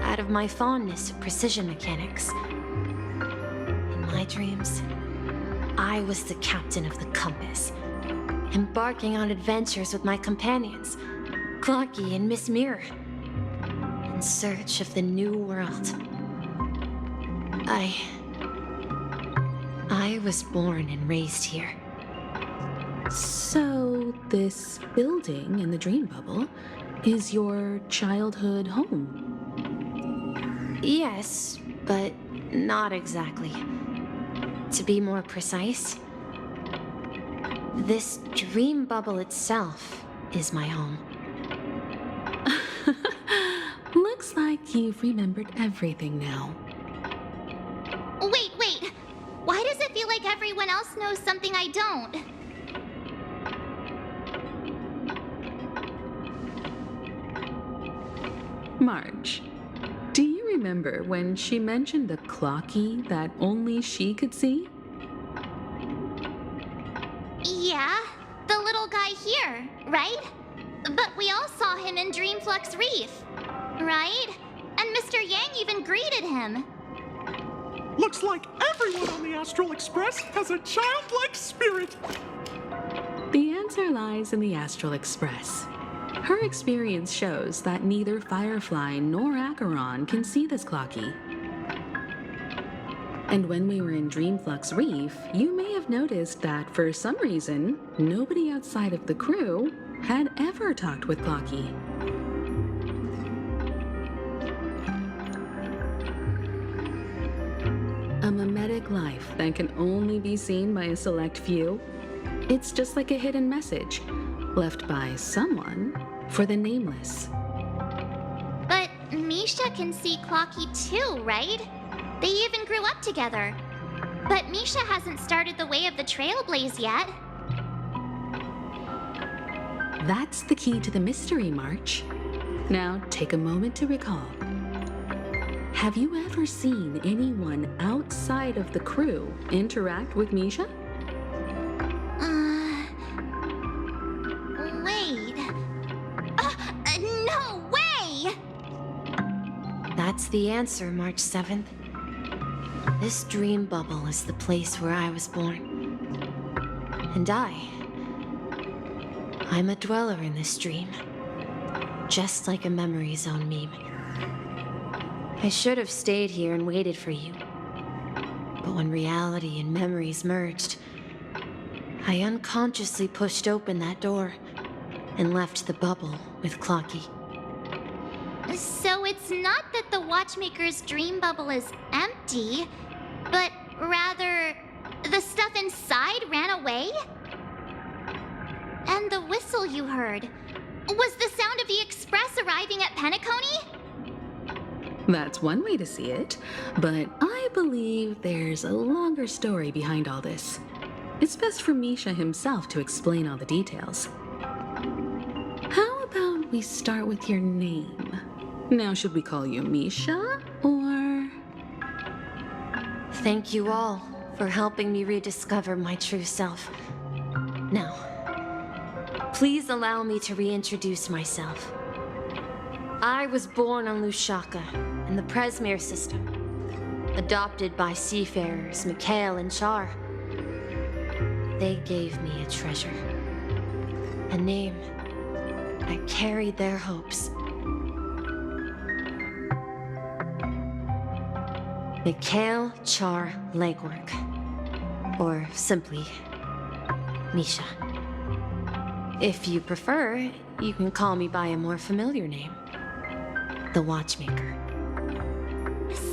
out of my fondness of precision mechanics. In my dreams, I was the captain of the compass, embarking on adventures with my companions, Clocky and Miss Mirror, in search of the new world. I was born and raised here. So, this building in the dream bubble is your childhood home? Yes, but not exactly. To be more precise, this dream bubble itself is my home. Looks like you've remembered everything now. Wait. Why does it feel like everyone else knows something I don't? Marge, do you remember when she mentioned the clocky that only she could see? Yeah, the little guy here, right? But we all saw him in Dreamflux Reef, right? And Mr. Yang even greeted him. Looks like everyone on the Astral Express has a childlike spirit. The answer lies in the Astral Express. Her experience shows that neither Firefly nor Acheron can see this clocky. And when we were in Dreamflux Reef, you may have noticed that for some reason, nobody outside of the crew had ever talked with Clocky. A mimetic life that can only be seen by a select few. It's just like a hidden message left by someone for the nameless. But Misha can see Clocky too, right? They even grew up together. But Misha hasn't started the way of the Trailblaze yet. That's the key to the mystery, March. Now take a moment to recall. Have you ever seen anyone outside of the crew interact with Misha? Wait. No way! That's the answer, March 7th. This dream bubble is the place where I was born. And I'm a dweller in this dream. Just like a memory zone meme. I should have stayed here and waited for you. But when reality and memories merged, I unconsciously pushed open that door and left the bubble with Clocky. So it's not that the Watchmaker's dream bubble is empty. empty, but rather the stuff inside ran away? And the whistle you heard was the sound of the express arriving at Penacony? That's one way to see it, but I believe there's a longer story behind all this. It's best for Misha himself to explain all the details. How about we start with your name? Now, should we call you Misha, or... Thank you all for helping me rediscover my true self. Now, please allow me to reintroduce myself. I was born on Lushaka, in the Presmere system, adopted by seafarers Mikhail and Char. They gave me a treasure, a name. I carried their hopes. Mikhail Char Legwork, or simply Misha. If you prefer, you can call me by a more familiar name, the Watchmaker.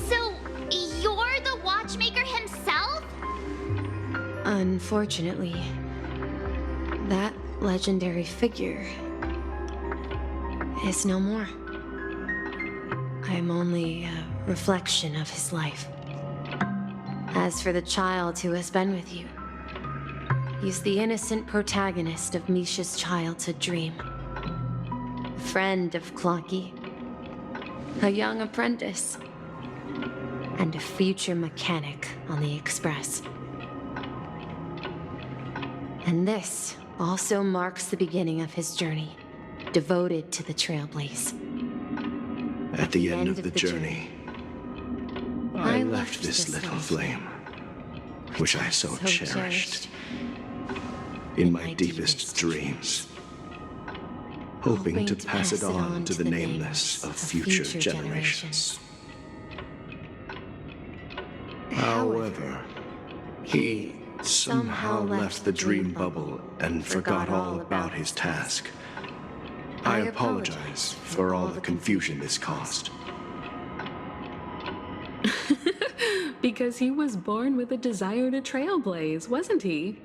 So, you're the Watchmaker himself? Unfortunately, that legendary figure is no more. I am only a reflection of his life. As for the child who has been with you, he's the innocent protagonist of Misha's childhood dream. A friend of Clocky, a young apprentice, and a future mechanic on the Express. And this also marks the beginning of his journey, devoted to the Trailblaze. At the end of the journey, I left this little flame, which I so cherished, in my deepest dreams, hoping to pass it on to the nameless of future generations. However, he somehow left the dream bubble and forgot all about his task. I apologize for all the confusion this caused. Because he was born with a desire to trailblaze, wasn't he?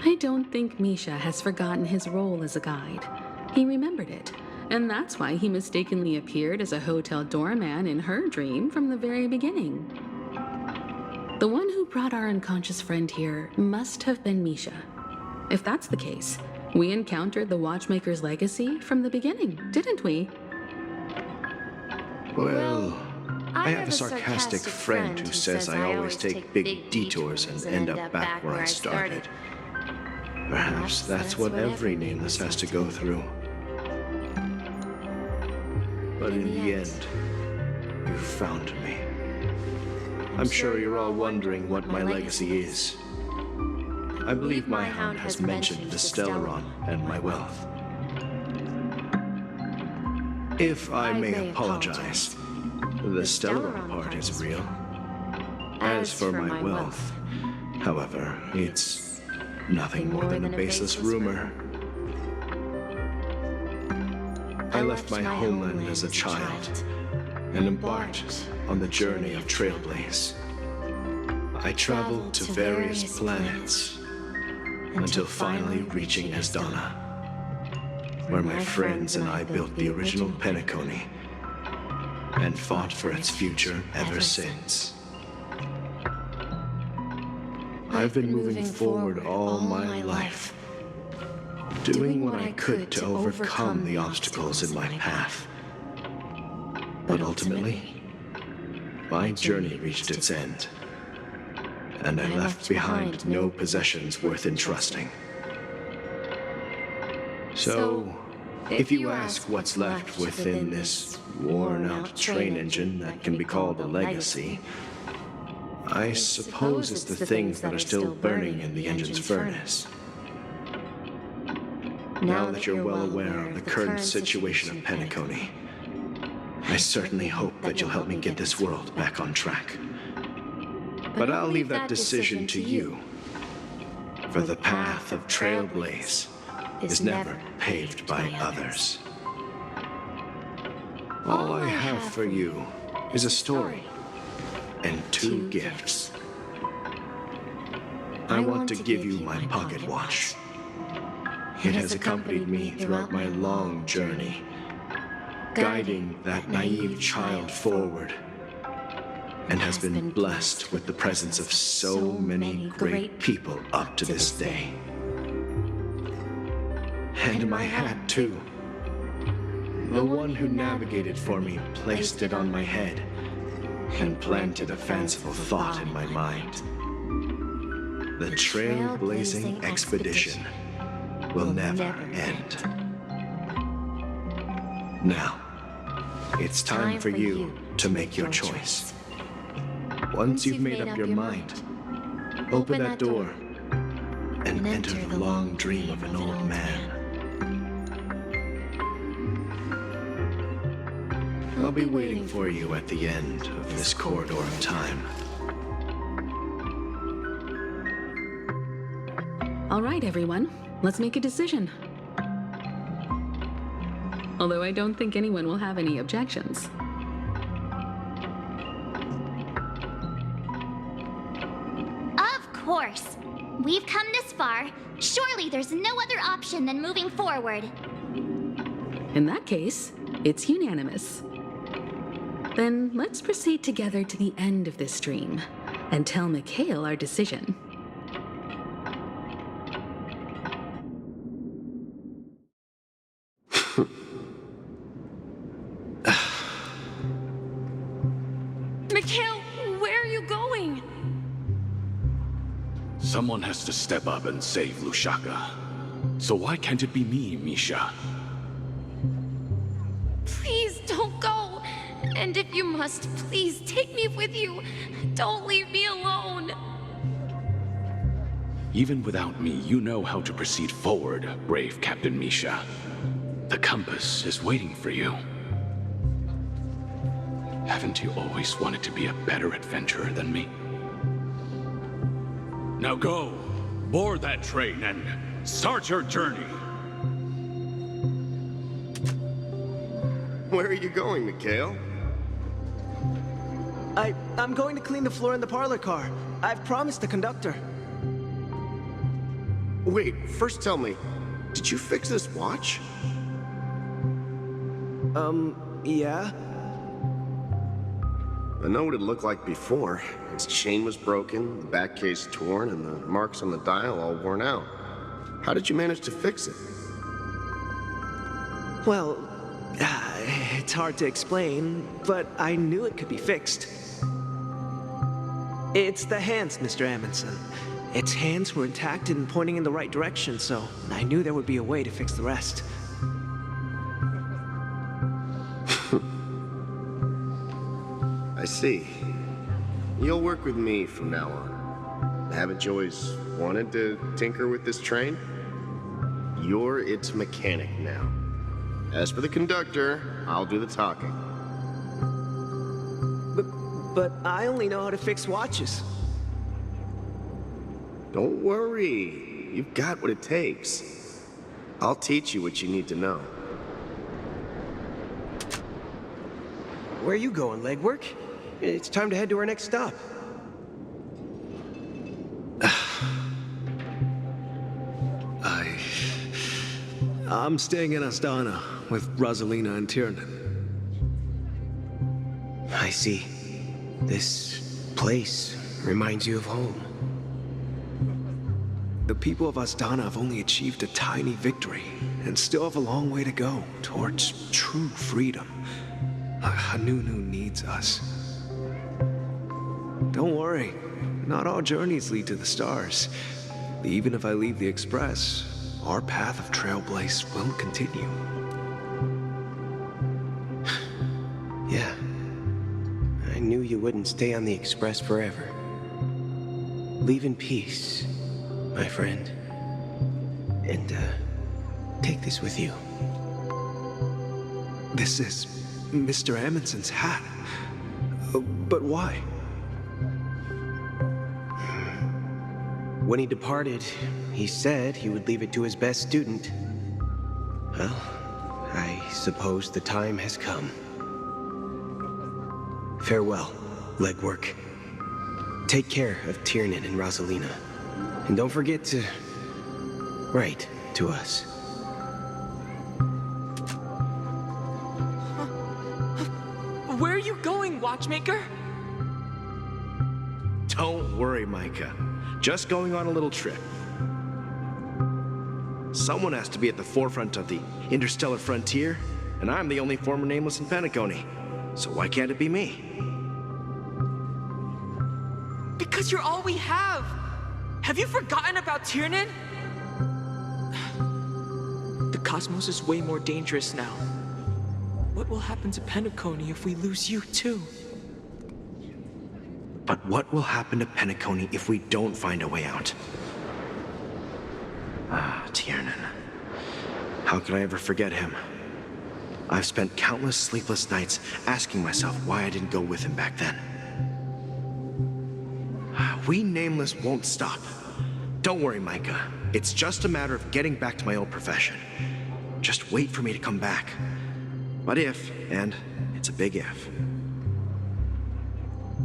I don't think Misha has forgotten his role as a guide. He remembered it, and that's why he mistakenly appeared as a hotel doorman in her dream from the very beginning. The one who brought our unconscious friend here must have been Misha. If that's the case, we encountered the Watchmaker's legacy from the beginning, didn't we? Well, I have a sarcastic friend who says I always take big detours and end up back where I started. Perhaps that's what every nameless has to go through. But in the end, you found me. I'm sure you're all wondering what my legacy is. I believe my hound has mentioned the Stellaron and my wealth. If I may apologize, the Stellaron part is real. As for my wealth, however, it's nothing more than a baseless rumor. I left my homeland as a child and embarked on the journey of Trailblaze. I traveled to various planets until finally reaching Asdana, where my friends and I built the original Penacony and fought for its future ever since. I've been moving forward all my life, doing what I could to overcome the obstacles in my path. But ultimately, my journey reached its end, and I left behind no possessions worth entrusting. So, if you ask what's left within this worn-out train engine that can be called a legacy, I suppose it's the things that are still burning in the engine's furnace. Now that you're well aware of the current situation of Penacony, I certainly hope that you'll help me get this world back on track. But I'll leave that decision to you, for the path of Trailblaze is never paved by others. All I have for you is a story and two gifts. I want to give you my pocket watch. It has accompanied me throughout my long journey, guiding that naive child forward, and has been blessed with the presence of so many great people up to this day. And my hat, too. The one who navigated for me placed it on my head and planted a fanciful thought in my mind. The trailblazing expedition will never end. Now, it's time for you to make your choice. Once you've made up your mind, open that door and enter the long dream of an old man. I'll be waiting for you at the end of this corridor of time. All right, everyone. Let's make a decision. Although I don't think anyone will have any objections. Of course. We've come this far. Surely there's no other option than moving forward. In that case, it's unanimous. Then let's proceed together to the end of this stream and tell Mikhail our decision. Mikhail, where are you going? Someone has to step up and save Lushaka. So why can't it be me, Misha? Please don't go. And if you must, please take me with you. Don't leave me alone. Even without me, you know how to proceed forward, brave Captain Misha. The compass is waiting for you. Haven't you always wanted to be a better adventurer than me? Now go, board that train and start your journey. Where are you going, Mikhail? I'm going to clean the floor in the parlor car. I've promised the conductor. Wait, first tell me, did you fix this watch? Yeah? I know what it looked like before. Its chain was broken, the back case torn, and the marks on the dial all worn out. How did you manage to fix it? Well, it's hard to explain, but I knew it could be fixed. It's the hands, Mr. Amundsen. Its hands were intact and pointing in the right direction, so I knew there would be a way to fix the rest. I see. You'll work with me from now on. Haven't you always wanted to tinker with this train? You're its mechanic now. As for the conductor, I'll do the talking. But I only know how to fix watches. Don't worry. You've got what it takes. I'll teach you what you need to know. Where are you going, legwork? It's time to head to our next stop. I'm staying in Astana with Rosalina and Tiernan. I see. This place reminds you of home. The people of Astana have only achieved a tiny victory and still have a long way to go towards true freedom. Hanunu needs us. Don't worry, not all journeys lead to the stars. Even if I leave the Express, our path of trailblaze will continue. Yeah. I knew you wouldn't stay on the Express forever. Leave in peace, my friend. And, take this with you. This is Mr. Amundsen's hat. But why? When he departed, he said he would leave it to his best student. Well, I suppose the time has come. Farewell, legwork. Take care of Tiernan and Rosalina. And don't forget to write to us. Where are you going, Watchmaker? Don't worry, Micah. Just going on a little trip. Someone has to be at the forefront of the interstellar frontier, and I'm the only former Nameless in Penacony. So why can't it be me? Because you're all we have! Have you forgotten about Tiernan? The cosmos is way more dangerous now. What will happen to Penacony if we lose you too? But what will happen to Penacony if we don't find a way out? Ah, Tiernan. How could I ever forget him? I've spent countless sleepless nights asking myself why I didn't go with him back then. We Nameless won't stop. Don't worry, Micah. It's just a matter of getting back to my old profession. Just wait for me to come back. But if, and it's a big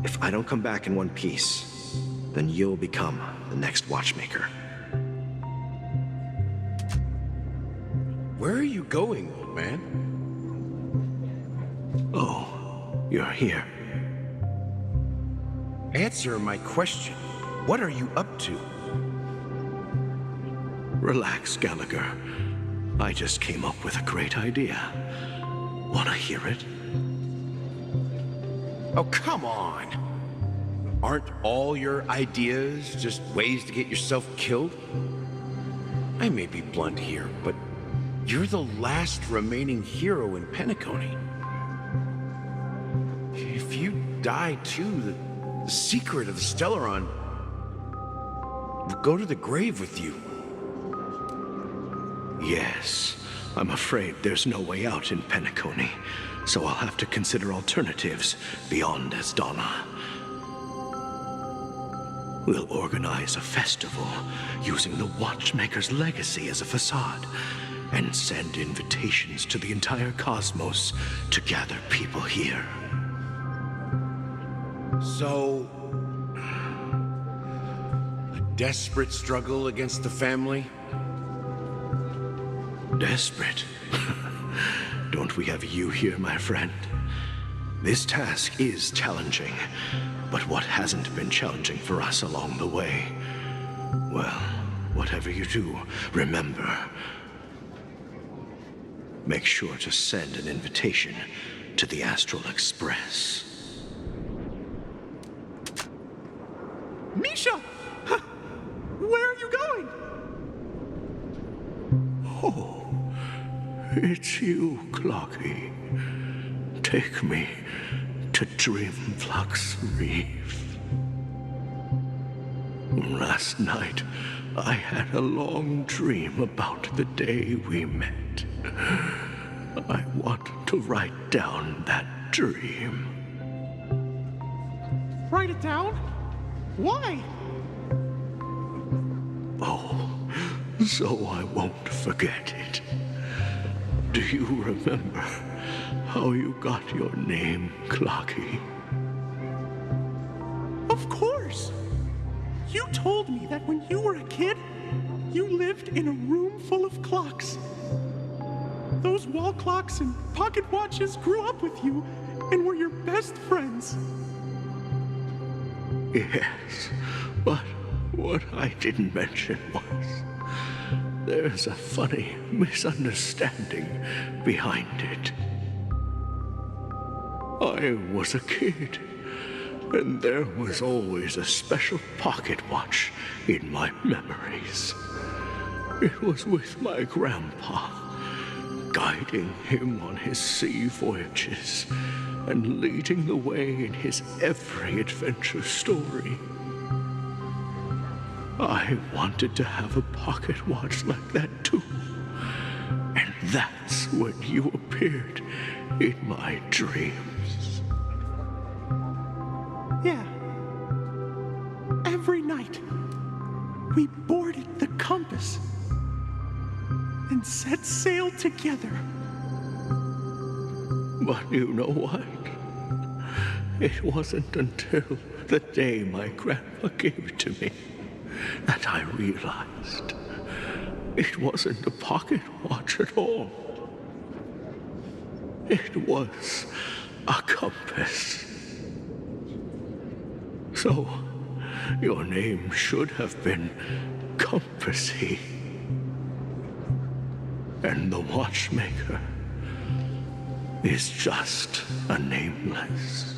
if I don't come back in one piece, then you'll become the next Watchmaker. Where are you going, old man? Oh, you're here. Answer my question. What are you up to? Relax, Gallagher. I just came up with a great idea. Wanna hear it? Oh, come on. Aren't all your ideas just ways to get yourself killed? I may be blunt here, but you're the last remaining hero in Penacony. If you die too, the secret of the Stellaron will go to the grave with you. Yes, I'm afraid there's no way out in Penacony, so I'll have to consider alternatives beyond Asdana. We'll organize a festival using the Watchmaker's legacy as a facade and send invitations to the entire cosmos to gather people here. So, a desperate struggle against the family? Desperate? Don't we have you here, my friend? This task is challenging, but what hasn't been challenging for us along the way? Well, whatever you do, remember, make sure to send an invitation to the Astral Express. Misha! Where are you going? Oh, it's you, Clocky. Take me to Dreamflux Reef. Last night, I had a long dream about the day we met. I want to write down that dream. Write it down? Why? Oh, so I won't forget it. Do you remember how you got your name, Clocky? Of course! You told me that when you were a kid, you lived in a room full of clocks. Those wall clocks and pocket watches grew up with you and were your best friends. Yes, but what I didn't mention was there's a funny misunderstanding behind it. I was a kid, and there was always a special pocket watch in my memories. It was with my grandpa, guiding him on his sea voyages and leading the way in his every adventure story. I wanted to have a pocket watch like that too. And that's when you appeared in my dreams. Yeah. Every night, we boarded the compass and set sail together. But you know what? It wasn't until the day my grandpa gave it to me that I realized it wasn't a pocket watch at all. It was a compass. So, your name should have been Compassy. And the watchmaker is just a nameless.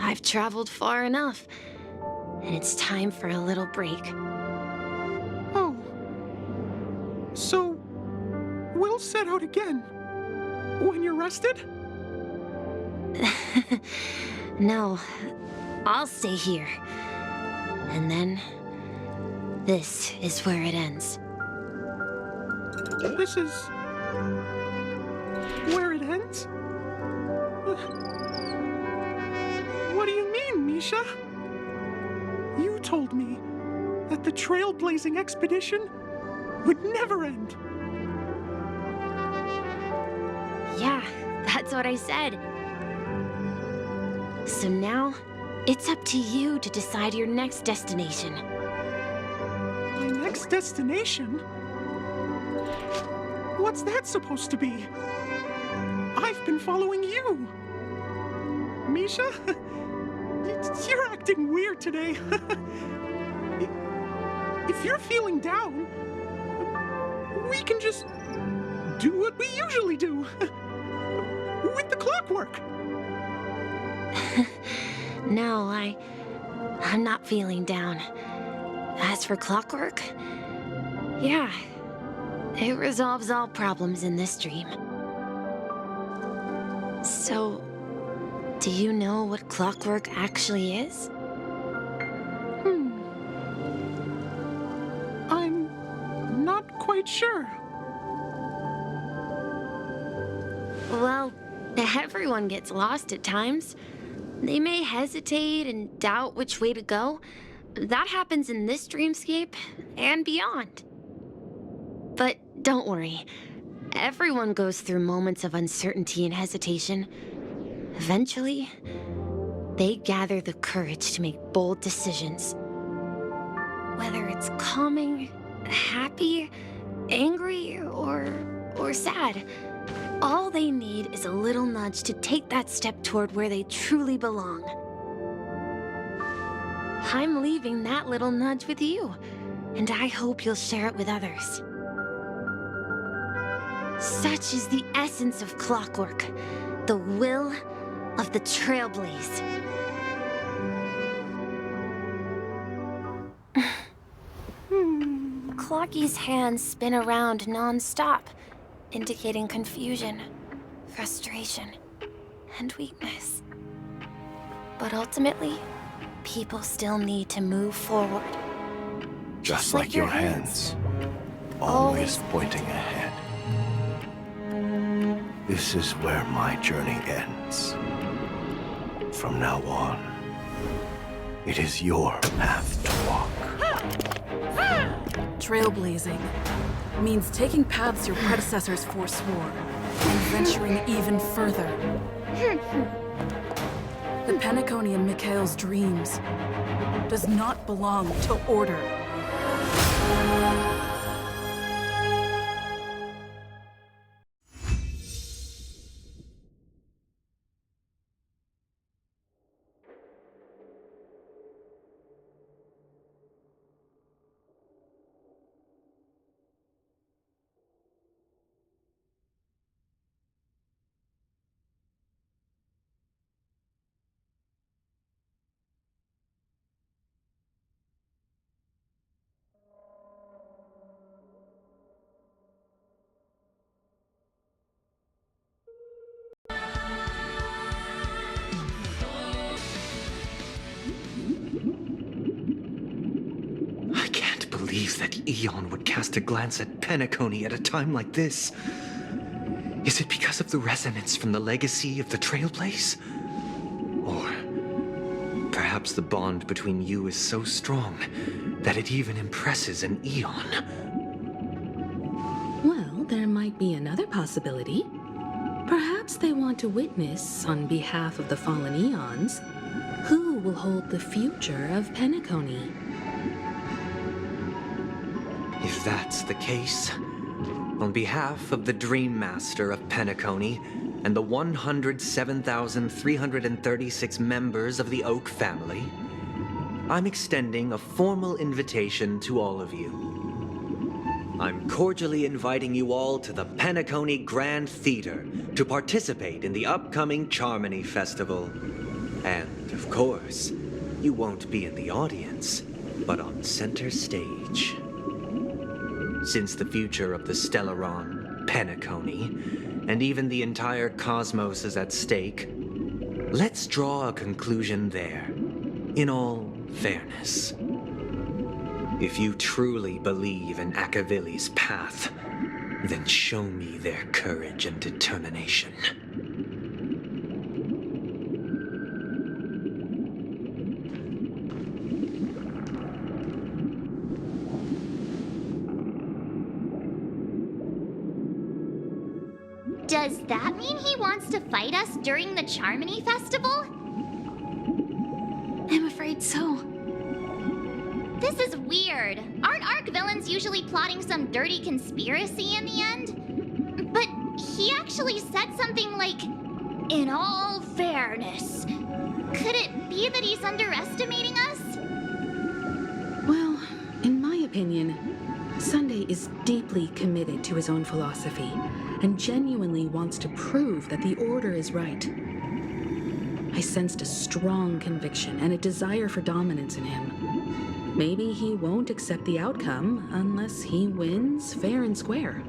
I've traveled far enough, and it's time for a little break. Oh. So, we'll set out again. When you're rested? No, I'll stay here. And then, this is where it ends. This is... where it ends? What do you mean, Misha? You told me that the trailblazing expedition would never end. Yeah, that's what I said. So now, it's up to you to decide your next destination. My next destination? What's that supposed to be? I've been following you. Misha? You're acting weird today. If you're feeling down, we can just do what we usually do. With the clockwork. No, I'm not feeling down. As for clockwork, yeah, it resolves all problems in this dream. So, do you know what clockwork actually is? I'm not quite sure. Well, everyone gets lost at times. They may hesitate and doubt which way to go. That happens in this dreamscape and beyond. But don't worry. Everyone goes through moments of uncertainty and hesitation. Eventually, they gather the courage to make bold decisions. Whether it's calming, happy, angry, or sad, all they need is a little nudge to take that step toward where they truly belong. I'm leaving that little nudge with you, and I hope you'll share it with others. Such is the essence of clockwork, the will of the Trailblaze. Clocky's hands spin around non-stop, indicating confusion, frustration, and weakness. But ultimately, people still need to move forward. Just like your hands, always pointing ahead. This is where my journey ends. From now on, it is your path to walk. Trailblazing means taking paths your predecessors forswore and venturing even further. The Penacony in Mikhail's dreams does not belong to order. That Eon would cast a glance at Penacony at a time like this. Is it because of the resonance from the legacy of the Trailblaze? Or perhaps the bond between you is so strong that it even impresses an Eon? Well, there might be another possibility. Perhaps they want to witness, on behalf of the fallen eons, who will hold the future of Penacony. If that's the case, on behalf of the Dream Master of Penacony and the 107,336 members of the Oak family, I'm extending a formal invitation to all of you. I'm cordially inviting you all to the Penacony Grand Theater to participate in the upcoming Charmony Festival. And, of course, you won't be in the audience, but on center stage. Since the future of the Stellaron, Penacony, and even the entire cosmos is at stake, let's draw a conclusion there, in all fairness. If you truly believe in Akavili's path, then show me their courage and determination. Does that mean he wants to fight us during the Charmony Festival? I'm afraid so. This is weird. Aren't Arc villains usually plotting some dirty conspiracy in the end? But he actually said something like, "in all fairness." Could it be that he's underestimating us? Well, in my opinion, Sunday is deeply committed to his own philosophy and genuinely wants to prove that the Order is right. I sensed a strong conviction and a desire for dominance in him. Maybe he won't accept the outcome unless he wins fair and square.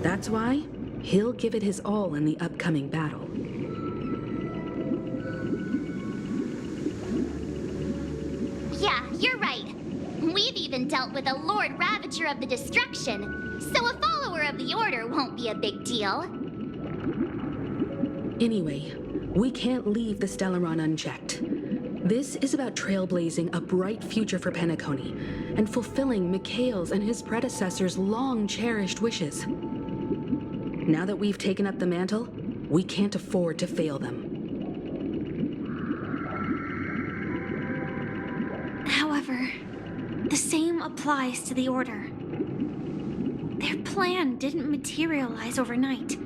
That's why he'll give it his all in the upcoming battle. Yeah, you're right. We've even dealt with a Lord Ravager of the Destruction, so a follower of the Order won't be a big deal. Anyway, we can't leave the Stellaron unchecked. This is about trailblazing a bright future for Penacony and fulfilling Mikhail's and his predecessors' long-cherished wishes. Now that we've taken up the mantle, we can't afford to fail them. However, the same applies to the Order. Their plan didn't materialize overnight,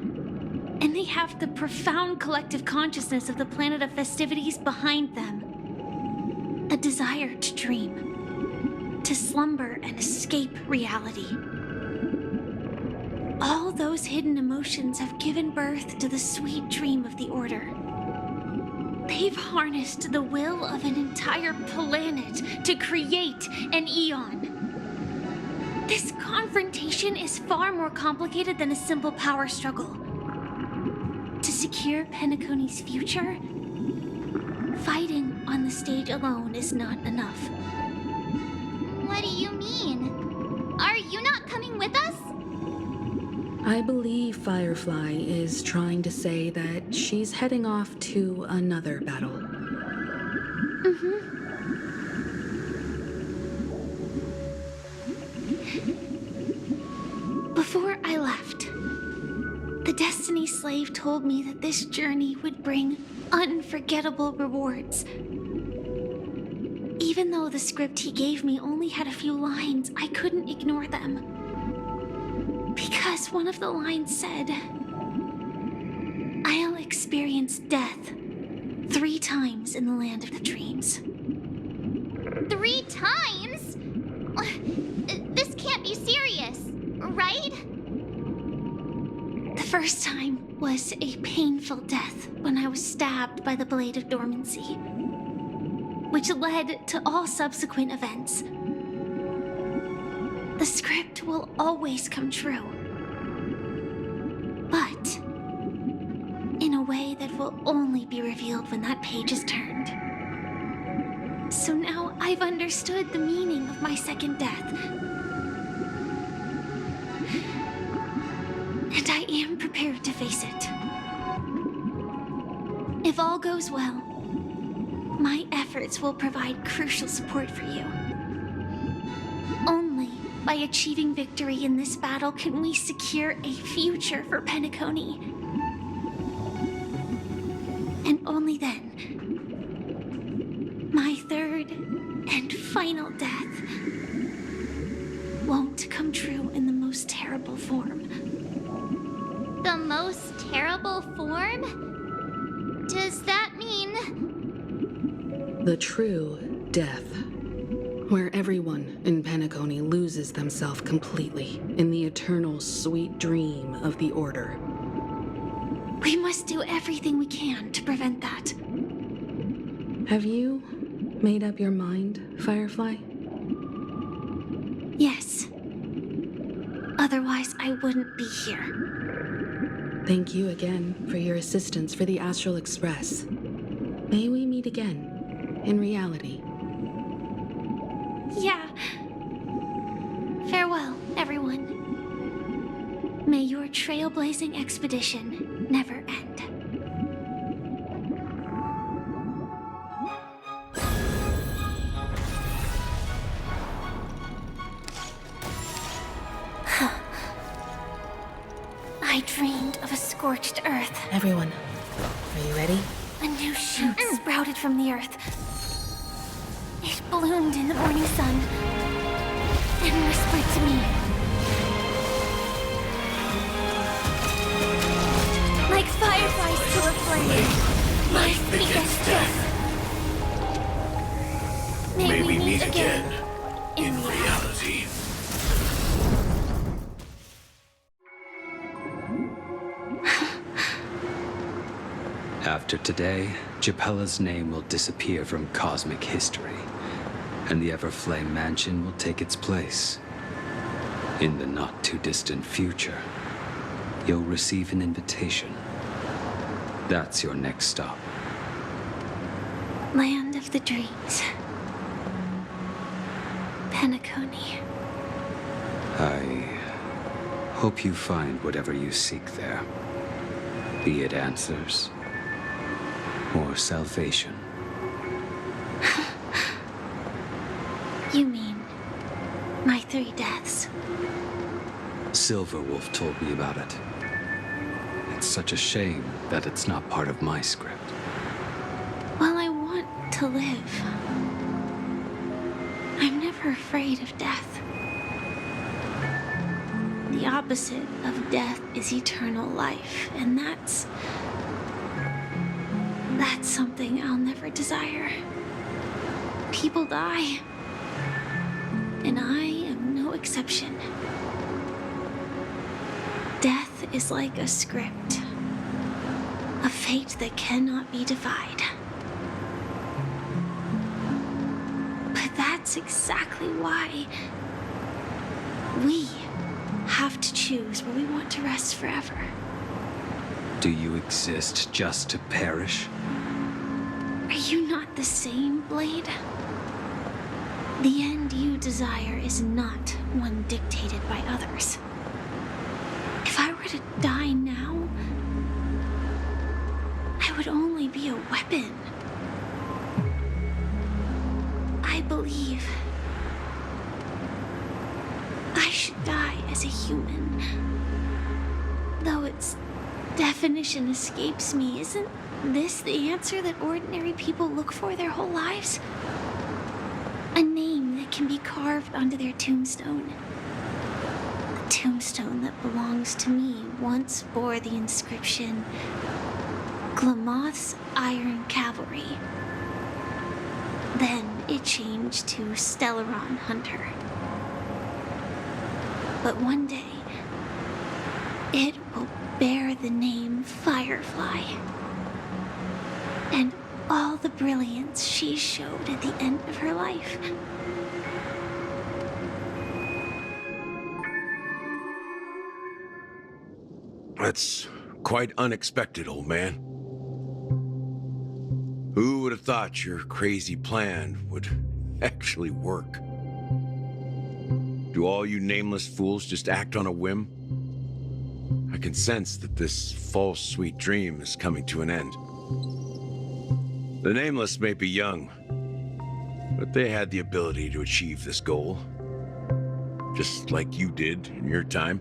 and they have the profound collective consciousness of the planet of festivities behind them. A desire to dream, to slumber and escape reality. All those hidden emotions have given birth to the sweet dream of the Order. They've harnessed the will of an entire planet to create an eon. This confrontation is far more complicated than a simple power struggle. To secure Penacony's future, fighting on the stage alone is not enough. What do you mean? Are you not coming with us? I believe Firefly is trying to say that she's heading off to another battle. Before I left, the Destiny Slave told me that this journey would bring unforgettable rewards. Even though the script he gave me only had a few lines, I couldn't ignore them. Because one of the lines said, "I'll experience death 3 times in the land of the dreams." 3 times? This can't be serious, right? The first time was a painful death when I was stabbed by the Blade of Dormancy, which led to all subsequent events. The script will always come true, but in a way that will only be revealed when that page is turned. So now I've understood the meaning of my second death. And I am prepared to face it. If all goes well, my efforts will provide crucial support for you. Only by achieving victory in this battle can we secure a future for Penacony. And only then, my third and final death won't come true in the most terrible form. The most terrible form? Does that mean... The true death. Where everyone in Penacony loses themselves completely in the eternal sweet dream of the Order. We must do everything we can to prevent that. Have you made up your mind, Firefly? Yes. Otherwise, I wouldn't be here. Thank you again for your assistance for the Astral Express. May we meet again, in reality. Yeah. Farewell, everyone. May your trailblazing expedition never end. I dreamed of a scorched earth. Everyone, are you ready? A new shoot sprouted from the earth. It bloomed in the morning sun and whispered to me. Like fireflies to a flame, my biggest death. May we meet again in reality. After today, Japella's name will disappear from cosmic history, and the Everflame Mansion will take its place. In the not-too-distant future, you'll receive an invitation. That's your next stop. Land of the dreams. Penacony. I hope you find whatever you seek there. Be it answers or salvation. You mean my 3 deaths? Silverwolf told me about it. It's such a shame that it's not part of my script. While I want to live, I'm never afraid of death. The opposite of death is eternal life, and that's something I'll never desire. People die, and I am no exception. Death is like a script, a fate that cannot be defied. But that's exactly why we have to choose where we want to rest forever. Do you exist just to perish? Are you not the same, Blade? The end you desire is not one dictated by others. If I were to die now, I would only be a weapon. I believe I should die as a human. Though its definition escapes me, isn't this the answer that ordinary people look for their whole lives? A name that can be carved onto their tombstone. The tombstone that belongs to me once bore the inscription, Glamoth's Iron Cavalry. Then it changed to Stellaron Hunter. But one day, it will bear the name Firefly. And all the brilliance she showed at the end of her life. That's quite unexpected, old man. Who would have thought your crazy plan would actually work? Do all you nameless fools just act on a whim? I can sense that this false sweet dream is coming to an end. The Nameless may be young, but they had the ability to achieve this goal. just like you did in your time.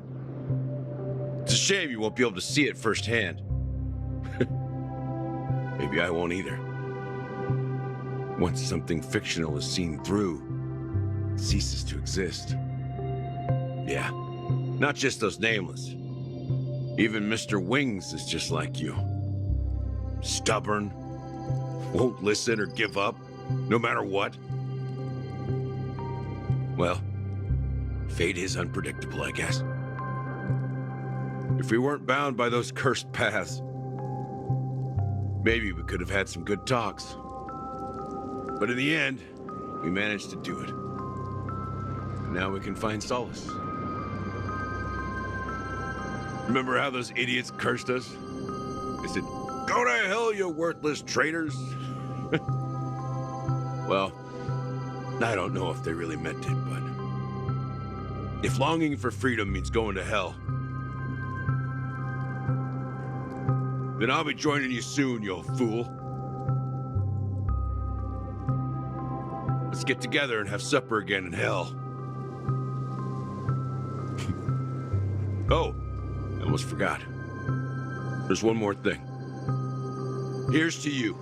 It's a shame you won't be able to see it firsthand. Maybe I won't either. Once something fictional is seen through, it ceases to exist. Yeah, not just those nameless. Even Mr. Wings is just like you. Stubborn, won't listen or give up, no matter what. Well, fate is unpredictable, I guess. If we weren't bound by those cursed paths, maybe we could have had some good talks. But in the end, we managed to do it. Now we can find solace. Remember how those idiots cursed us? They said, "Go to hell, you worthless traitors." Well, I don't know if they really meant it, but if longing for freedom means going to hell, then I'll be joining you soon, you old fool. Let's get together and have supper again in hell. Oh, I almost forgot. There's one more thing. Here's to you.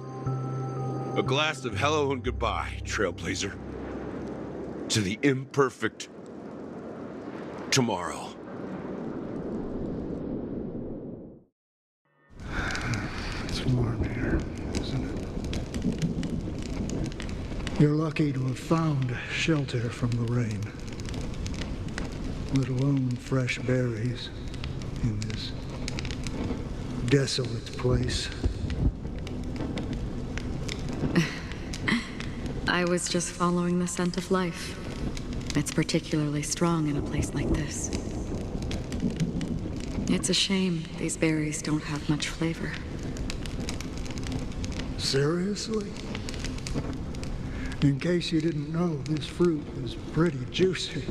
A glass of hello and goodbye, Trailblazer. To the imperfect tomorrow. It's warm here, isn't it? You're lucky to have found shelter from the rain, let alone fresh berries in this desolate place. I was just following the scent of life. It's particularly strong in a place like this. It's a shame these berries don't have much flavor. Seriously? In case you didn't know, this fruit is pretty juicy.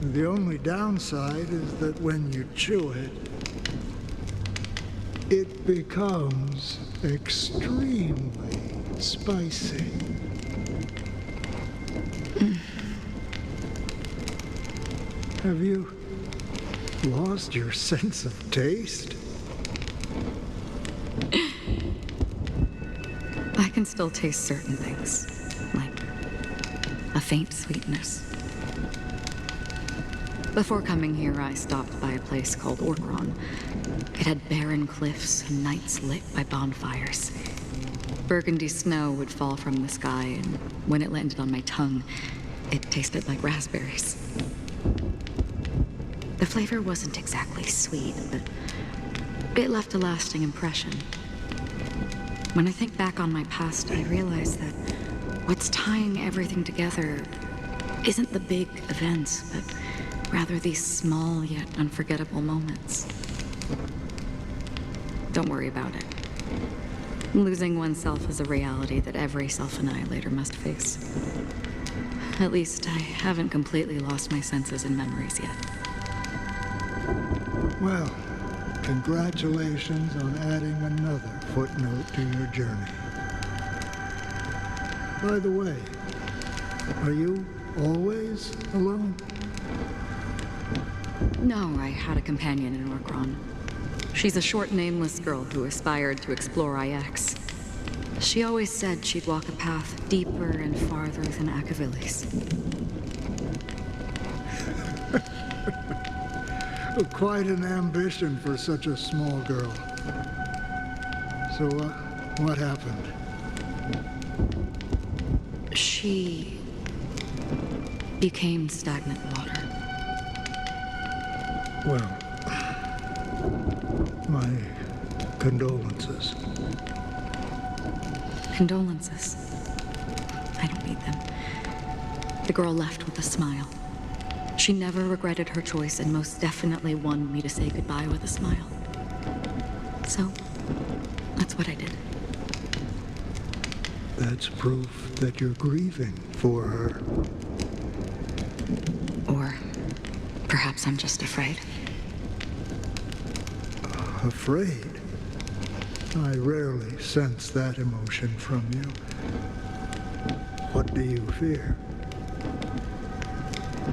The only downside is that when you chew it, it becomes extremely spicy. Have you lost your sense of taste? I can still taste certain things, like a faint sweetness. Before coming here, I stopped by a place called Orkron. It had barren cliffs and nights lit by bonfires. Burgundy snow would fall from the sky, and when it landed on my tongue, it tasted like raspberries. The flavor wasn't exactly sweet, but it left a lasting impression. When I think back on my past, I realize that what's tying everything together isn't the big events, but rather these small yet unforgettable moments. Don't worry about it. Losing oneself is a reality that every self-annihilator must face. At least I haven't completely lost my senses and memories yet. Well, congratulations on adding another footnote to your journey. By the way, are you always alone? No, I had a companion in Orkron. She's a short, nameless girl who aspired to explore IX. She always said she'd walk a path deeper and farther than Akavilis. Quite an ambition for such a small girl. So, what happened? She became stagnant water. Well, my condolences. Condolences. I don't need them. The girl left with a smile. She never regretted her choice and most definitely wanted me to say goodbye with a smile. So, that's what I did. That's proof that you're grieving for her. Or perhaps I'm just afraid. Afraid? I rarely sense that emotion from you. What do you fear?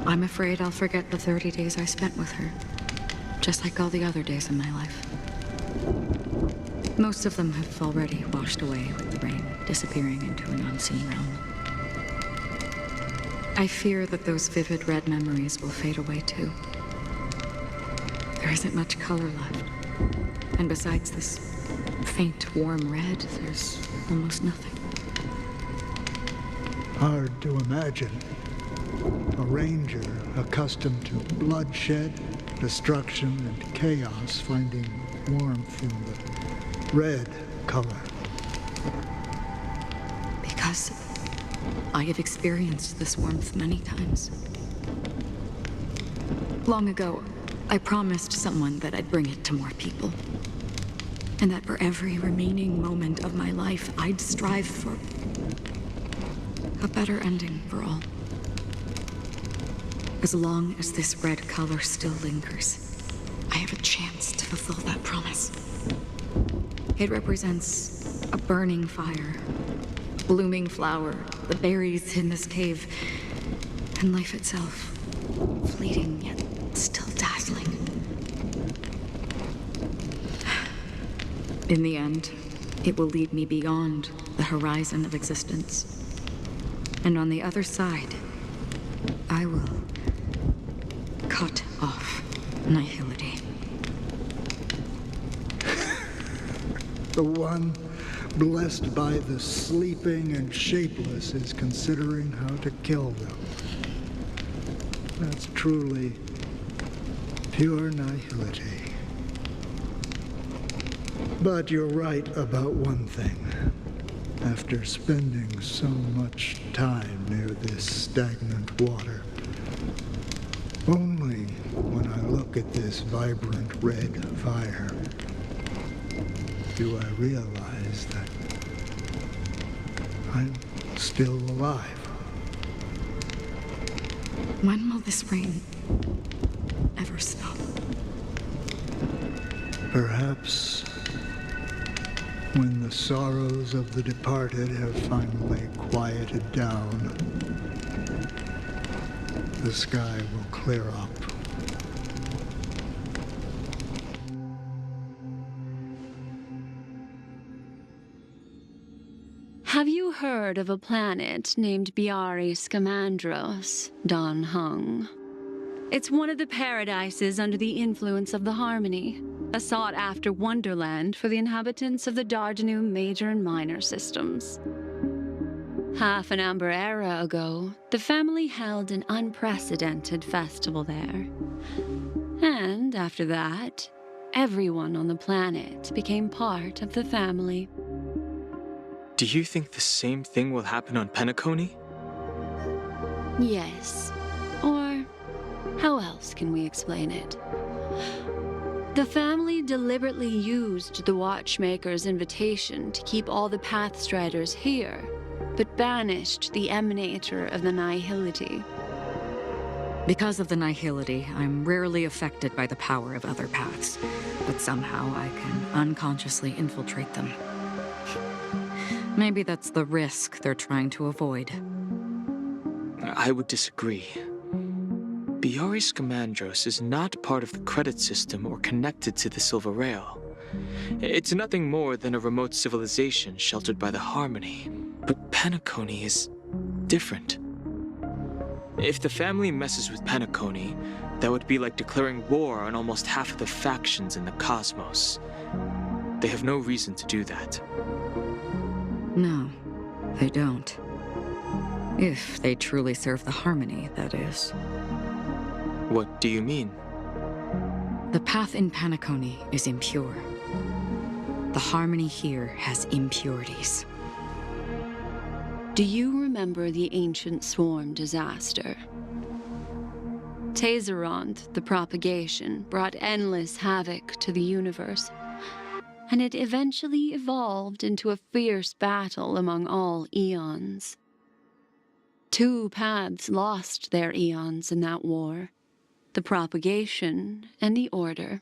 I'm afraid I'll forget the 30 days I spent with her, just like all the other days in my life. Most of them have already washed away with the rain, disappearing into an unseen realm. I fear that those vivid red memories will fade away too. There isn't much color left. And besides this faint, warm red, there's almost nothing. Hard to imagine. A ranger accustomed to bloodshed, destruction, and chaos finding warmth in the red color. Because I have experienced this warmth many times. Long ago, I promised someone that I'd bring it to more people. And that for every remaining moment of my life, I'd strive for a better ending for all. As long as this red color still lingers, I have a chance to fulfill that promise. It represents a burning fire, a blooming flower, the berries in this cave, and life itself, fleeting yet still dazzling. In the end, it will lead me beyond the horizon of existence. And on the other side, I will cut off nihility. The one blessed by the sleeping and shapeless is considering how to kill them. That's truly pure nihility. But you're right about one thing. After spending so much time near this stagnant water, only when I look at this vibrant red fire do I realize that I'm still alive. When will this rain ever stop? Perhaps when the sorrows of the departed have finally quieted down, the sky will clear up. Have you heard of a planet named Biari Scamandros, Don Hung? It's one of the paradises under the influence of the Harmony, a sought-after wonderland for the inhabitants of the Dardanu Major and Minor systems. Half an amber era ago, the family held an unprecedented festival there. And after that, everyone on the planet became part of the family. Do you think the same thing will happen on Penacony? Yes. Or how else can we explain it? The family deliberately used the Watchmaker's invitation to keep all the Pathstriders here, but banished the Emanator of the Nihility. Because of the nihility, I'm rarely affected by the power of other paths, but somehow I can unconsciously infiltrate them. Maybe that's the risk they're trying to avoid. I would disagree. Biari Scamandros is not part of the credit system or connected to the Silver Rail. It's nothing more than a remote civilization sheltered by the Harmony. But Penacony is different. If the family messes with Penacony, that would be like declaring war on almost half of the factions in the cosmos. They have no reason to do that. No, they don't. If they truly serve the Harmony, that is. What do you mean? The path in Penacony is impure. The Harmony here has impurities. Do you remember the Ancient Swarm disaster? Tazerond, the propagation, brought endless havoc to the universe, and it eventually evolved into a fierce battle among all eons. 2 paths lost their eons in that war, the propagation and the order.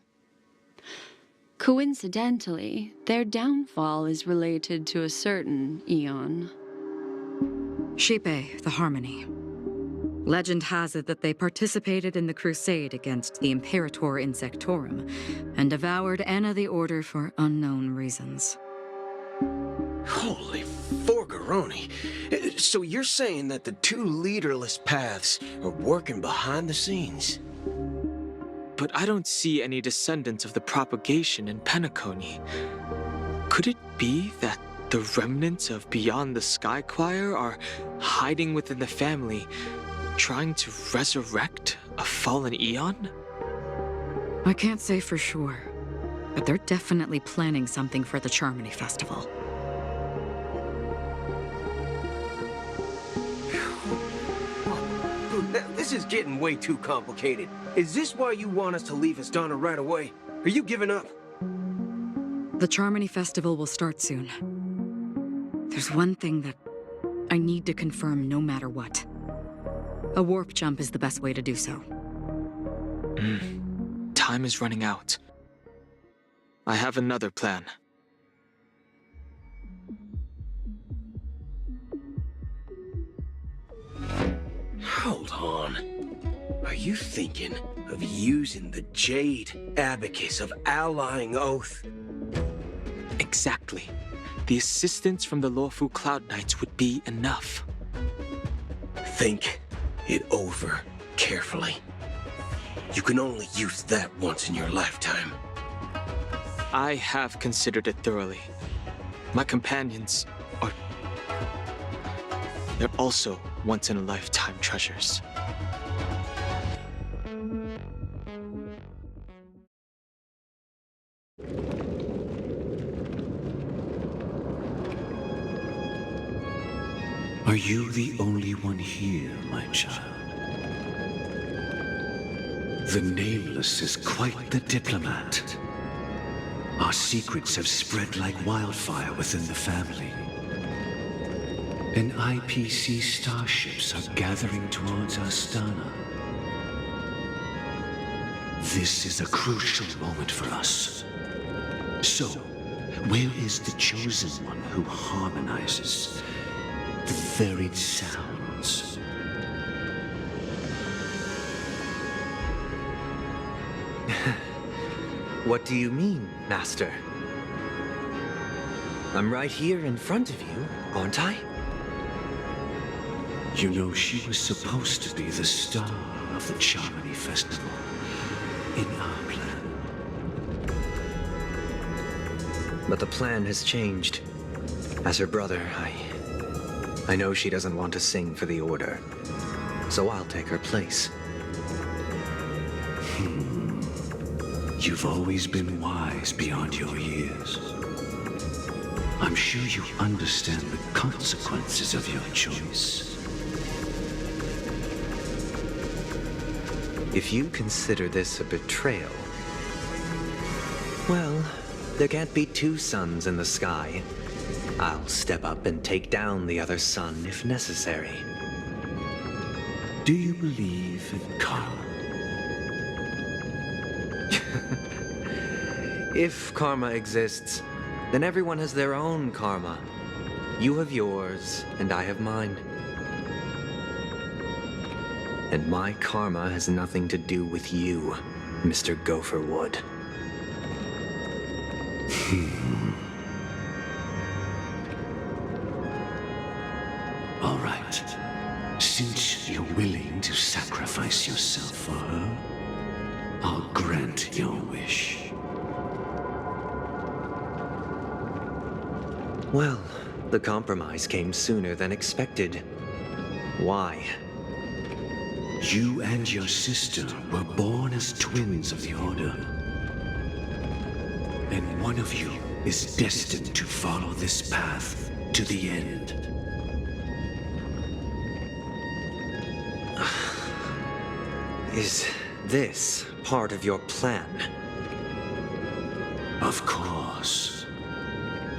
Coincidentally, their downfall is related to a certain eon. Shipe, the Harmony. Legend has it that they participated in the crusade against the Imperator Insectorum and devoured Anna the Order for unknown reasons. Holy forgaroni. So you're saying that the two leaderless paths are working behind the scenes? But I don't see any descendants of the propagation in Penacony. Could it be that the remnants of Beyond the Sky Choir are hiding within the family, trying to resurrect a fallen eon? I can't say for sure, but they're definitely planning something for the Charmony Festival. This is getting way too complicated. Is this why you want us to leave Astana right away? Are you giving up? The Charmony Festival will start soon. There's one thing that I need to confirm no matter what. A warp jump is the best way to do so. Time is running out. I have another plan. Hold on. Are you thinking of using the Jade Abacus of Allying Oath? Exactly. The assistance from the lawful Cloud Knights would be enough. Think it over carefully. You can only use that once in your lifetime. I have considered it thoroughly. My companions are... they're also once-in-a-lifetime treasures. Are you the only one here, my child? The Nameless is quite the diplomat. Our secrets have spread like wildfire within the family. And IPC starships are gathering towards Astana. This is a crucial moment for us. So, where is the chosen one who harmonizes the varied sounds? What do you mean, Master? I'm right here in front of you, aren't I? You know, she was supposed to be the star of the Charmony Festival in our plan. But the plan has changed. As her brother, I know she doesn't want to sing for the Order, so I'll take her place. You've always been wise beyond your years. I'm sure you understand the consequences of your choice. If you consider this a betrayal, well, there can't be two suns in the sky. I'll step up and take down the other sun if necessary. Do you believe in karma? If karma exists, then everyone has their own karma. You have yours, and I have mine. And my karma has nothing to do with you, Mr. Gopherwood. All right. Since you're willing to sacrifice yourself for her, I'll grant your wish. Well, the compromise came sooner than expected. Why? You and your sister were born as twins of the Order. And one of you is destined to follow this path to the end. Is this part of your plan? Of course.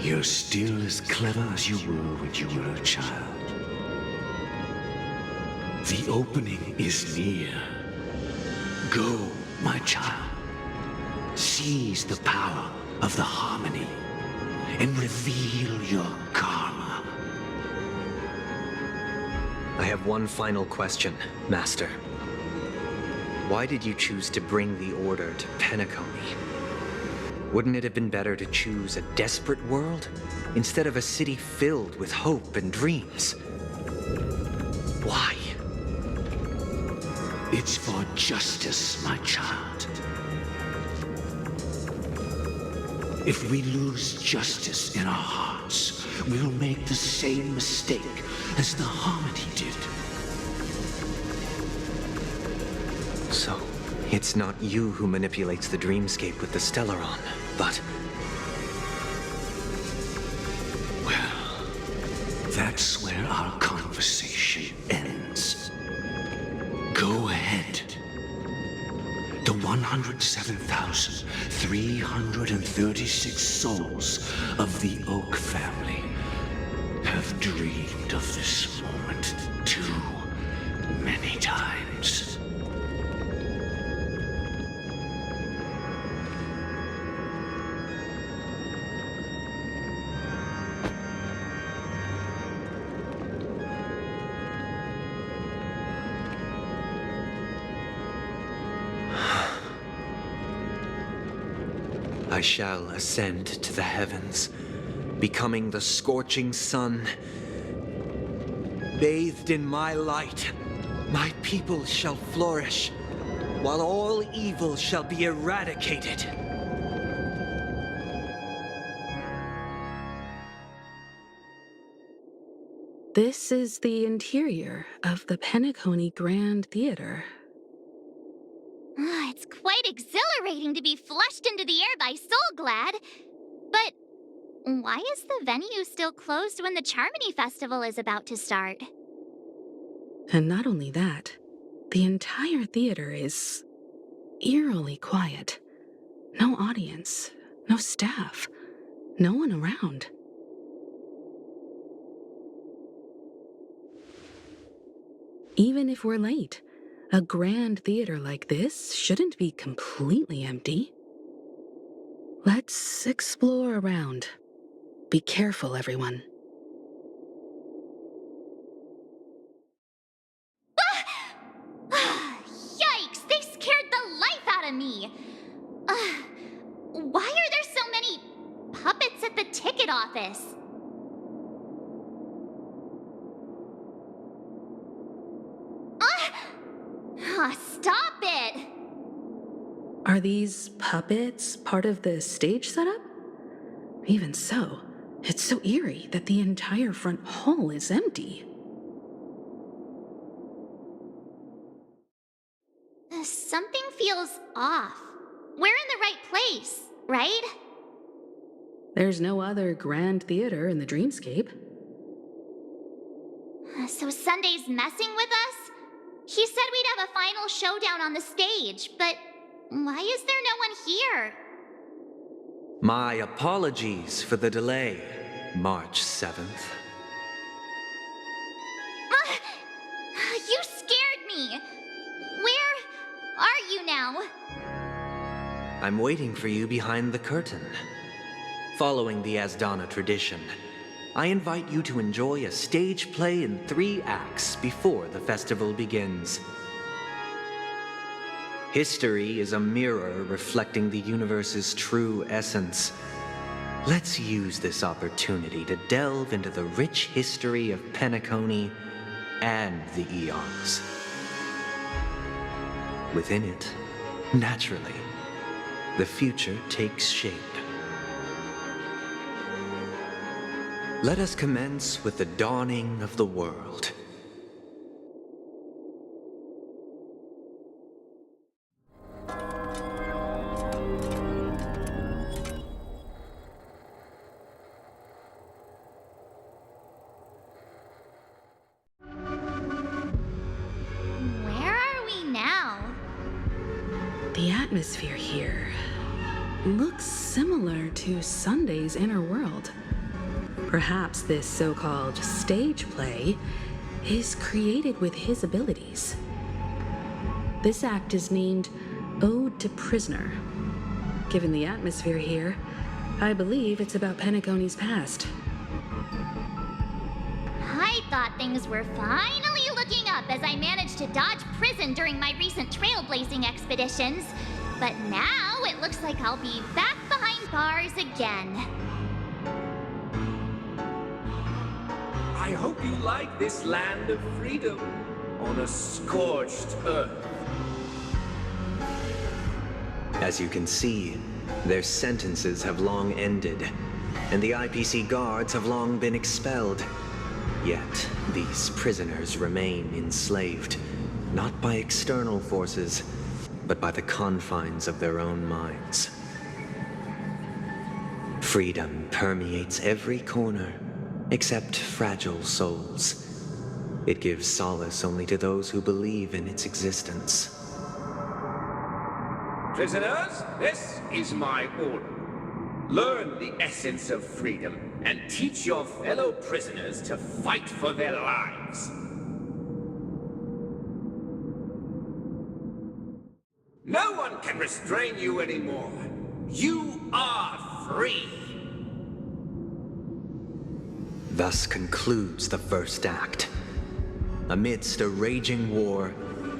You're still as clever as you were when you were a child. The opening is near. Go, my child. Seize the power of the harmony and reveal your karma. I have one final question, Master. Why did you choose to bring the Order to Penacony? Wouldn't it have been better to choose a desperate world instead of a city filled with hope and dreams? Why? It's for justice, my child. If we lose justice in our hearts, we'll make the same mistake as the Harmony did. So, it's not you who manipulates the dreamscape with the Stellaron, but... Well, that's where our conversation ends. Go ahead. The 107,336 souls of the Oak family have dreamed of this moment too many times. I shall ascend to the heavens, becoming the scorching sun. Bathed in my light, my people shall flourish, while all evil shall be eradicated. This is the interior of the Penacony Grand Theater. It's quite exhilarating to be flushed into the air by Soulglad. But why is the venue still closed when the Charmony Festival is about to start? And not only that, the entire theater is eerily quiet. No audience, no staff, no one around. Even if we're late, a grand theater like this shouldn't be completely empty. Let's explore around. Be careful, everyone. Yikes! They scared the life out of me! Why are there so many puppets at the ticket office? Stop it! Are these puppets part of the stage setup? Even so, it's so eerie that the entire front hall is empty. Something feels off. We're in the right place, right? There's no other grand theater in the dreamscape. So Sunday's messing with us? He said we'd have a final showdown on the stage, but why is there no one here? My apologies for the delay, March 7th. You scared me! Where are you now? I'm waiting for you behind the curtain. Following the Asdana tradition, I invite you to enjoy a stage play in 3 acts before the festival begins. History is a mirror reflecting the universe's true essence. Let's use this opportunity to delve into the rich history of Penacony and the eons. Within it, naturally, the future takes shape. Let us commence with the dawning of the world. Where are we now? The atmosphere here looks similar to Sunday's inner world. Perhaps this so-called stage play is created with his abilities. This act is named Ode to Prisoner. Given the atmosphere here, I believe it's about Penacony's past. I thought things were finally looking up as I managed to dodge prison during my recent trailblazing expeditions. But now it looks like I'll be back behind bars again. I hope you like this land of freedom on a scorched earth. As you can see, their sentences have long ended, and the IPC guards have long been expelled. Yet, these prisoners remain enslaved, not by external forces, but by the confines of their own minds. Freedom permeates every corner, except fragile souls. It gives solace only to those who believe in its existence. Prisoners, this is my order. Learn the essence of freedom and teach your fellow prisoners to fight for their lives. No one can restrain you anymore. You are free. Thus concludes the first act. Amidst a raging war,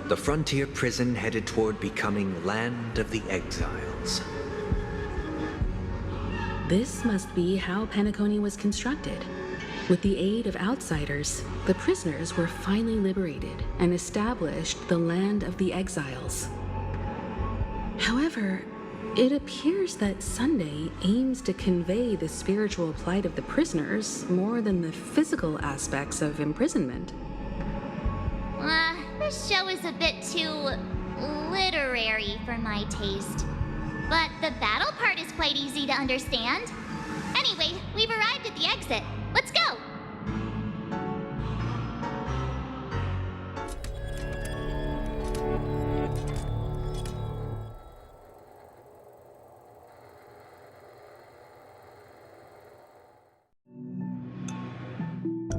the frontier prison headed toward becoming Land of the Exiles. This must be how Penacony was constructed. With the aid of outsiders, the prisoners were finally liberated and established the Land of the Exiles. However, it appears that Sunday aims to convey the spiritual plight of the prisoners more than the physical aspects of imprisonment. This show is a bit too literary for my taste. But the battle part is quite easy to understand. Anyway, we've arrived at the exit. Let's go!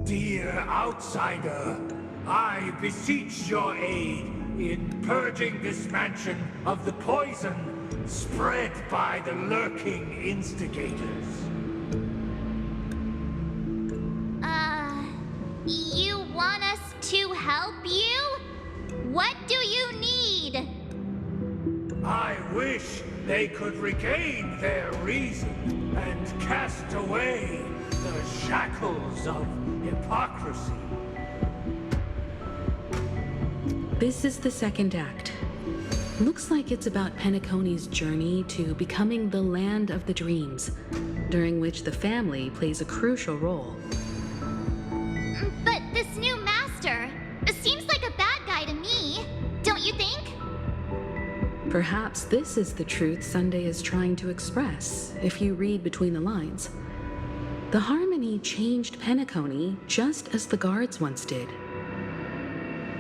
Dear outsider, I beseech your aid in purging this mansion of the poison spread by the lurking instigators. You want us to help you? What do you need? I wish they could regain their reason and cast away the shackles of hypocrisy. This is the second act. Looks like it's about Penacony's journey to becoming the Land of the Dreams, during which the family plays a crucial role. But this new master seems like a bad guy to me, don't you think? Perhaps this is the truth Sunday is trying to express, if you read between the lines. The Harmony changed Penacony just as the guards once did.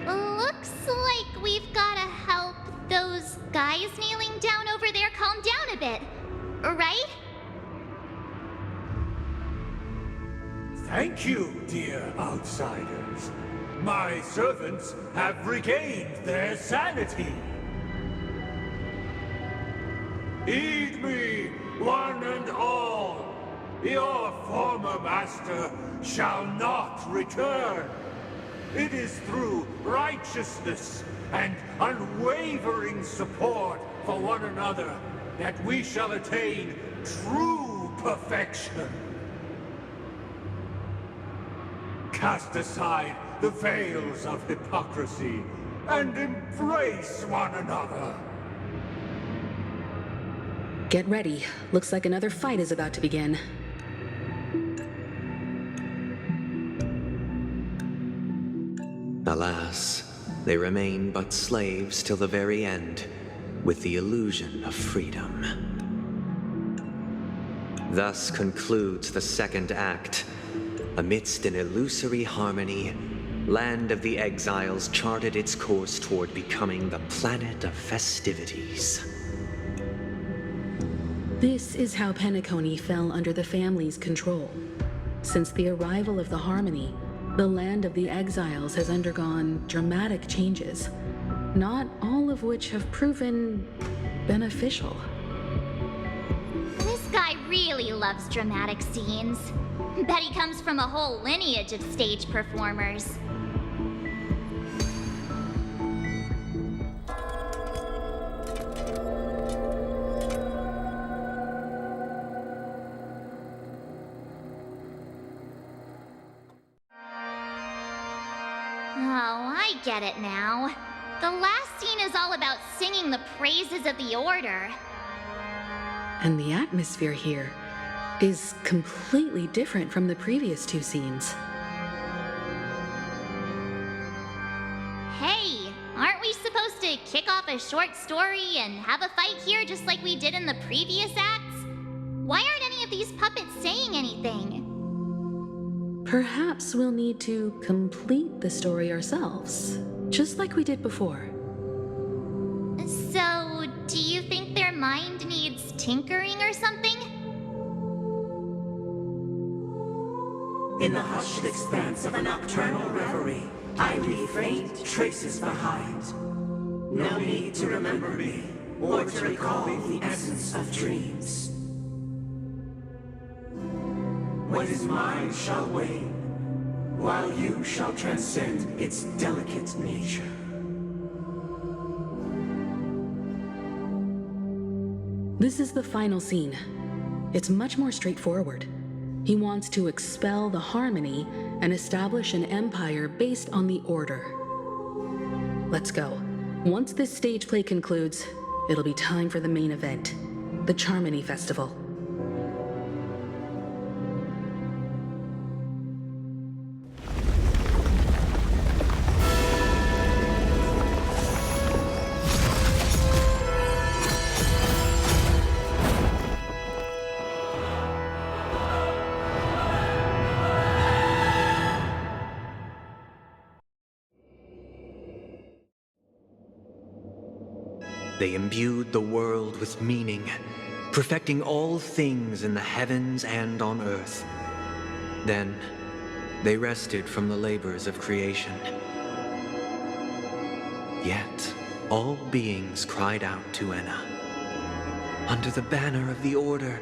Looks like we've gotta help those guys kneeling down over there calm down a bit, right? Thank you, dear outsiders. My servants have regained their sanity. Heed me, one and all. Your former master shall not return. It is through righteousness and unwavering support for one another that we shall attain true perfection. Cast aside the veils of hypocrisy and embrace one another. Get ready. Looks like another fight is about to begin. Alas, they remain but slaves till the very end, with the illusion of freedom. Thus concludes the second act. Amidst an illusory harmony, Land of the Exiles charted its course toward becoming the planet of festivities. This is how Penacony fell under the family's control. Since the arrival of the Harmony, the Land of the Exiles has undergone dramatic changes, not all of which have proven beneficial. This guy really loves dramatic scenes. Bet he comes from a whole lineage of stage performers. Oh, I get it now. The last scene is all about singing the praises of the Order. And the atmosphere here is completely different from the previous two scenes. Hey, aren't we supposed to kick off a short story and have a fight here just like we did in the previous acts? Why aren't any of these puppets saying anything? Perhaps we'll need to complete the story ourselves, just like we did before. So, do you think their mind needs tinkering or something? In the hushed expanse of a nocturnal reverie, I leave faint traces behind. No need to remember me, or to recall the essence of dreams. What is mine shall wane, while you shall transcend its delicate nature. This is the final scene. It's much more straightforward. He wants to expel the Harmony and establish an empire based on the Order. Let's go. Once this stage play concludes, it'll be time for the main event, the Charmony Festival. They imbued the world with meaning, perfecting all things in the heavens and on earth. Then, they rested from the labors of creation. Yet, all beings cried out to Enna. Under the banner of the Order,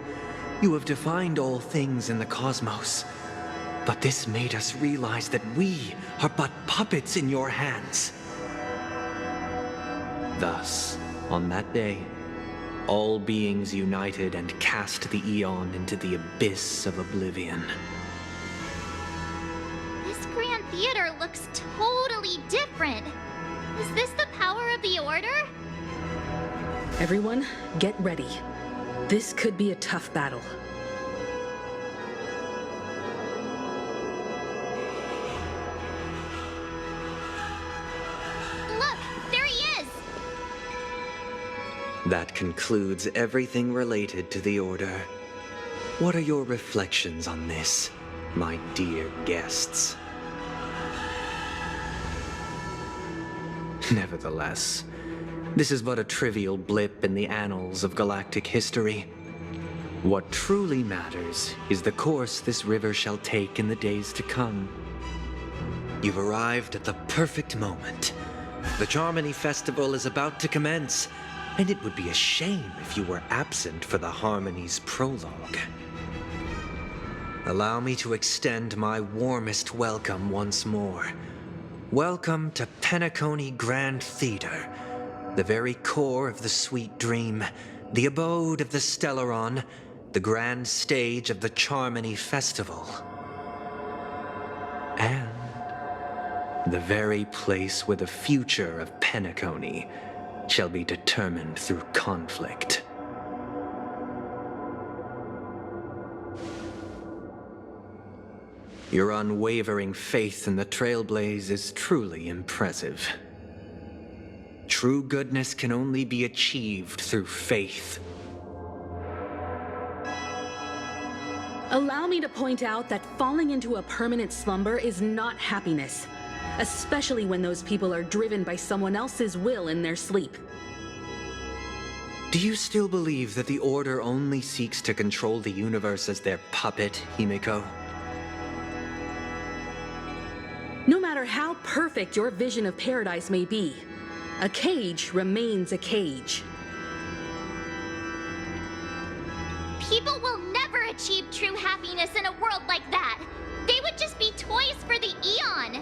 you have defined all things in the cosmos. But this made us realize that we are but puppets in your hands. Thus, on that day, all beings united and cast the Eon into the abyss of oblivion. This Grand Theater looks totally different. Is this the power of the Order? Everyone, get ready. This could be a tough battle. Look, there he is! That concludes everything related to the Order. What are your reflections on this, my dear guests? Nevertheless, this is but a trivial blip in the annals of galactic history. What truly matters is the course this river shall take in the days to come. You've arrived at the perfect moment. The Charmony Festival is about to commence, and it would be a shame if you were absent for the Harmony's prologue. Allow me to extend my warmest welcome once more. Welcome to Penacony Grand Theater, the very core of the sweet dream, the abode of the Stellaron, the grand stage of the Charmony Festival. And the very place where the future of Penacony shall be determined through conflict. Your unwavering faith in the Trailblaze is truly impressive. True goodness can only be achieved through faith. Allow me to point out that falling into a permanent slumber is not happiness, especially when those people are driven by someone else's will in their sleep. Do you still believe that the Order only seeks to control the universe as their puppet, Himiko? No matter how perfect your vision of paradise may be, a cage remains a cage. People will never achieve true happiness in a world like that. They would just be toys for the Eon.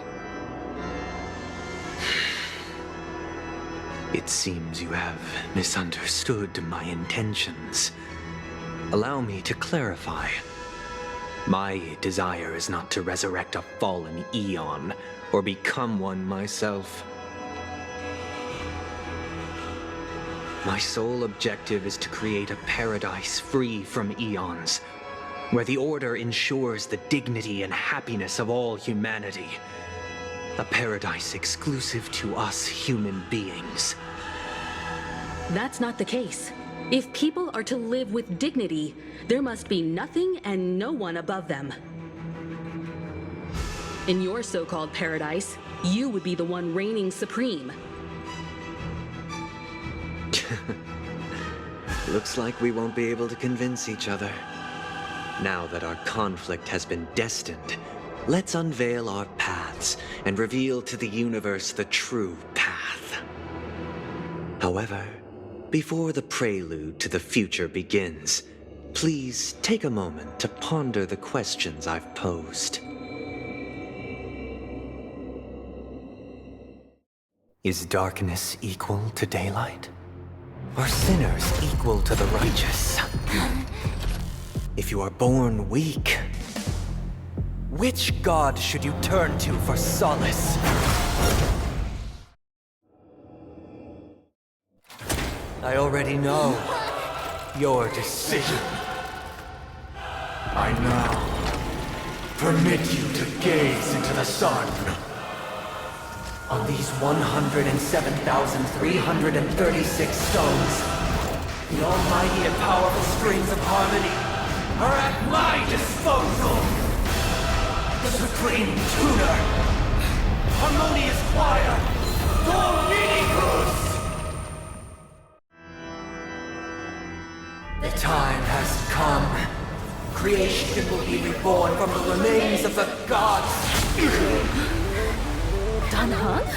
It seems you have misunderstood my intentions. Allow me to clarify. My desire is not to resurrect a fallen eon, or become one myself. My sole objective is to create a paradise free from eons, where the Order ensures the dignity and happiness of all humanity. A paradise exclusive to us human beings. That's not the case. If people are to live with dignity, there must be nothing and no one above them. In your so-called paradise, you would be the one reigning supreme. Looks like we won't be able to convince each other. Now that our conflict has been destined, let's unveil our paths and reveal to the universe the true path. However, before the prelude to the future begins, please take a moment to ponder the questions I've posed. Is darkness equal to daylight? Are sinners equal to the righteous? If you are born weak, which god should you turn to for solace? I already know your decision. I now permit you to gaze into the sun. On these 107,336 stones, the almighty and powerful strings of harmony are at my disposal. The supreme tuner, harmonious choir, Dominicus! The time has come. Creation will be reborn from the remains of the gods. Dan Heng?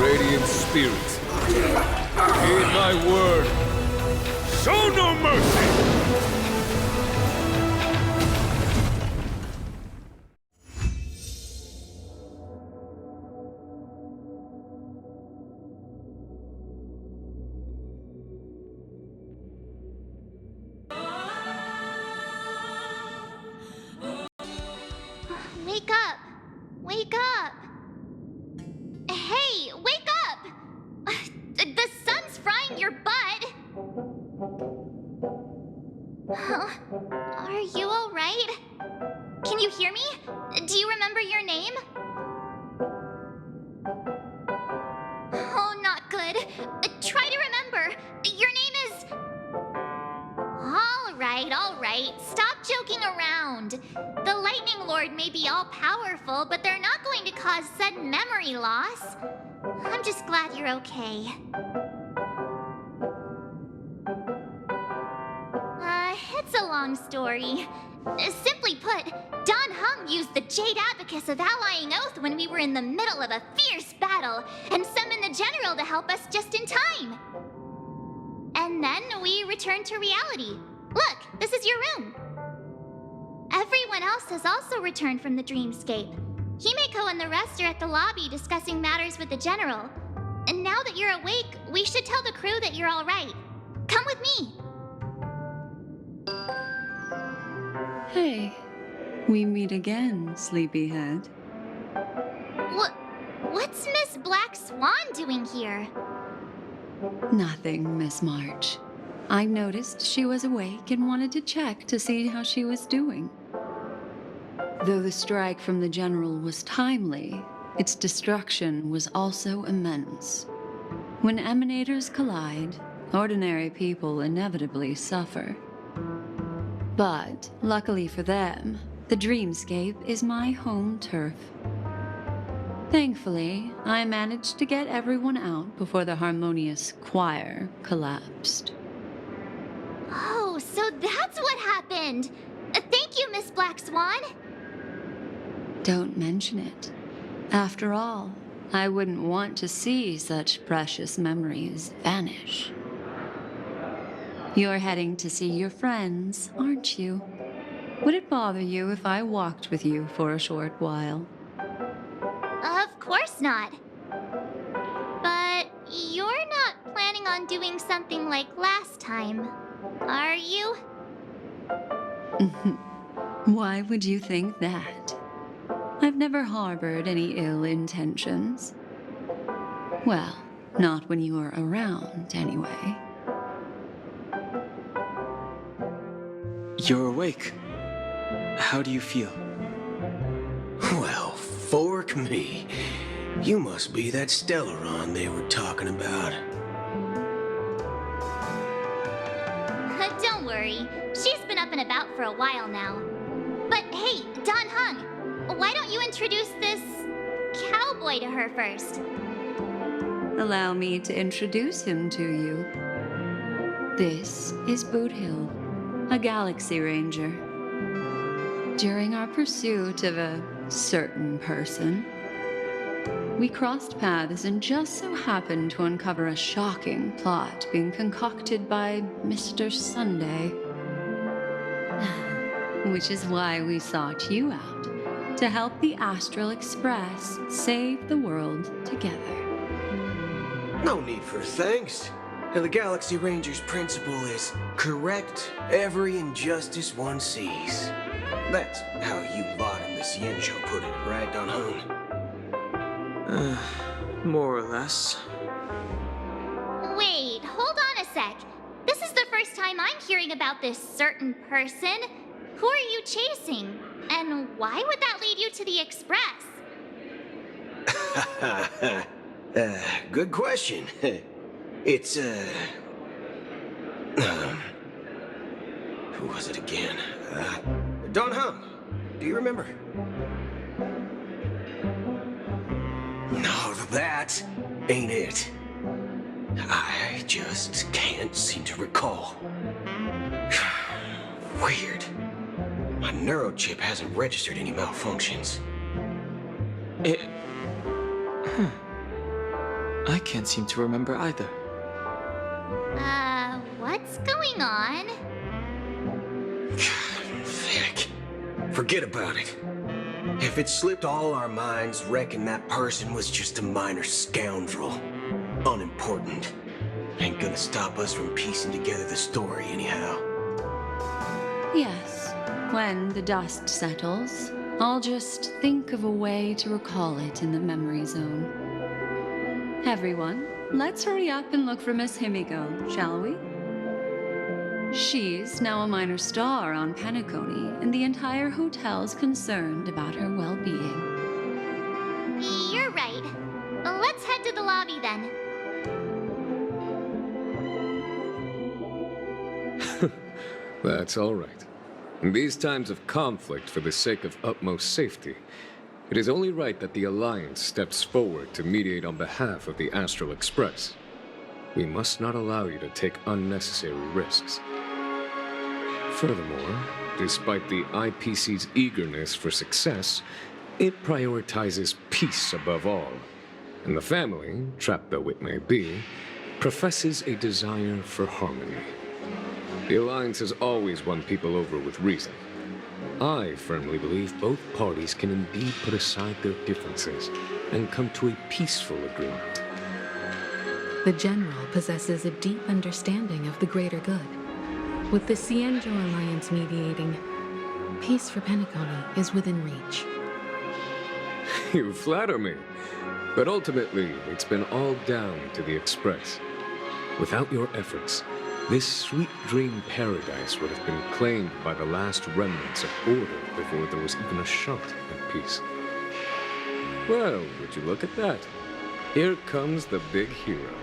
Radiant spirits, heed my word. Show no mercy! Wake up! Wake up! Hey, wake up! The sun's frying your butt! Huh? Are you alright? Can you hear me? Do you remember your name? Oh, not good. Try to remember. Your name is... All right. Stop joking around. The Lightning Lord may be all-powerful, but they're not going to cause sudden memory loss. I'm just glad you're okay. It's a long story. Simply put, Dan Heng used the Jade Abacus of Allying Oath when we were in the middle of a fierce battle, and summoned the General to help us just in time. And then we returned to reality. Look, this is your room. Everyone else has also returned from the dreamscape. Himeko and the rest are at the lobby discussing matters with the General. And now that you're awake, we should tell the crew that you're all right. Come with me. Hey, we meet again, sleepyhead. What's Miss Black Swan doing here? Nothing, Miss March. I noticed she was awake and wanted to check to see how she was doing. Though the strike from the General was timely, its destruction was also immense. When emanators collide, ordinary people inevitably suffer. But, luckily for them, the dreamscape is my home turf. Thankfully, I managed to get everyone out before the harmonious choir collapsed. Oh, so that's what happened! Thank you, Miss Black Swan! Don't mention it. After all, I wouldn't want to see such precious memories vanish. You're heading to see your friends, aren't you? Would it bother you if I walked with you for a short while? Of course not. But you're not on doing something like last time, are you? Why would you think that? I've never harbored any ill intentions. Well, not when you were around, anyway. You're awake. How do you feel? Well, fork me. You must be that Stellaron they were talking about. Don't worry. She's been up and about for a while now. But hey, Don Hung, why don't you introduce this cowboy to her first? Allow me to introduce him to you. This is Boot Hill, a Galaxy Ranger. During our pursuit of a certain person, we crossed paths and just so happened to uncover a shocking plot being concocted by Mr. Sunday. Which is why we sought you out, to help the Astral Express save the world together. No need for thanks. The Galaxy Ranger's principle is correct every injustice one sees. That's how you lot in the Cienjo put it, right, Don Hung? More or less. Wait, hold on a sec. This is the first time I'm hearing about this certain person. Who are you chasing? And why would that lead you to the Express? Good question. It's, who was it again? Don Hung. Do you remember? No, that ain't it. I just can't seem to recall. Weird. My neurochip hasn't registered any malfunctions. I can't seem to remember either. What's going on? Heck. Forget about it. If it slipped all our minds, reckon that person was just a minor scoundrel. Unimportant. Ain't gonna stop us from piecing together the story anyhow. Yes, when the dust settles, I'll just think of a way to recall it in the memory zone. Everyone, let's hurry up and look for Miss Himiko, shall we? She's now a minor star on Penacony, and the entire hotel's concerned about her well-being. You're right. Let's head to the lobby then. That's all right. In these times of conflict for the sake of utmost safety, it is only right that the Alliance steps forward to mediate on behalf of the Astral Express. We must not allow you to take unnecessary risks. Furthermore, despite the IPC's eagerness for success, it prioritizes peace above all. And the family, trapped though it may be, professes a desire for harmony. The Alliance has always won people over with reason. I firmly believe both parties can indeed put aside their differences and come to a peaceful agreement. The General possesses a deep understanding of the greater good. With the Cienjo Alliance mediating, peace for Penacony is within reach. You flatter me. But ultimately, it's been all down to the Express. Without your efforts, this sweet dream paradise would have been claimed by the last remnants of order before there was even a shot at peace. Well, would you look at that? Here comes the big hero.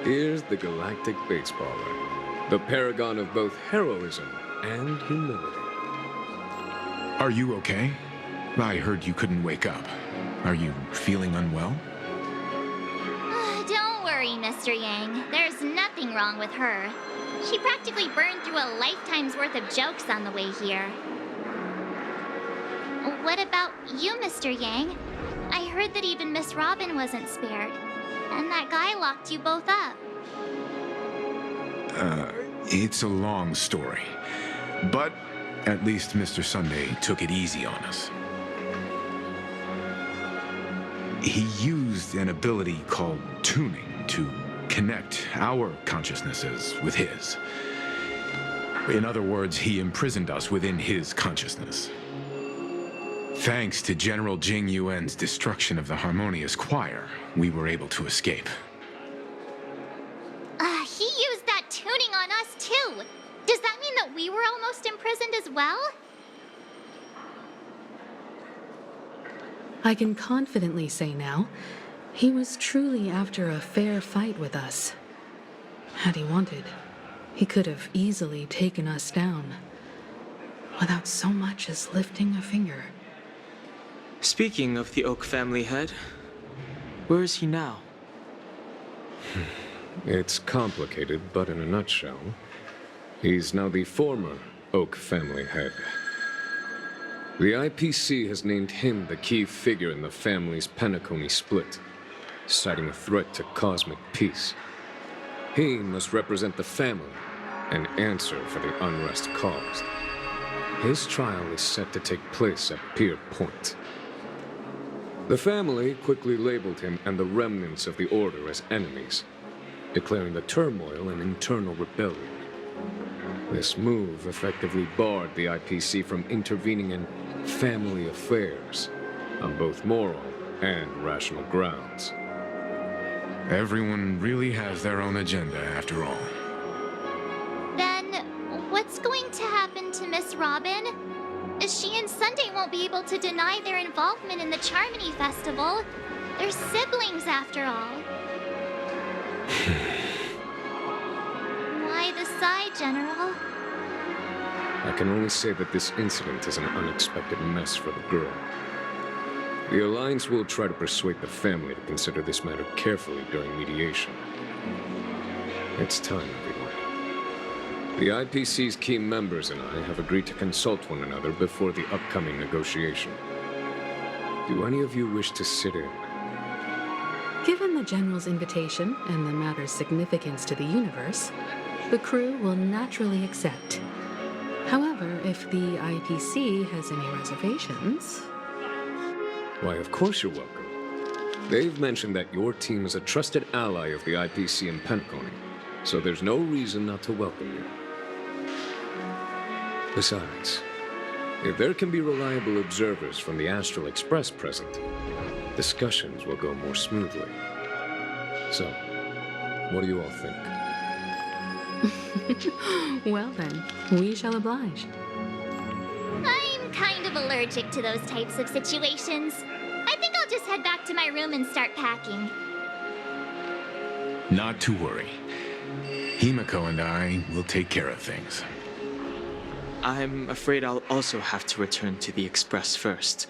Here's the galactic baseballer, the paragon of both heroism and humility. Are you okay? I heard you couldn't wake up. Are you feeling unwell? Don't worry, Mr. Yang. There's nothing wrong with her. She practically burned through a lifetime's worth of jokes on the way here. What about you, Mr. Yang? I heard that even Miss Robin wasn't spared. And that guy locked you both up. It's a long story. But At least Mr. Sunday took it easy on us. He used an ability called tuning to connect our consciousnesses with his. In other words, he imprisoned us within his consciousness. Thanks to General Jing Yuan's destruction of the Harmonious Choir, we were able to escape. He used that tuning on us too. Does that mean that we were almost imprisoned as well? I can confidently say now, he was truly after a fair fight with us. Had he wanted, he could have easily taken us down, without so much as lifting a finger. Speaking of the Oak family head, where is he now? It's complicated, but in a nutshell, he's now the former Oak family head. The IPC has named him the key figure in the family's Penacony split, citing a threat to cosmic peace. He must represent the family and answer for the unrest caused. His trial is set to take place at Pier Point. The family quickly labeled him and the remnants of the Order as enemies, declaring the turmoil an internal rebellion. This move effectively barred the IPC from intervening in family affairs on both moral and rational grounds. Everyone really has their own agenda, after all. Then, what's going to happen to Miss Robin? She and Sunday won't be able to deny their involvement in the Charmony Festival. They're siblings, after all. Why the sigh, General? I can only say that this incident is an unexpected mess for the girl. The Alliance will try to persuade the family to consider this matter carefully during mediation. It's time, everyone. The IPC's key members and I have agreed to consult one another before the upcoming negotiation. Do any of you wish to sit in? Given the General's invitation and the matter's significance to the universe, the crew will naturally accept. However, if the IPC has any reservations... Why, of course you're welcome. They've mentioned that your team is a trusted ally of the IPC in Penacony, so there's no reason not to welcome you. Besides, if there can be reliable observers from the Astral Express present, discussions will go more smoothly. So, what do you all think? Well then, we shall oblige. I'm kind of allergic to those types of situations. I think I'll just head back to my room and start packing. Not to worry. Himiko and I will take care of things. I'm afraid I'll also have to return to the Express first.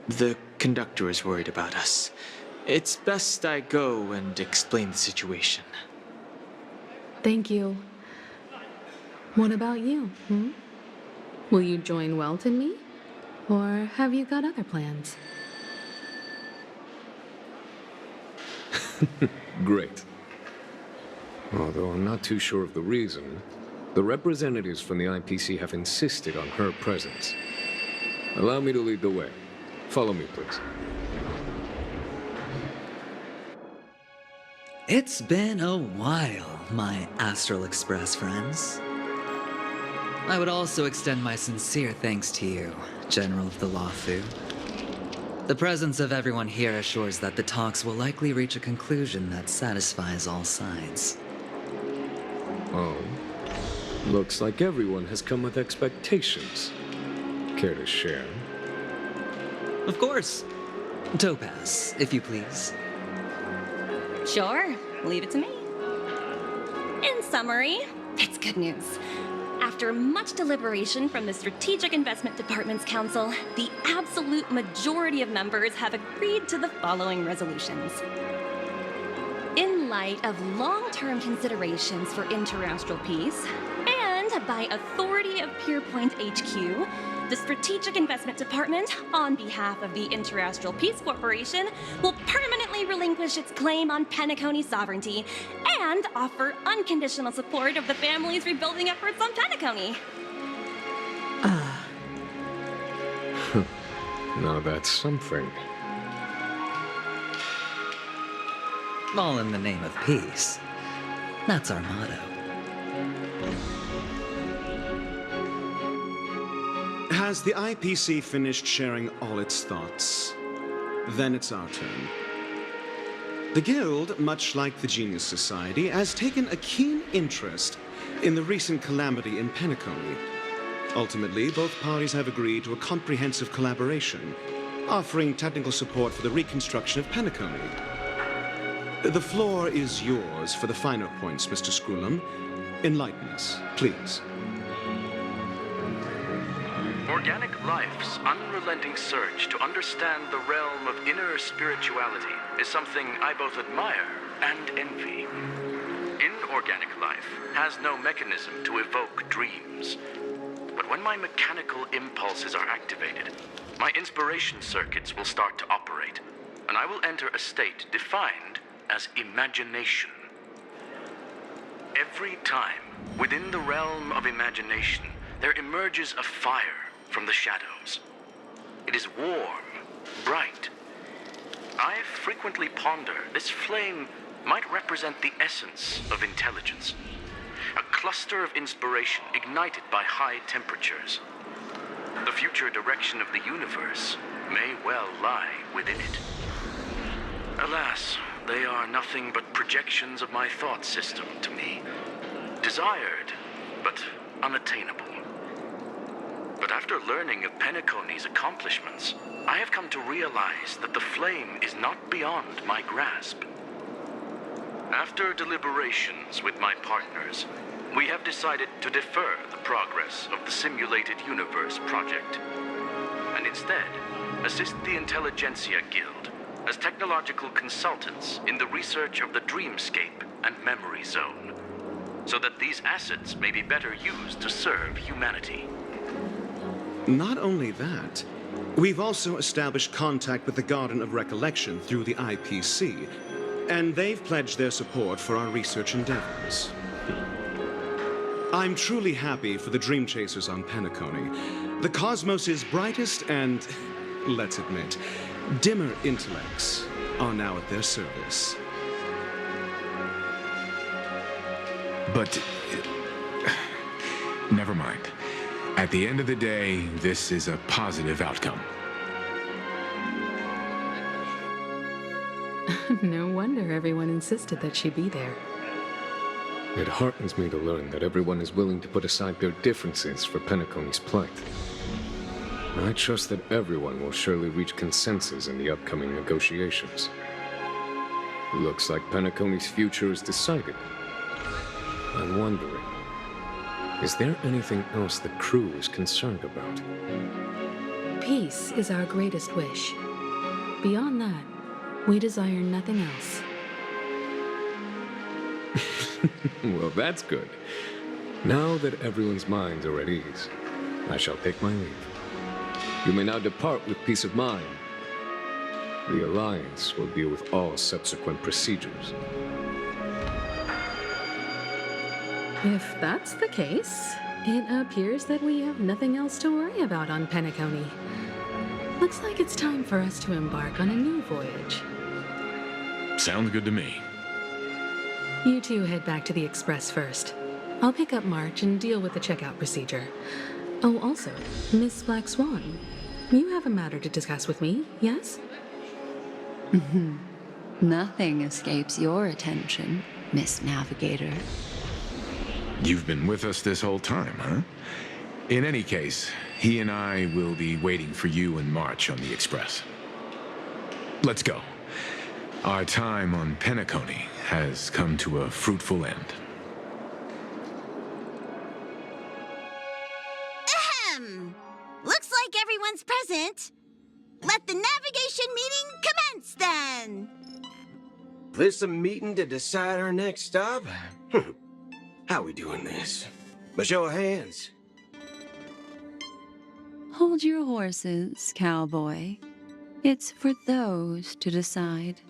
The conductor is worried about us. It's best I go and explain the situation. Thank you. What about you, Will you join Welt and me? Or have you got other plans? Great. Although I'm not too sure of the reason, the representatives from the IPC have insisted on her presence. Allow me to lead the way. Follow me, please. It's been a while, my Astral Express friends. I would also extend my sincere thanks to you, General of the Lawfu. The presence of everyone here assures that the talks will likely reach a conclusion that satisfies all sides. Oh. Looks like everyone has come with expectations. Care to share? Of course. Topaz, if you please. Sure, leave it to me. In summary, it's good news. After much deliberation from the Strategic Investment Department's Council, the absolute majority of members have agreed to the following resolutions. In light of long-term considerations for interastral peace, and by authority of Pier Point HQ, the Strategic Investment Department, on behalf of the Interastral Peace Corporation, will permanently relinquish its claim on Penacony sovereignty and offer unconditional support of the family's rebuilding efforts on Penacony. Now that's something. All in the name of peace. That's our motto. Has the IPC finished sharing all its thoughts? Then it's our turn. The Guild, much like the Genius Society, has taken a keen interest in the recent calamity in Penacony. Ultimately, both parties have agreed to a comprehensive collaboration, offering technical support for the reconstruction of Penacony. The floor is yours for the finer points, Mr. Screwlum. Enlighten us, please. Organic life's unrelenting search to understand the realm of inner spirituality is something I both admire and envy. Inorganic life has no mechanism to evoke dreams. But when my mechanical impulses are activated, my inspiration circuits will start to operate, and I will enter a state defined as imagination. Every time, within the realm of imagination, there emerges a fire from the shadows. It is warm, bright. I frequently ponder this flame might represent the essence of intelligence, a cluster of inspiration ignited by high temperatures. The future direction of the universe may well lie within it. Alas, they are nothing but projections of my thought system to me, desired, but unattainable. But after learning of Penacony's accomplishments, I have come to realize that the flame is not beyond my grasp. After deliberations with my partners, we have decided to defer the progress of the Simulated Universe project, and instead assist the Intelligentsia Guild as technological consultants in the research of the Dreamscape and Memory Zone, so that these assets may be better used to serve humanity. Not only that, we've also established contact with the Garden of Recollection through the IPC, and they've pledged their support for our research endeavors. I'm truly happy for the Dream Chasers on Penacony. The cosmos' brightest and, let's admit, dimmer intellects are now at their service. But never mind. At the end of the day, this is a positive outcome. No wonder everyone insisted that she be there. It heartens me to learn that everyone is willing to put aside their differences for Penacony's plight. I trust that everyone will surely reach consensus in the upcoming negotiations. Looks like Penacony's future is decided. I'm wondering, is there anything else the crew is concerned about? Peace is our greatest wish. Beyond that, we desire nothing else. Well, that's good. Now that everyone's minds are at ease, I shall take my leave. You may now depart with peace of mind. The Alliance will deal with all subsequent procedures. If that's the case, it appears that we have nothing else to worry about on Penacony. Looks like it's time for us to embark on a new voyage. Sounds good to me. You two head back to the Express first. I'll pick up March and deal with the checkout procedure. Oh, also, Miss Black Swan, you have a matter to discuss with me, yes? Nothing escapes your attention, Miss Navigator. You've been with us this whole time, huh? In any case, he and I will be waiting for you and March on the Express. Let's go. Our time on Penacony has come to a fruitful end. Ahem! Looks like everyone's present. Let the navigation meeting commence then! This a meeting to decide our next stop? How we doing this? By show of hands. Hold your horses, cowboy. It's for those to decide.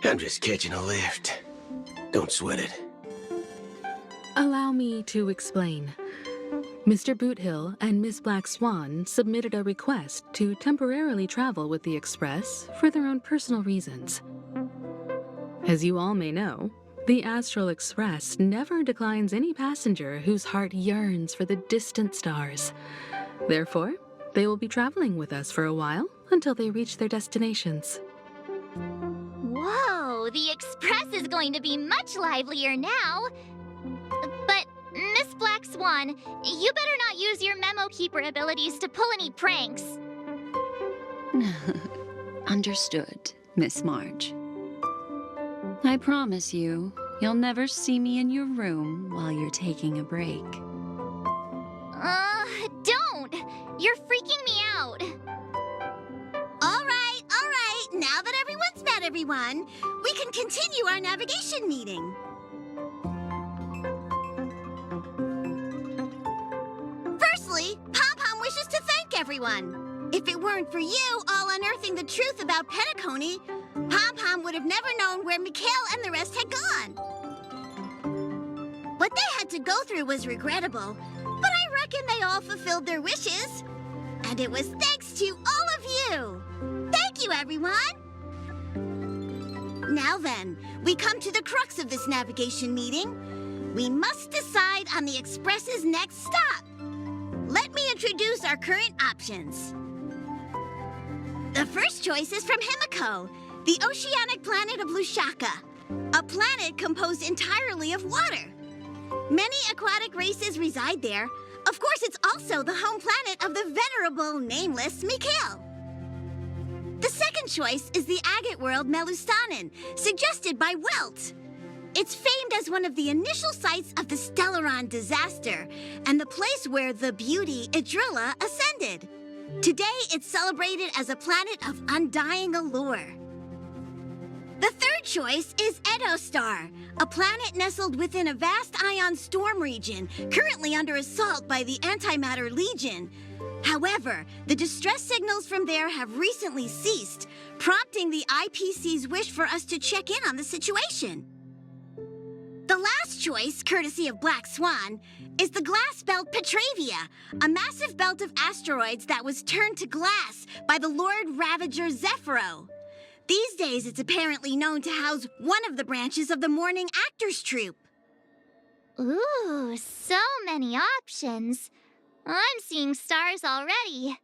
I'm just catching a lift. Don't sweat it. Allow me to explain. Mr. Boothill and Miss Black Swan submitted a request to temporarily travel with the Express for their own personal reasons. As you all may know, the Astral Express never declines any passenger whose heart yearns for the distant stars. Therefore, they will be traveling with us for a while until they reach their destinations. Whoa, the Express is going to be much livelier now. But, Miss Black Swan, you better not use your memo keeper abilities to pull any pranks. Understood, Miss Marge. I promise you, you'll never see me in your room while you're taking a break. Don't! You're freaking me out. All right. Now that everyone's met everyone, we can continue our navigation meeting. Firstly, Pom-Pom wishes to thank everyone. If it weren't for you all unearthing the truth about Penacony, Pom-Pom would have never known where Mikhail and the rest had gone. What they had to go through was regrettable, but I reckon they all fulfilled their wishes. And it was thanks to all of you. Thank you, everyone. Now then, we come to the crux of this navigation meeting. We must decide on the Express's next stop. Let me introduce our current options. The first choice is from Himiko, the oceanic planet of Lushaka, a planet composed entirely of water. Many aquatic races reside there. Of course, it's also the home planet of the venerable, nameless Mikhail. The second choice is the agate world Melustanen, suggested by Welt. It's famed as one of the initial sites of the Stellaron disaster, and the place where the beauty Idrilla ascended. Today, it's celebrated as a planet of undying allure. The third choice is Edo Star, a planet nestled within a vast ion storm region, currently under assault by the Antimatter Legion. However, the distress signals from there have recently ceased, prompting the IPC's wish for us to check in on the situation. The last choice, courtesy of Black Swan, is the glass belt Petravia, a massive belt of asteroids that was turned to glass by the Lord Ravager Zephyro. These days, it's apparently known to house one of the branches of the Morning Actors Troupe. Ooh, so many options. I'm seeing stars already.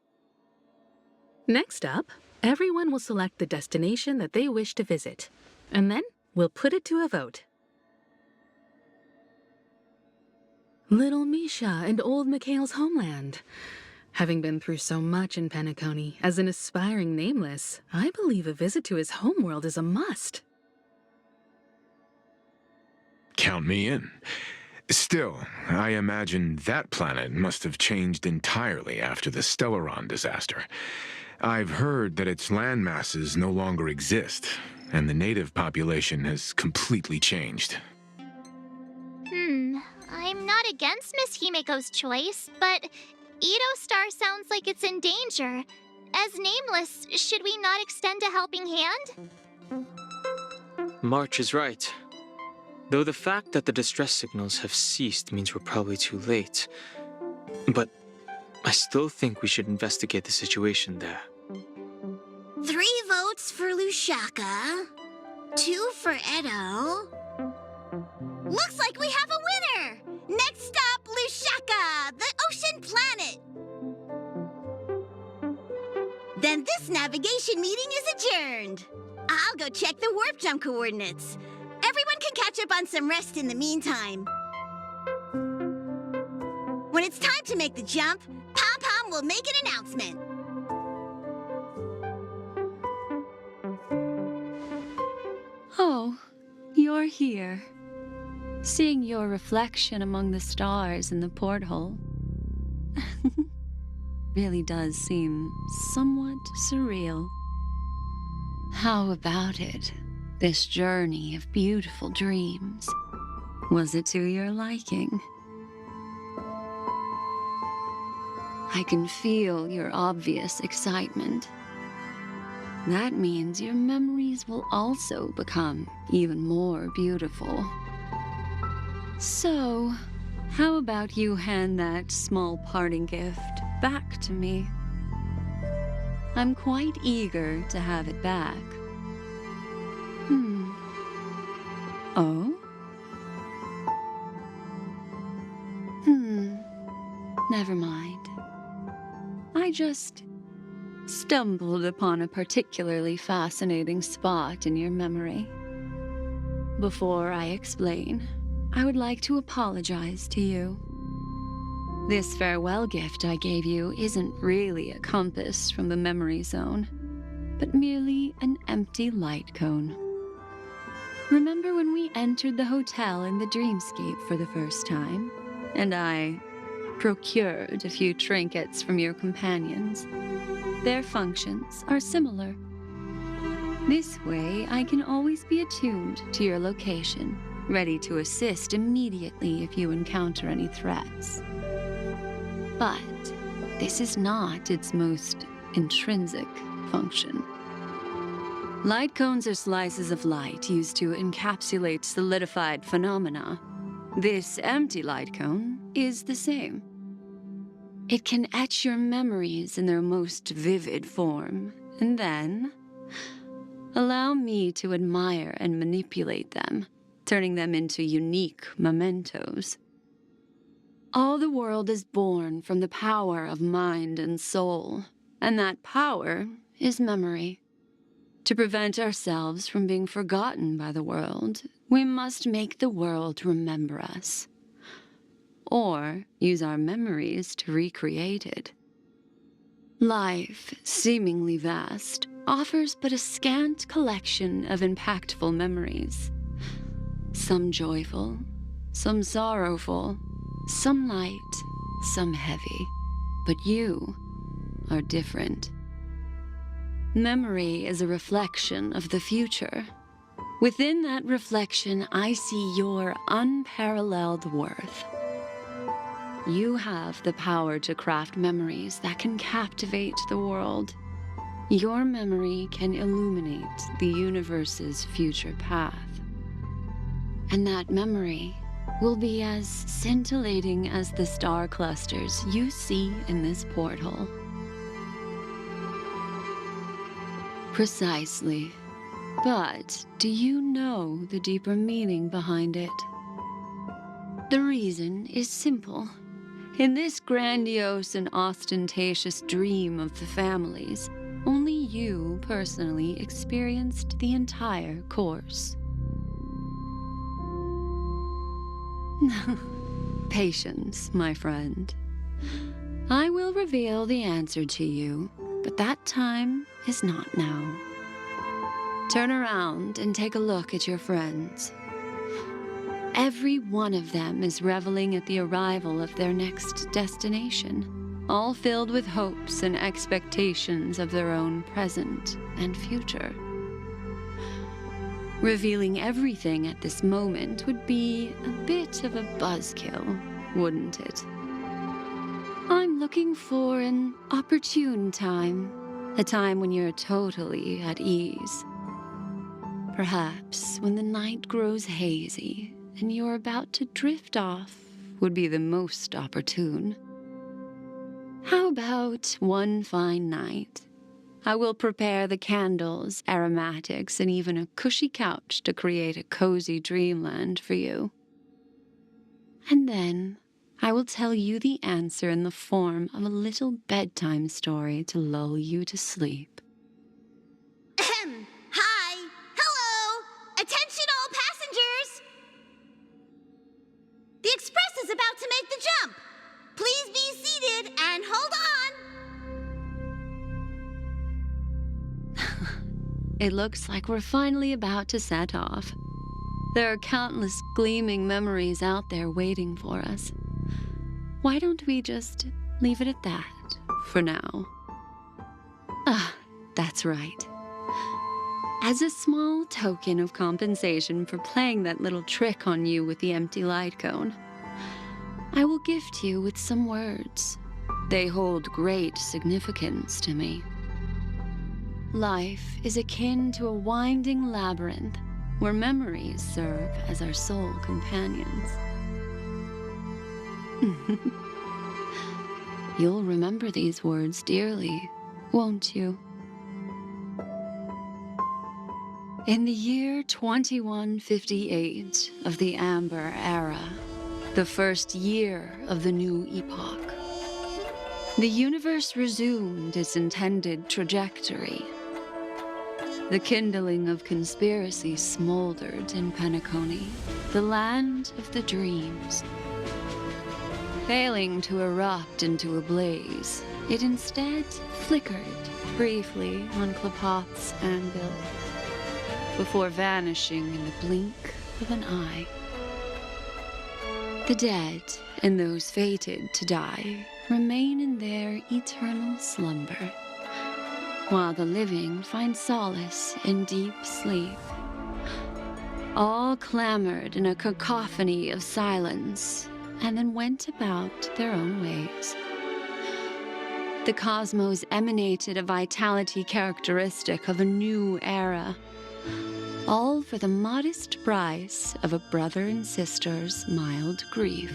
Next up, everyone will select the destination that they wish to visit, and then we'll put it to a vote. Little Misha and old Mikhail's homeland. Having been through so much in Penacony, as an aspiring nameless, I believe a visit to his homeworld is a must. Count me in. Still, I imagine that planet must have changed entirely after the Stellaron disaster. I've heard that its land masses no longer exist, and the native population has completely changed. I'm not against Miss Himiko's choice, but Edo Star sounds like it's in danger. As nameless, should we not extend a helping hand? March is right. Though the fact that the distress signals have ceased means we're probably too late. But I still think we should investigate the situation there. 3 votes for Lushaka, 2 for Edo. Looks like we have a winner! Next stop, Lushaka, the ocean planet! Then this navigation meeting is adjourned. I'll go check the warp jump coordinates. Everyone can catch up on some rest in the meantime. When it's time to make the jump, Pom-Pom will make an announcement. Oh, you're here. Seeing your reflection among the stars in the porthole really does seem somewhat surreal. How about it? This journey of beautiful dreams. Was it to your liking? I can feel your obvious excitement. That means your memories will also become even more beautiful. So, How about you hand that small parting gift back to me? I'm quite eager to have it back. Oh? Never mind. I just stumbled upon a particularly fascinating spot in your memory. Before I explain, I would like to apologize to you. This farewell gift I gave you isn't really a compass from the memory zone, but merely an empty light cone. Remember when we entered the hotel in the dreamscape for the first time, and I procured a few trinkets from your companions? Their functions are similar. This way, I can always be attuned to your location, ready to assist immediately if you encounter any threats. But this is not its most intrinsic function. Light cones are slices of light used to encapsulate solidified phenomena. This empty light cone is the same. It can etch your memories in their most vivid form, and then allow me to admire and manipulate them, turning them into unique mementos. All the world is born from the power of mind and soul, and that power is memory. To prevent ourselves from being forgotten by the world, we must make the world remember us, or use our memories to recreate it. Life, seemingly vast, offers but a scant collection of impactful memories. Some joyful, some sorrowful, some light, some heavy. But you are different. Memory is a reflection of the future. Within that reflection, I see your unparalleled worth. You have the power to craft memories that can captivate the world. Your memory can illuminate the universe's future path. And that memory will be as scintillating as the star clusters you see in this porthole. Precisely. But do you know the deeper meaning behind it? The reason is simple. In this grandiose and ostentatious dream of the families, only you personally experienced the entire course. Patience, my friend. I will reveal the answer to you, but that time is not now. Turn around and take a look at your friends. Every one of them is reveling at the arrival of their next destination, all filled with hopes and expectations of their own present and future. Revealing everything at this moment would be a bit of a buzzkill, wouldn't it? I'm looking for an opportune time, a time when you're totally at ease. Perhaps when the night grows hazy and you're about to drift off would be the most opportune. How about one fine night? I will prepare the candles, aromatics, and even a cushy couch to create a cozy dreamland for you. And then I will tell you the answer in the form of a little bedtime story to lull you to sleep. Hi! Hello! Attention all passengers! The express is about to make the jump. Please be seated and hold on. It looks like we're finally about to set off. There are countless gleaming memories out there waiting for us. Why don't we just leave it at that for now? That's right. As a small token of compensation for playing that little trick on you with the empty light cone, I will gift you with some words. They hold great significance to me. Life is akin to a winding labyrinth where memories serve as our sole companions. You'll remember these words dearly, won't you? In the year 2158 of the Amber Era, the first year of the new epoch, the universe resumed its intended trajectory. The kindling of conspiracy smoldered in Penacony, the land of the dreams. Failing to erupt into a blaze, it instead flickered briefly on Klapoth's anvil, before vanishing in the blink of an eye. The dead and those fated to die remain in their eternal slumber, while the living find solace in deep sleep. All clamored in a cacophony of silence, and then went about their own ways. The cosmos emanated a vitality characteristic of a new era, all for the modest price of a brother and sister's mild grief.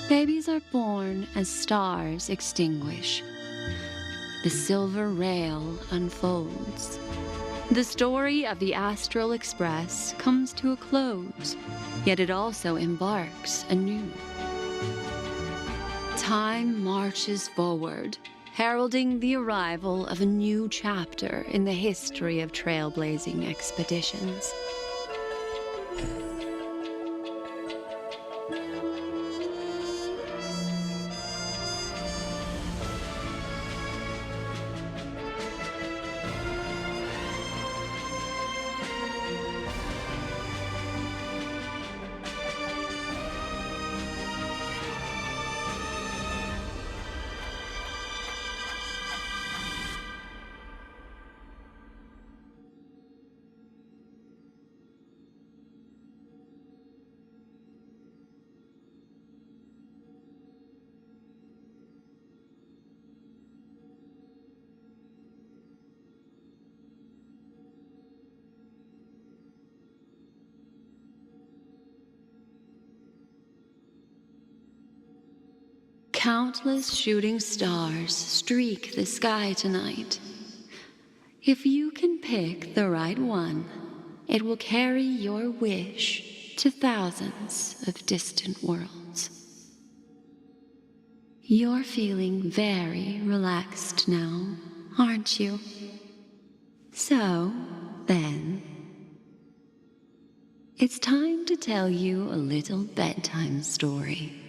Babies are born as stars extinguish. The silver rail unfolds. The story of the Astral Express comes to a close, yet it also embarks anew. Time marches forward, heralding the arrival of a new chapter in the history of trailblazing expeditions. Countless shooting stars streak the sky tonight. If you can pick the right one, it will carry your wish to thousands of distant worlds. You're feeling very relaxed now, aren't you? So, then, it's time to tell you a little bedtime story.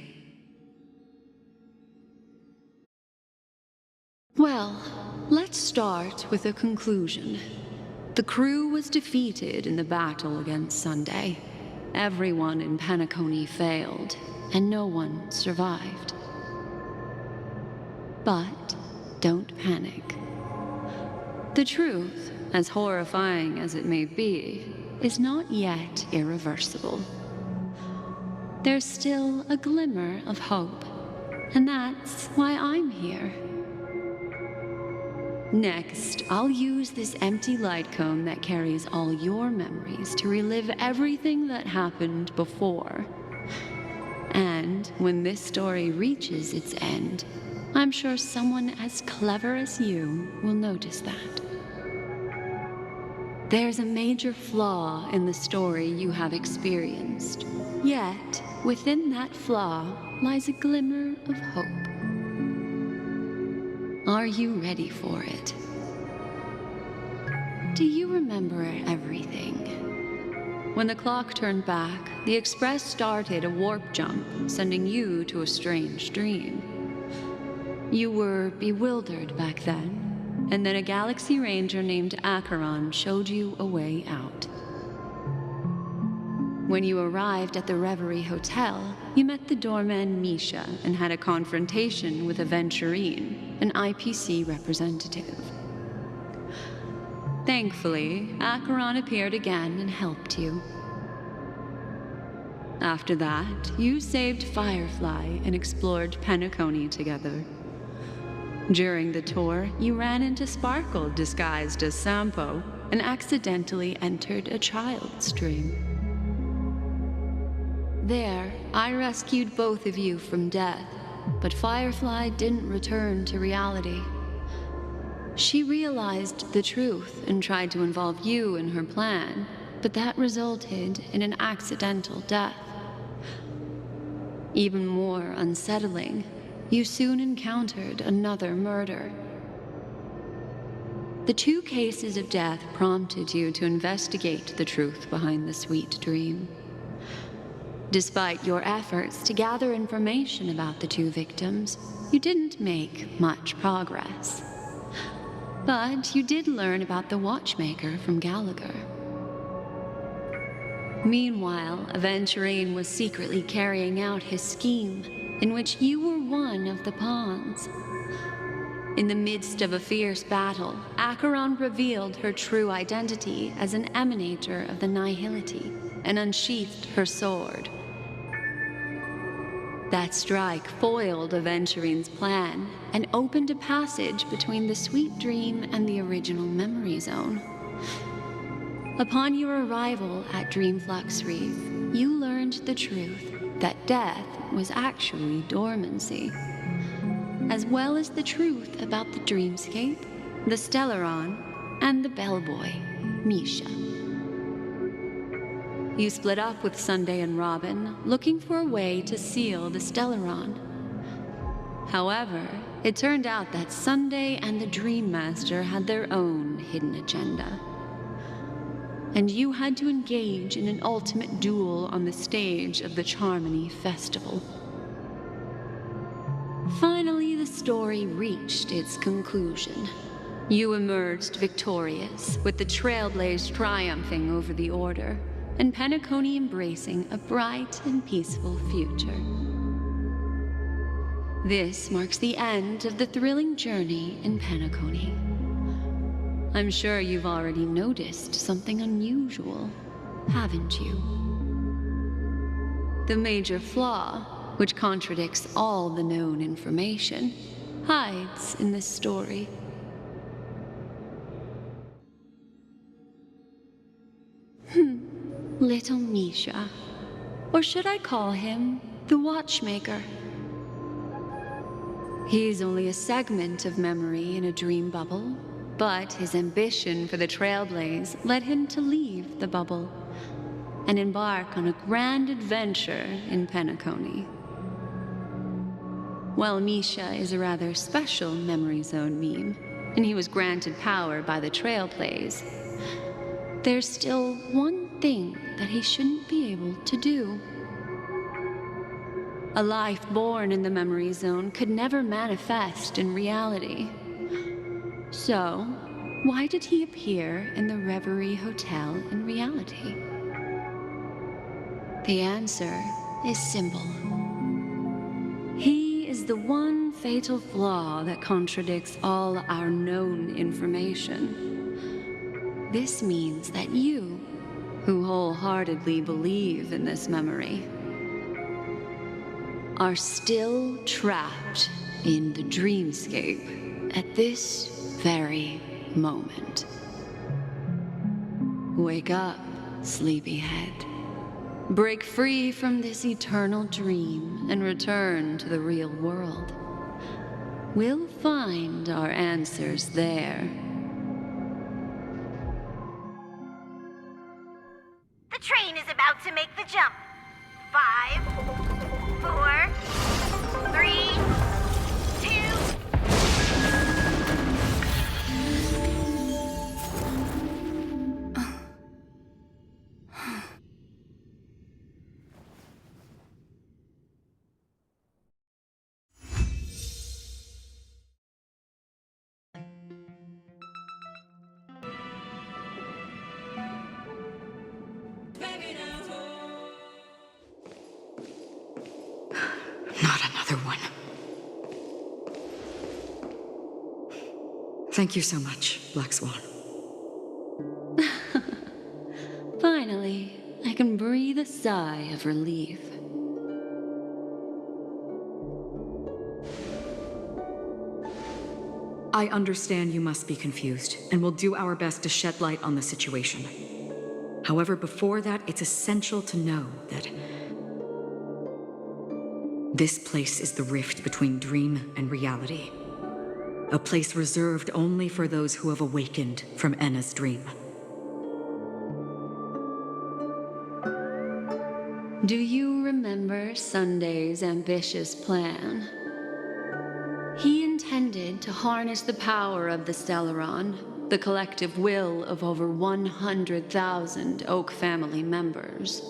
Well, let's start with a conclusion. The crew was defeated in the battle against Sunday. Everyone in Penacony failed, and no one survived. But don't panic. The truth, as horrifying as it may be, is not yet irreversible. There's still a glimmer of hope, and that's why I'm here. Next, I'll use this empty light cone that carries all your memories to relive everything that happened before. And when this story reaches its end, I'm sure someone as clever as you will notice that. There's a major flaw in the story you have experienced, yet within that flaw lies a glimmer of hope. Are you ready for it? Do you remember everything? When the clock turned back, the Express started a warp jump, sending you to a strange dream. You were bewildered back then, and then a Galaxy Ranger named Acheron showed you a way out. When you arrived at the Reverie Hotel, you met the doorman Misha and had a confrontation with Aventurine, an IPC representative. Thankfully, Acheron appeared again and helped you. After that, you saved Firefly and explored Penacony together. During the tour, you ran into Sparkle disguised as Sampo and accidentally entered a child's dream. There, I rescued both of you from death, but Firefly didn't return to reality. She realized the truth and tried to involve you in her plan, but that resulted in an accidental death. Even more unsettling, you soon encountered another murder. The 2 cases of death prompted you to investigate the truth behind the sweet dream. Despite your efforts to gather information about the 2 victims, you didn't make much progress. But you did learn about the watchmaker from Gallagher. Meanwhile, Aventurine was secretly carrying out his scheme, in which you were one of the pawns. In the midst of a fierce battle, Acheron revealed her true identity as an emanator of the Nihility and unsheathed her sword. That strike foiled Aventurine's plan and opened a passage between the sweet dream and the original memory zone. Upon your arrival at Dreamflux Reef, you learned the truth that death was actually dormancy, as well as the truth about the dreamscape, the Stellaron, and the bellboy, Misha. You split up with Sunday and Robin, looking for a way to seal the Stellaron. However, it turned out that Sunday and the Dream Master had their own hidden agenda. And you had to engage in an ultimate duel on the stage of the Charmony Festival. Finally, the story reached its conclusion. You emerged victorious, with the Trailblaze triumphing over the Order, and Penacony embracing a bright and peaceful future. This marks the end of the thrilling journey in Penacony. I'm sure you've already noticed something unusual, haven't you? The major flaw, which contradicts all the known information, hides in this story. Little Misha. Or should I call him the Watchmaker? He's only a segment of memory in a dream bubble, but his ambition for the Trailblaze led him to leave the bubble and embark on a grand adventure in Penacony. While Misha is a rather special memory zone meme, and he was granted power by the Trailblaze, there's still one thing that he shouldn't be able to do. A life born in the memory zone could never manifest in reality. So, why did he appear in the Reverie Hotel in reality? The answer is simple. He is the one fatal flaw that contradicts all our known information. This means that you, who wholeheartedly believe in this memory, are still trapped in the dreamscape at this very moment. Wake up, sleepyhead. Break free from this eternal dream and return to the real world. We'll find our answers there. The train is about to make the jump. 5, 4, 3, 2... Not another one. Thank you so much, Black Swan. Finally, I can breathe a sigh of relief. I understand you must be confused, and we'll do our best to shed light on the situation. However, before that, it's essential to know that This place is the rift between dream and reality. A place reserved only for those who have awakened from Enna's dream. Do you remember Sunday's ambitious plan? He intended to harness the power of the Stellaron, the collective will of over 100,000 Oak family members,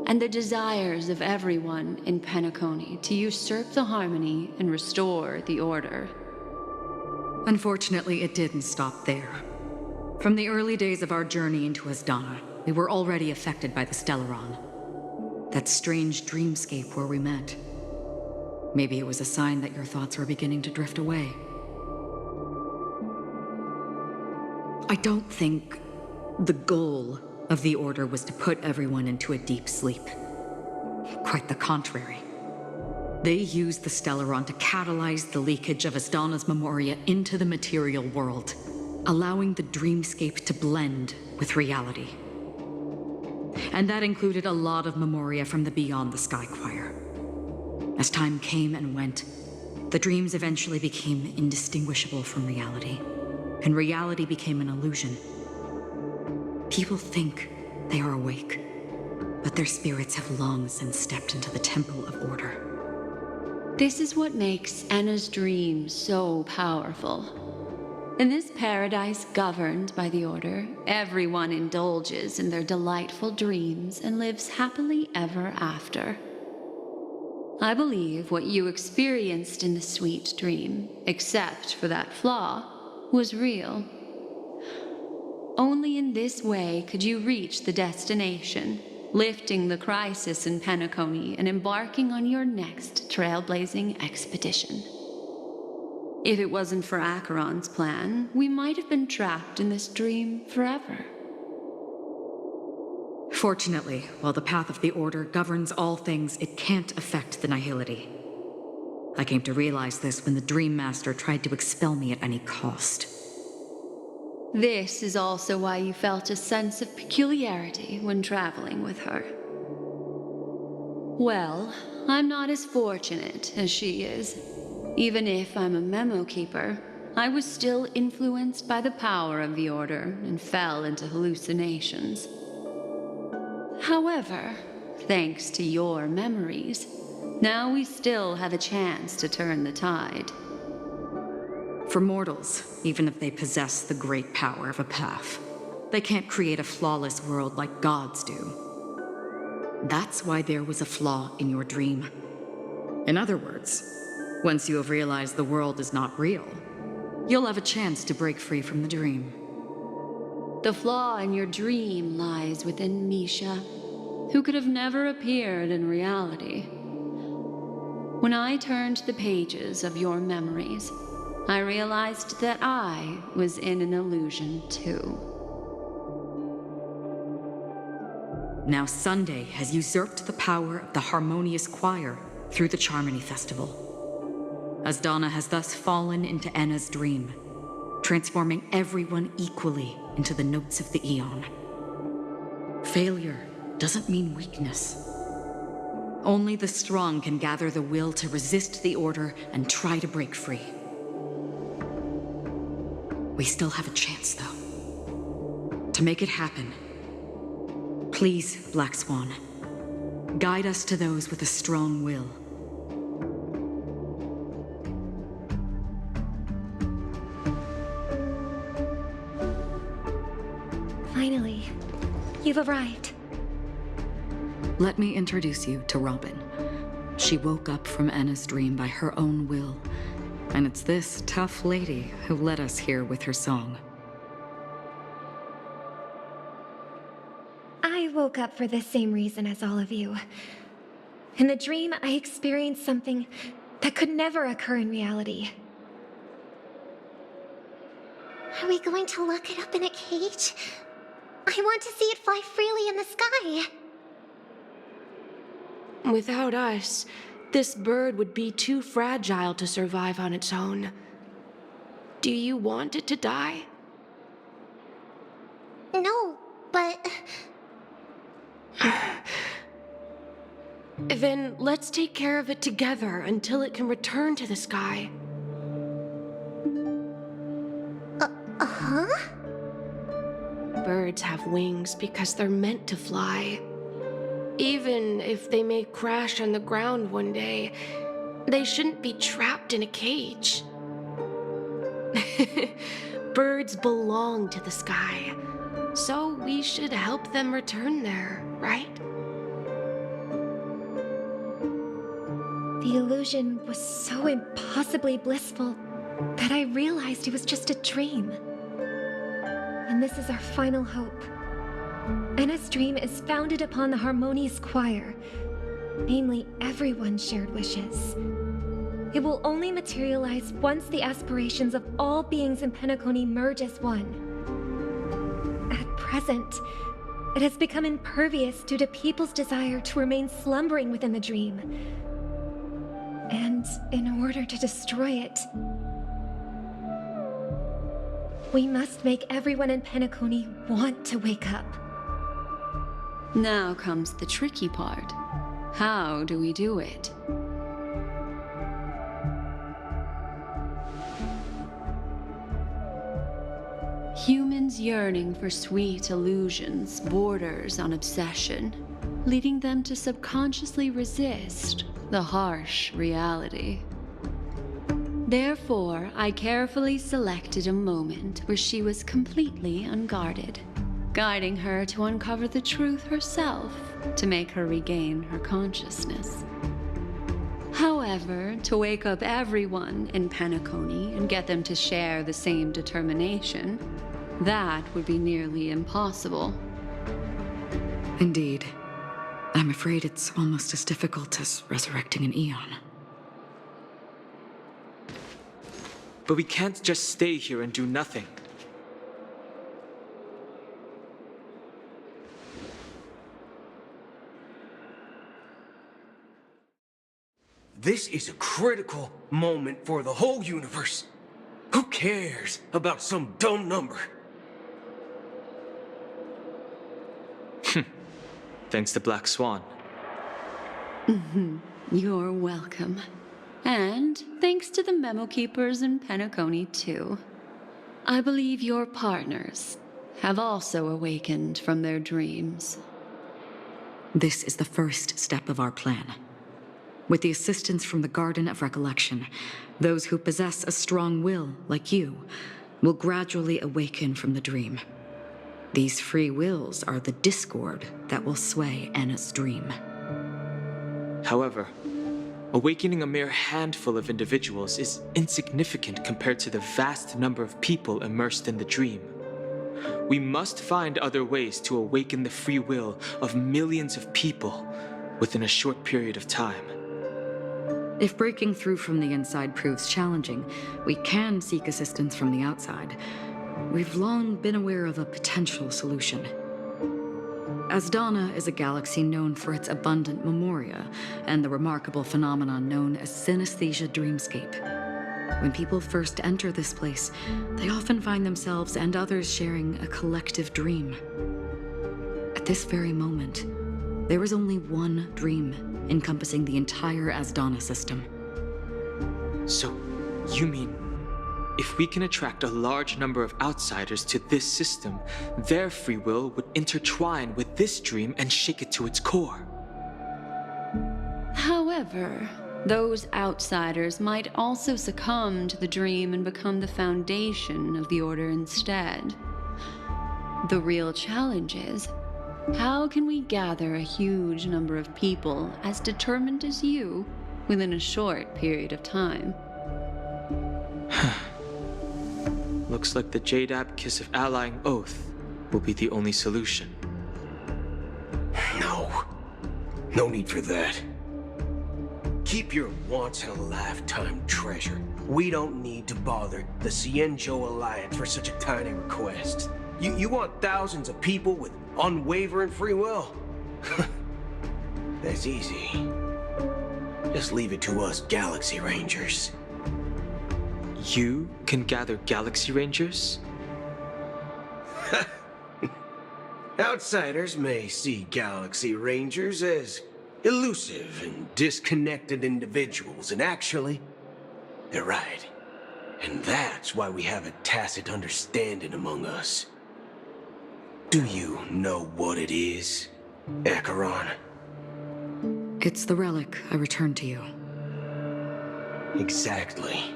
and the desires of everyone in Penacony to usurp the harmony and restore the order. Unfortunately, it didn't stop there. From the early days of our journey into Asdana, we were already affected by the Stellaron. That strange dreamscape where we met. Maybe it was a sign that your thoughts were beginning to drift away. I don't think the goal of the Order was to put everyone into a deep sleep. Quite the contrary. They used the Stellaron to catalyze the leakage of Asdana's memoria into the material world, allowing the dreamscape to blend with reality. And that included a lot of memoria from the Beyond the Sky Choir. As time came and went, the dreams eventually became indistinguishable from reality, and reality became an illusion. People think they are awake, but their spirits have long since stepped into the Temple of Order. This is what makes Enna's dream so powerful. In this paradise governed by the Order, everyone indulges in their delightful dreams and lives happily ever after. I believe what you experienced in the sweet dream, except for that flaw, was real. Only in this way could you reach the destination, lifting the crisis in Penacony and embarking on your next trailblazing expedition. If it wasn't for Acheron's plan, we might have been trapped in this dream forever. Fortunately, while the path of the Order governs all things, it can't affect the Nihility. I came to realize this when the Dream Master tried to expel me at any cost. This is also why you felt a sense of peculiarity when traveling with her. Well, I'm not as fortunate as she is. Even if I'm a memo keeper, I was still influenced by the power of the Order and fell into hallucinations. However, thanks to your memories, now we still have a chance to turn the tide. For mortals, even if they possess the great power of a path, they can't create a flawless world like gods do. That's why there was a flaw in your dream. In other words, once you have realized the world is not real, you'll have a chance to break free from the dream. The flaw in your dream lies within Misha, who could have never appeared in reality. When I turned the pages of your memories, I realized that I was in an illusion too. Now Sunday has usurped the power of the harmonious choir through the Charmony Festival. Asdana has thus fallen into Enna's dream, transforming everyone equally into the notes of the Aeon. Failure doesn't mean weakness. Only the strong can gather the will to resist the Order and try to break free. We still have a chance, though. To make it happen, please, Black Swan, guide us to those with a strong will. Finally, you've arrived. Let me introduce you to Robin. She woke up from Enna's dream by her own will, and it's this tough lady who led us here with her song. I woke up for the same reason as all of you. In the dream, I experienced something that could never occur in reality. Are we going to lock it up in a cage? I want to see it fly freely in the sky. Without us, this bird would be too fragile to survive on its own. Do you want it to die? No, but... Then let's take care of it together until it can return to the sky. Huh? Birds have wings because they're meant to fly. Even if they may crash on the ground one day, they shouldn't be trapped in a cage. Birds belong to the sky, so we should help them return there, right? The illusion was so impossibly blissful that I realized it was just a dream. And this is our final hope. Enna's dream is founded upon the harmonious choir, namely everyone's shared wishes. It will only materialize once the aspirations of all beings in Penacony merge as one. At present, it has become impervious due to people's desire to remain slumbering within the dream. And in order to destroy it, we must make everyone in Penacony want to wake up. Now comes the tricky part. How do we do it? Humans yearning for sweet illusions borders on obsession, leading them to subconsciously resist the harsh reality. Therefore, I carefully selected a moment where she was completely unguarded, guiding her to uncover the truth herself to make her regain her consciousness. However, to wake up everyone in Penacony and get them to share the same determination, that would be nearly impossible. Indeed. I'm afraid it's almost as difficult as resurrecting an Eon. But we can't just stay here and do nothing. This is a critical moment for the whole universe. Who cares about some dumb number? Thanks to Black Swan. You're welcome. And thanks to the memo keepers in Penacony, too. I believe your partners have also awakened from their dreams. This is the first step of our plan. With the assistance from the Garden of Recollection, those who possess a strong will, like you, will gradually awaken from the dream. These free wills are the discord that will sway Enna's dream. However, awakening a mere handful of individuals is insignificant compared to the vast number of people immersed in the dream. We must find other ways to awaken the free will of millions of people within a short period of time. If breaking through from the inside proves challenging, we can seek assistance from the outside. We've long been aware of a potential solution. Asdana is a galaxy known for its abundant memoria and the remarkable phenomenon known as synesthesia dreamscape. When people first enter this place, they often find themselves and others sharing a collective dream. At this very moment, there is only one dream encompassing the entire Asdana system. So, you mean, if we can attract a large number of outsiders to this system, their free will would intertwine with this dream and shake it to its core. However, those outsiders might also succumb to the dream and become the foundation of the Order instead. The real challenge is, how can we gather a huge number of people as determined as you within a short period of time? Looks like the Jade-Ab Kiss of Allying Oath will be the only solution. No need for that. Keep your once-in-a-lifetime treasure. We don't need to bother the Cienjo Alliance for such a tiny request. You want thousands of people with unwavering free will? That's easy. Just leave it to us Galaxy Rangers. You can gather Galaxy Rangers? Outsiders may see Galaxy Rangers as elusive and disconnected individuals, and actually, they're right. And that's why we have a tacit understanding among us. Do you know what it is, Acheron? It's the relic I returned to you. Exactly.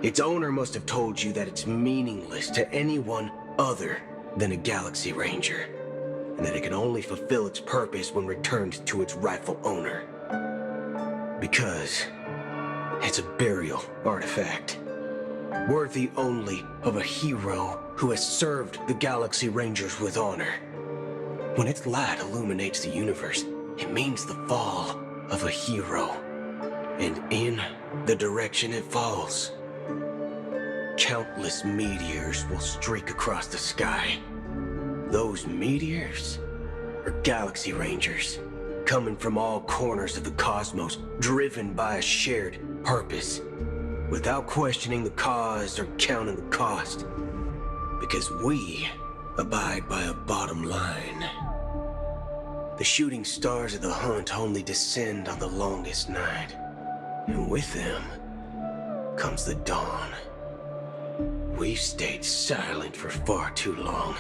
Its owner must have told you that it's meaningless to anyone other than a Galaxy Ranger, and that it can only fulfill its purpose when returned to its rightful owner. Because it's a burial artifact, worthy only of a hero who has served the Galaxy Rangers with honor. When its light illuminates the universe, it means the fall of a hero. And in the direction it falls, countless meteors will streak across the sky. Those meteors are Galaxy Rangers, coming from all corners of the cosmos, driven by a shared purpose, without questioning the cause or counting the cost. Because we abide by a bottom line. The shooting stars of the hunt only descend on the longest night, and with them comes the dawn. We've stayed silent for far too long.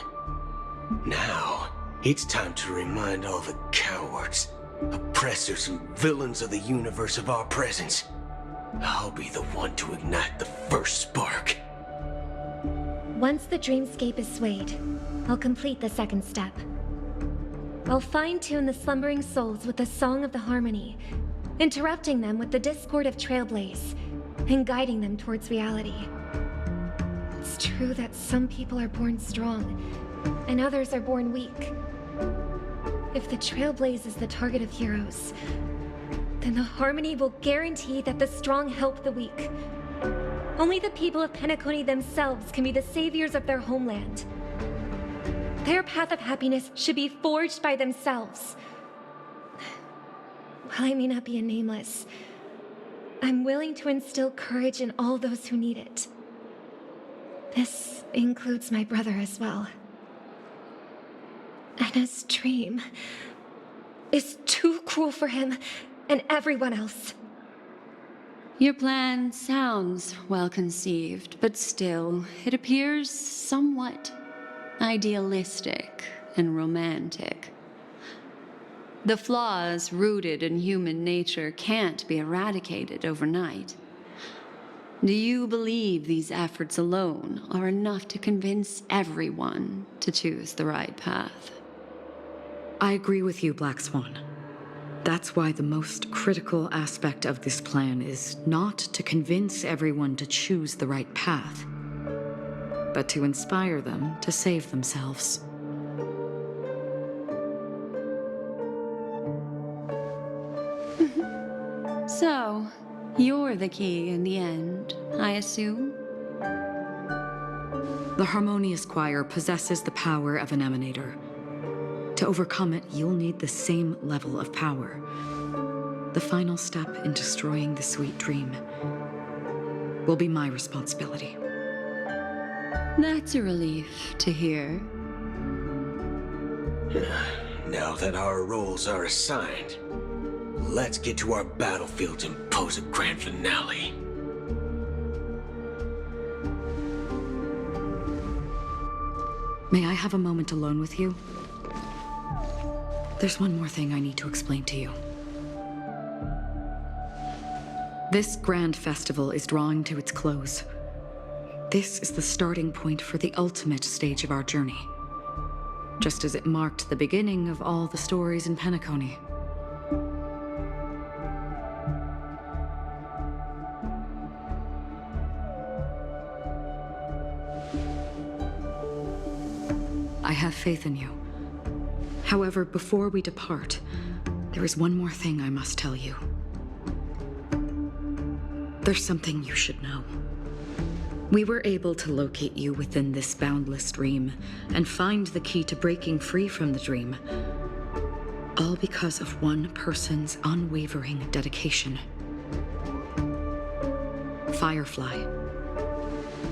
Now, it's time to remind all the cowards, oppressors, and villains of the universe of our presence. I'll be the one to ignite the first spark. Once the dreamscape is swayed, I'll complete the second step. I'll fine-tune the slumbering souls with the Song of the Harmony, interrupting them with the discord of Trailblaze, and guiding them towards reality. It's true that some people are born strong, and others are born weak. If the Trailblaze is the target of heroes, then the Harmony will guarantee that the strong help the weak. Only the people of Penacony themselves can be the saviors of their homeland. Their path of happiness should be forged by themselves. While I may not be a nameless, I'm willing to instill courage in all those who need it. This includes my brother as well. Anna's dream is too cruel for him and everyone else. Your plan sounds well conceived, but still, it appears somewhat idealistic and romantic. The flaws rooted in human nature can't be eradicated overnight. Do you believe these efforts alone are enough to convince everyone to choose the right path? I agree with you, Black Swan. That's why the most critical aspect of this plan is not to convince everyone to choose the right path, but to inspire them to save themselves. So, you're the key in the end, I assume? The Harmonious Choir possesses the power of an emanator. To overcome it, you'll need the same level of power. The final step in destroying the sweet dream will be my responsibility. That's a relief to hear. Now that our roles are assigned, let's get to our battlefields and pose a grand finale. May I have a moment alone with you? There's one more thing I need to explain to you. This grand festival is drawing to its close. This is the starting point for the ultimate stage of our journey, just as it marked the beginning of all the stories in Penacony. I have faith in you. However, before we depart, there is one more thing I must tell you. There's something you should know. We were able to locate you within this boundless dream and find the key to breaking free from the dream. All because of one person's unwavering dedication. Firefly.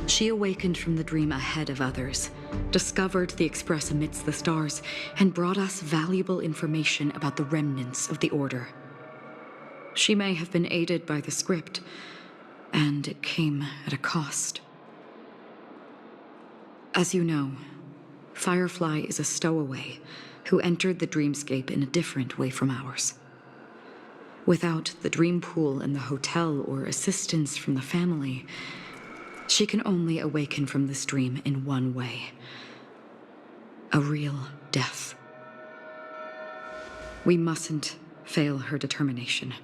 She awakened from the dream ahead of others, discovered the Express amidst the stars, and brought us valuable information about the remnants of the Order. She may have been aided by the script, and it came at a cost. As you know, Firefly is a stowaway who entered the dreamscape in a different way from ours. Without the dream pool in the hotel or assistance from the family, she can only awaken from this dream in one way: a real death. We mustn't fail her determination.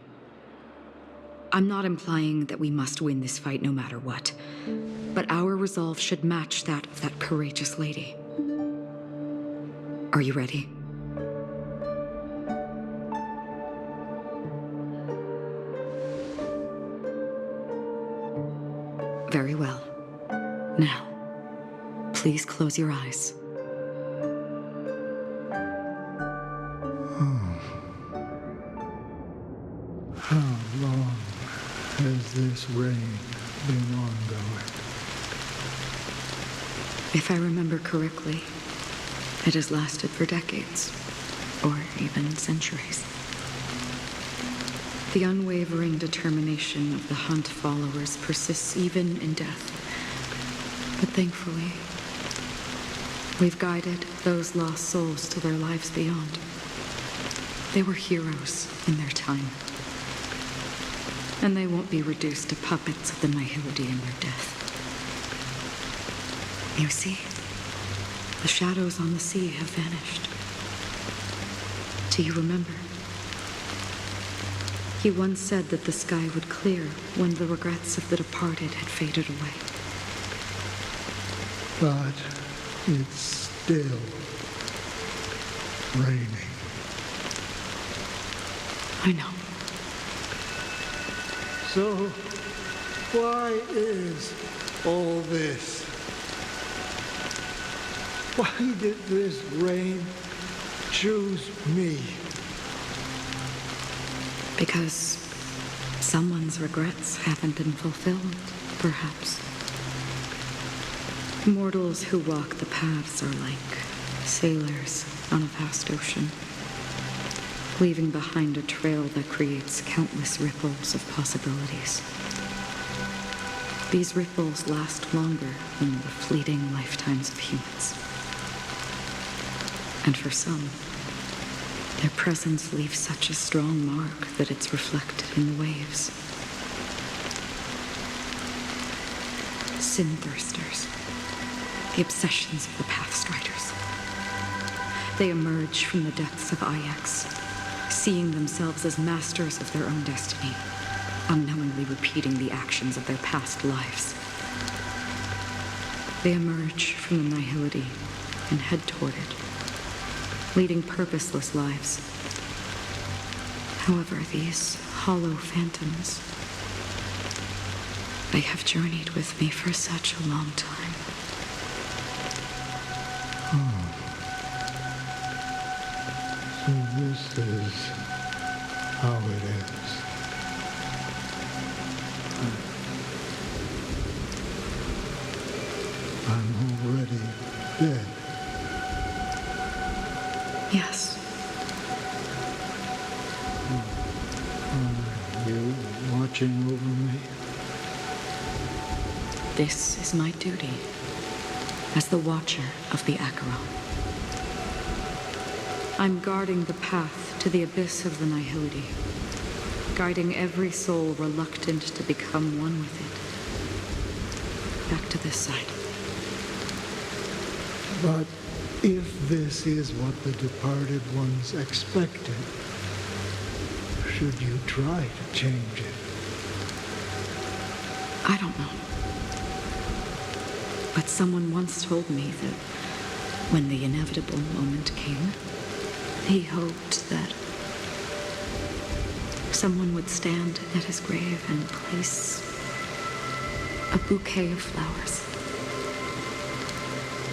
I'm not implying that we must win this fight no matter what, but our resolve should match that of that courageous lady. Are you ready? Very well. Now, please close your eyes. How long has this reign been ongoing? If I remember correctly, it has lasted for decades, or even centuries. The unwavering determination of the Hunt followers persists even in death. But thankfully, we've guided those lost souls to their lives beyond. They were heroes in their time. And they won't be reduced to puppets of the Nihility in their death. You see, the shadows on the sea have vanished. Do you remember? He once said that the sky would clear when the regrets of the departed had faded away. But it's still raining. I know. So, why is all this? Why did this rain choose me? Because someone's regrets haven't been fulfilled, perhaps. Mortals who walk the paths are like sailors on a vast ocean, leaving behind a trail that creates countless ripples of possibilities. These ripples last longer than the fleeting lifetimes of humans. And for some, their presence leaves such a strong mark that it's reflected in the waves. Sin-thirsters, the obsessions of the Pathstriders. They emerge from the depths of Ix, seeing themselves as masters of their own destiny, unknowingly repeating the actions of their past lives. They emerge from the Nihility and head toward it, leading purposeless lives. However, these hollow phantoms, they have journeyed with me for such a long time. So this is how it is. I'm already dead. Yes. Are you watching over me? This is my duty as the Watcher of the Acheron. I'm guarding the path to the abyss of the Nihility, guiding every soul reluctant to become one with it. Back to this side. But if this is what the departed ones expected, should you try to change it? I don't know. But someone once told me that when the inevitable moment came, he hoped that someone would stand at his grave and place a bouquet of flowers.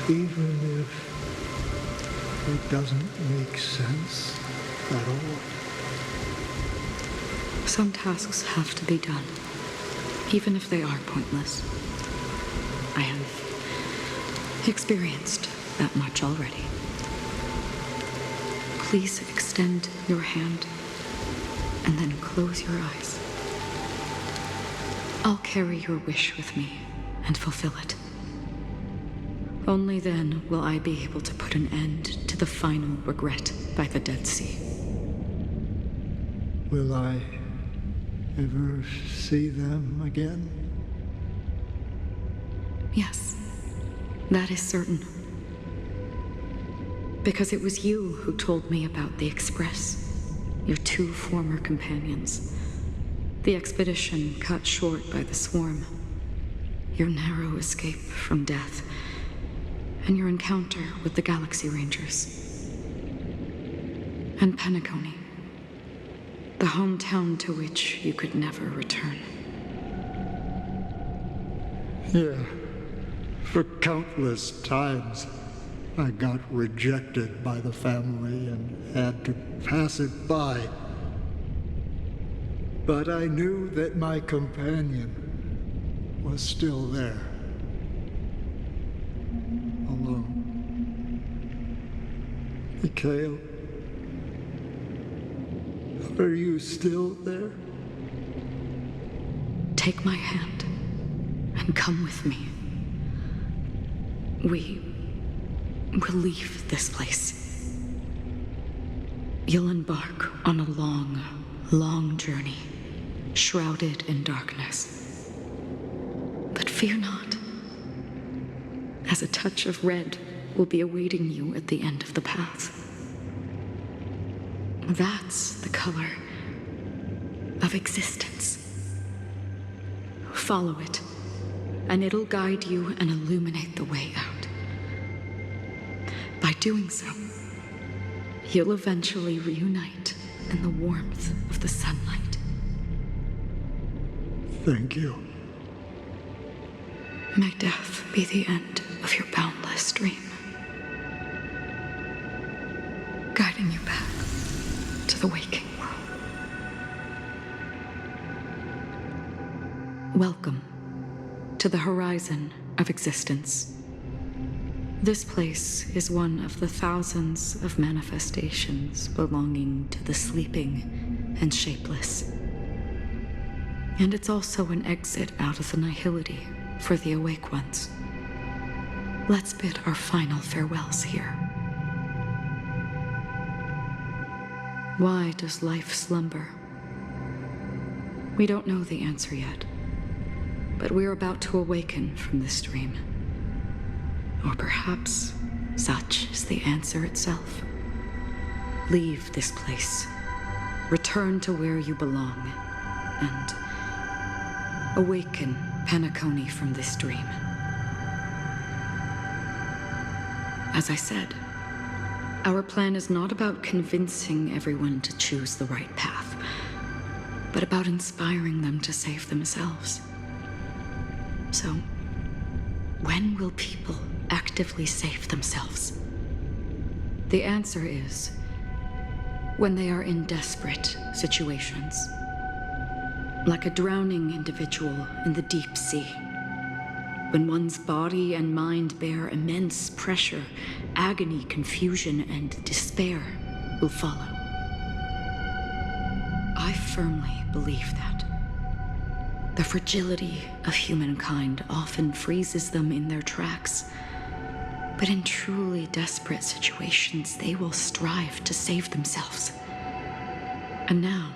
Even if it doesn't make sense at all. Some tasks have to be done, even if they are pointless. I have experienced that much already. Please extend your hand. and then close your eyes. I'll carry your wish with me and fulfill it. Only then will I be able to put an end to the final regret by the Dead Sea. Will I ever see them again? Yes, that is certain. Because it was you who told me about the Express, your 2 former companions. The expedition cut short by the swarm, your narrow escape from death, and your encounter with the Galaxy Rangers. And Penacony, the hometown to which you could never return. Yeah. For countless times, I got rejected by the family and had to pass it by. But I knew that my companion was still there. Alone. Mikhail, are you still there? Take my hand and come with me. We will leave this place. You'll embark on a long, long journey, shrouded in darkness. But fear not, as a touch of red will be awaiting you at the end of the path. That's the color of existence. Follow it, and it'll guide you and illuminate the way out. By doing so, you'll eventually reunite in the warmth of the sunlight. Thank you. May death be the end of your boundless dream, guiding you back to the waking world. Welcome to the horizon of existence. This place is one of the thousands of manifestations belonging to the sleeping and shapeless. And it's also an exit out of the nihility for the awake ones. Let's bid our final farewells here. Why does life slumber? We don't know the answer yet, but we're about to awaken from this dream. Or perhaps such is the answer itself. Leave this place, return to where you belong, and awaken Penacony from this dream. As I said, our plan is not about convincing everyone to choose the right path, but about inspiring them to save themselves. So, when will people actively save themselves? The answer is when they are in desperate situations. Like a drowning individual in the deep sea. When one's body and mind bear immense pressure, agony, confusion, and despair will follow. I firmly believe that. The fragility of humankind often freezes them in their tracks. But in truly desperate situations, they will strive to save themselves. And now,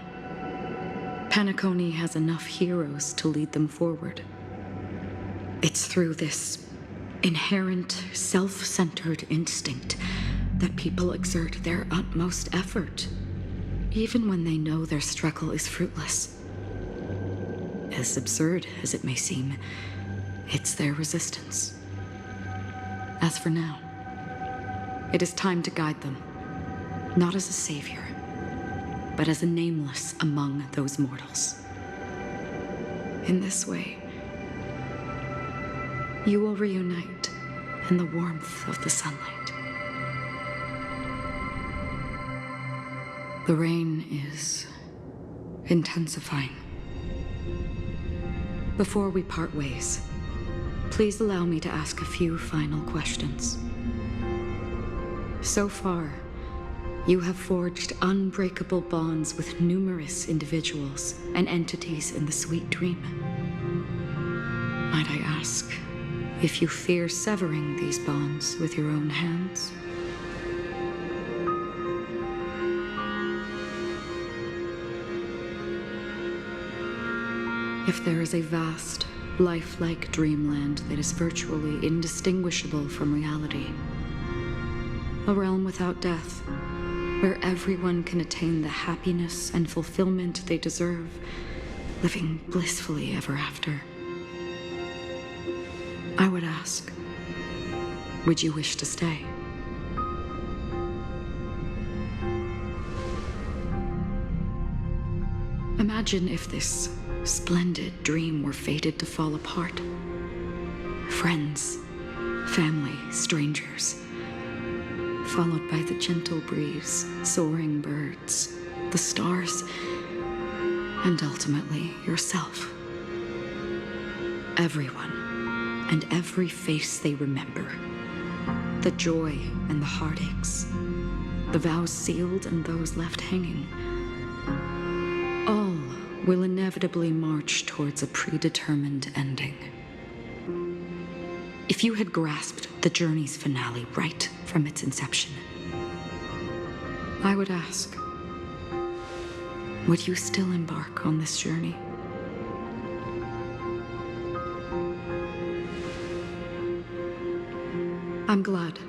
Penacony has enough heroes to lead them forward. It's through this inherent, self-centered instinct that people exert their utmost effort, even when they know their struggle is fruitless. As absurd as it may seem, it's their resistance. As for now, it is time to guide them, not as a savior, but as a nameless among those mortals. In this way, you will reunite in the warmth of the sunlight. The rain is intensifying. Before we part ways, please allow me to ask a few final questions. So far, You have forged unbreakable bonds with numerous individuals and entities in the sweet dream. Might I ask if you fear severing these bonds with your own hands? If there is a vast, lifelike dreamland that is virtually indistinguishable from reality, a realm without death, where everyone can attain the happiness and fulfillment they deserve, living blissfully ever after, I would ask, would you wish to stay? Imagine if this splendid dream were fated to fall apart. Friends, family, strangers, followed by the gentle breeze, soaring birds, the stars, and ultimately yourself. Everyone and every face they remember, the joy and the heartaches, the vows sealed and those left hanging, all will inevitably march towards a predetermined ending. If you had grasped the journey's finale right from its inception, I would ask, would you still embark on this journey? I'm glad.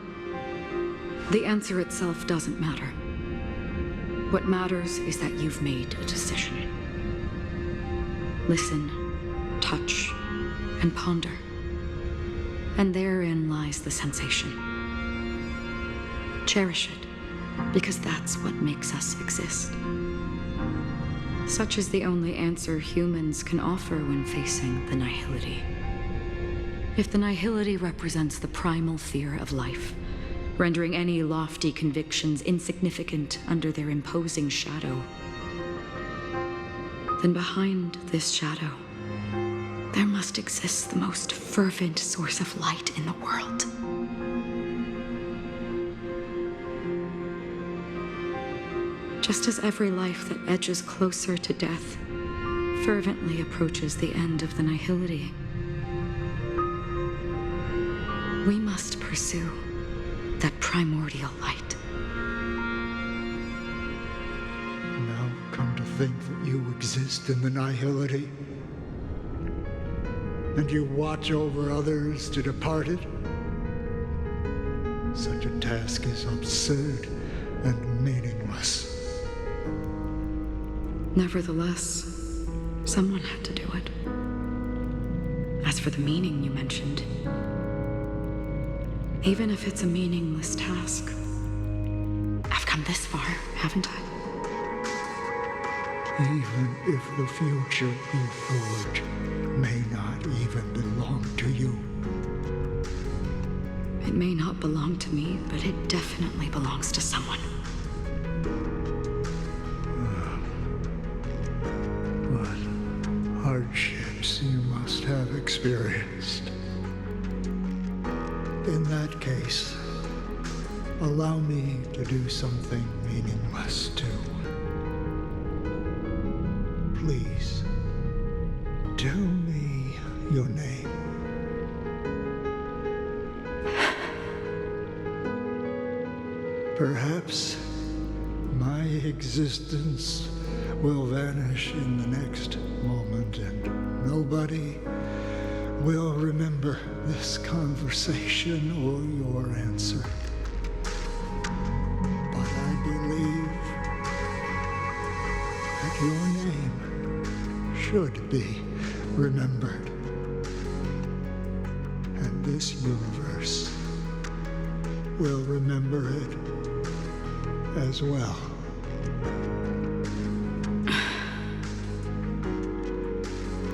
The answer itself doesn't matter. What matters is that you've made a decision. Listen, touch, and ponder. And therein lies the sensation. Cherish it, because that's what makes us exist. Such is the only answer humans can offer when facing the nihility. If the nihility represents the primal fear of life, rendering any lofty convictions insignificant under their imposing shadow, then behind this shadow, there must exist the most fervent source of light in the world. Just as every life that edges closer to death fervently approaches the end of the nihility, we must pursue that primordial light. Now come to think that you exist in the nihility, and you watch over others to depart it. Such a task is absurd and meaningless. Nevertheless, someone had to do it. As for the meaning you mentioned, even if it's a meaningless task, I've come this far, haven't I? Even if the future you forge may not even belong to you. It may not belong to me, but it definitely belongs to someone. What hardships you must have experienced. In that case, allow me to do something meaningless too. Please, tell me your name. Perhaps my existence will vanish in the next moment, and nobody will remember this conversation or your answer. But I believe that your name should be remembered. And this universe will remember it as well.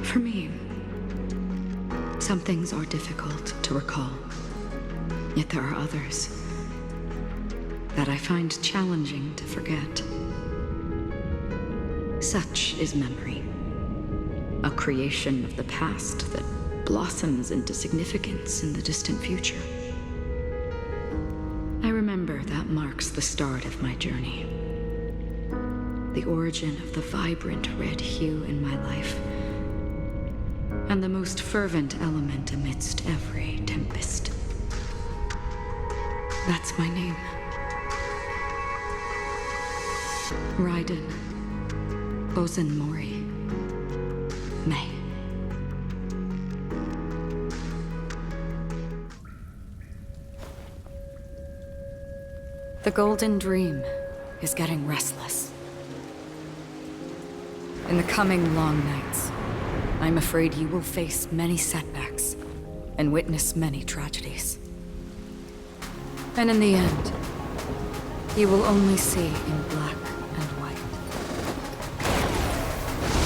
For me, some things are difficult to recall, yet there are others that I find challenging to forget. Such is memory, a creation of the past that blossoms into significance in the distant future. I remember remember that marks the start of my journey. The origin of the vibrant red hue in my life, and the most fervent element amidst every tempest. That's my name. Raiden Bozen Mori May. The Golden Dream is getting restless. In the coming long nights, I'm afraid you will face many setbacks and witness many tragedies. And in the end, you will only see in black and white.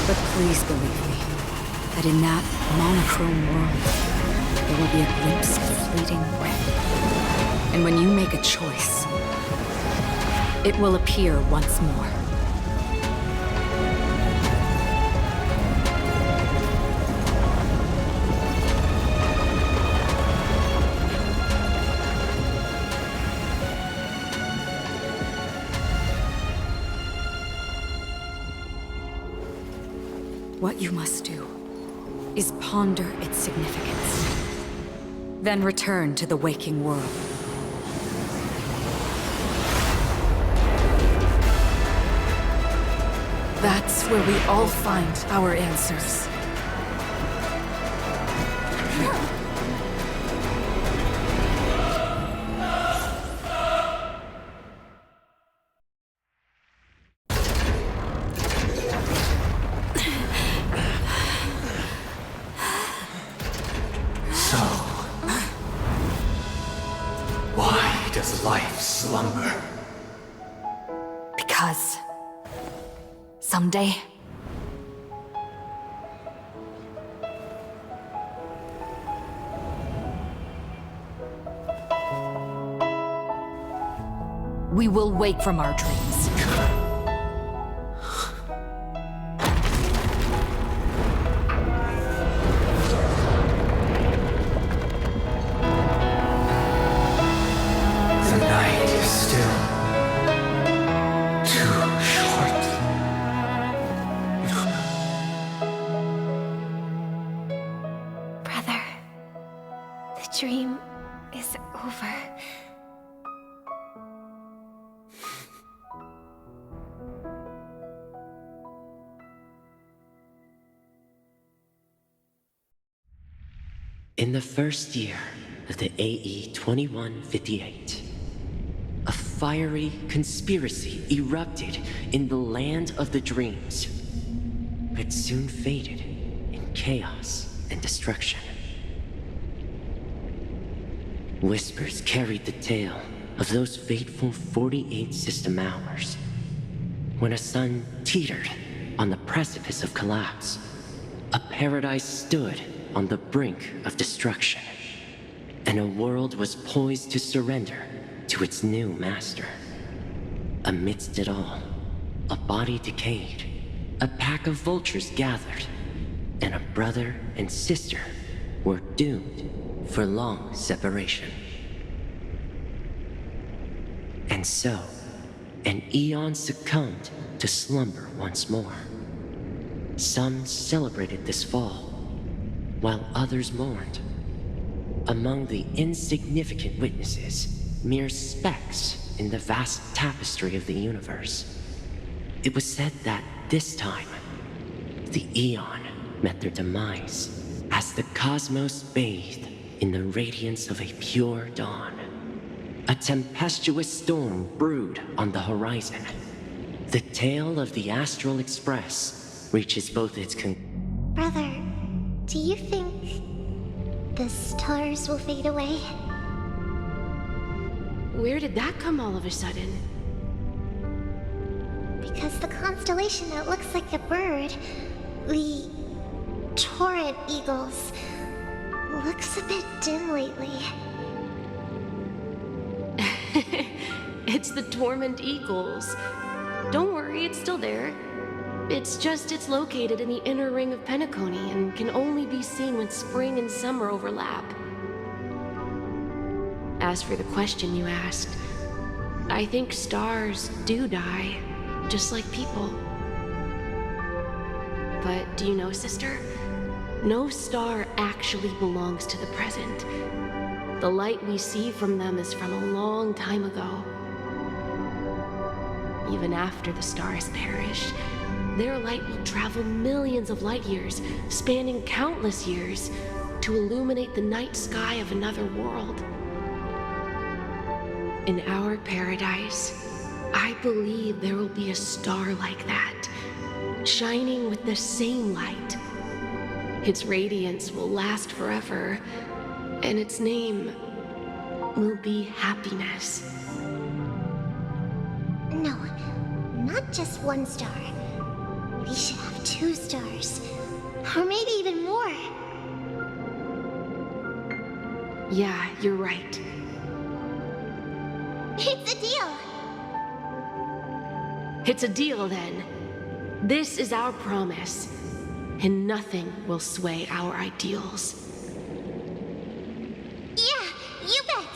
But please believe me, that in that monochrome world, there will be a glimpse of fleeting red. And when you make a choice, it will appear once more. What you must do is ponder its significance, then return to the waking world. That's where we all find our answers. So, why does life slumber? Because someday, we will wake from our dreams. The night is still too short. Brother, the dream is over. In the first year of the AE 2158, a fiery conspiracy erupted in the land of the dreams, but soon faded in chaos and destruction. Whispers carried the tale of those fateful 48 system hours, when a sun teetered on the precipice of collapse. A paradise stood on the brink of destruction, and a world was poised to surrender to its new master. Amidst it all, a body decayed, a pack of vultures gathered, and a brother and sister were doomed for long separation. And so, an eon succumbed to slumber once more. Some celebrated this fall, while others mourned. Among the insignificant witnesses, mere specks in the vast tapestry of the universe, it was said that this time, the Eon met their demise as the cosmos bathed in the radiance of a pure dawn. A tempestuous storm brewed on the horizon. The tale of the Astral Express reaches both its Brother, do you think the stars will fade away? Where did that come all of a sudden? Because the constellation that looks like a bird, the torrent eagles, looks a bit dim lately. It's the Torment Eagles. Don't worry, it's still there. It's located in the inner ring of Penacony and can only be seen when spring and summer overlap. As for the question you asked, I think stars do die, just like people. But do you know, sister? No star actually belongs to the present. The light we see from them is from a long time ago. Even after the star has perished, their light will travel millions of light years, spanning countless years, to illuminate the night sky of another world. In our paradise, I believe there will be a star like that, shining with the same light. Its radiance will last forever, and its name will be happiness. No, not just one star. We should have 2 stars. Or maybe even more. Yeah, you're right. It's a deal. It's a deal, then. This is our promise, and nothing will sway our ideals. Yeah, you bet.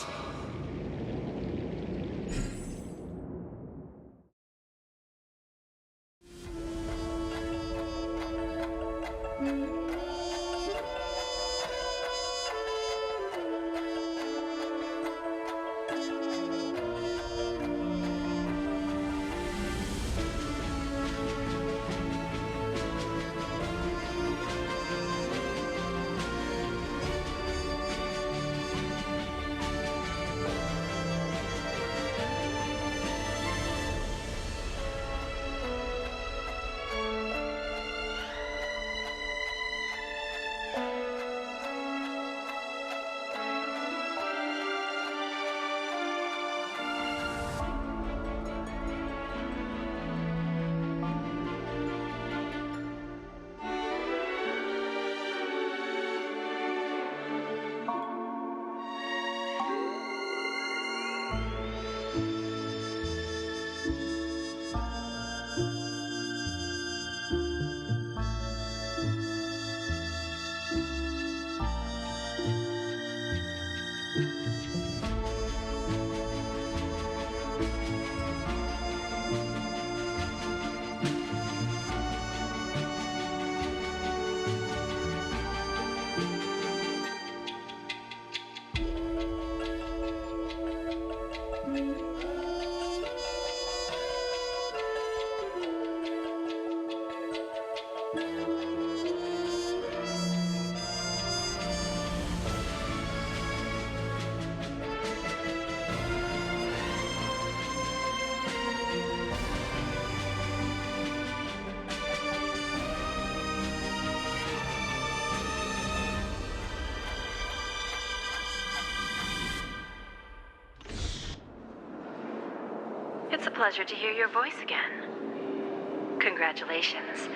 It's a pleasure to hear your voice again. Congratulations.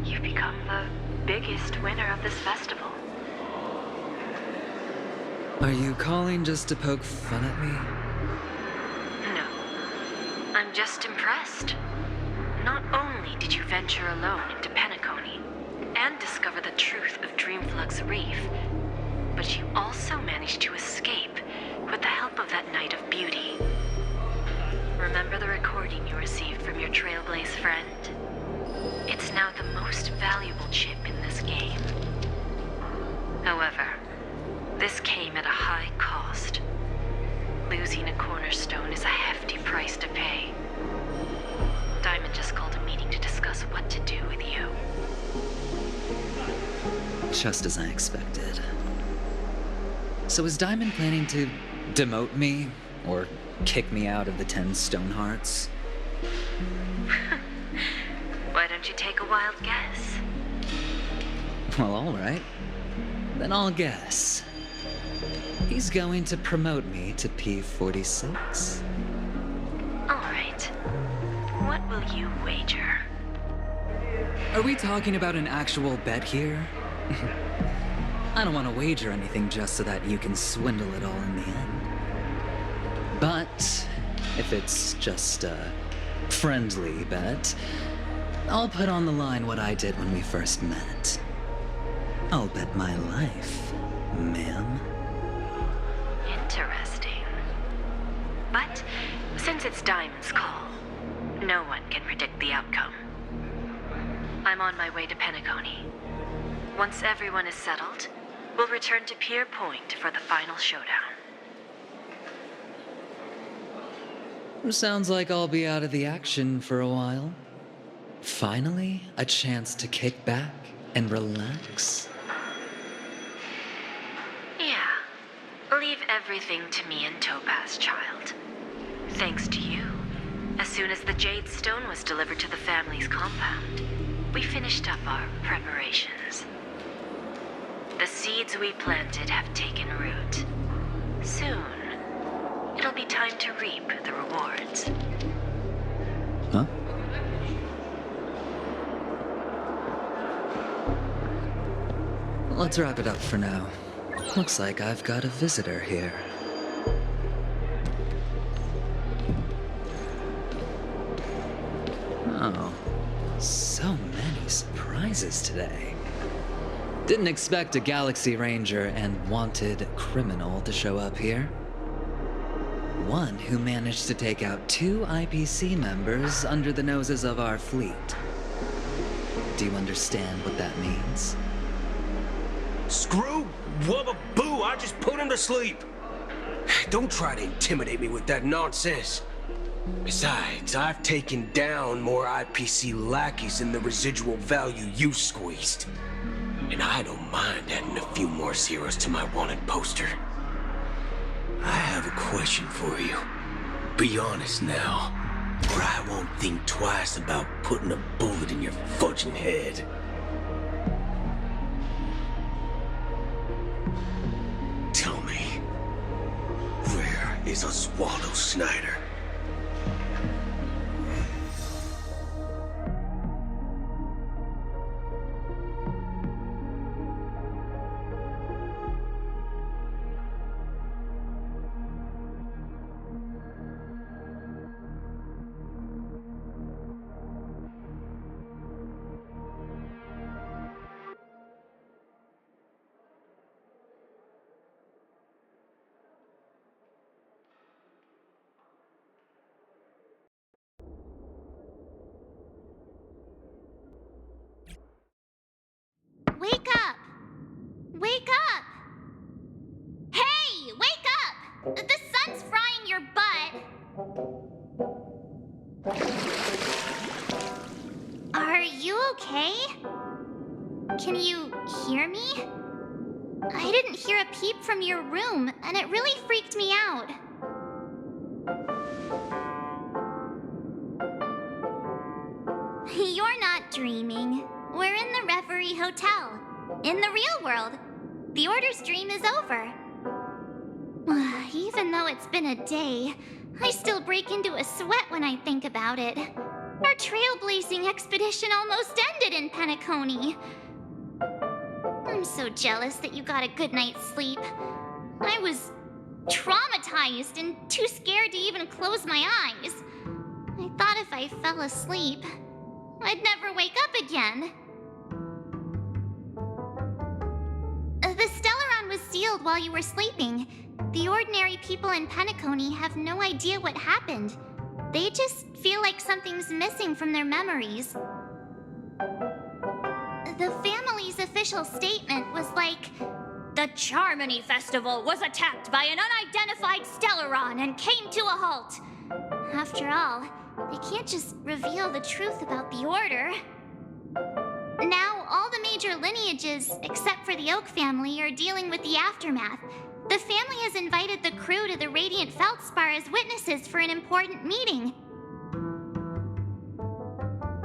You've become the biggest winner of this festival. Are you calling just to poke fun at me? No. I'm just impressed. Not only did you venture alone into Penacony and discover the truth of Dreamflux Reef, but you also managed to escape with the help of that Knight of Beauty. Remember the recording you received from your Trailblaze friend? It's now the most valuable chip in this game. However, this came at a high cost. Losing a cornerstone is a hefty price to pay. Diamond just called a meeting to discuss what to do with you. Just as I expected. So is Diamond planning to demote me? Or kick me out of the 10 Stonehearts? Why don't you take a wild guess? Well, alright. Then I'll guess. He's going to promote me to P46. Alright. What will you wager? Are we talking about an actual bet here? I don't want to wager anything just so that you can swindle it all in the end. But if it's just a friendly bet, I'll put on the line what I did when we first met. I'll bet my life, ma'am. Interesting. But Since it's Diamond's call, no one can predict the outcome. I'm on my way to Penacony. Once everyone is settled, we'll return to Pier Point for the final showdown. Sounds like I'll be out of the action for a while. Finally, a chance to kick back and relax. Yeah. Leave everything to me and Topaz, child. Thanks to you, as soon as the Jade Stone was delivered to the family's compound, we finished up our preparations. The seeds we planted have taken root. Soon, it'll be time to reap the rewards. Huh? Let's wrap it up for now. Looks like I've got a visitor here. Oh, so many surprises today. Didn't expect a Galaxy Ranger and wanted criminal to show up here. One who managed to take out 2 IPC members under the noses of our fleet. Do you understand what that means? Screw wubba boo, I just put him to sleep. Don't try to intimidate me with that nonsense. Besides, I've taken down more IPC lackeys than the residual value you squeezed. And I don't mind adding a few more zeros to my wanted poster. I have a question for you. Be honest now, or I won't think twice about putting a bullet in your fudging head. Tell me, where is Oswaldo Snyder? Wake up! Wake up! Hey, wake up! The sun's frying your butt. Are you okay? Can you hear me? I didn't hear a peep from your room, and it really freaked me out. You're not dreaming. We're in the Reverie Hotel. In the real world. The Order's dream is over. Even though it's been a day, I still break into a sweat when I think about it. Our trailblazing expedition almost ended in Penacony. I'm so jealous that you got a good night's sleep. I was traumatized and too scared to even close my eyes. I thought if I fell asleep, I'd never wake up again. The Stellaron was sealed while you were sleeping. The ordinary people in Penacony have no idea what happened. They just feel like something's missing from their memories. The family's official statement was like, "The Charmony Festival was attacked by an unidentified Stellaron and came to a halt." After all, they can't just reveal the truth about the Order. Now, all the major lineages, except for the Oak family, are dealing with the aftermath. The family has invited the crew to the Radiant Feldspar as witnesses for an important meeting.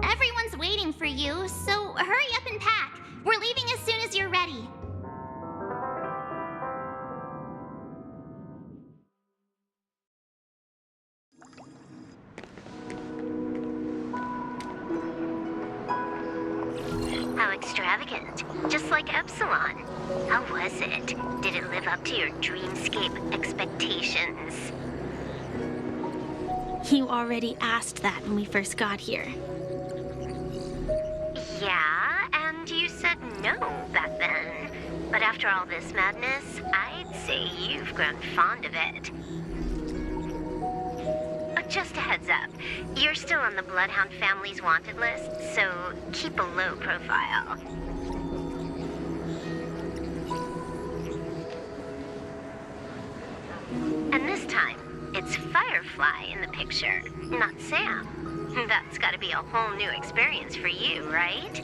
Everyone's waiting for you, so hurry up and pack. We're leaving as soon as you're ready. How extravagant. Just like Epsilon. How was it? Did it live up to your dreamscape expectations? You already asked that when we first got here. Yeah, and you said no back then. But after all this madness, I'd say you've grown fond of it. just a heads up. You're still on the Bloodhound family's wanted list, so keep a low profile. And this time, it's Firefly in the picture, not Sam. That's gotta be a whole new experience for you, right?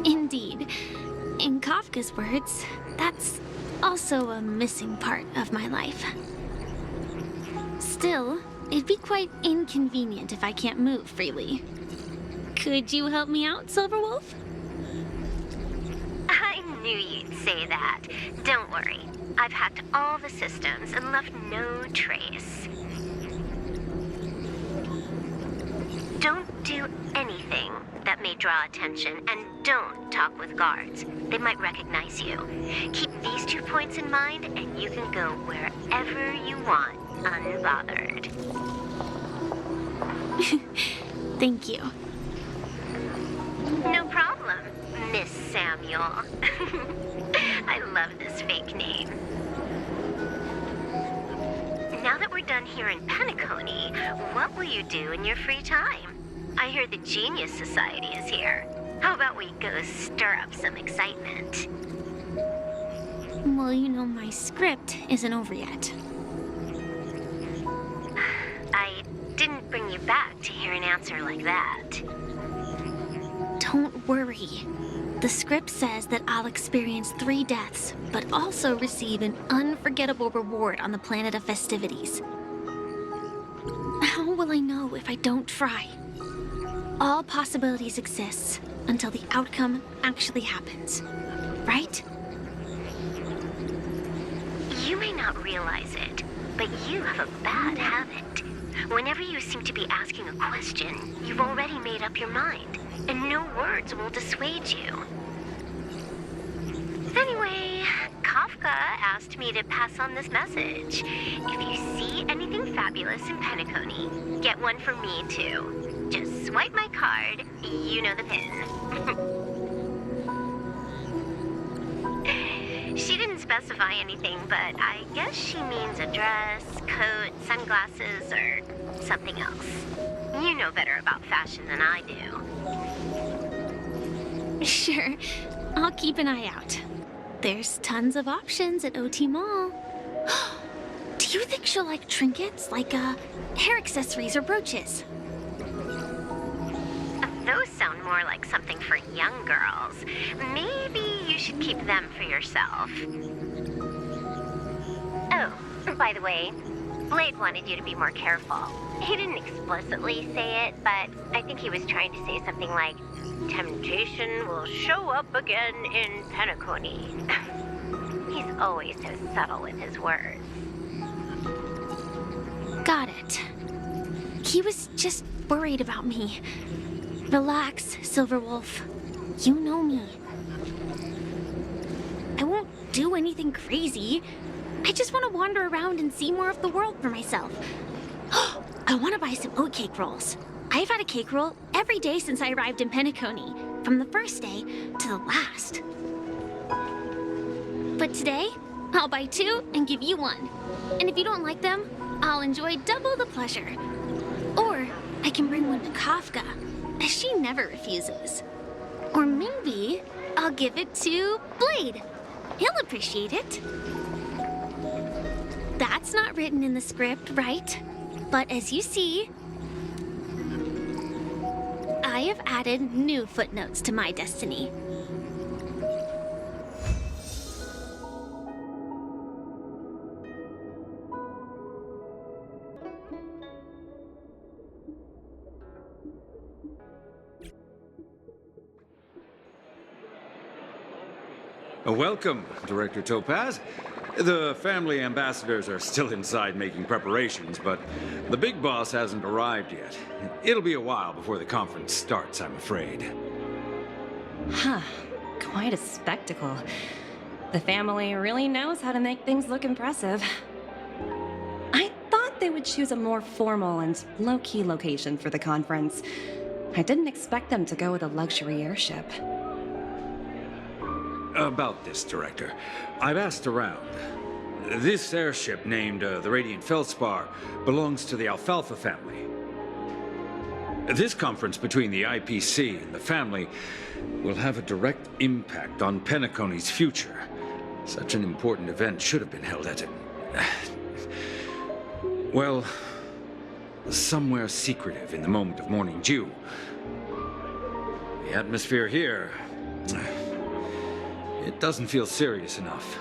Indeed. In Kafka's words, that's also a missing part of my life. Still, it'd be quite inconvenient if I can't move freely. Could you help me out, Silverwolf? I knew you'd say that. Don't worry. I've hacked all the systems and left no trace. Don't do anything that may draw attention, and don't talk with guards. They might recognize you. Keep these 2 points in mind, and you can go wherever you want, unbothered. Thank you. No problem, Miss Samuel. I love this fake name. Now that we're done here in Penacony, what will you do in your free time? I hear the Genius Society is here. How about we go stir up some excitement? Well, you know my script isn't over yet. I didn't bring you back to hear an answer like that. Don't worry. The script says that I'll experience 3 deaths, but also receive an unforgettable reward on the planet of festivities. How will I know if I don't try? All possibilities exist until the outcome actually happens, right? You may not realize it, but you have a bad habit. Whenever you seem to be asking a question, you've already made up your mind, and no words will dissuade you. Anyway, Kafka asked me to pass on this message. If you see anything fabulous in Penacony, get one for me too. Just swipe my card, you know the pin. She didn't specify anything, but I guess she means a dress, coat, sunglasses, or something else. You know better about fashion than I do. Sure, I'll keep an eye out. There's tons of options at OT Mall. Do you think she'll like trinkets, like hair accessories or brooches? Those sound more like something for young girls. Maybe you should keep them for yourself. Oh, by the way, Blade wanted you to be more careful. He didn't explicitly say it, but I think he was trying to say something like, temptation will show up again in Penacony. He's always so subtle with his words. Got it. He was just worried about me. Relax, Silverwolf. You know me. I won't do anything crazy. I just want to wander around and see more of the world for myself. I want to buy some oatcake rolls. I've had a cake roll every day since I arrived in Penacony, from the first day to the last. But today, I'll buy 2 and give you 1. And if you don't like them, I'll enjoy double the pleasure. Or I can bring one to Kafka, as she never refuses. Or maybe I'll give it to Blade. He'll appreciate it. That's not written in the script, right? But as you see, I have added new footnotes to my destiny. Welcome, Director Topaz. The family ambassadors are still inside making preparations, but the big boss hasn't arrived yet. It'll be a while before the conference starts, I'm afraid. Huh. Quite a spectacle. The family really knows how to make things look impressive. I thought they would choose a more formal and low-key location for the conference. I didn't expect them to go with a luxury airship. About this, Director. I've asked around. This airship, named the Radiant Feldspar, belongs to the Alfalfa family. This conference between the IPC and the family will have a direct impact on Penacony's future. Such an important event should have been held at well, somewhere secretive in the moment of morning dew. The atmosphere here, it doesn't feel serious enough.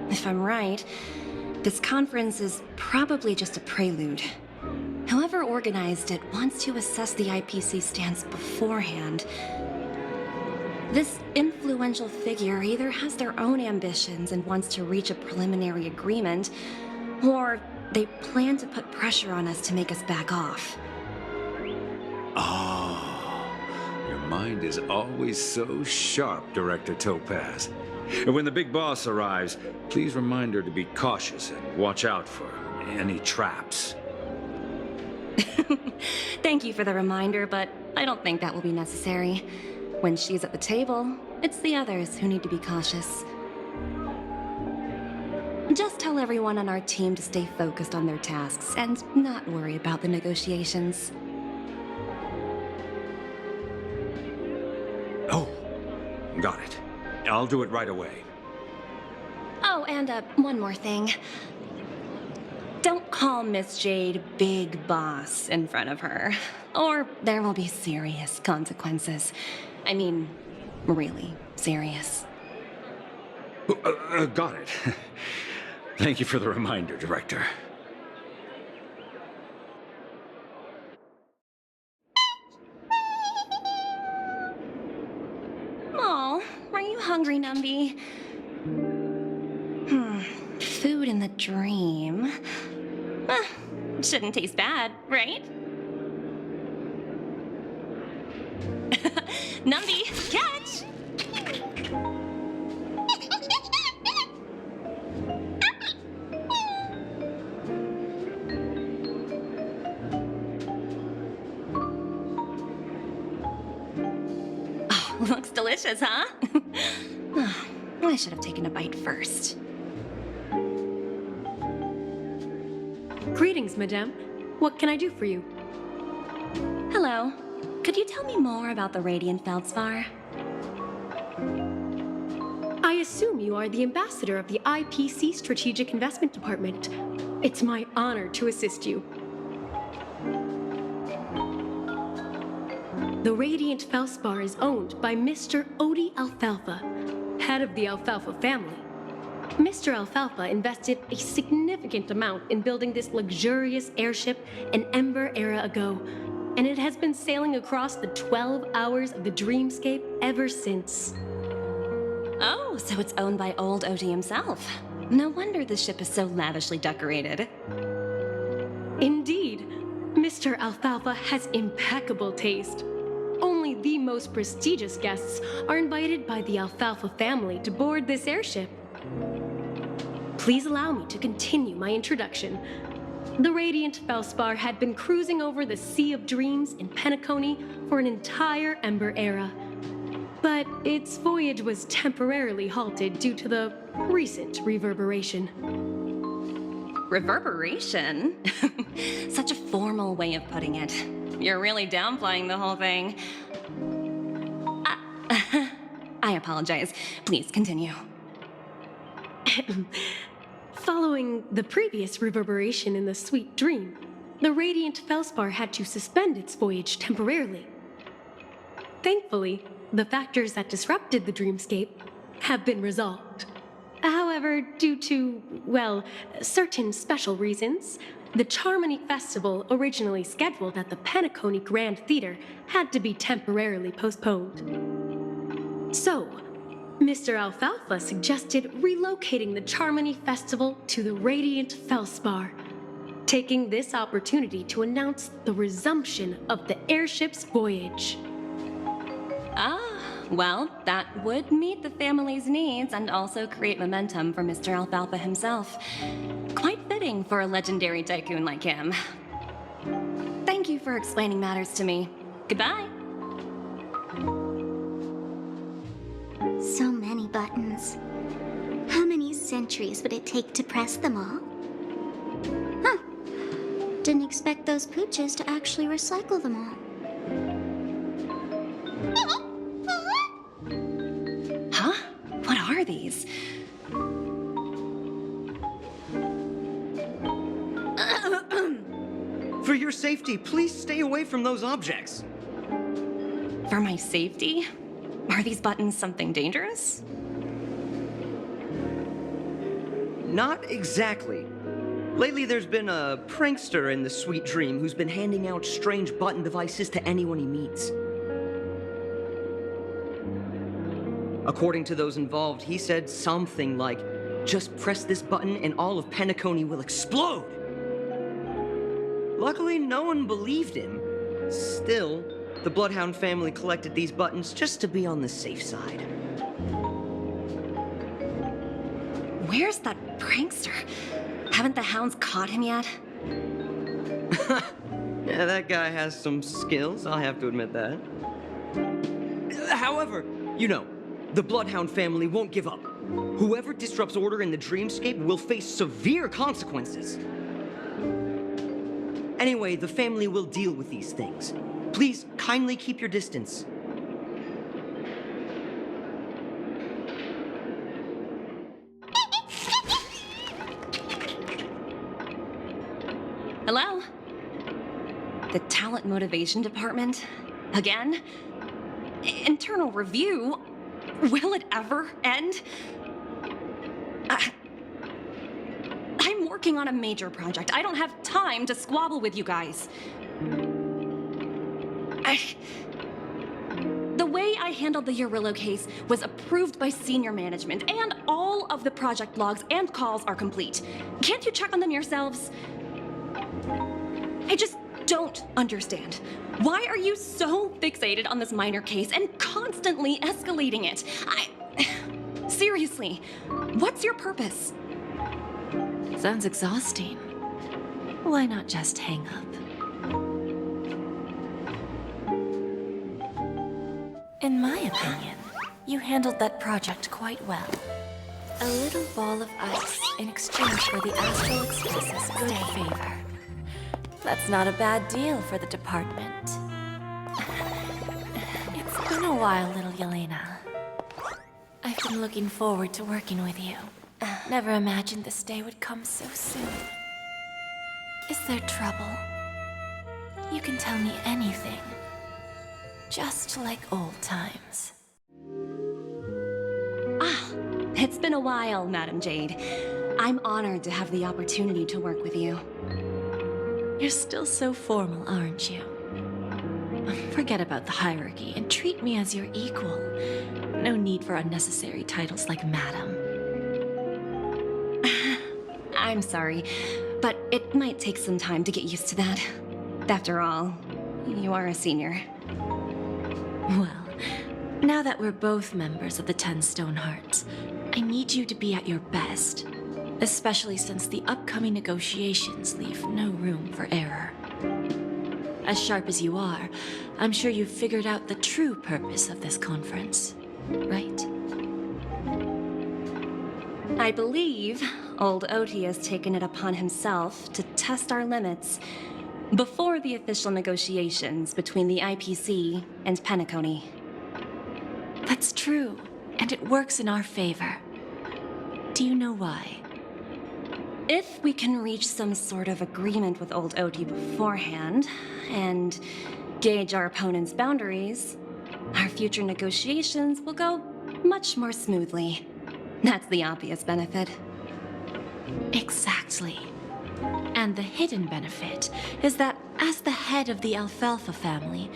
If I'm right, this conference is probably just a prelude. Whoever organized it wants to assess the IPC stance beforehand. This influential figure either has their own ambitions and wants to reach a preliminary agreement, or they plan to put pressure on us to make us back off. Oh, your mind is always so sharp, Director Topaz. When the big boss arrives, please remind her to be cautious and watch out for any traps. Thank you for the reminder, but I don't think that will be necessary. When she's at the table, it's the others who need to be cautious. Just tell everyone on our team to stay focused on their tasks and not worry about the negotiations. Oh, got it. I'll do it right away. Oh, and one more thing. Don't call Miss Jade Big Boss in front of her, or there will be serious consequences. I mean, really serious. Got it. Thank you for the reminder, Director. Aw, are you hungry, Numby? Food in the dream. Shouldn't taste bad, right? Numby, catch! Oh, looks delicious, huh? I should have taken a bite first. Greetings, madame. What can I do for you? Hello. Could you tell me more about the Radiant Feldspar? I assume you are the ambassador of the IPC Strategic Investment Department. It's my honor to assist you. The Radiant Feldspar is owned by Mr. Odie Alfalfa, head of the Alfalfa family. Mr. Alfalfa invested a significant amount in building this luxurious airship an Ember era ago, and it has been sailing across the 12 hours of the dreamscape ever since. Oh, so it's owned by old Odie himself. No wonder the ship is so lavishly decorated. Indeed, Mr. Alfalfa has impeccable taste. Only the most prestigious guests are invited by the Alfalfa family to board this airship. Please allow me to continue my introduction. The Radiant Feldspar had been cruising over the Sea of Dreams in Penacony for an entire Ember era. But its voyage was temporarily halted due to the recent reverberation. Reverberation? Such a formal way of putting it. You're really downplaying the whole thing. I apologize. Please continue. Following the previous reverberation in the Sweet Dream, the Radiant Feldspar had to suspend its voyage temporarily. Thankfully, the factors that disrupted the dreamscape have been resolved. However, due to, well, certain special reasons, the Charmony Festival, originally scheduled at the Penacony Grand Theater, had to be temporarily postponed. So, Mr. Alfalfa suggested relocating the Charmony Festival to the Radiant Feldspar, taking this opportunity to announce the resumption of the airship's voyage. Well, that would meet the family's needs and also create momentum for Mr. Alfalfa himself. Quite fitting for a legendary tycoon like him. Thank you for explaining matters to me. Goodbye. So many centuries would it take to press them all? Huh. Didn't expect those pooches to actually recycle them all. Huh? What are these? For your safety, please stay away from those objects. For my safety? Are these buttons something dangerous? Not exactly. Lately, there's been a prankster in the Sweet Dream who's been handing out strange button devices to anyone he meets. According to those involved, he said something like, "Just press this button and all of Penacony will explode." Luckily, no one believed him. Still, the Bloodhound family collected these buttons just to be on the safe side. Where's that prankster? Haven't the hounds caught him yet? Yeah, that guy has some skills, I'll have to admit that. However, you know, the Bloodhound family won't give up. Whoever disrupts order in the dreamscape will face severe consequences. Anyway, the family will deal with these things. Please kindly keep your distance. Hello? The Talent Motivation Department? Again? Internal review? Will it ever end? I'm working on a major project. I don't have time to squabble with you guys. The way I handled the Urillo case was approved by senior management, and all of the project logs and calls are complete. Can't you check on them yourselves? I just don't understand. Why are you so fixated on this minor case and constantly escalating it? Seriously, what's your purpose? Sounds exhausting. Why not just hang up? In my opinion, you handled that project quite well. A little ball of ice in exchange for the Astral Express's good favor. That's not a bad deal for the department. It's been a while, little Yelena. I've been looking forward to working with you. Never imagined this day would come so soon. Is there trouble? You can tell me anything. Just like old times. It's been a while, Madam Jade. I'm honored to have the opportunity to work with you. You're still so formal, aren't you? Forget about the hierarchy and treat me as your equal. No need for unnecessary titles like Madam. I'm sorry, but it might take some time to get used to that. After all, you are a senior. Well, now that we're both members of the 10 Stone Hearts, I need you to be at your best. Especially since the upcoming negotiations leave no room for error. As sharp as you are, I'm sure you've figured out the true purpose of this conference, right? I believe old Oti has taken it upon himself to test our limits before the official negotiations between the IPC and Penacony. That's true, and it works in our favor. Do you know why? If we can reach some sort of agreement with old Oti beforehand, and gauge our opponent's boundaries, our future negotiations will go much more smoothly. That's the obvious benefit. Exactly. And the hidden benefit is that as the head of the Alfalfa family,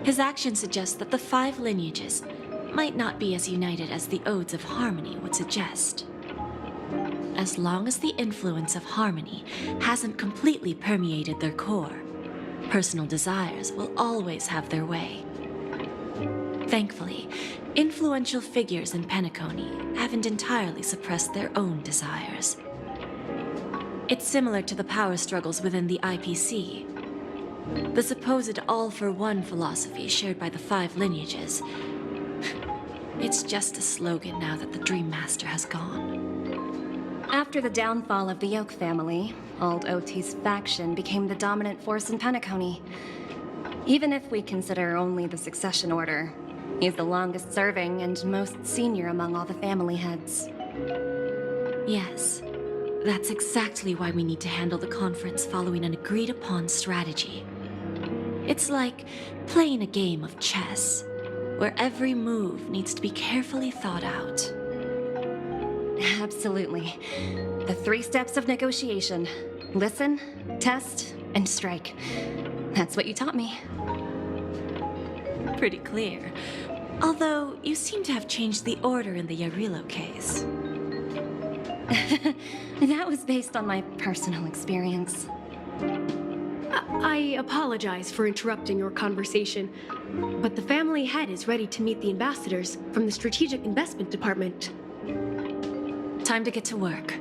his actions suggest that the 5 lineages might not be as united as the Odes of Harmony would suggest. As long as the influence of harmony hasn't completely permeated their core, personal desires will always have their way. Thankfully, influential figures in Penacony haven't entirely suppressed their own desires. It's similar to the power struggles within the IPC. The supposed all-for-one philosophy shared by the 5 lineages. It's just a slogan now that the Dream Master has gone. After the downfall of the Yoke family, Old OT's faction became the dominant force in Penacony. Even if we consider only the succession order, he's the longest serving and most senior among all the family heads. Yes, that's exactly why we need to handle the conference following an agreed-upon strategy. It's like playing a game of chess, where every move needs to be carefully thought out. Absolutely. The 3 steps of negotiation. Listen, test, and strike. That's what you taught me. Pretty clear. Although, you seem to have changed the order in the Yarilo case. That was based on my personal experience. I apologize for interrupting your conversation, but the family head is ready to meet the ambassadors from the Strategic Investment Department. Time to get to work.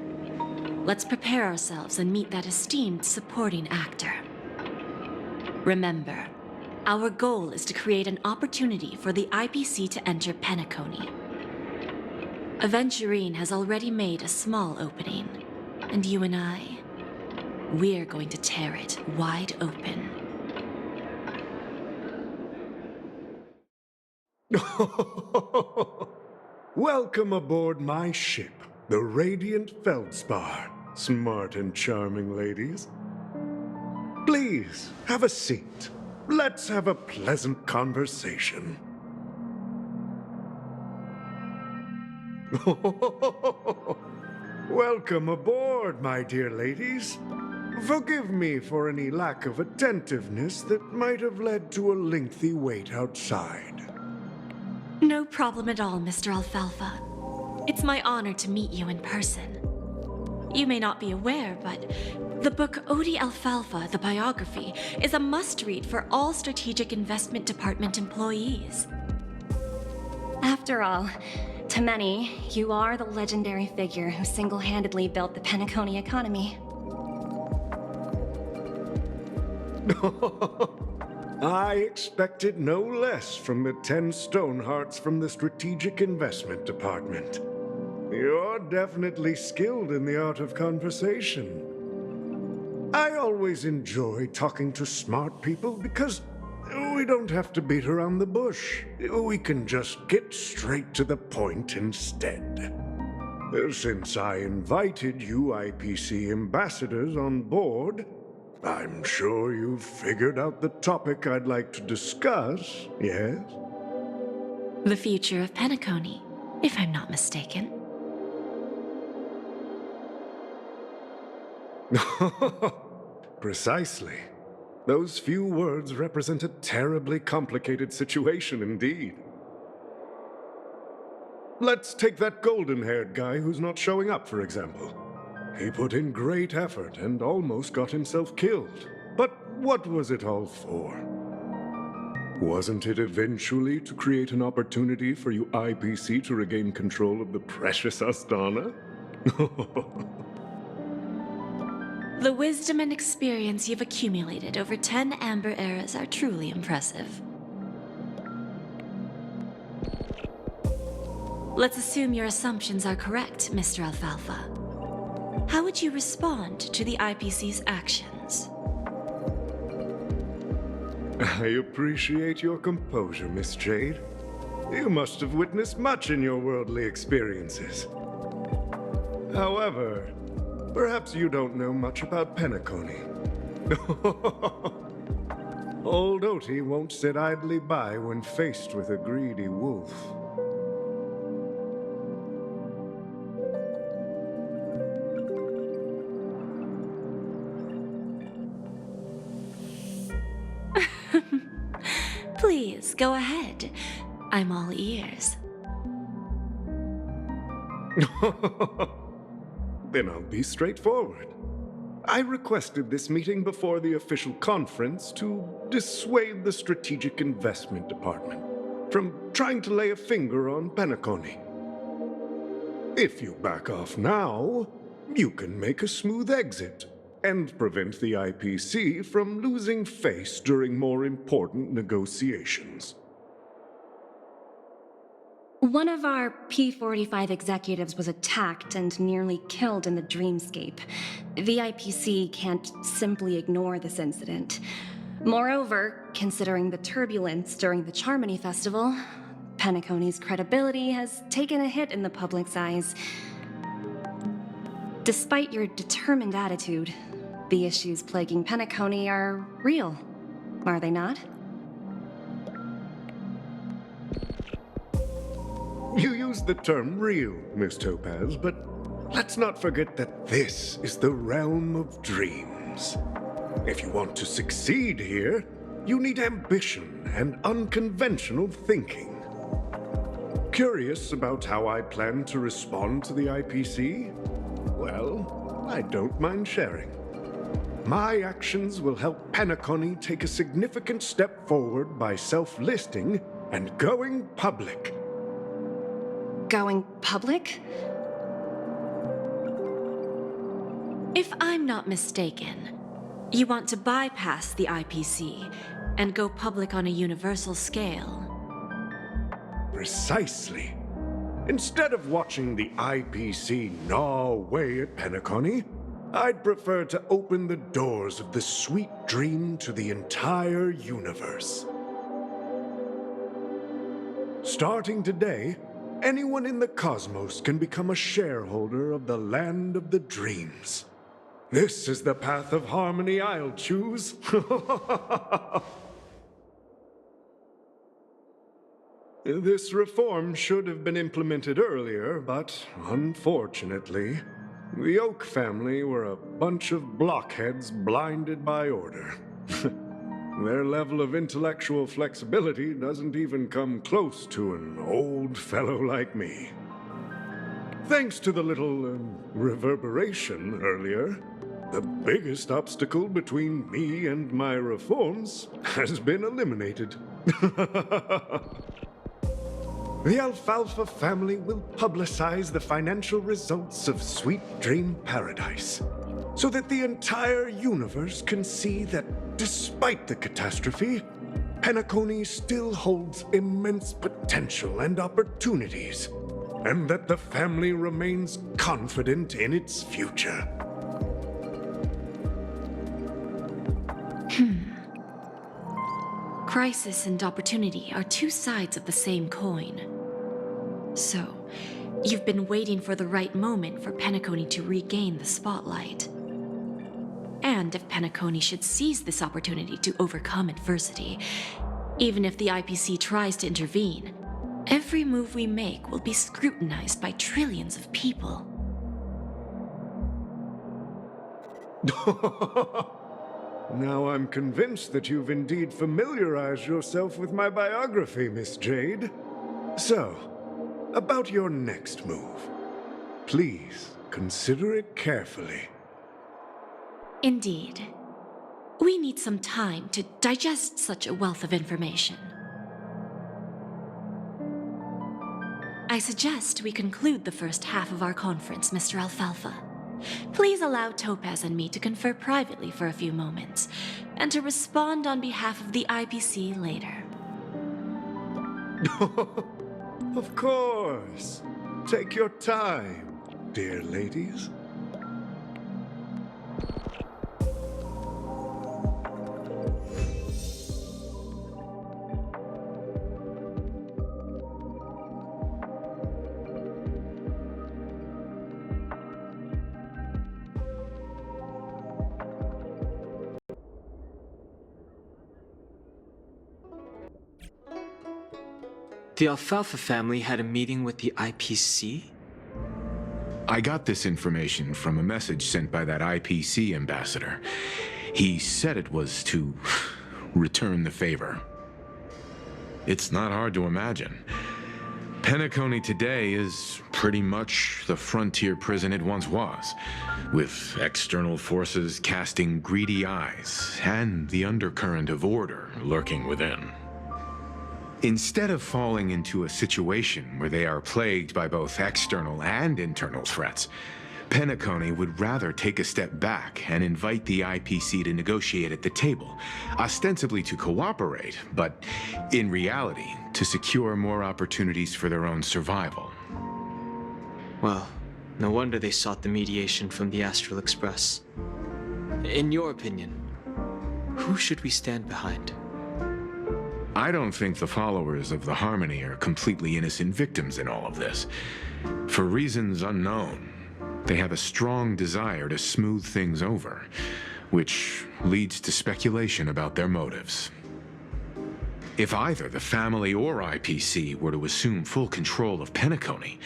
Let's prepare ourselves and meet that esteemed supporting actor. Remember, our goal is to create an opportunity for the IPC to enter Penacony. Aventurine has already made a small opening, and you and we're going to tear it wide open. Welcome aboard my ship, the Radiant Feldspar. Smart and charming ladies. Please, have a seat. Let's have a pleasant conversation. Welcome aboard, my dear ladies. Forgive me for any lack of attentiveness that might have led to a lengthy wait outside. No problem at all, Mr. Alfalfa. It's my honor to meet you in person. You may not be aware, but the book Odie Alfalfa, the biography, is a must-read for all Strategic Investment Department employees. After all, to many, you are the legendary figure who single-handedly built the Penacony economy. I expected no less from the 10 Stonehearts from the Strategic Investment Department. You're definitely skilled in the art of conversation. I always enjoy talking to smart people because we don't have to beat around the bush. We can just get straight to the point instead. Since I invited you IPC ambassadors on board, I'm sure you've figured out the topic I'd like to discuss, yes? The future of Penacony, if I'm not mistaken. Precisely. Those few words represent a terribly complicated situation indeed. Let's take that golden-haired guy who's not showing up, for example. He put in great effort and almost got himself killed. But what was it all for? Wasn't it eventually to create an opportunity for you IPC to regain control of the precious Astana? The wisdom and experience you've accumulated over 10 Amber Eras are truly impressive. Let's assume your assumptions are correct, Mr. Alfalfa. How would you respond to the IPC's actions? I appreciate your composure, Miss Jade. You must have witnessed much in your worldly experiences. However, perhaps you don't know much about Penacony. Old Oti won't sit idly by when faced with a greedy wolf. Please, go ahead. I'm all ears. Then I'll be straightforward. I requested this meeting before the official conference to dissuade the Strategic Investment Department from trying to lay a finger on Penacony. If you back off now, you can make a smooth exit and prevent the IPC from losing face during more important negotiations. One of our P-45 executives was attacked and nearly killed in the dreamscape. The IPC can't simply ignore this incident. Moreover, considering the turbulence during the Charmony Festival, Penacony's credibility has taken a hit in the public's eyes. Despite your determined attitude, the issues plaguing Penacony are real, are they not? You used the term real, Miss Topaz, but let's not forget that this is the realm of dreams. If you want to succeed here, you need ambition and unconventional thinking. Curious about how I plan to respond to the IPC? Well, I don't mind sharing. My actions will help Penacony take a significant step forward by self-listing and going public. Going public? If I'm not mistaken, you want to bypass the IPC and go public on a universal scale. Precisely. Instead of watching the IPC gnaw away at Penacony, I'd prefer to open the doors of the sweet dream to the entire universe. Starting today, anyone in the cosmos can become a shareholder of the land of the dreams. This is the path of harmony I'll choose. This reform should have been implemented earlier, but unfortunately, the Oak family were a bunch of blockheads blinded by order. Their level of intellectual flexibility doesn't even come close to an old fellow like me. Thanks to the little reverberation earlier, the biggest obstacle between me and my reforms has been eliminated. The Alfalfa family will publicize the financial results of Sweet Dream Paradise, so that the entire universe can see that despite the catastrophe, Penacony still holds immense potential and opportunities, and that the family remains confident in its future. Crisis and opportunity are two sides of the same coin. So, you've been waiting for the right moment for Penacony to regain the spotlight. And if Penacony should seize this opportunity to overcome adversity, even if the IPC tries to intervene, every move we make will be scrutinized by trillions of people. Now I'm convinced that you've indeed familiarized yourself with my biography, Miss Jade. So, about your next move. Please, consider it carefully. Indeed. We need some time to digest such a wealth of information. I suggest we conclude the first half of our conference, Mr. Alfalfa. Please allow Topaz and me to confer privately for a few moments, and to respond on behalf of the IPC later. Of course. Take your time, dear ladies. The Alfalfa family had a meeting with the IPC? I got this information from a message sent by that IPC ambassador. He said it was to return the favor. It's not hard to imagine. Penacony today is pretty much the frontier prison it once was, with external forces casting greedy eyes and the undercurrent of order lurking within. Instead of falling into a situation where they are plagued by both external and internal threats, Penacony would rather take a step back and invite the IPC to negotiate at the table, ostensibly to cooperate, but in reality, to secure more opportunities for their own survival. Well, no wonder they sought the mediation from the Astral Express. In your opinion, who should we stand behind? I don't think the followers of the Harmony are completely innocent victims in all of this. For reasons unknown, they have a strong desire to smooth things over, which leads to speculation about their motives. If either the family or IPC were to assume full control of Penacony,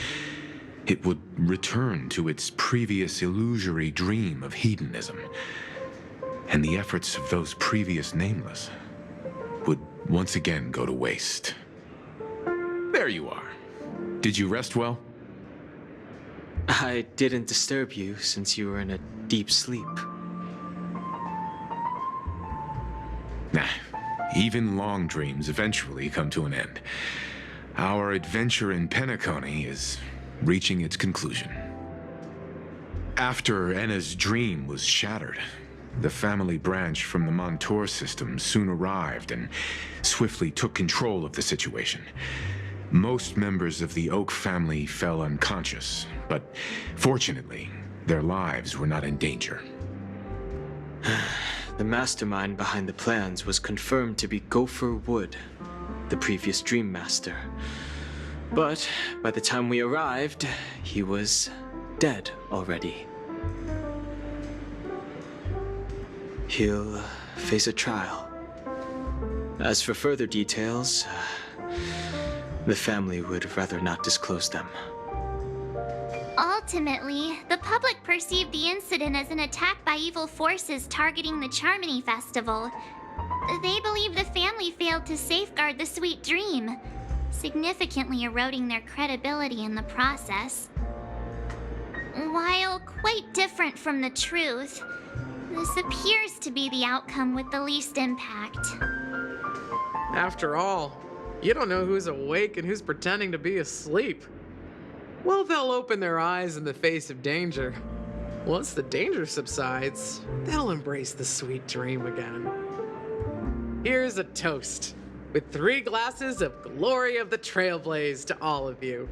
it would return to its previous illusory dream of hedonism, and the efforts of those previous nameless would once again go to waste. There you are. Did you rest well? I didn't disturb you since you were in a deep sleep. Nah, even long dreams eventually come to an end. Our adventure in Penacony is reaching its conclusion. After Enna's dream was shattered, the family branch from the Montour system soon arrived and swiftly took control of the situation. Most members of the Oak family fell unconscious, but fortunately, their lives were not in danger. The mastermind behind the plans was confirmed to be Gopher Wood, the previous Dream Master. But by the time we arrived, he was dead already. He'll face a trial. As for further details, the family would rather not disclose them. Ultimately, the public perceived the incident as an attack by evil forces targeting the Charmony Festival. They believe the family failed to safeguard the sweet dream, significantly eroding their credibility in the process. While quite different from the truth, this appears to be the outcome with the least impact. After all, you don't know who's awake and who's pretending to be asleep. Well, they'll open their eyes in the face of danger. Once the danger subsides, they'll embrace the sweet dream again. Here's a toast, with 3 glasses of Glory of the Trailblaze to all of you.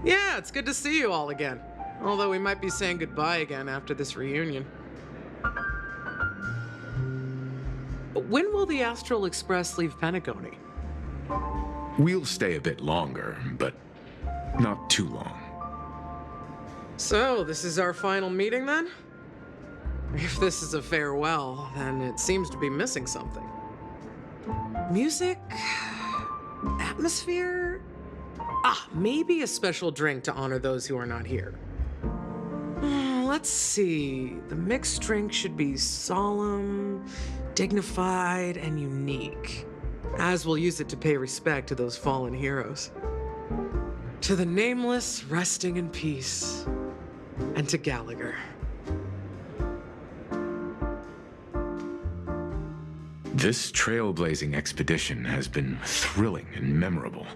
Yeah, it's good to see you all again. Although we might be saying goodbye again after this reunion. When will the Astral Express leave Penacony? We'll stay a bit longer, but not too long. So, this is our final meeting then? If this is a farewell, then it seems to be missing something. Music? Atmosphere? Maybe a special drink to honor those who are not here. Let's see. The mixed drink should be solemn, dignified, and unique, as we'll use it to pay respect to those fallen heroes. To the nameless, resting in peace, and to Gallagher. This trailblazing expedition has been thrilling and memorable.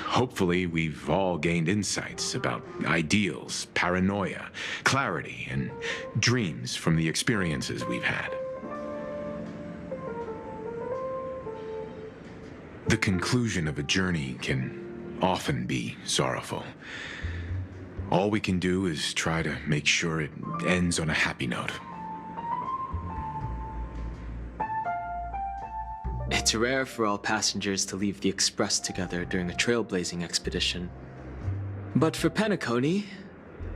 Hopefully, we've all gained insights about ideals, paranoia, clarity, and dreams from the experiences we've had. The conclusion of a journey can often be sorrowful. All we can do is try to make sure it ends on a happy note. It's rare for all passengers to leave the Express together during a trailblazing expedition. But for Penacony,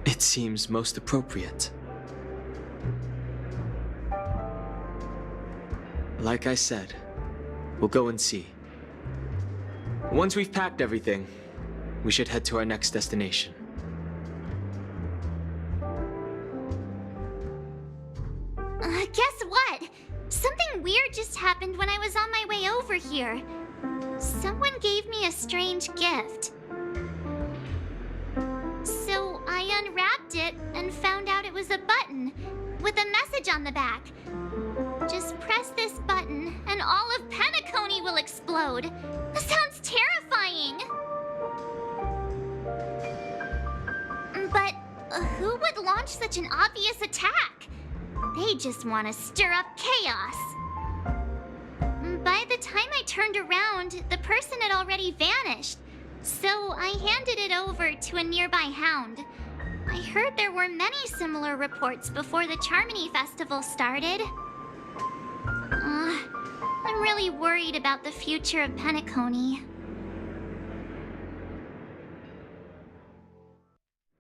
it seems most appropriate. Like I said, we'll go and see. Once we've packed everything, we should head to our next destination. Guess what? Something weird just happened when I was on my way over here. Someone gave me a strange gift. So I unwrapped it and found out it was a button with a message on the back. Just press this button and all of Penacony will explode. That sounds terrifying. launch such an obvious attack. They just want to stir up chaos. By the time I turned around, the person had already vanished, so I handed it over to a nearby hound. I heard there were many similar reports before the Charmony Festival started. I'm really worried about the future of Penacony.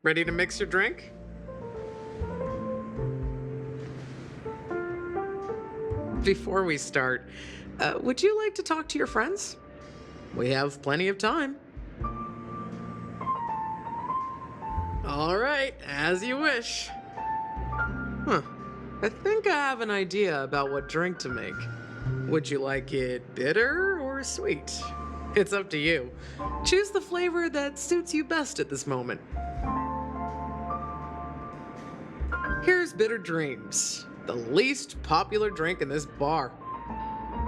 Ready to mix your drink? Before we start, would you like to talk to your friends? We have plenty of time. All right, as you wish. I think I have an idea about what drink to make. Would you like it bitter or sweet? It's up to you. Choose the flavor that suits you best at this moment. Here's Bitter Dreams, the least popular drink in this bar.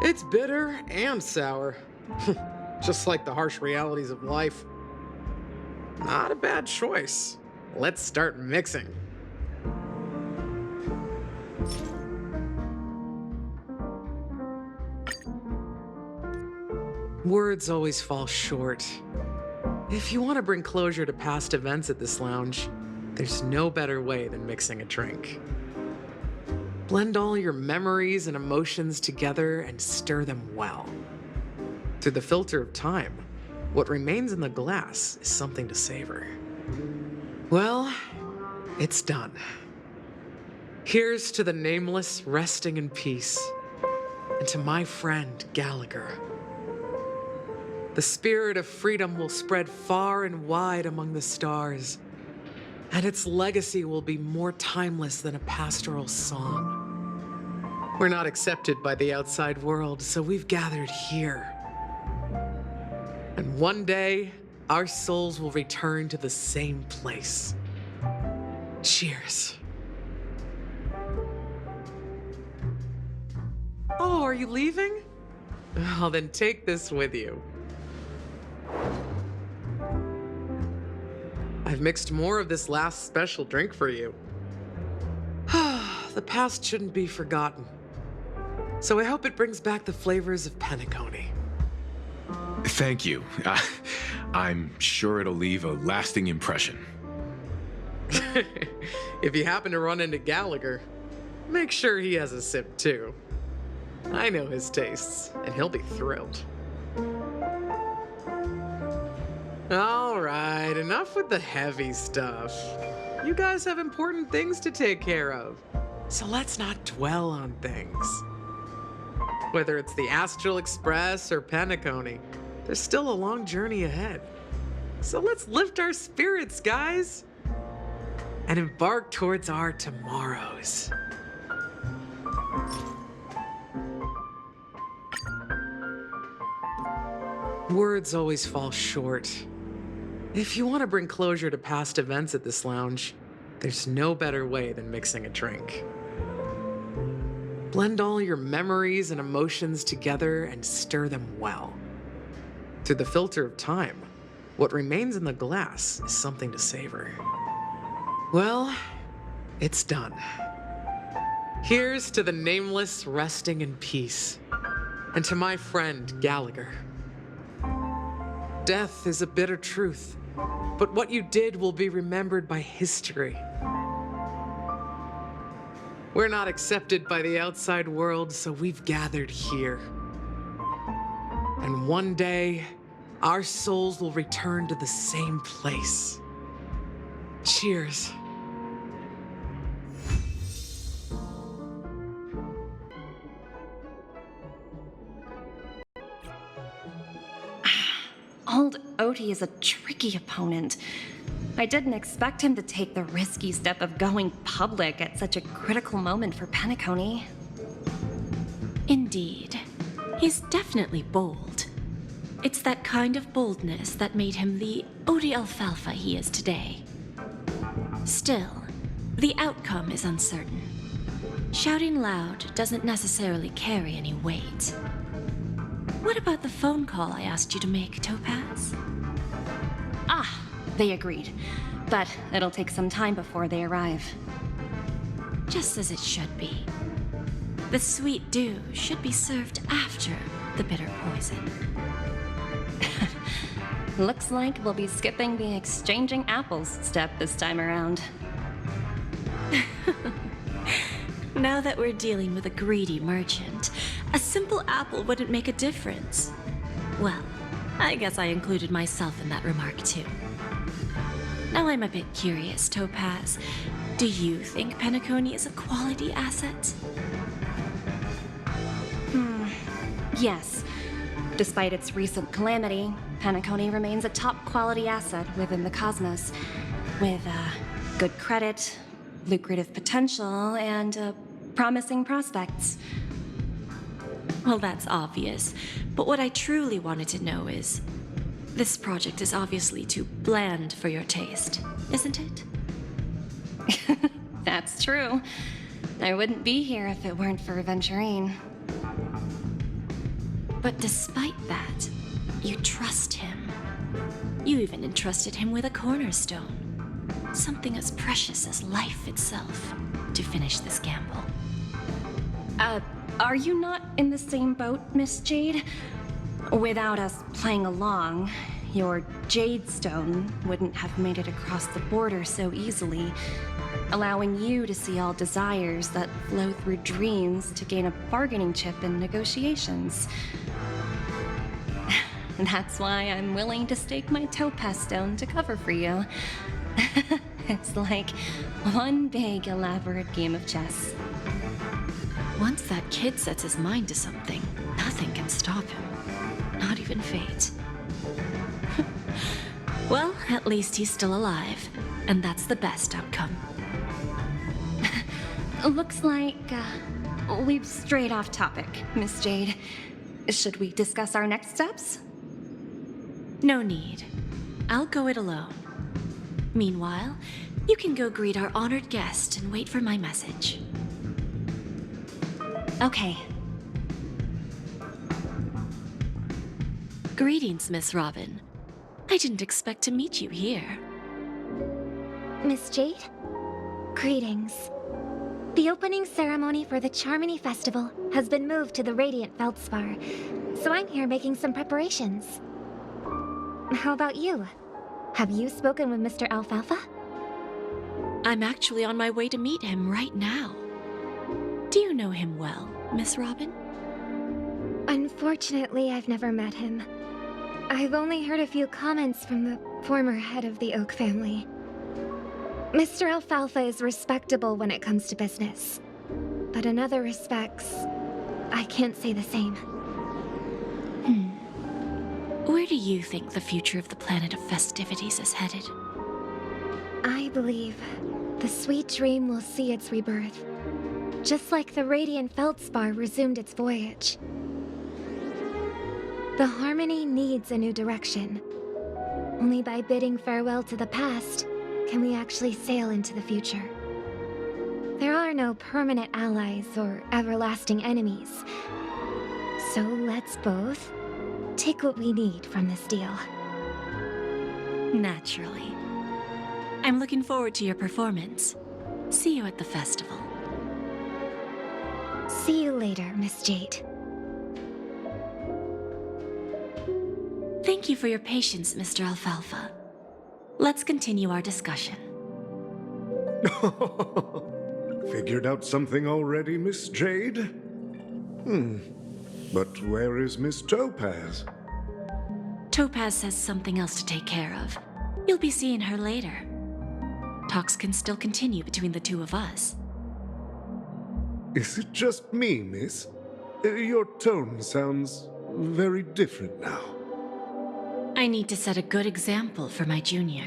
It's bitter and sour, just like the harsh realities of life. Not a bad choice. Let's start mixing. Words always fall short. If you want to bring closure to past events at this lounge, there's no better way than mixing a drink. Blend all your memories and emotions together and stir them well. Through the filter of time, what remains in the glass is something to savor. Well, it's done. Here's to the nameless resting in peace, and to my friend Gallagher. The spirit of freedom will spread far and wide among the stars, and its legacy will be more timeless than a pastoral song. We're not accepted by the outside world, so we've gathered here. And one day, our souls will return to the same place. Cheers. Oh, are you leaving? Well, then take this with you. I've mixed more of this last special drink for you. The past shouldn't be forgotten. So I hope it brings back the flavors of Penacony. Thank you. I'm sure it'll leave a lasting impression. If you happen to run into Gallagher, make sure he has a sip too. I know his tastes, and he'll be thrilled. All right, enough with the heavy stuff. You guys have important things to take care of, so let's not dwell on things. Whether it's the Astral Express or Penacony, there's still a long journey ahead. So let's lift our spirits, guys, and embark towards our tomorrows. Words always fall short. If you want to bring closure to past events at this lounge, there's no better way than mixing a drink. Blend all your memories and emotions together and stir them well. Through the filter of time, what remains in the glass is something to savor. Well, it's done. Here's to the nameless resting in peace, and to my friend Gallagher. Death is a bitter truth, but what you did will be remembered by history. We're not accepted by the outside world, so we've gathered here. And one day, our souls will return to the same place. Cheers. Old Odie is a tricky opponent. I didn't expect him to take the risky step of going public at such a critical moment for Penacony. Indeed. He's definitely bold. It's that kind of boldness that made him the Odie Alfalfa he is today. Still, the outcome is uncertain. Shouting loud doesn't necessarily carry any weight. What about the phone call I asked you to make, Topaz? Ah, they agreed. But it'll take some time before they arrive. Just as it should be. The sweet dew should be served after the bitter poison. Looks like we'll be skipping the exchanging apples step this time around. Now that we're dealing with a greedy merchant, a simple apple wouldn't make a difference. Well, I guess I included myself in that remark too. Now I'm a bit curious, Topaz. Do you think Penacony is a quality asset? Yes. Despite its recent calamity, Penacony remains a top-quality asset within the cosmos, with good credit, lucrative potential, and promising prospects. Well, that's obvious, but what I truly wanted to know is, this project is obviously too bland for your taste, isn't it? That's true. I wouldn't be here if it weren't for Venturine. But despite that, you trust him. You even entrusted him with a cornerstone. Something as precious as life itself, to finish this gamble. Are you not in the same boat, Miss Jade? Without us playing along, your Jade Stone wouldn't have made it across the border so easily, allowing you to see all desires that flow through dreams to gain a bargaining chip in negotiations. That's why I'm willing to stake my Topaz Stone to cover for you. It's like one big, elaborate game of chess. Once that kid sets his mind to something, nothing can stop him. Not even fate. Well, at least he's still alive, and that's the best outcome. Looks like we've strayed off topic, Miss Jade. Should we discuss our next steps? No need. I'll go it alone. Meanwhile, you can go greet our honored guest and wait for my message. Okay. Greetings, Miss Robin. I didn't expect to meet you here. Miss Jade? Greetings. The opening ceremony for the Charmony Festival has been moved to the Radiant Feldspar, so I'm here making some preparations. How about you? Have you spoken with Mr. Alfalfa? I'm actually on my way to meet him right now. Do you know him well, Miss Robin? Unfortunately, I've never met him. I've only heard a few comments from the former head of the Oak family. Mr. Alfalfa is respectable when it comes to business, but in other respects, I can't say the same. Where do you think the future of the planet of festivities is headed? I believe the sweet dream will see its rebirth, just like the Radiant Feldspar resumed its voyage. The Harmony needs a new direction. Only by bidding farewell to the past can we actually sail into the future. There are no permanent allies or everlasting enemies. So let's both take what we need from this deal. Naturally. I'm looking forward to your performance. See you at the festival. See you later, Miss Jade. Thank you for your patience, Mr. Alfalfa. Let's continue our discussion. Figured out something already, Miss Jade? But where is Miss Topaz? Topaz has something else to take care of. You'll be seeing her later. Talks can still continue between the two of us. Is it just me, miss? Your tone sounds very different now. I need to set a good example for my junior.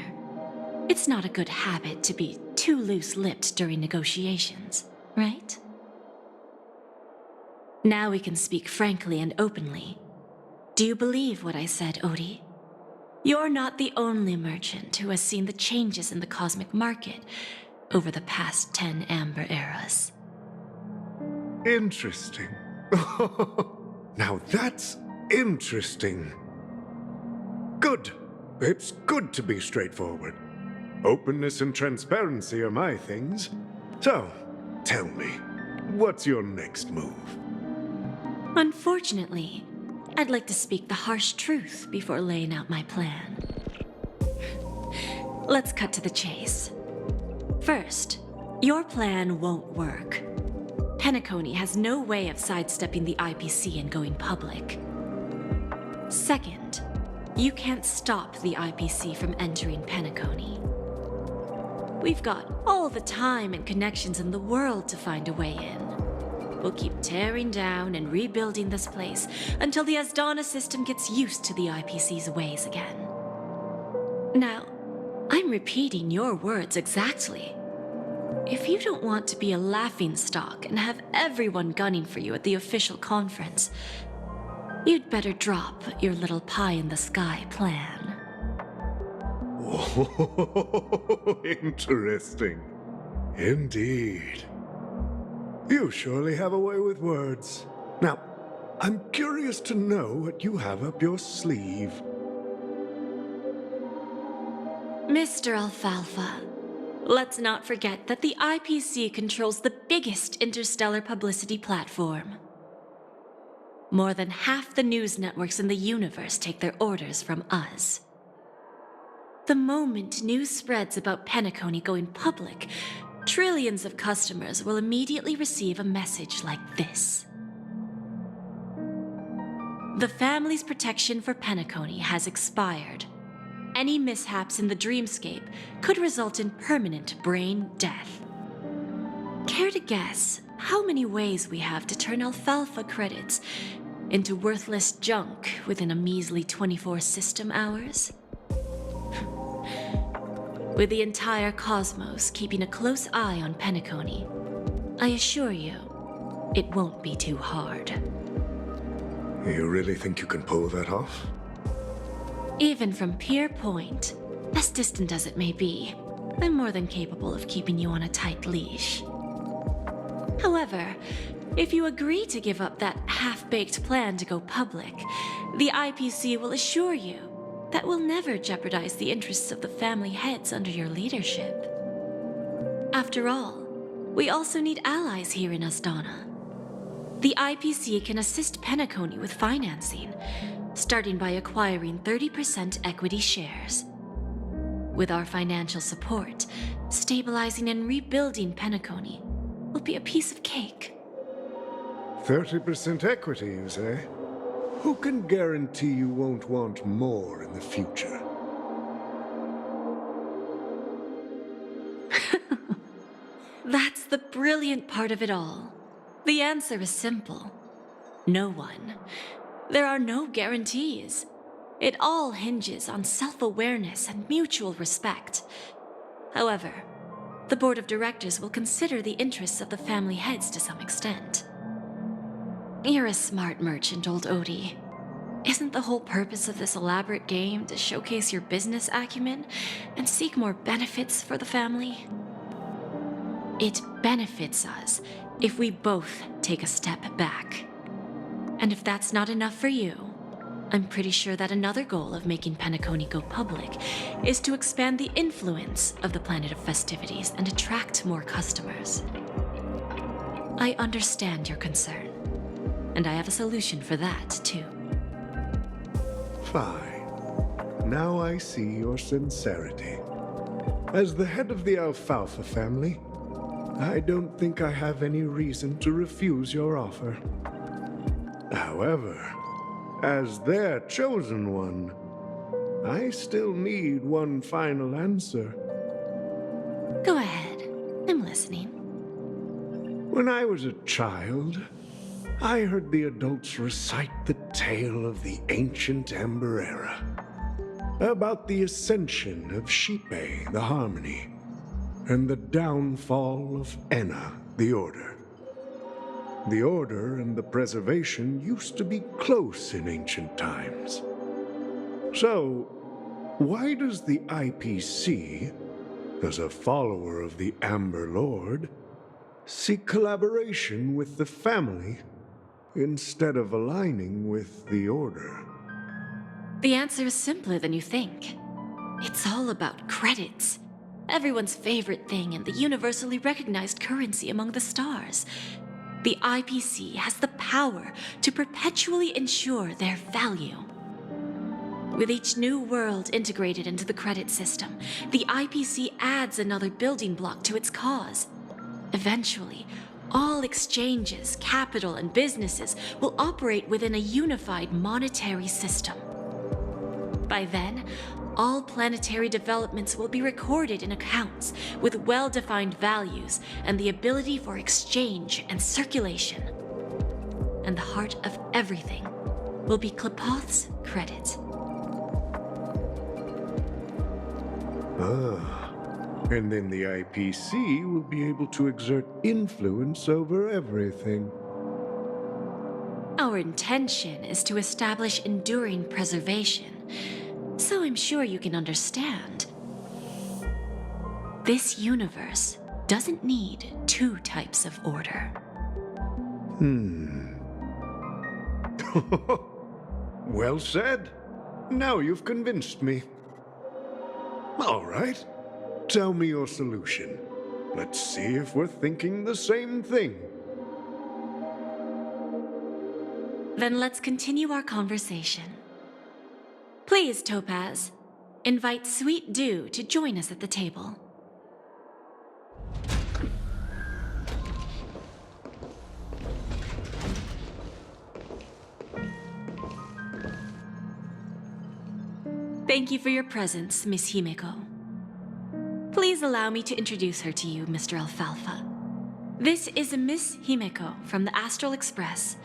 It's not a good habit to be too loose-lipped during negotiations, right? Now we can speak frankly and openly. Do you believe what I said, Odie? You're not the only merchant who has seen the changes in the cosmic market over the past 10 Amber Eras. Interesting. Now that's interesting. Good. It's good to be straightforward. Openness and transparency are my things. So, tell me, what's your next move? Unfortunately, I'd like to speak the harsh truth before laying out my plan. Let's cut to the chase. First, your plan won't work. Penacony has no way of sidestepping the IPC and going public. Second, you can't stop the IPC from entering Penacony. We've got all the time and connections in the world to find a way in. We'll keep tearing down and rebuilding this place until the Asdana system gets used to the IPC's ways again. Now, I'm repeating your words exactly. If you don't want to be a laughingstock and have everyone gunning for you at the official conference, you'd better drop your little pie-in-the-sky plan. Oh, interesting. Indeed. You surely have a way with words. Now, I'm curious to know what you have up your sleeve. Mr. Alfalfa, let's not forget that the IPC controls the biggest interstellar publicity platform. More than half the news networks in the universe take their orders from us. The moment news spreads about Penacony going public, trillions of customers will immediately receive a message like this. The family's protection for Penacony has expired. Any mishaps in the dreamscape could result in permanent brain death. Care to guess how many ways we have to turn alfalfa credits into worthless junk within a measly 24 system hours? With the entire cosmos keeping a close eye on Penacony, I assure you, it won't be too hard. You really think you can pull that off? Even from Pier Point, as distant as it may be, I'm more than capable of keeping you on a tight leash. However, if you agree to give up that half-baked plan to go public, the IPC will assure you that will never jeopardize the interests of the family heads under your leadership. After all, we also need allies here in Asdana. The IPC can assist Penacony with financing, starting by acquiring 30% equity shares. With our financial support, stabilizing and rebuilding Penacony will be a piece of cake. 30% equity, you say? Who can guarantee you won't want more in the future? That's the brilliant part of it all. The answer is simple. No one. There are no guarantees. It all hinges on self-awareness and mutual respect. However, the board of directors will consider the interests of the family heads to some extent. You're a smart merchant, old Odie. Isn't the whole purpose of this elaborate game to showcase your business acumen and seek more benefits for the family? It benefits us if we both take a step back. And if that's not enough for you, I'm pretty sure that another goal of making Penacony go public is to expand the influence of the Planet of Festivities and attract more customers. I understand your concern, and I have a solution for that, too. Fine. Now I see your sincerity. As the head of the Alfalfa family, I don't think I have any reason to refuse your offer. However, as their chosen one, I still need one final answer. Go ahead. I'm listening. When I was a child, I heard the adults recite the tale of the ancient Ember Era, about the ascension of Shipe, the Harmony, and the downfall of Enna, the Order. The Order and the Preservation used to be close in ancient times. So, why does the IPC, as a follower of the Amber Lord, seek collaboration with the family instead of aligning with the Order? The answer is simpler than you think. It's all about credits. Everyone's favorite thing and the universally recognized currency among the stars. The IPC has the power to perpetually ensure their value. With each new world integrated into the credit system, the IPC adds another building block to its cause. Eventually, all exchanges, capital, and businesses will operate within a unified monetary system. By then, all planetary developments will be recorded in accounts with well-defined values and the ability for exchange and circulation. And the heart of everything will be Klepoth's credit. And then the IPC will be able to exert influence over everything. Our intention is to establish enduring preservation, so I'm sure you can understand. This universe doesn't need two types of order. Well said. Now you've convinced me. All right. Tell me your solution. Let's see if we're thinking the same thing. Then let's continue our conversation. Please, Topaz, invite Sweet Dew to join us at the table. Thank you for your presence, Miss Himeko. Please allow me to introduce her to you, Mr. Alfalfa. This is Miss Himeko from the Astral Express,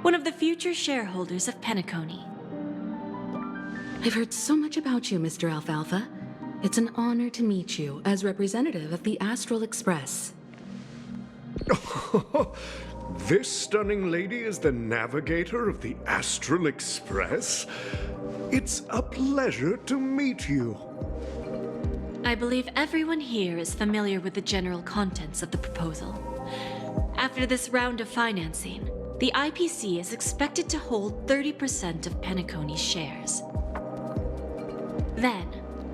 one of the future shareholders of Penacony. I've heard so much about you, Mr. Alfalfa. It's an honor to meet you as representative of the Astral Express. This stunning lady is the navigator of the Astral Express? It's a pleasure to meet you. I believe everyone here is familiar with the general contents of the proposal. After this round of financing, the IPC is expected to hold 30% of Penacony's shares. Then,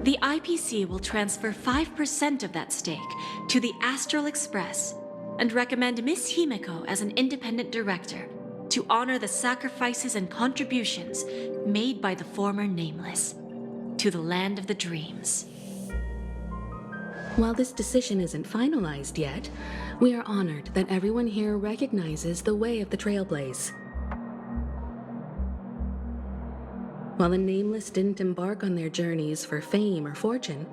the IPC will transfer 5% of that stake to the Astral Express and recommend Miss Himeko as an independent director to honor the sacrifices and contributions made by the former Nameless to the land of the dreams. While this decision isn't finalized yet, we are honored that everyone here recognizes the way of the Trailblaze. While the Nameless didn't embark on their journeys for fame or fortune,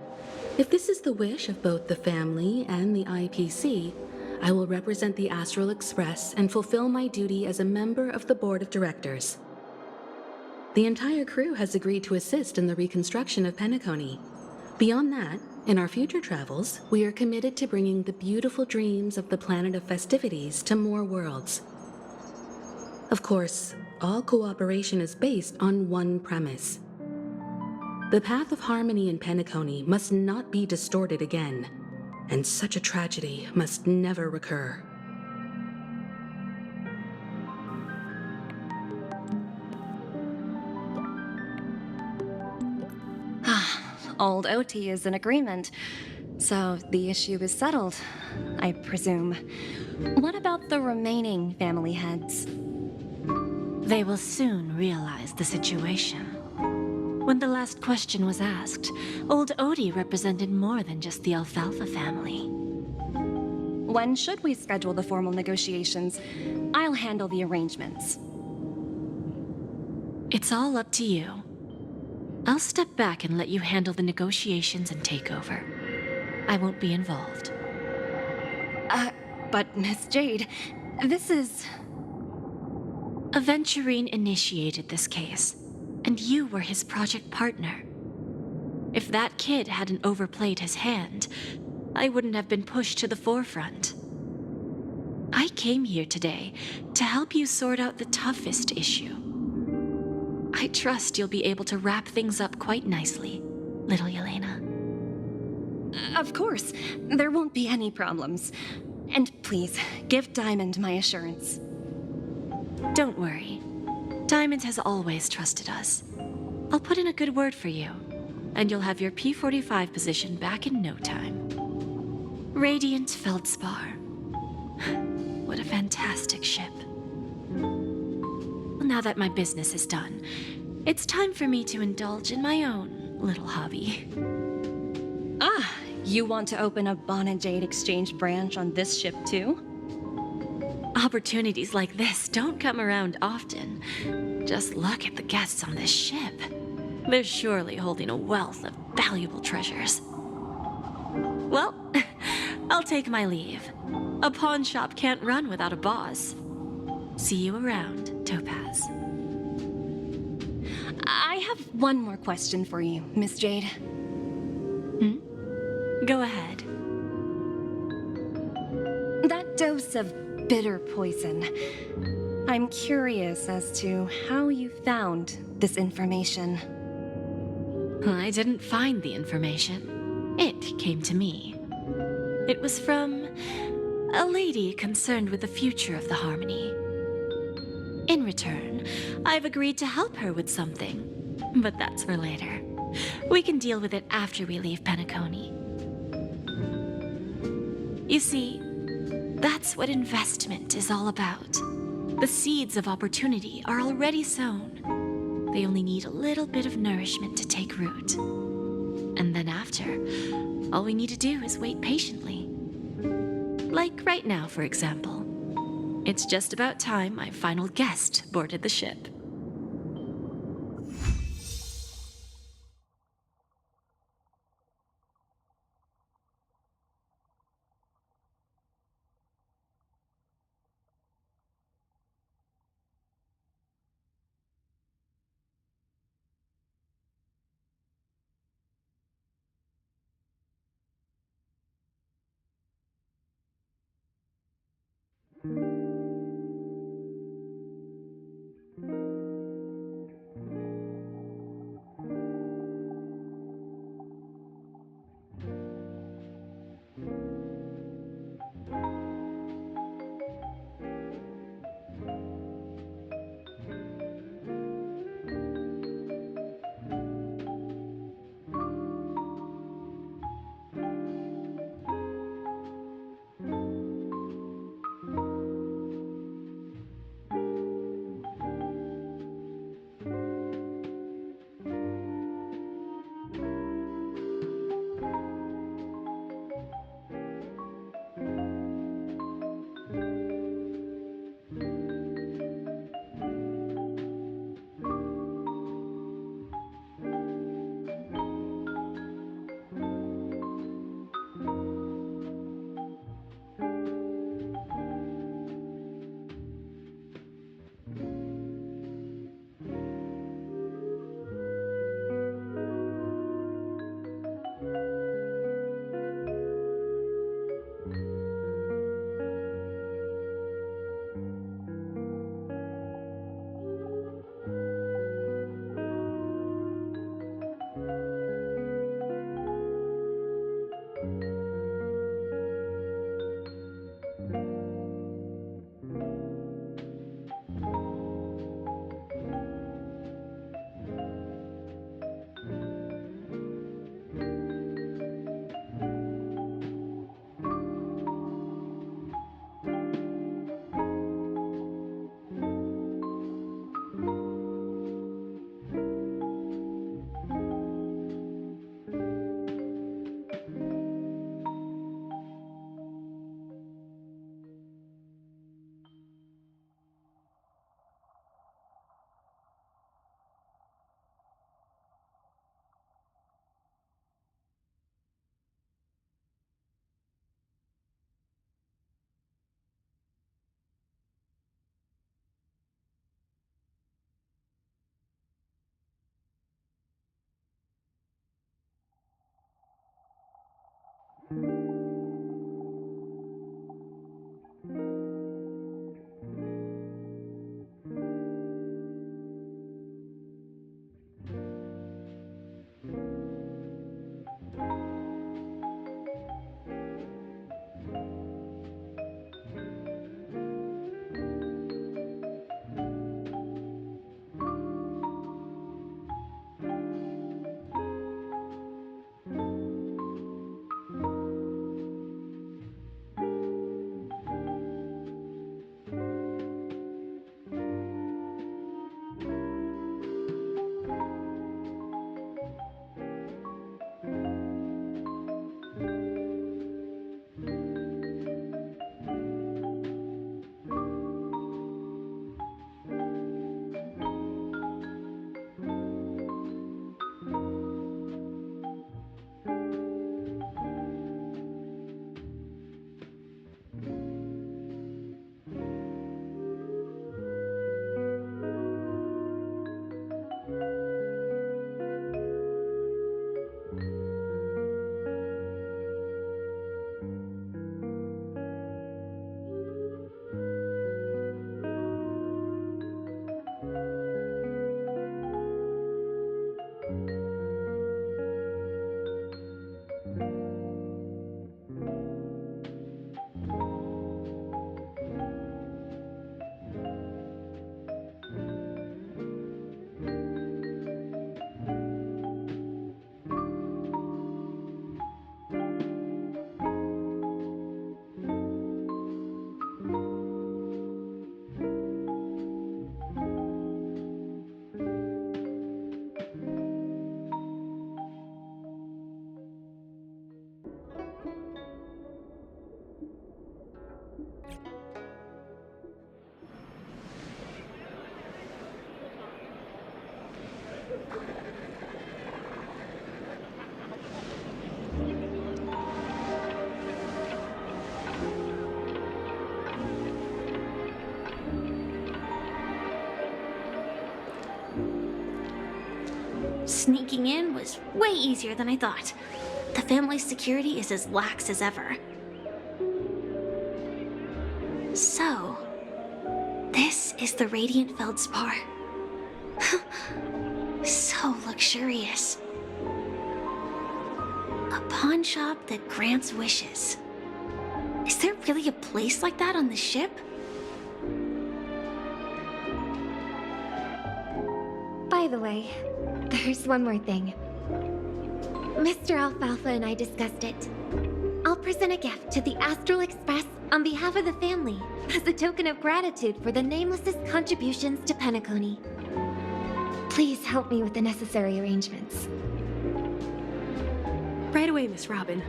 if this is the wish of both the family and the IPC, I will represent the Astral Express and fulfill my duty as a member of the board of directors. The entire crew has agreed to assist in the reconstruction of Penacony. Beyond that, in our future travels, we are committed to bringing the beautiful dreams of the planet of festivities to more worlds. Of course, all cooperation is based on one premise. The path of harmony in Penacony must not be distorted again, and such a tragedy must never recur. Old OT is in agreement, so the issue is settled, I presume. What about the remaining family heads? They will soon realize the situation. When the last question was asked, old Odie represented more than just the Alfalfa family. When should we schedule the formal negotiations? I'll handle the arrangements. It's all up to you. I'll step back and let you handle the negotiations and takeover. I won't be involved. But Miss Jade, this is... Aventurine initiated this case, and you were his project partner. If that kid hadn't overplayed his hand, I wouldn't have been pushed to the forefront. I came here today to help you sort out the toughest issue. I trust you'll be able to wrap things up quite nicely, little Yelena. Of course, there won't be any problems. And please, give Diamond my assurance. Don't worry. Diamond has always trusted us. I'll put in a good word for you. and you'll have your P-45 position back in no time. Radiant Feldspar. What a fantastic ship. Now that my business is done, it's time for me to indulge in my own little hobby. Ah, you want to open a Bon & Jade exchange branch on this ship too? Opportunities like this don't come around often. Just look at the guests on this ship. They're surely holding a wealth of valuable treasures. Well, I'll take my leave. A pawn shop can't run without a boss. See you around, Topaz. I have one more question for you, Miss Jade. Go ahead. That dose of bitter poison. I'm curious as to how you found this information. I didn't find the information. It came to me. It was from a lady concerned with the future of the Harmony. In return, I've agreed to help her with something, but that's for later. We can deal with it after we leave Penacony. You see, that's what investment is all about. The seeds of opportunity are already sown. They only need a little bit of nourishment to take root. And then after, all we need to do is wait patiently. Like right now, for example. It's just about time my final guest boarded the ship. Sneaking in was way easier than I thought. The family's security is as lax as ever. So, this is the Radiant Feldspar. So luxurious. A pawn shop that grants wishes. Is there really a place like that on the ship? By the way, there's one more thing. Mr. Alfalfa and I discussed it. I'll present a gift to the Astral Express on behalf of the family as a token of gratitude for the Nameless's contributions to Penacony. Please help me with the necessary arrangements. Right away, Miss Robin.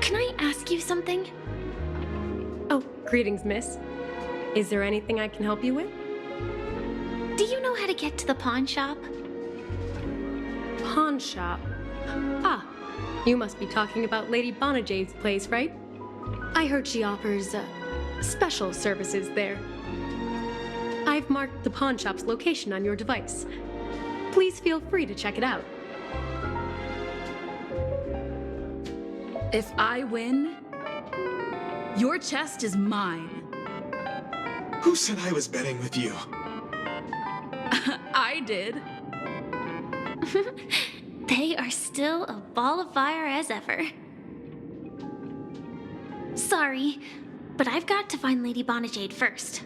Can I ask you something? Oh, greetings, miss. Is there anything I can help you with? Do you know how to get to the pawn shop? Pawn shop? Ah, you must be talking about Lady Bonajade's place, right? I heard she offers, special services there. I've marked the pawn shop's location on your device. Please feel free to check it out. If I win, your chest is mine. Who said I was betting with you? I did. They are still a ball of fire as ever. Sorry, but I've got to find Lady Bonajade first.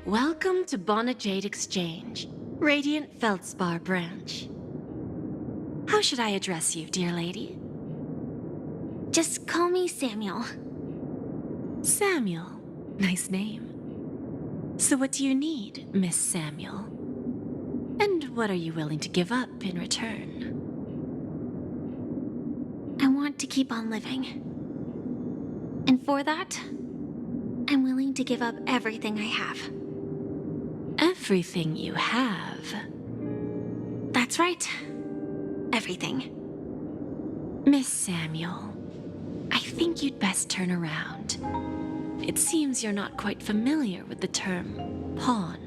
Welcome to Bonajade Exchange, Radiant Feldspar branch. How should I address you, dear lady? Just call me Samuel. Samuel. Nice name. So what do you need, Miss Samuel? And what are you willing to give up in return? I want to keep on living. And for that, I'm willing to give up everything I have. Everything you have? That's right. Everything. Miss Samuel, I think you'd best turn around. It seems you're not quite familiar with the term pawn.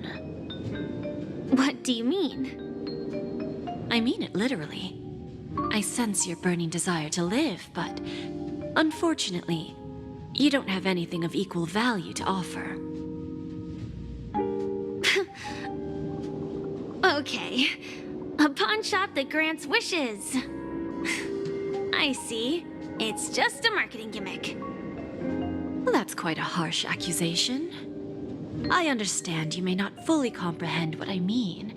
What do you mean? I mean it literally. I sense your burning desire to live, but unfortunately, you don't have anything of equal value to offer. Okay. A pawn shop that grants wishes. I see. It's just a marketing gimmick. Well, that's quite a harsh accusation. I understand you may not fully comprehend what I mean,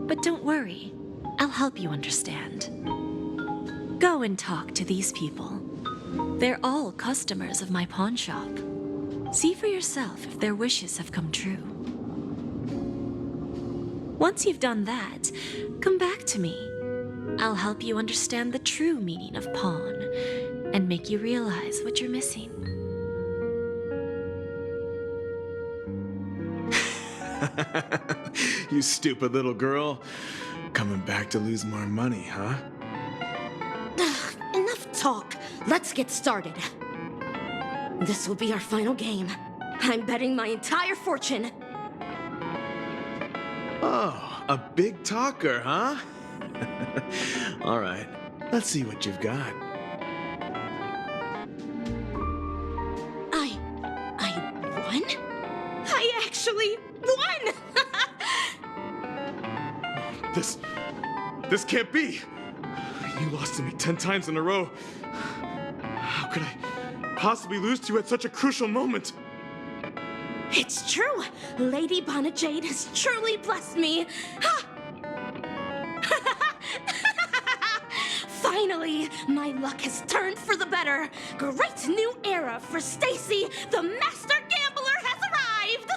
but don't worry. I'll help you understand. Go and talk to these people. They're all customers of my pawn shop. See for yourself if their wishes have come true. Once you've done that, come back to me. I'll help you understand the true meaning of pawn and make you realize what you're missing. You stupid little girl. Coming back to lose more money, huh? Enough talk. Let's get started. This will be our final game. I'm betting my entire fortune. Oh, a big talker, huh? All right, let's see what you've got. I won? I actually won! This can't be! You lost to me 10 times in a row. How could I possibly lose to you at such a crucial moment? It's true! Lady Bonajade has truly blessed me! Ha! Finally, my luck has turned for the better. Great new era for Stacy. The master gambler has arrived.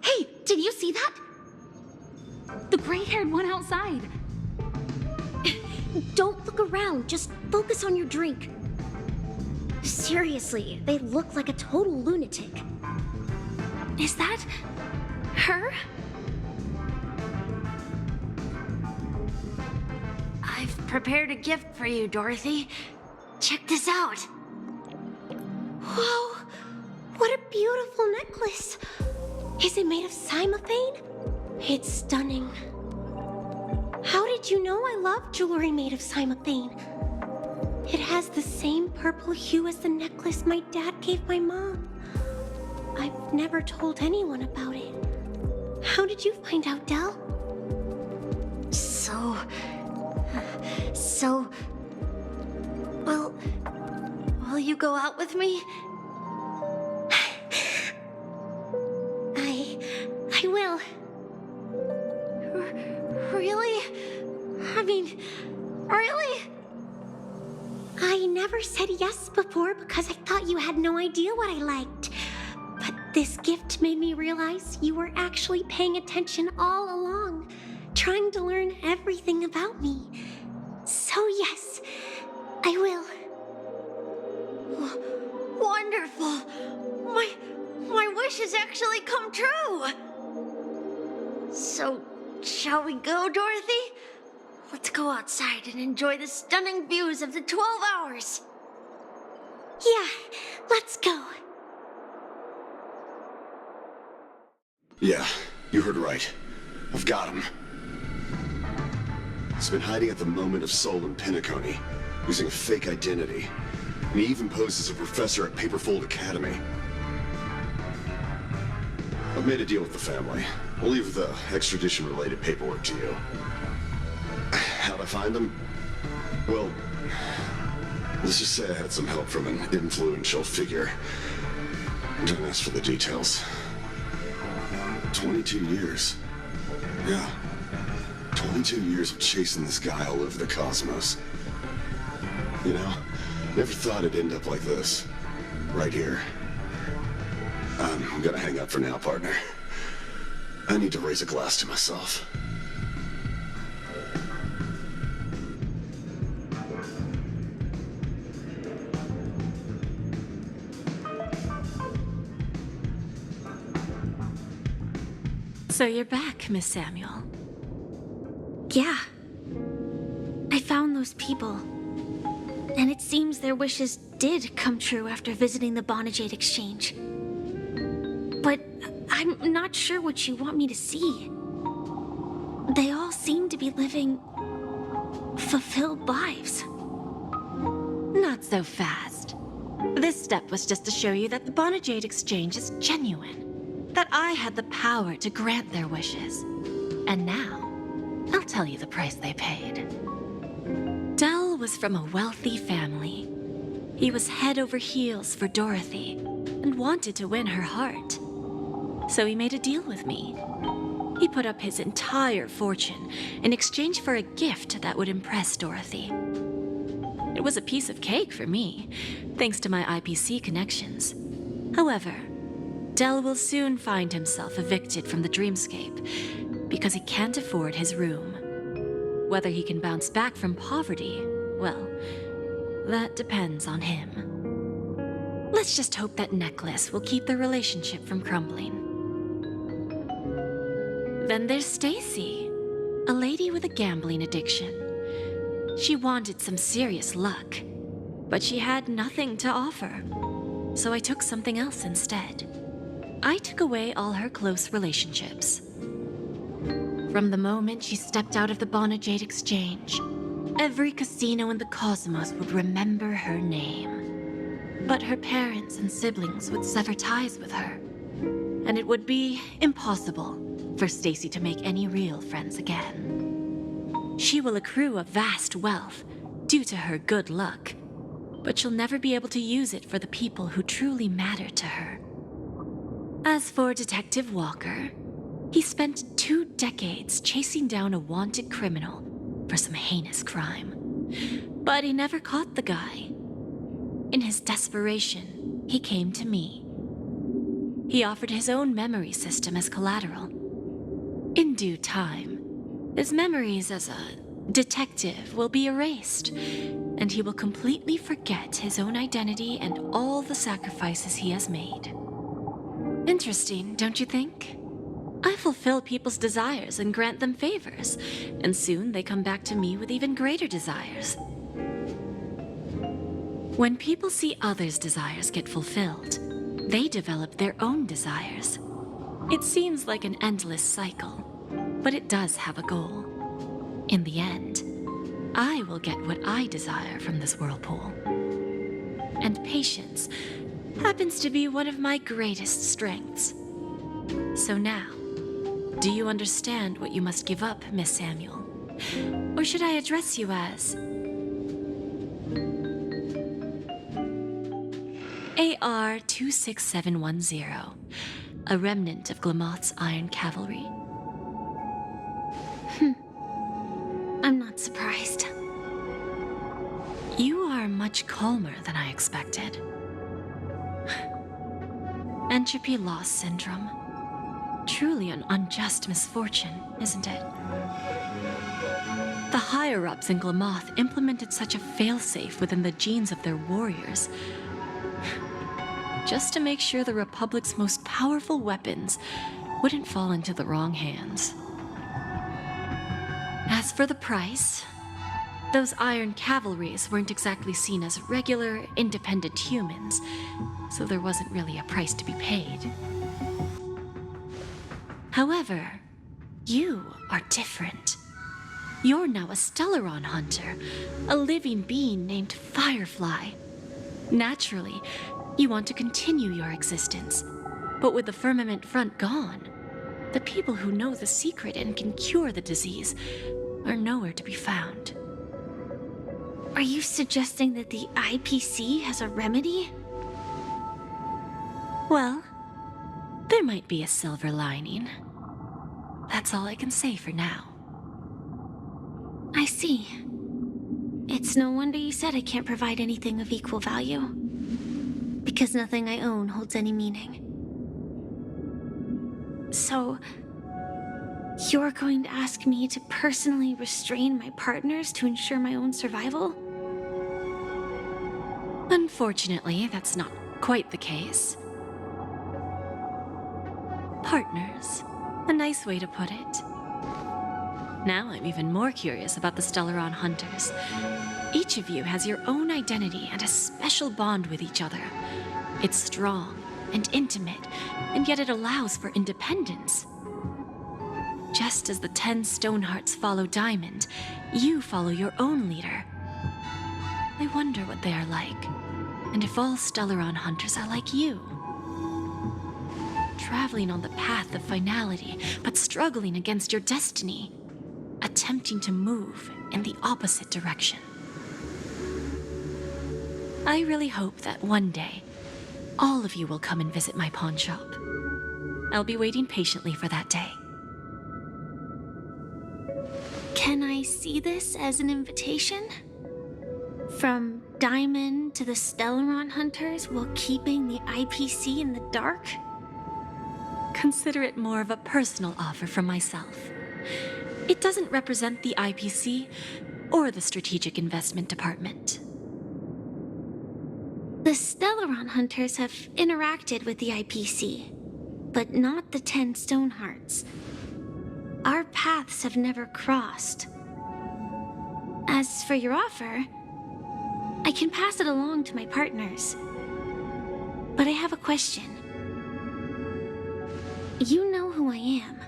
Hey, did you see that? The gray-haired one outside. Don't look around. Just focus on your drink. Seriously, they look like a total lunatic. Is that her? I've prepared a gift for you, Dorothy. Check this out. Whoa! What a beautiful necklace! Is it made of cymophane? It's stunning. How did you know I love jewelry made of cymophane? It has the same purple hue as the necklace my dad gave my mom. I've never told anyone about it. How did you find out, Del? Well, will you go out with me? I will. Really? I mean, really? I never said yes before because I thought you had no idea what I liked. But this gift made me realize you were actually paying attention all along, trying to learn everything about me. So yes, I will. Wonderful! My wish has actually come true! So, shall we go, Dorothy? Let's go outside and enjoy the stunning views of the 12 hours. Yeah, let's go. Yeah, you heard right. I've got him. He's been hiding at the Moment of Soul in Penacony, using a fake identity. And he even poses as a professor at Paperfold Academy. I've made a deal with the family. I'll leave the extradition-related paperwork to you. How'd I find him? Well, let's just say I had some help from an influential figure. Don't ask for the details. 22 years. Yeah. 22 years of chasing this guy all over the cosmos. You know, never thought it'd end up like this. Right here. I'm gonna hang up for now, partner. I need to raise a glass to myself. So you're back, Miss Samuel. Yeah. I found those people. And it seems their wishes did come true after visiting the Bonajade Exchange. But I'm not sure what you want me to see. They all seem to be living fulfilled lives. Not so fast. This step was just to show you that the Bonajade Exchange is genuine. That I had the power to grant their wishes. And now, I'll tell you the price they paid. Del was from a wealthy family. He was head over heels for Dorothy and wanted to win her heart. So he made a deal with me. He put up his entire fortune in exchange for a gift that would impress Dorothy. It was a piece of cake for me, thanks to my IPC connections. However, Del will soon find himself evicted from the dreamscape because he can't afford his room. Whether he can bounce back from poverty, well, that depends on him. Let's just hope that necklace will keep the relationship from crumbling. Then there's Stacy, a lady with a gambling addiction. She wanted some serious luck, but she had nothing to offer, so I took something else instead. I took away all her close relationships. From the moment she stepped out of the Bonajade Exchange, every casino in the cosmos would remember her name. But her parents and siblings would sever ties with her, and it would be impossible for Stacy to make any real friends again. She will accrue a vast wealth due to her good luck, but she'll never be able to use it for the people who truly matter to her. As for Detective Walker, he spent 2 decades chasing down a wanted criminal for some heinous crime. But he never caught the guy. In his desperation, he came to me. He offered his own memory system as collateral. In due time, his memories as a detective will be erased, and he will completely forget his own identity and all the sacrifices he has made. Interesting, don't you think? I fulfill people's desires and grant them favors, and soon they come back to me with even greater desires. When people see others' desires get fulfilled, they develop their own desires. It seems like an endless cycle, but it does have a goal. In the end, I will get what I desire from this whirlpool. And patience happens to be one of my greatest strengths. So now, do you understand what you must give up, Miss Samuel? Or should I address you as AR-26710, a remnant of Glamoth's Iron Cavalry? I'm not surprised. You are much calmer than I expected. Entropy loss syndrome. Truly an unjust misfortune, isn't it? The higher-ups in Glamoth implemented such a failsafe within the genes of their warriors, just to make sure the Republic's most powerful weapons wouldn't fall into the wrong hands. As for the price, those Iron Cavalries weren't exactly seen as regular, independent humans, so there wasn't really a price to be paid. However, you are different. You're now a Stellaron hunter, a living being named Firefly. Naturally, you want to continue your existence, but with the firmament front gone, the people who know the secret and can cure the disease are nowhere to be found. Are you suggesting that the IPC has a remedy? Well, there might be a silver lining. That's all I can say for now. I see. It's no wonder you said I can't provide anything of equal value. Because nothing I own holds any meaning. So, you're going to ask me to personally restrain my partners to ensure my own survival? Unfortunately, that's not quite the case. Partners. A nice way to put it. Now I'm even more curious about the Stellaron Hunters. Each of you has your own identity and a special bond with each other. It's strong and intimate, and yet it allows for independence. Just as the 10 Stonehearts follow Diamond, you follow your own leader. I wonder what they are like, and if all Stellaron Hunters are like you. Traveling on the path of finality, but struggling against your destiny. Attempting to move in the opposite direction. I really hope that one day, all of you will come and visit my pawn shop. I'll be waiting patiently for that day. Can I see this as an invitation? From Diamond to the Stellaron Hunters while keeping the IPC in the dark? Consider it more of a personal offer from myself. It doesn't represent the IPC or the Strategic Investment Department. The Stellaron Hunters have interacted with the IPC, but not the 10 Stonehearts. Our paths have never crossed. As for your offer, I can pass it along to my partners. But I have a question. You know who I am.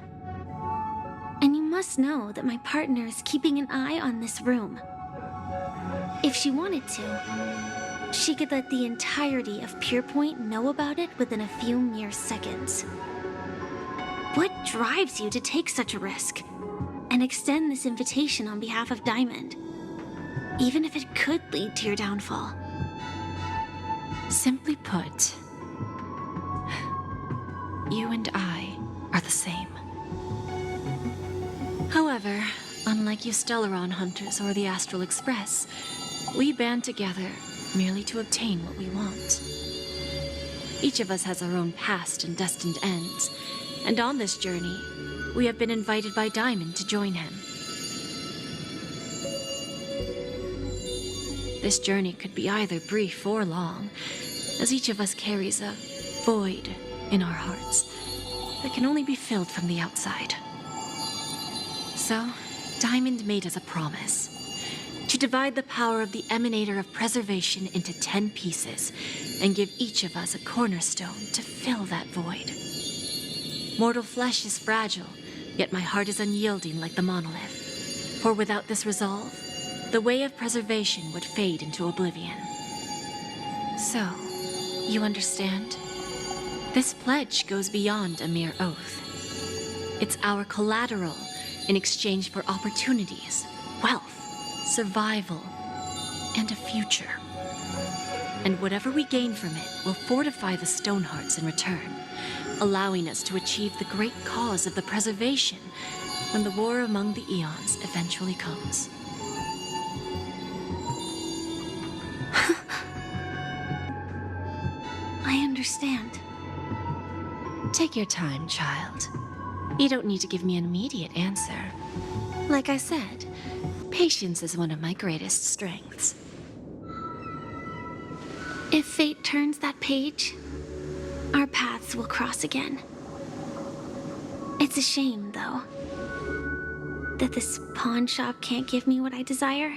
And you must know that my partner is keeping an eye on this room. If she wanted to, she could let the entirety of Pierpoint know about it within a few mere seconds. What drives you to take such a risk and extend this invitation on behalf of Diamond, even if it could lead to your downfall? Simply put, you and I are the same. However, unlike you Stellaron Hunters or the Astral Express, we band together merely to obtain what we want. Each of us has our own past and destined ends, and on this journey, we have been invited by Diamond to join him. This journey could be either brief or long, as each of us carries a void in our hearts. that can only be filled from the outside. So, Diamond made us a promise. To divide the power of the Emanator of Preservation into 10 pieces, and give each of us a cornerstone to fill that void. Mortal flesh is fragile, yet my heart is unyielding like the monolith. For without this resolve, the way of preservation would fade into oblivion. So, you understand? This pledge goes beyond a mere oath. It's our collateral in exchange for opportunities, wealth, survival, and a future. And whatever we gain from it will fortify the Stonehearts in return, allowing us to achieve the great cause of the preservation when the war among the eons eventually comes. I understand. Take your time, child. You don't need to give me an immediate answer. Like I said, patience is one of my greatest strengths. If fate turns that page, our paths will cross again. It's a shame, though, that this pawn shop can't give me what I desire.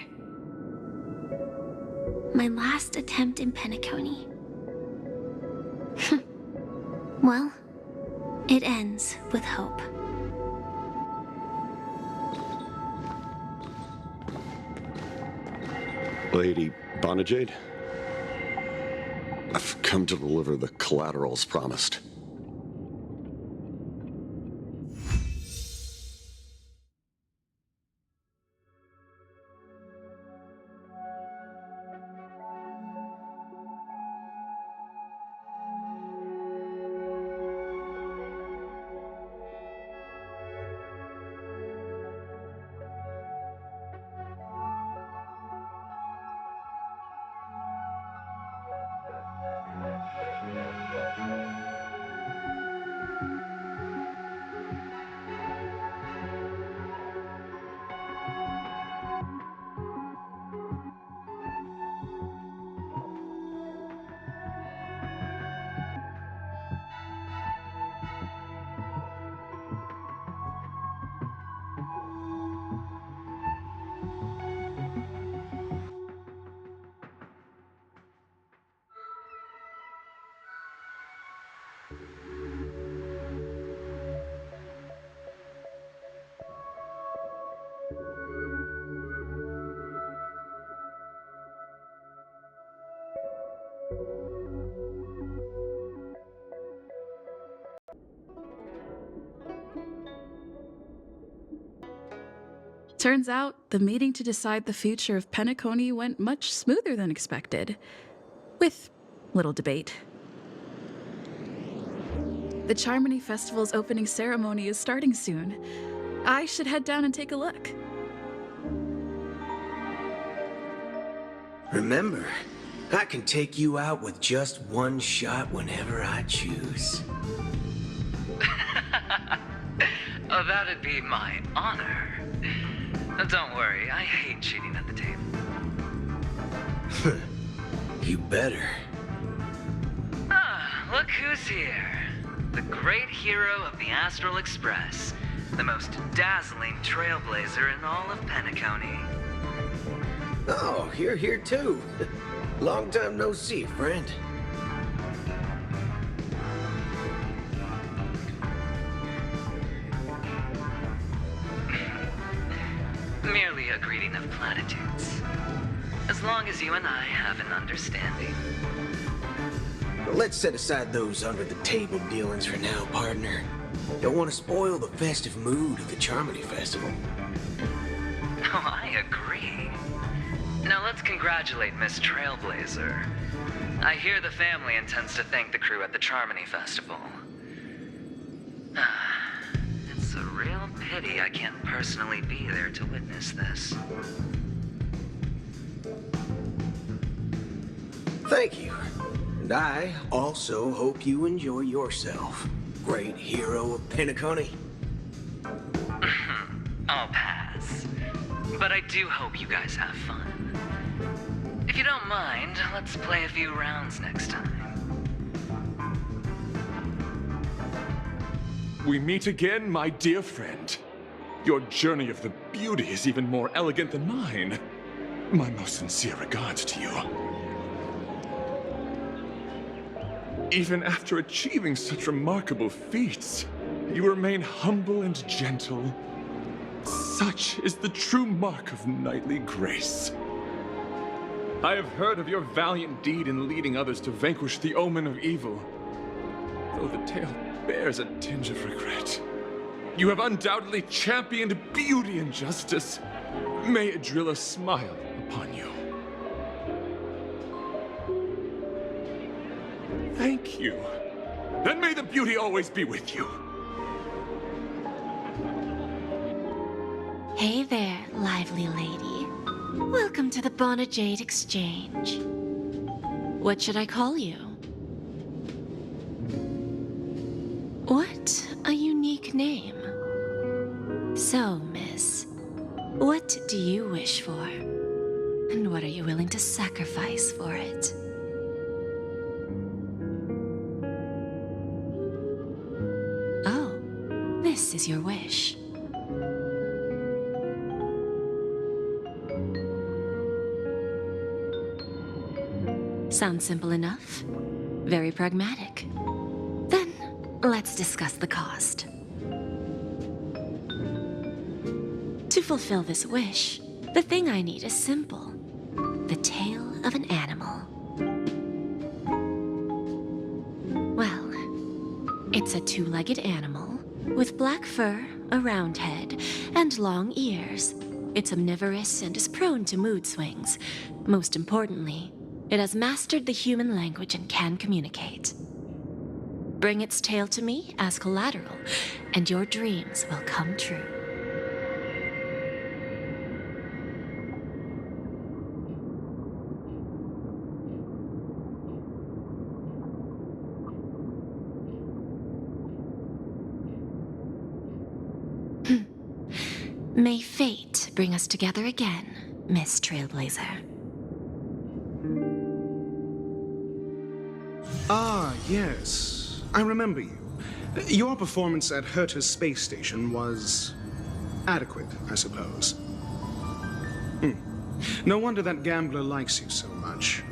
My last attempt in Penacony. Well, it ends with hope. Lady Bonajade? I've come to deliver the collaterals promised. Turns out, the meeting to decide the future of Penacony went much smoother than expected, with little debate. The Charmony Festival's opening ceremony is starting soon. I should head down and take a look. Remember, I can take you out with just one shot whenever I choose. Oh, that'd be my honor. Don't worry, I hate cheating at the table. You better. Ah, look who's here. The great hero of the Astral Express. The most dazzling trailblazer in all of Penacony. Oh, you're here too. Long time no see, friend. Merely a greeting of platitudes. As long as you and I have an understanding. Let's set aside those under-the-table dealings for now, partner. Don't want to spoil the festive mood of the Charmony Festival. Oh, I agree. Now let's congratulate Miss Trailblazer. I hear the family intends to thank the crew at the Charmony Festival. It's a real pity I can't personally be there to witness this. Thank you. And I also hope you enjoy yourself, great hero of Penacony. I'll pass. But I do hope you guys have fun. If you don't mind, let's play a few rounds next time. we meet again, my dear friend. Your journey of the beauty is even more elegant than mine. My most sincere regards to you. Even after achieving such remarkable feats, you remain humble and gentle. Such is the true mark of knightly grace. I have heard of your valiant deed in leading others to vanquish the omen of evil, though the tale bears a tinge of regret. You have undoubtedly championed beauty and justice. May it drill a smile upon you. Thank you. Then may the beauty always be with you. Hey there, lively lady. Welcome to the Bonajade Exchange. What should I call you? What a unique name. So, miss, what do you wish for? And what are you willing to sacrifice for it? Oh, this is your wish. Sounds simple enough. Very pragmatic. Then, let's discuss the cost. To fulfill this wish, the thing I need is simple. The tail of an animal. Well, it's a two-legged animal with black fur, a round head, and long ears. It's omnivorous and is prone to mood swings. Most importantly, it has mastered the human language and can communicate. Bring its tail to me as collateral, and your dreams will come true. May fate bring us together again, Miss Trailblazer. Ah, yes. I remember you. Your performance at Herta's space station was adequate, I suppose. No wonder that gambler likes you so much.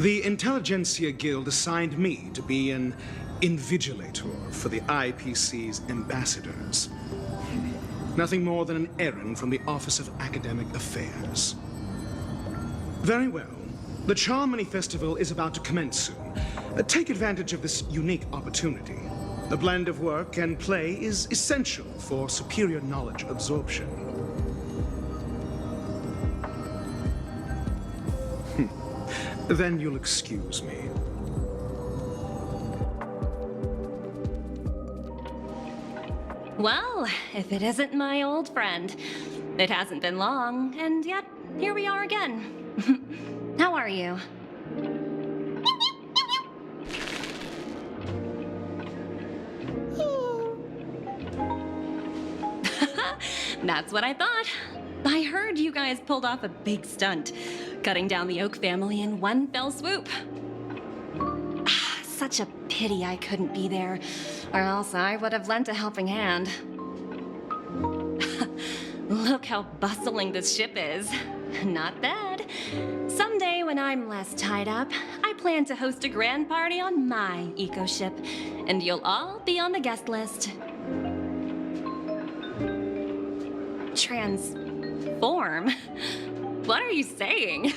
The Intelligentsia Guild assigned me to be an invigilator for the IPC's ambassadors. Nothing more than an errand from the Office of Academic Affairs. Very well. The Charmony Festival is about to commence soon. Take advantage of this unique opportunity. The blend of work and play is essential for superior knowledge absorption. Then you'll excuse me. Well, if it isn't my old friend. It hasn't been long, and yet here we are again. How are you? That's what I thought. I heard you guys pulled off a big stunt, cutting down the Oak family in one fell swoop. Such a pity I couldn't be there, or else I would have lent a helping hand. Look how bustling this ship is. Not bad. Someday when I'm less tied up, I plan to host a grand party on my eco-ship, and you'll all be on the guest list. Transform? What are you saying?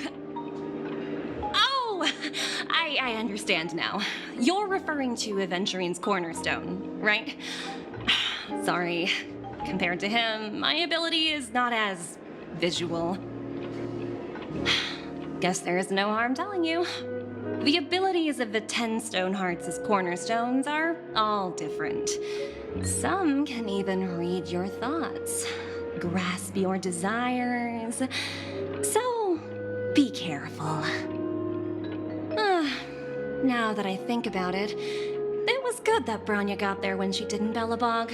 Oh, I understand now. You're referring to Aventurine's cornerstone, right? Sorry. Compared to him, my ability is not as visual. Guess there is no harm telling you. The abilities of the 10 Stonehearts' cornerstones are all different. Some can even read your thoughts, grasp your desires. So, be careful. Now that I think about it, it was good that Branya got there when she did in Belobog.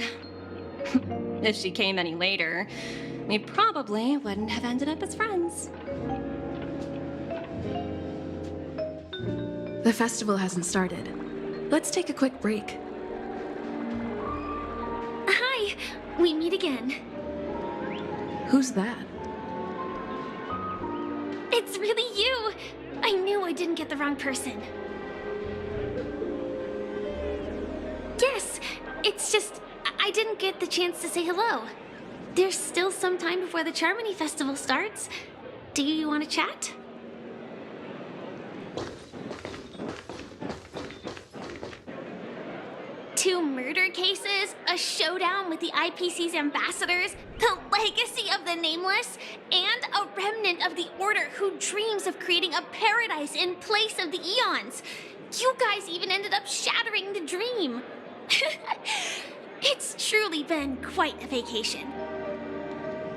If she came any later, we probably wouldn't have ended up as friends. The festival hasn't started. let's take a quick break. Hi, we meet again. Who's that? It's really you! I knew I didn't get the wrong person. Yes, it's just I didn't get the chance to say hello. There's still some time before the Charmony Festival starts. Do you want to chat? Two murder cases, a showdown with the IPC's ambassadors, the legacy of the Nameless, and a remnant of the Order who dreams of creating a paradise in place of the Eons. You guys even ended up shattering the dream. It's truly been quite a vacation.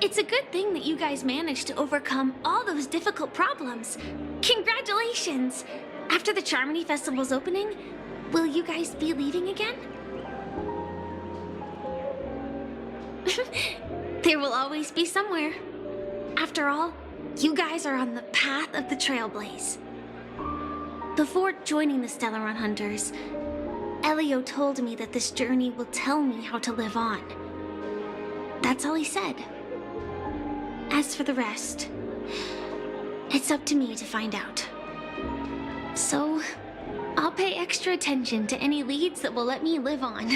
It's a good thing that you guys managed to overcome all those difficult problems. Congratulations! After the Charmony Festival's opening, will you guys be leaving again? There will always be somewhere. After all, you guys are on the path of the Trailblaze. Before joining the Stellaron Hunters, Elio told me that this journey will tell me how to live on. That's all he said. As for the rest, it's up to me to find out. So, I'll pay extra attention to any leads that will let me live on.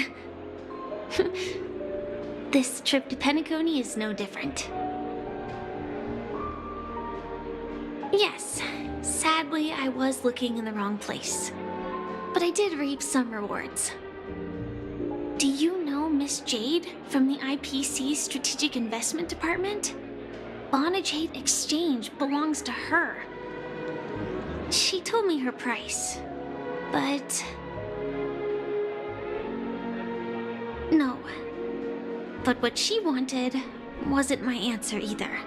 This trip to Penacony is no different. Yes, sadly I was looking in the wrong place. But I did reap some rewards. Do you know Miss Jade from the IPC's Strategic Investment Department? Bonajade Exchange belongs to her. She told me her price, but... No. But what she wanted wasn't my answer either.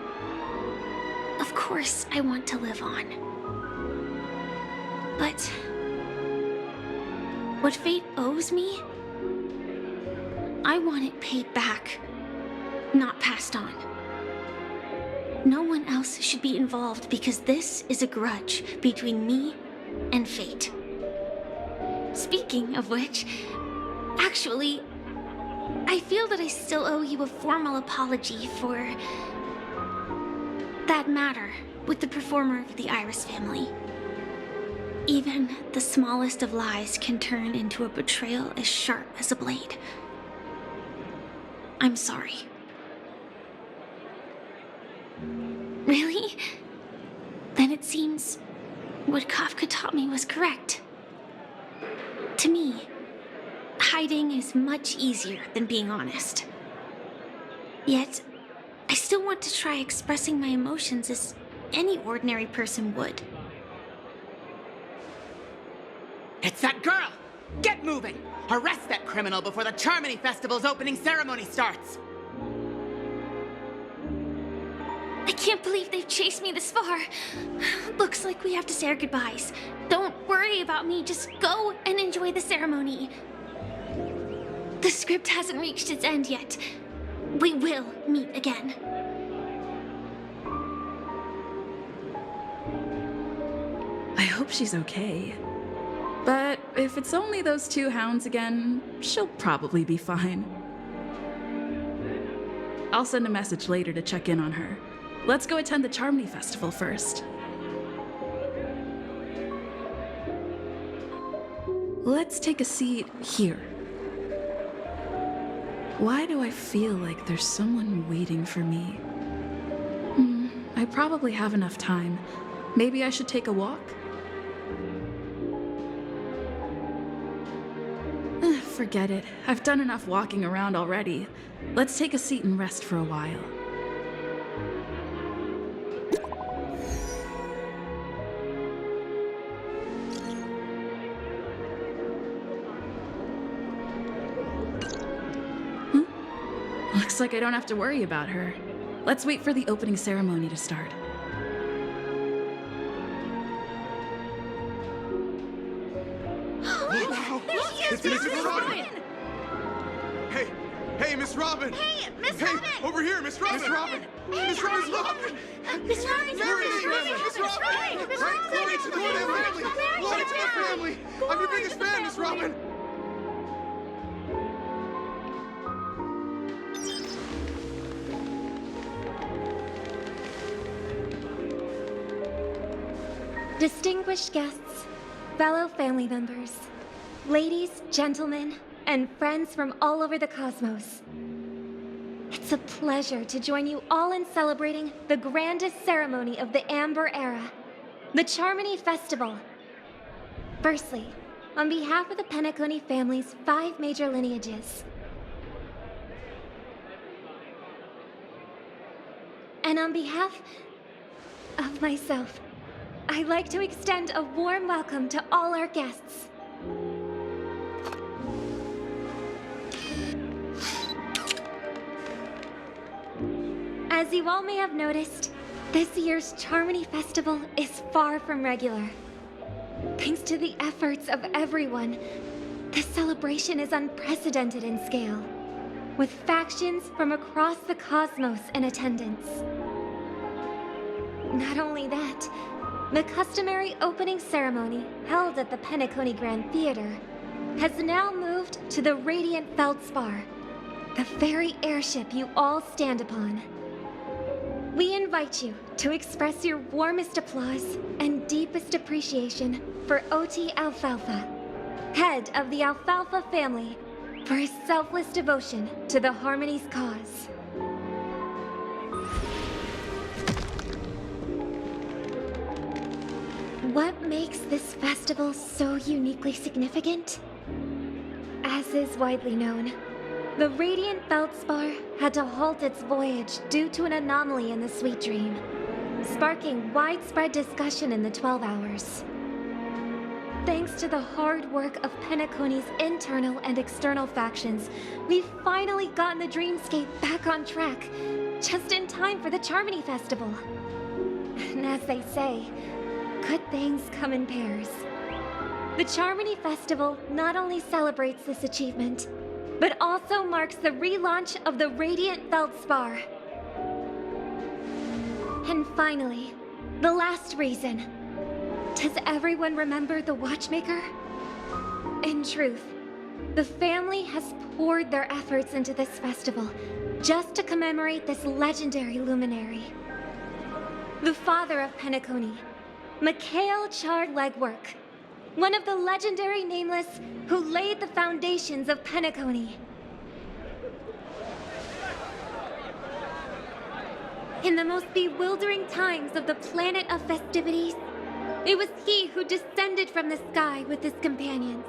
Of course, I want to live on. But... what fate owes me, I want it paid back, not passed on. No one else should be involved because this is a grudge between me and fate. Speaking of which, actually, I feel that I still owe you a formal apology for that matter with the performer of the Iris family. Even the smallest of lies can turn into a betrayal as sharp as a blade. I'm sorry. Really? Then it seems what Kafka taught me was correct. To me, hiding is much easier than being honest. Yet, I still want to try expressing my emotions as any ordinary person would. It's that girl! Get moving! Arrest that criminal before the Charmony Festival's opening ceremony starts! I can't believe they've chased me this far. Looks like we have to say our goodbyes. Don't worry about me, just go and enjoy the ceremony. The script hasn't reached its end yet. We will meet again. I hope she's okay. But if it's only those two hounds again, she'll probably be fine. I'll send a message later to check in on her. Let's go attend the Charmony Festival first. Let's take a seat here. Why do I feel like there's someone waiting for me? I probably have enough time. Maybe I should take a walk? Forget it. I've done enough walking around already. Let's take a seat and rest for a while. Looks like I don't have to worry about her. Let's wait for the opening ceremony to start. It's Miss Robin! Hey, Miss Robin! Hey, Miss Robin! Over here, Miss Robin! Miss Robin! Miss Robin! Miss Robin! Glory to the family! me! I'm your biggest fan, Miss Robin! Distinguished guests, fellow family members, ladies, gentlemen, and friends from all over the cosmos. It's a pleasure to join you all in celebrating the grandest ceremony of the Amber Era, the Charmony Festival. Firstly, on behalf of the Penacony family's 5 major lineages, and on behalf of myself, I'd like to extend a warm welcome to all our guests. As you all may have noticed, this year's Charmony Festival is far from regular. Thanks to the efforts of everyone, this celebration is unprecedented in scale, with factions from across the cosmos in attendance. Not only that, the customary opening ceremony held at the Penacony Grand Theater has now moved to the Radiant Feldspar, the very airship you all stand upon. We invite you to express your warmest applause and deepest appreciation for OT Alfalfa, head of the Alfalfa family, for his selfless devotion to the Harmony's cause. What makes this festival so uniquely significant? As is widely known, the Radiant Feldspar had to halt its voyage due to an anomaly in the Sweet Dream, sparking widespread discussion in the 12 Hours. Thanks to the hard work of Penacony's internal and external factions, we've finally gotten the dreamscape back on track, just in time for the Charmony Festival. And as they say, good things come in pairs. The Charmony Festival not only celebrates this achievement, but also marks the relaunch of the Radiant Feldspar. And finally, the last reason. Does everyone remember the Watchmaker? In truth, the family has poured their efforts into this festival just to commemorate this legendary luminary. The father of Penacony, Mikhail Chard Legwork, one of the legendary Nameless who laid the foundations of Penacony. In the most bewildering times of the planet of festivities, it was he who descended from the sky with his companions,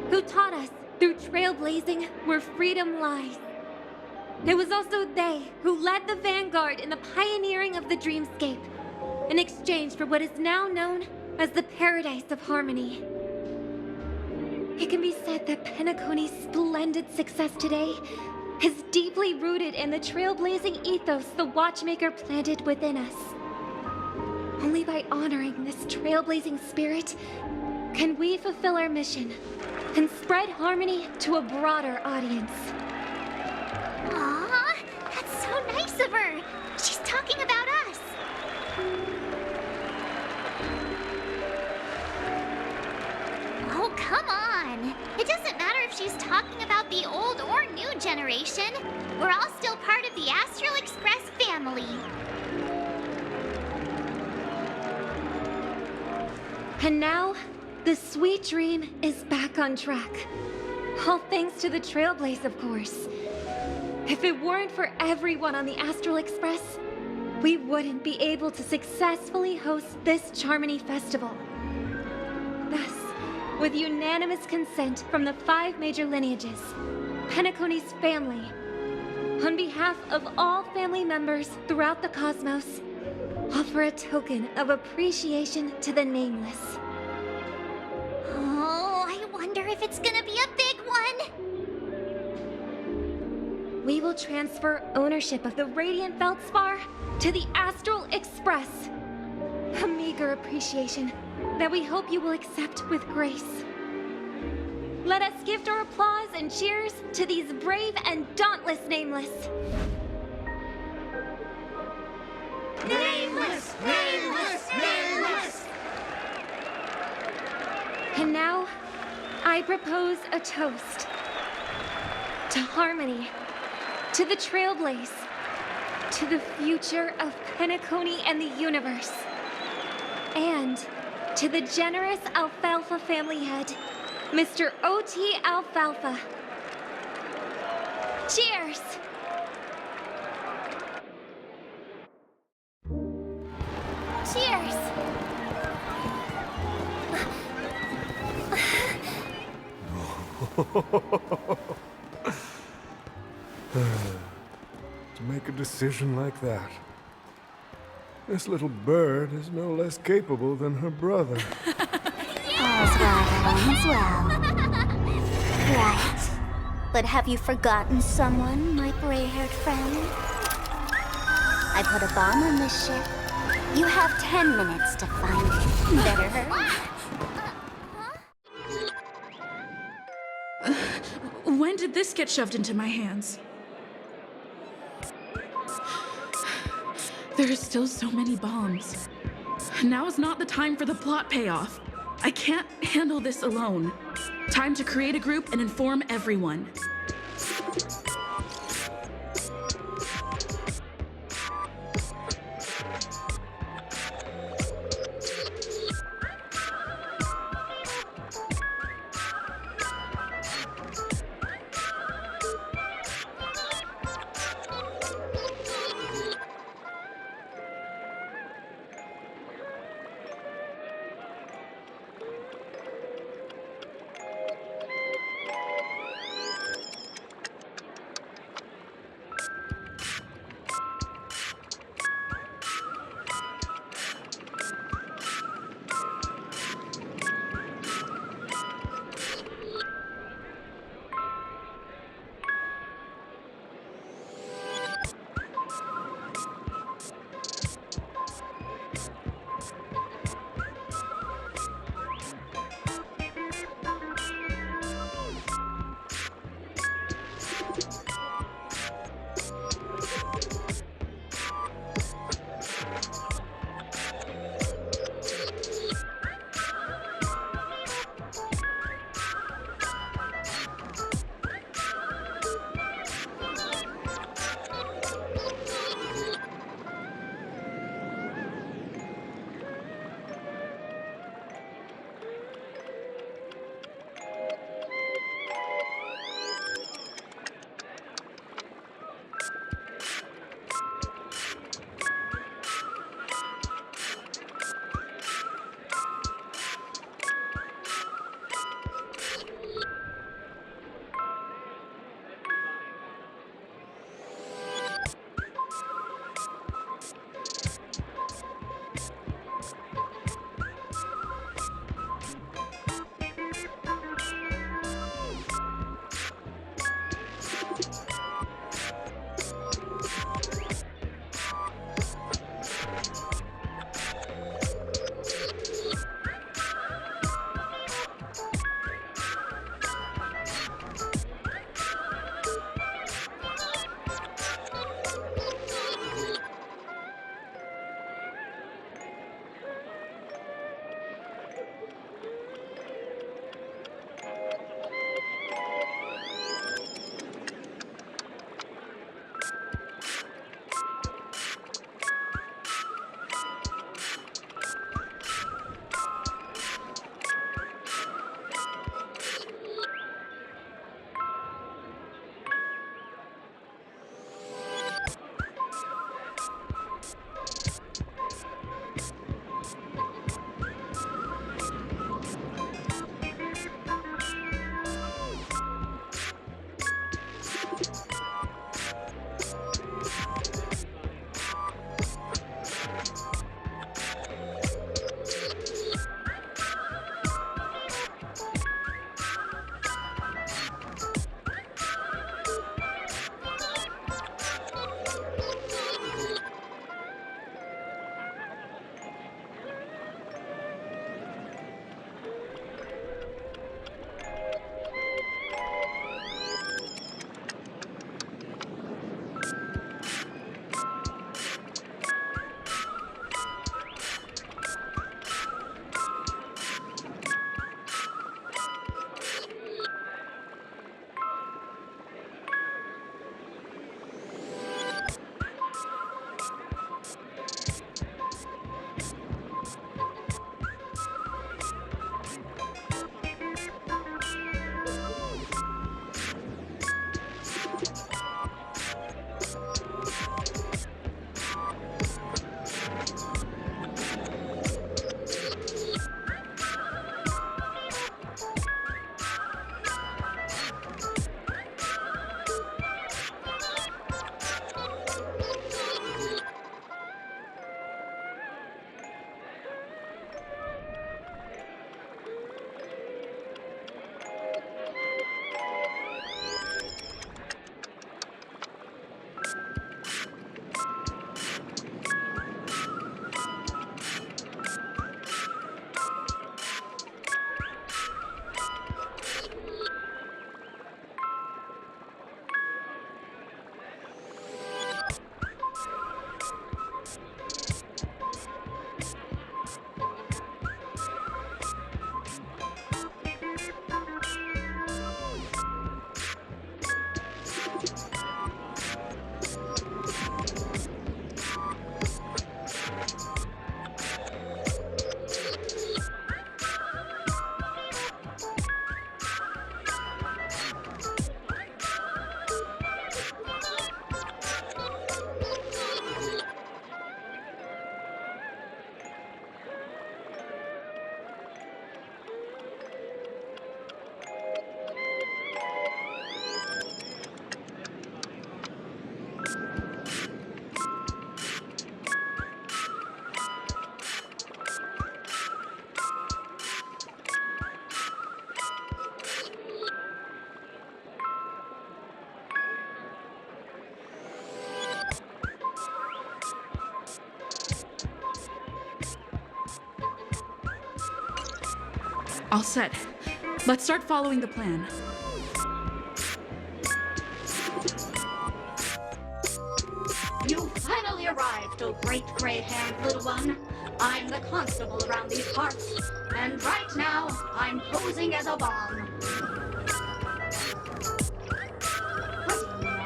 who taught us through trailblazing where freedom lies. It was also they who led the vanguard in the pioneering of the dreamscape, in exchange for what is now known as the Paradise of Harmony. It can be said that Penacony's splendid success today is deeply rooted in the trailblazing ethos the Watchmaker planted within us. Only by honoring this trailblazing spirit can we fulfill our mission and spread harmony to a broader audience. Aw, that's so nice of her. She's talking about us. Oh, come on. It doesn't matter if she's talking about the old or new generation. We're all still part of the Astral Express family. And now, the Sweet Dream is back on track. All thanks to the Trailblaze, of course. If it weren't for everyone on the Astral Express, we wouldn't be able to successfully host this Charmony Festival. Thus, with unanimous consent from the 5 major lineages, Penacony's family, on behalf of all family members throughout the cosmos, offer a token of appreciation to the Nameless. Oh, I wonder if it's gonna be a big one. We will transfer ownership of the Radiant Feldspar to the Astral Express. A meager appreciation that we hope you will accept with grace. Let us gift our applause and cheers to these brave and dauntless Nameless. Nameless! Nameless! Nameless! And now, I propose a toast. To harmony. To the Trailblaze. To the future of Penacony and the universe. And to the generous Alfalfa family head, Mr. O.T. Alfalfa. Cheers! Cheers! To make a decision like that. This little bird is no less capable than her brother. All's well that ends well. Right. But have you forgotten someone, my gray-haired friend? I put a bomb on this ship. You have 10 minutes to find it. Better hurry. When did this get shoved into my hands? There are still so many bombs. Now is not the time for the plot payoff. I can't handle this alone. Time to create a group and inform everyone. All set. Let's start following the plan. You finally arrived, oh great gray-haired little one. I'm the constable around these parts, and right now, I'm posing as a bomb.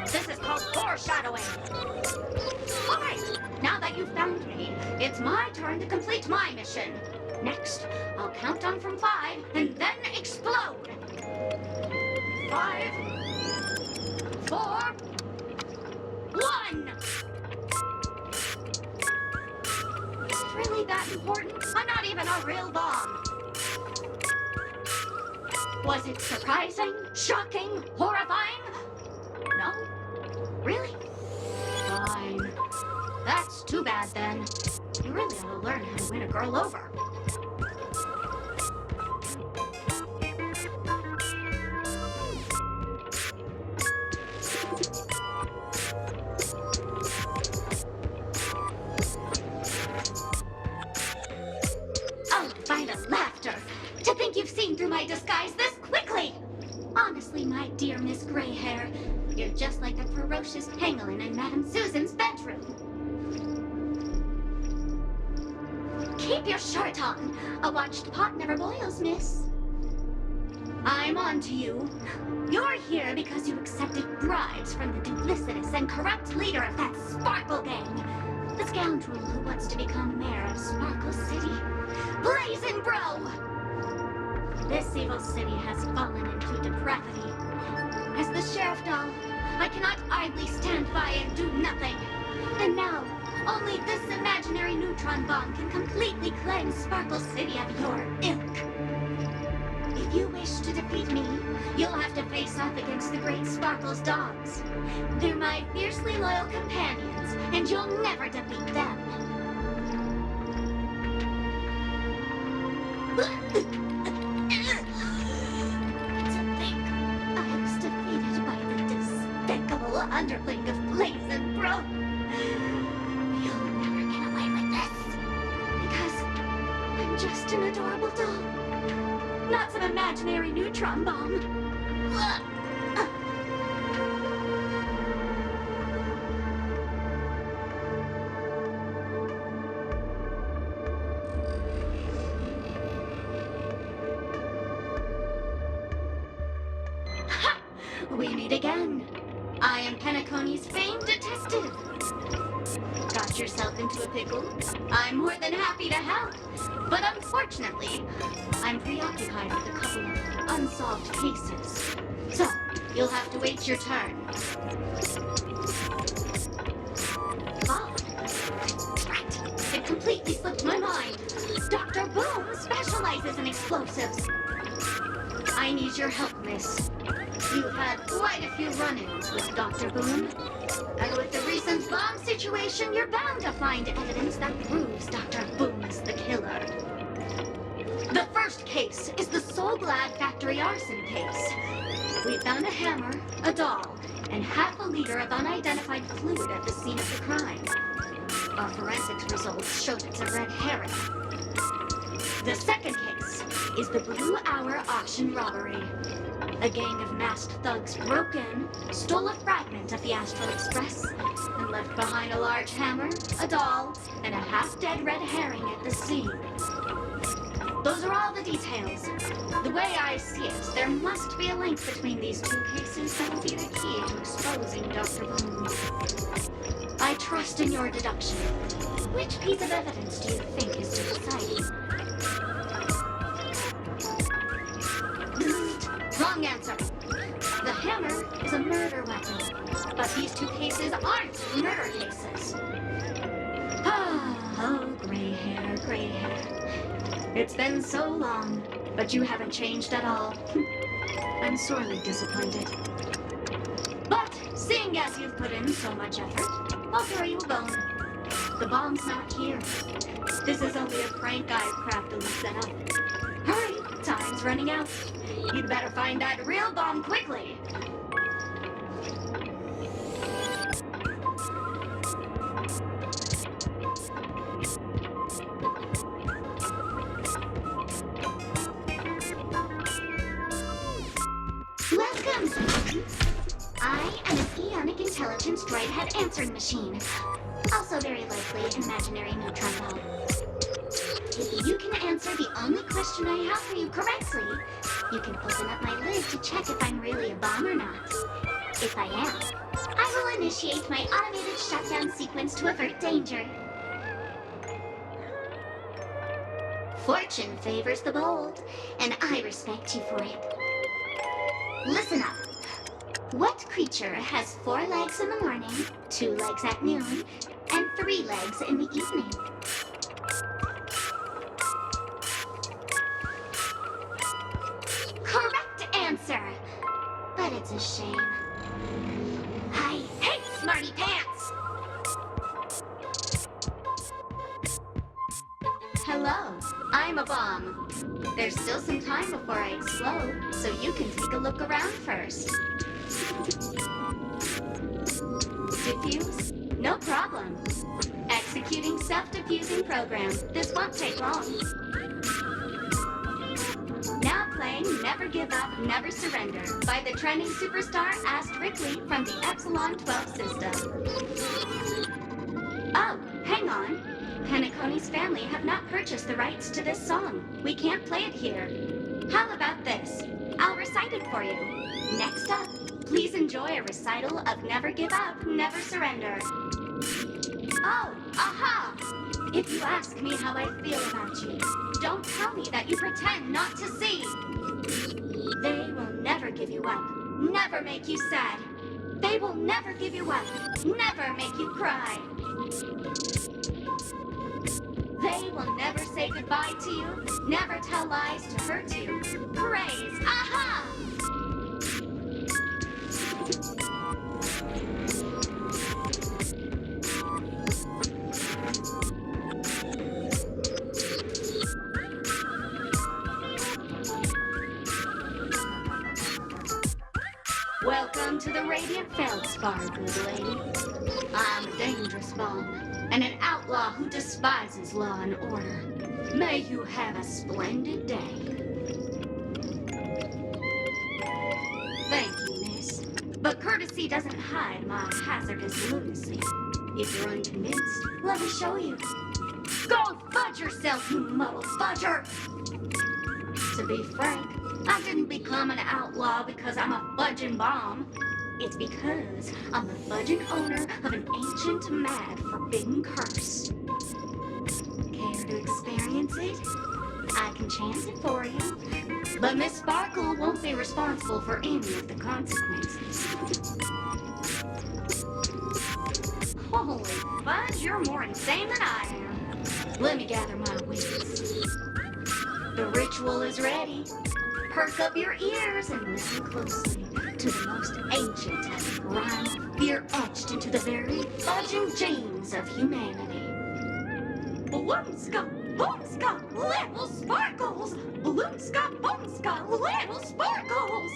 This is called foreshadowing. All right, now that you've found me, it's my turn to complete my mission. Next, I'll count down from 5 and then explode. 5, 4, 1. Is it really that important? I'm not even a real bomb. Was it surprising, shocking, horrifying? No? Really? Fine. That's too bad then. You really ought to learn how to win a girl over. Oh, by the laughter! To think you've seen through my disguise this quickly! Honestly, my dear Miss Greyhair, you're just like the ferocious pangolin in Madame Susan's bedroom. Keep your shirt on. A watched pot never boils, miss. I'm on to you. You're here because you accepted bribes from the duplicitous and corrupt leader of that Sparkle gang. The scoundrel who wants to become mayor of Sparkle City. Blazin' Bro! This evil city has fallen into depravity. As the sheriff doll, I cannot idly stand by and do nothing. And now, only this imaginary neutron bomb can completely cleanse Sparkle City of your ilk. If you wish to defeat me, you'll have to face off against the Great Sparkle's dogs. They're my fiercely loyal companions, and you'll never defeat them. Underling of Blazin' Bro. You'll never get away with this. Because I'm just an adorable doll. Not some imaginary neutron bomb. Ha! We meet again. I am Penacony's famed detective. Got yourself into a pickle? I'm more than happy to help. But unfortunately, I'm preoccupied with a couple of unsolved cases. So, you'll have to wait your turn. Oh, right. It completely slipped my mind. Dr. Boom specializes in explosives. I need your help, miss. You've had quite a few run-ins with Dr. Boom. And with the recent bomb situation, you're bound to find evidence that proves Dr. Boom is the killer. The first case is the Soul Glad factory arson case. We found a hammer, a doll, and half a liter of unidentified fluid at the scene of the crime. Our forensics results showed it's a red herring. The second case is the Blue Hour auction robbery. A gang of masked thugs broke in, stole a fragment of the Astral Express, and left behind a large hammer, a doll, and a half-dead red herring at the scene. Those are all the details. The way I see it, there must be a link between these two cases that will be the key to exposing Dr. Boom. I trust in your deduction. Which piece of evidence do you think is deciding? Wrong answer. The hammer is a murder weapon, but these two cases aren't murder cases. Oh, gray hair, gray hair. It's been so long, but you haven't changed at all. I'm sorely disappointed. But seeing as you've put in so much effort, I'll throw you a bone. The bomb's not here. This is only a prank I've craftily set up. Hurry, time's running out. You'd better find that real bomb quickly. Welcome, students. I am an Eonic Intelligence droid head answering machine. Also very likely an imaginary neutron ball. If you can answer the only question I have for you correctly, you can open up my lid to check if I'm really a bomb or not. If I am, I will initiate my automated shutdown sequence to avert danger. Fortune favors the bold, and I respect you for it. Listen up. What creature has 4 legs in the morning, 2 legs at noon, and 3 legs in the evening? Correct answer! But it's a shame. I hate smarty pants! Hello, I'm a bomb. There's still some time before I explode, so you can take a look around first. Diffuse? No problem. Executing self-diffusing program. This won't take long. Now playing Never Give Up, Never Surrender by the trending superstar Ast Rickley from the Epsilon 12 system. Oh, hang on. Penacony's family have not purchased the rights to this song. We can't play it here. How about this? I'll recite it for you. Next up, please enjoy a recital of Never Give Up, Never Surrender. Oh, aha! If you ask me how I feel about you, don't tell me that you pretend not to see. They will never give you up, never make you sad. They will never give you up, never make you cry. They will never say goodbye to you, never tell lies to hurt you. Praise, aha! Welcome to the Radiant Feldspar, good lady. I'm a dangerous bomb, and an outlaw who despises law and order. May you have a splendid day. Thank you, miss. But courtesy doesn't hide my hazardous lunacy. If you're unconvinced, let me show you. Go fudge yourself, you muddle fudger! To be frank, I didn't become an outlaw because I'm a fudging bomb. It's because I'm the fudging owner of an ancient, mad, forbidden curse. Care to experience it? I can chant it for you. But Miss Sparkle won't be responsible for any of the consequences. Holy fudge, you're more insane than I am. Let me gather my wits. The ritual is ready. Perk up your ears and listen closely to the most ancient rhyme of fear etched into the very fudging genes of humanity. Bloomska, boomska, little sparkles! Bloomska, boomska, little sparkles!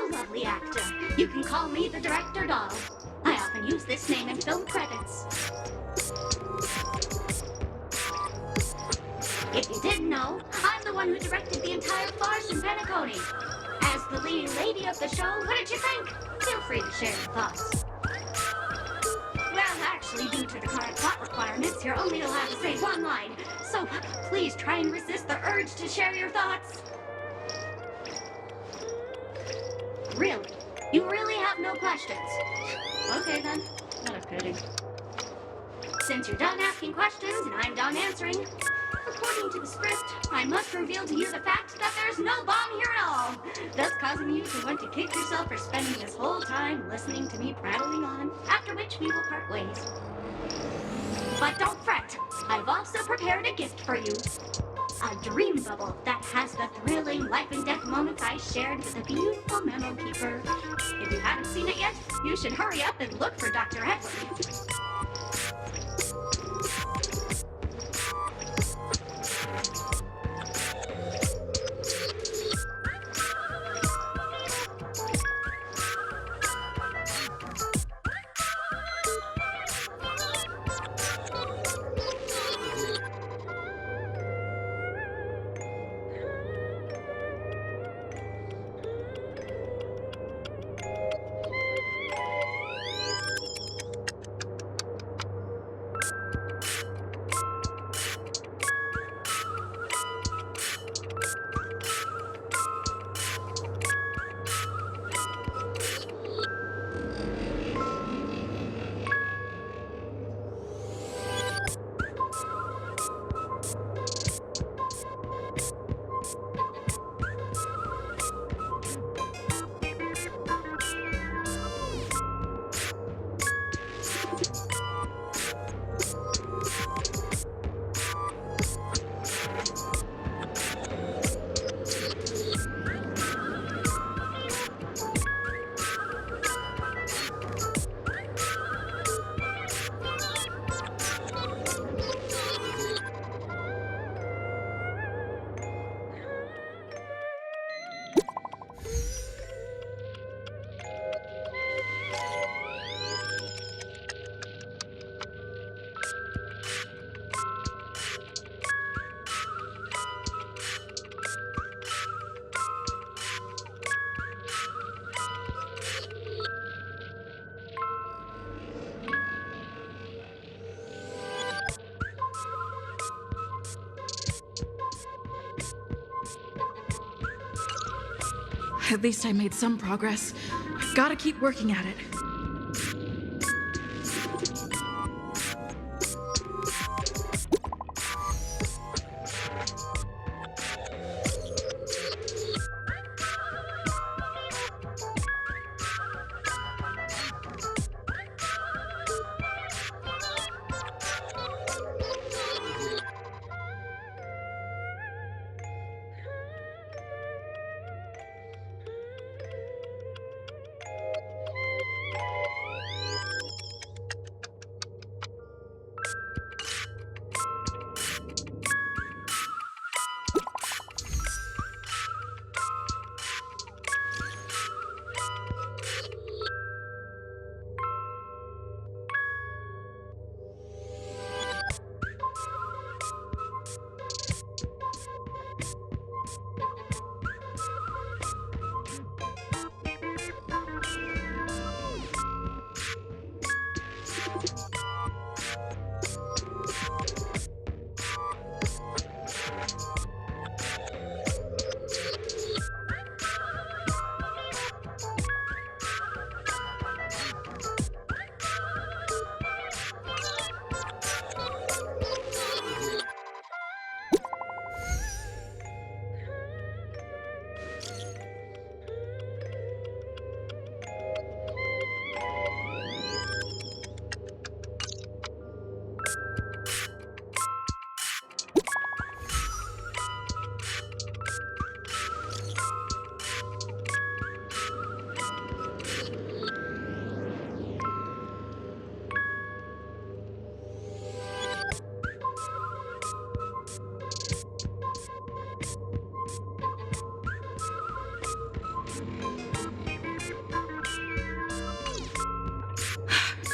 Lovely actor. You can call me the director doll. I often use this name in film credits. If you didn't know, I'm the one who directed the entire farce in Penacony. As the leading lady of the show, what did you think? Feel free to share your thoughts. Well, actually, due to the current plot requirements, you're only allowed to say one line. So please try and resist the urge to share your thoughts. Really? You really have no questions? Okay then, what a pity. Since you're done asking questions and I'm done answering, according to the script, I must reveal to you the fact that there's no bomb here at all, thus causing you to want to kick yourself for spending this whole time listening to me prattling on, after which we will part ways. But don't fret, I've also prepared a gift for you. A dream bubble that has the thrilling life and death moments I shared with the beautiful memo keeper. If you haven't seen it yet, you should hurry up and look for Dr. Edward. At least I made some progress. I've got to keep working at it.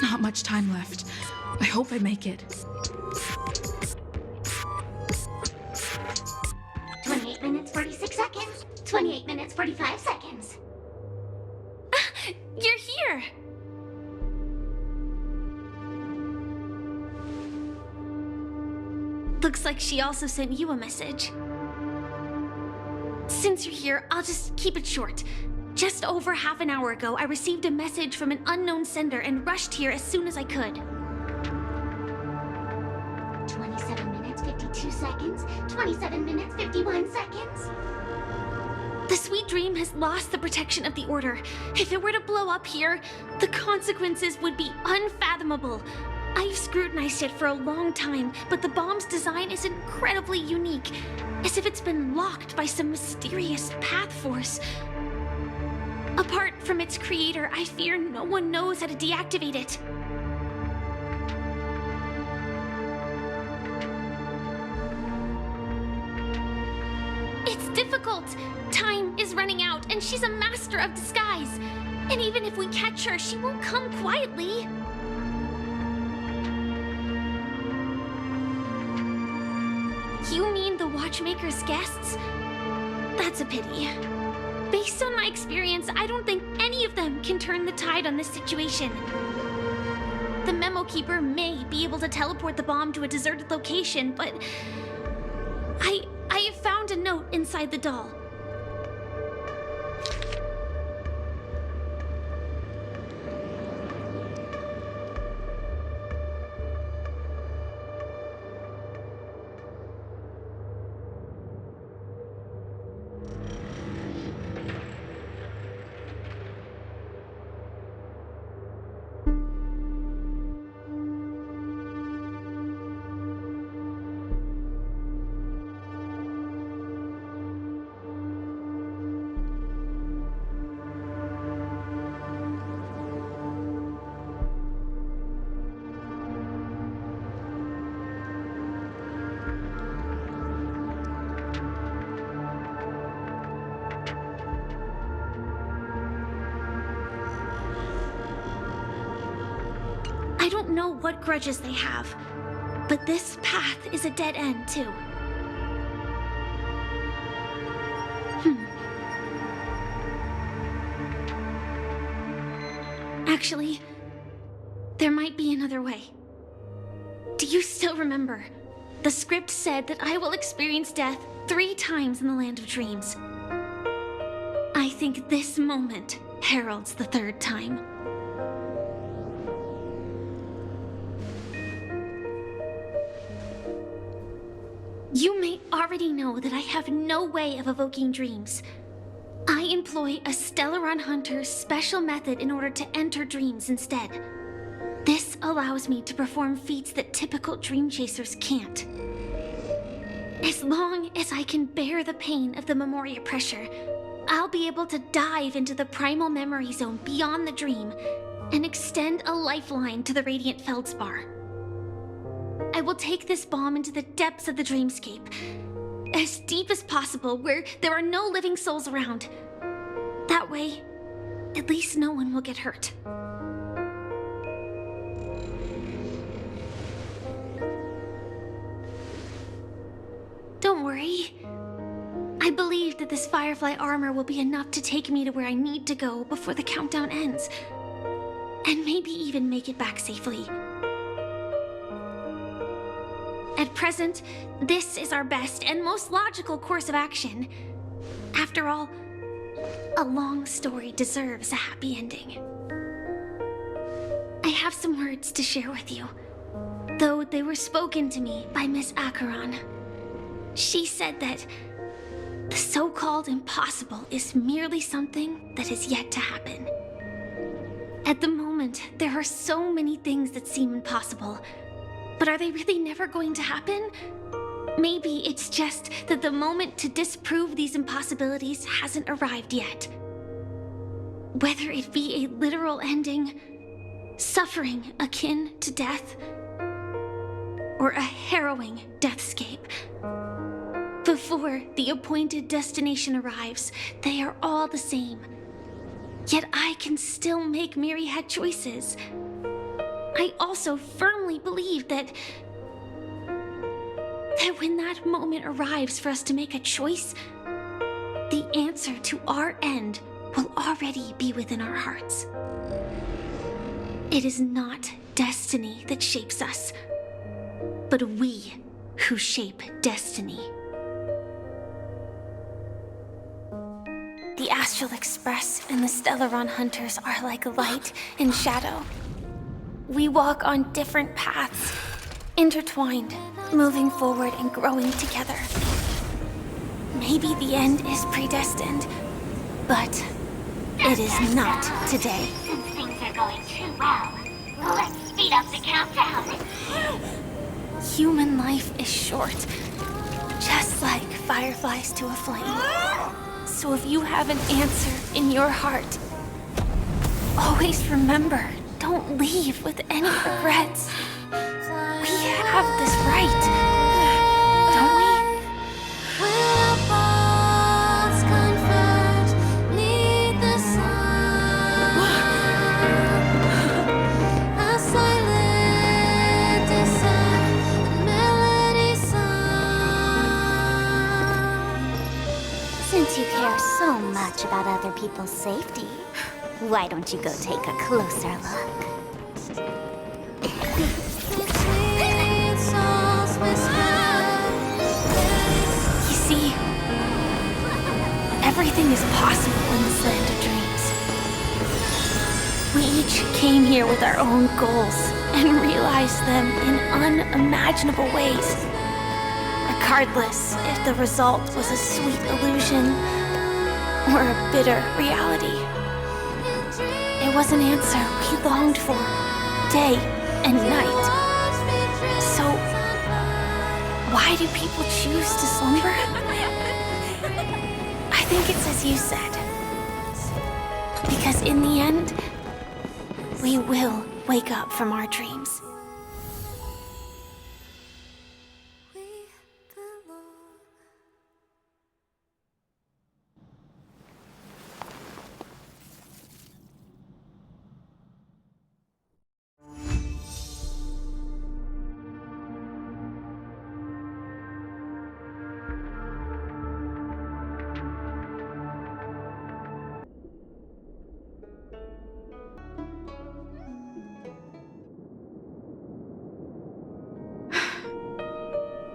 Not much time left. I hope I make it. 28 minutes, 46 seconds. 28 minutes, 45 seconds. You're here! Looks like she also sent you a message. Since you're here, I'll just keep it short. Just over half an hour ago, I received a message from an unknown sender and rushed here as soon as I could. 27 minutes, 52 seconds. 27 minutes, 51 seconds. The Sweet Dream has lost the protection of the Order. If it were to blow up here, the consequences would be unfathomable. I've scrutinized it for a long time, but the bomb's design is incredibly unique, as if it's been locked by some mysterious path force. Apart from its creator, I fear no one knows how to deactivate it. It's difficult. Time is running out, and she's a master of disguise. And even if we catch her, she won't come quietly. You mean the Watchmaker's guests? That's a pity. Based on my experience, I don't think any of them can turn the tide on this situation. The Memo Keeper may be able to teleport the bomb to a deserted location, but I have found a note inside the doll. I don't know what grudges they have, but this path is a dead end, too. Actually, there might be another way. Do you still remember? The script said that I will experience death 3 times in the Land of Dreams. I think this moment heralds the 3rd time. You may already know that I have no way of evoking dreams. I employ a Stellaron Hunter's special method in order to enter dreams instead. This allows me to perform feats that typical dream chasers can't. As long as I can bear the pain of the Memoria pressure, I'll be able to dive into the primal memory zone beyond the dream and extend a lifeline to the Radiant Feldspar. I will take this bomb into the depths of the dreamscape, as deep as possible, where there are no living souls around. That way, at least no one will get hurt. Don't worry. I believe that this Firefly armor will be enough to take me to where I need to go before the countdown ends, and maybe even make it back safely. At present, this is our best and most logical course of action. After all, a long story deserves a happy ending. I have some words to share with you, though they were spoken to me by Miss Acheron. She said that the so-called impossible is merely something that is yet to happen. At the moment, there are so many things that seem impossible. But are they really never going to happen? Maybe it's just that the moment to disprove these impossibilities hasn't arrived yet. Whether it be a literal ending, suffering akin to death, or a harrowing deathscape. Before the appointed destination arrives, they are all the same. Yet I can still make myriad choices. I also firmly believe that when that moment arrives for us to make a choice, the answer to our end will already be within our hearts. It is not destiny that shapes us, but we who shape destiny. The Astral Express and the Stellaron Hunters are like light and shadow. We walk on different paths, intertwined, moving forward and growing together. Maybe the end is predestined, but it is not today. Since things are going too well, let's speed speed up the countdown. Human life is short, just like fireflies to a flame. So if you have an answer in your heart, always remember, don't leave with any regrets. We have this right, don't we? Since you care so much about other people's safety, why don't you go take a closer look? You see, everything is possible in this land of dreams. We each came here with our own goals and realized them in unimaginable ways. Regardless if the result was a sweet illusion or a bitter reality. It was an answer we longed for, day and night. So, why do people choose to slumber? I think it's as you said. Because in the end, we will wake up from our dreams.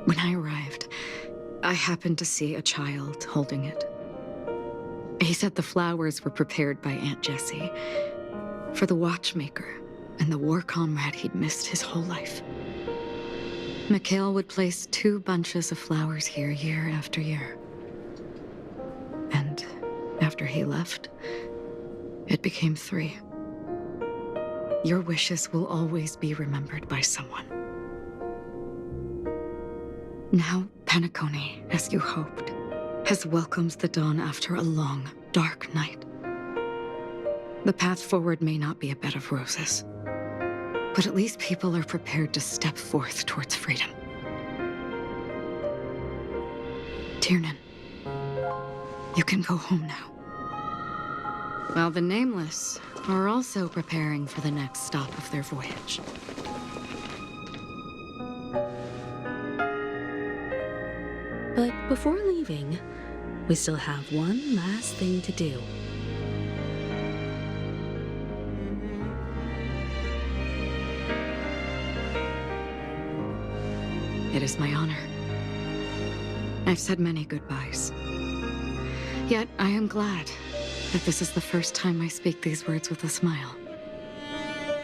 When I arrived, I happened to see a child holding it. He said the flowers were prepared by Aunt Jessie for the watchmaker and the war comrade he'd missed his whole life. Mikhail would place 2 bunches of flowers here year after year. And after he left, it became 3. Your wishes will always be remembered by someone. Now, Penacony, as you hoped, has welcomed the dawn after a long, dark night. The path forward may not be a bed of roses, but at least people are prepared to step forth towards freedom. Tiernan, you can go home now. While the Nameless are also preparing for the next stop of their voyage. But before leaving, we still have one last thing to do. It is my honor. I've said many goodbyes. Yet I am glad that this is the first time I speak these words with a smile.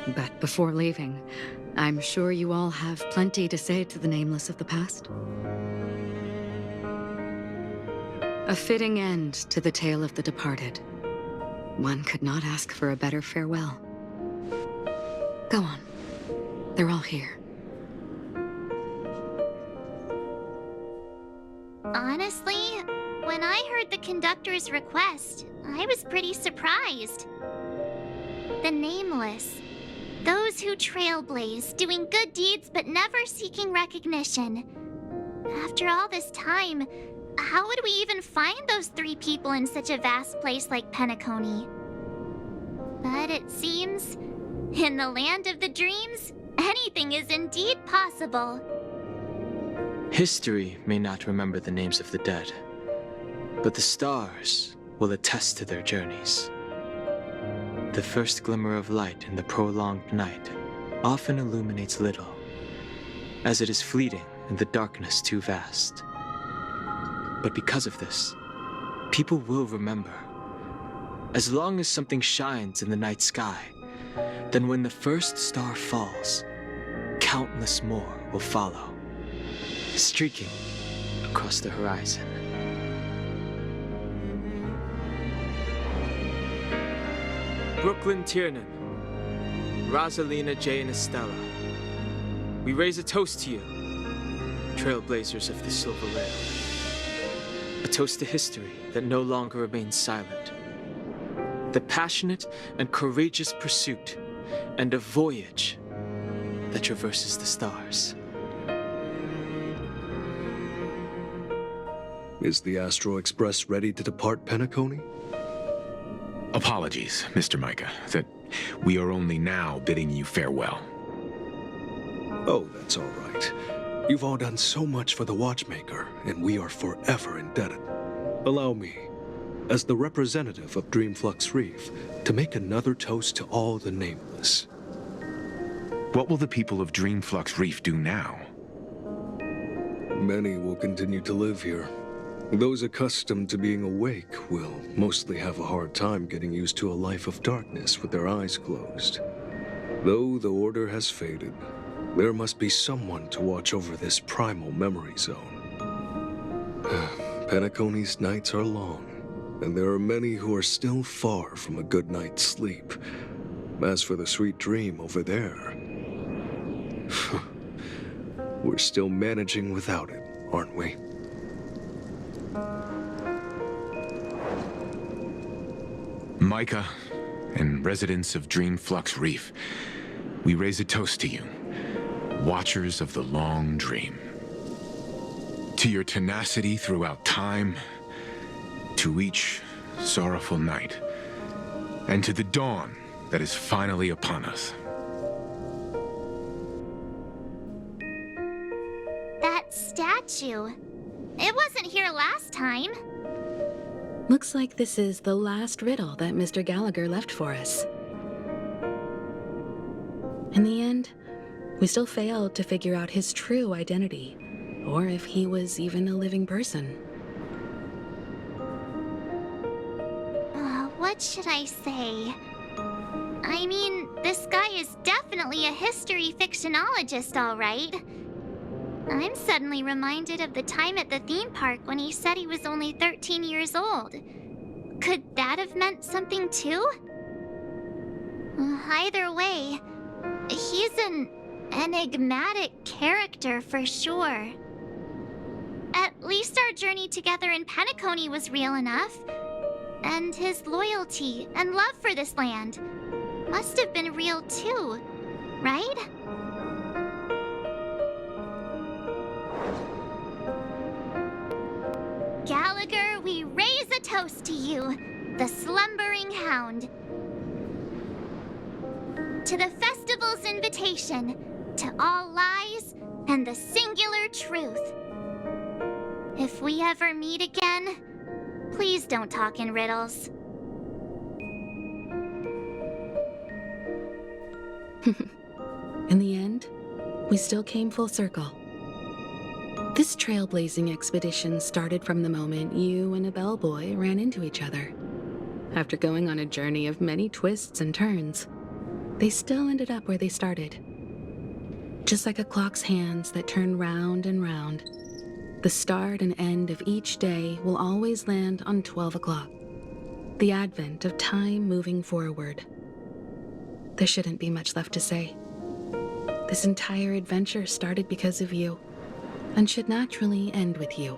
But before leaving, I'm sure you all have plenty to say to the Nameless of the past. A fitting end to the tale of the departed. One could not ask for a better farewell. Go on. They're all here. Honestly, when I heard the conductor's request, I was pretty surprised. The Nameless. Those who trailblaze, doing good deeds but never seeking recognition. After all this time, how would we even find those 3 people in such a vast place like Penacony? But it seems, in the land of the dreams, anything is indeed possible. History may not remember the names of the dead, but the stars will attest to their journeys. The first glimmer of light in the prolonged night often illuminates little, as it is fleeting in the darkness too vast. But because of this, people will remember. As long as something shines in the night sky, then when the first star falls, countless more will follow, streaking across the horizon. Brooklyn Tiernan, Rosalina, Jay, and Estella, we raise a toast to you, trailblazers of the Silver Rail. A toast to history that no longer remains silent. The passionate and courageous pursuit and a voyage that traverses the stars. Is the Astro Express ready to depart Penacony? Apologies, Mr. Micah, that we are only now bidding you farewell. Oh, that's all right. You've all done so much for the Watchmaker, and we are forever indebted. Allow me, as the representative of Dreamflux Reef, to make another toast to all the nameless. What will the people of Dreamflux Reef do now? Many will continue to live here. Those accustomed to being awake will mostly have a hard time getting used to a life of darkness with their eyes closed. Though the order has faded, there must be someone to watch over this primal memory zone. Penacony's nights are long, and there are many who are still far from a good night's sleep. As for the sweet dream over there, we're still managing without it, aren't we? Micah, and residents of Dreamflux Reef, we raise a toast to you, watchers of the long dream. To your tenacity throughout time, to each sorrowful night, and to the dawn that is finally upon us. That statue. It wasn't here last time. Looks like this is the last riddle that Mr. Gallagher left for us. In the end, we still failed to figure out his true identity, or if he was even a living person. What should I say? I mean, this guy is definitely a history fictionologist, all right. I'm suddenly reminded of the time at the theme park when he said he was only 13 years old. Could that have meant something too? Either way, he's an enigmatic character for sure. At least our journey together in Penacony was real enough. And his loyalty and love for this land must have been real too, right? Gallagher, we raise a toast to you, the slumbering hound. To the festival's invitation, to all lies and the singular truth. If we ever meet again, please don't talk in riddles. In the end, we still came full circle. This trailblazing expedition started from the moment you and a bellboy ran into each other. After going on a journey of many twists and turns, they still ended up where they started. Just like a clock's hands that turn round and round, the start and end of each day will always land on 12 o'clock. The advent of time moving forward. There shouldn't be much left to say. This entire adventure started because of you, and should naturally end with you.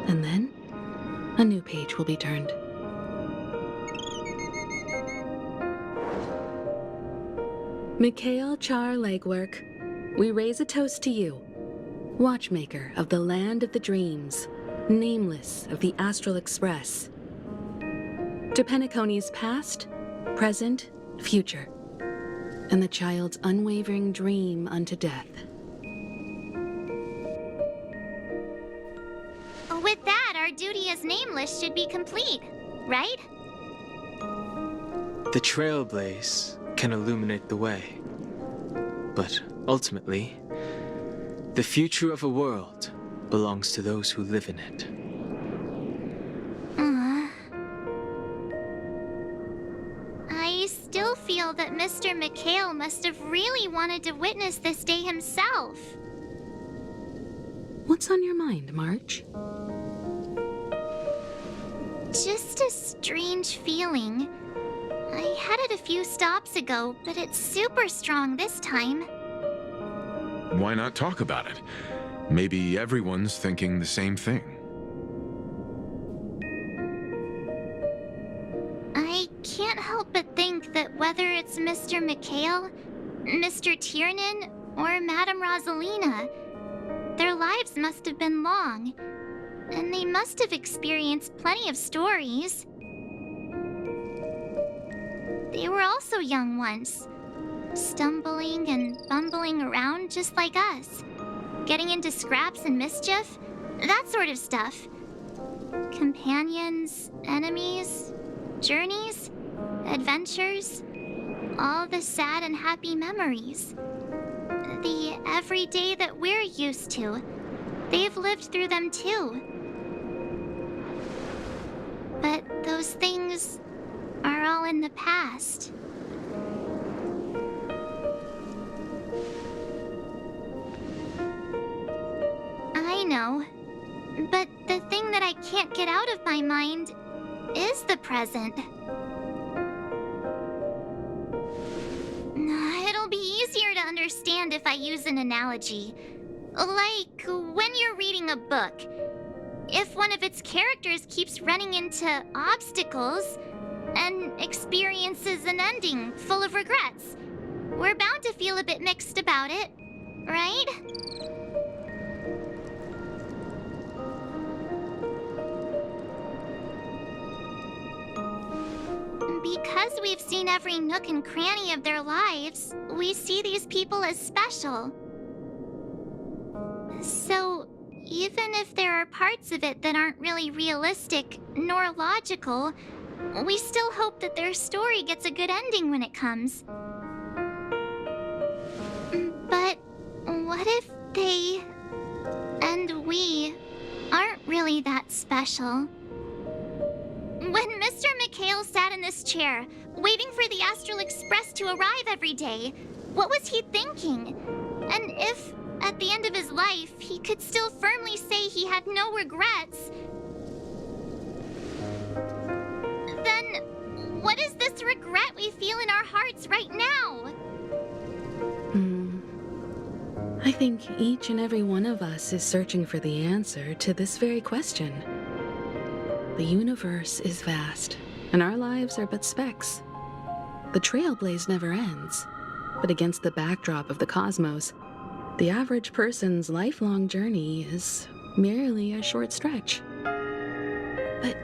And then, a new page will be turned. Mikhail Char Legwork, we raise a toast to you, watchmaker of the land of the dreams, nameless of the Astral Express. To Penacony's past, present, future, and the child's unwavering dream unto death. With that, our duty as nameless should be complete, right? The trailblaze can illuminate the way, but ultimately, the future of a world belongs to those who live in it. I still feel that Mr. Mikhail must have really wanted to witness this day himself. What's on your mind, March? Just a strange feeling. I had it a few stops ago, but it's super strong this time. Why not talk about it? Maybe everyone's thinking the same thing. I can't help but think that whether it's Mr. Mikhail, Mr. Tiernan, or Madame Rosalina, their lives must have been long, and they must have experienced plenty of stories. They were also young once, stumbling and bumbling around just like us, getting into scraps and mischief, that sort of stuff. Companions, enemies, journeys, adventures, all the sad and happy memories. The everyday that we're used to, they've lived through them too. But those things are all in the past. I know, but the thing that I can't get out of my mind is the present. It'll be easier to understand if I use an analogy. Like when you're reading a book. If one of its characters keeps running into obstacles and experiences an ending full of regrets, we're bound to feel a bit mixed about it, right? Because we've seen every nook and cranny of their lives, we see these people as special. So, even if there are parts of it that aren't really realistic nor logical, we still hope that their story gets a good ending when it comes. But what if they and we aren't really that special? When Mr. Mikhail sat in this chair, waiting for the Astral Express to arrive every day, what was he thinking? And if, at the end of his life, he could still firmly say he had no regrets, then what is this regret we feel in our hearts right now? I think each and every one of us is searching for the answer to this very question. The universe is vast, and our lives are but specks. The trailblaze never ends, but against the backdrop of the cosmos, the average person's lifelong journey is merely a short stretch. But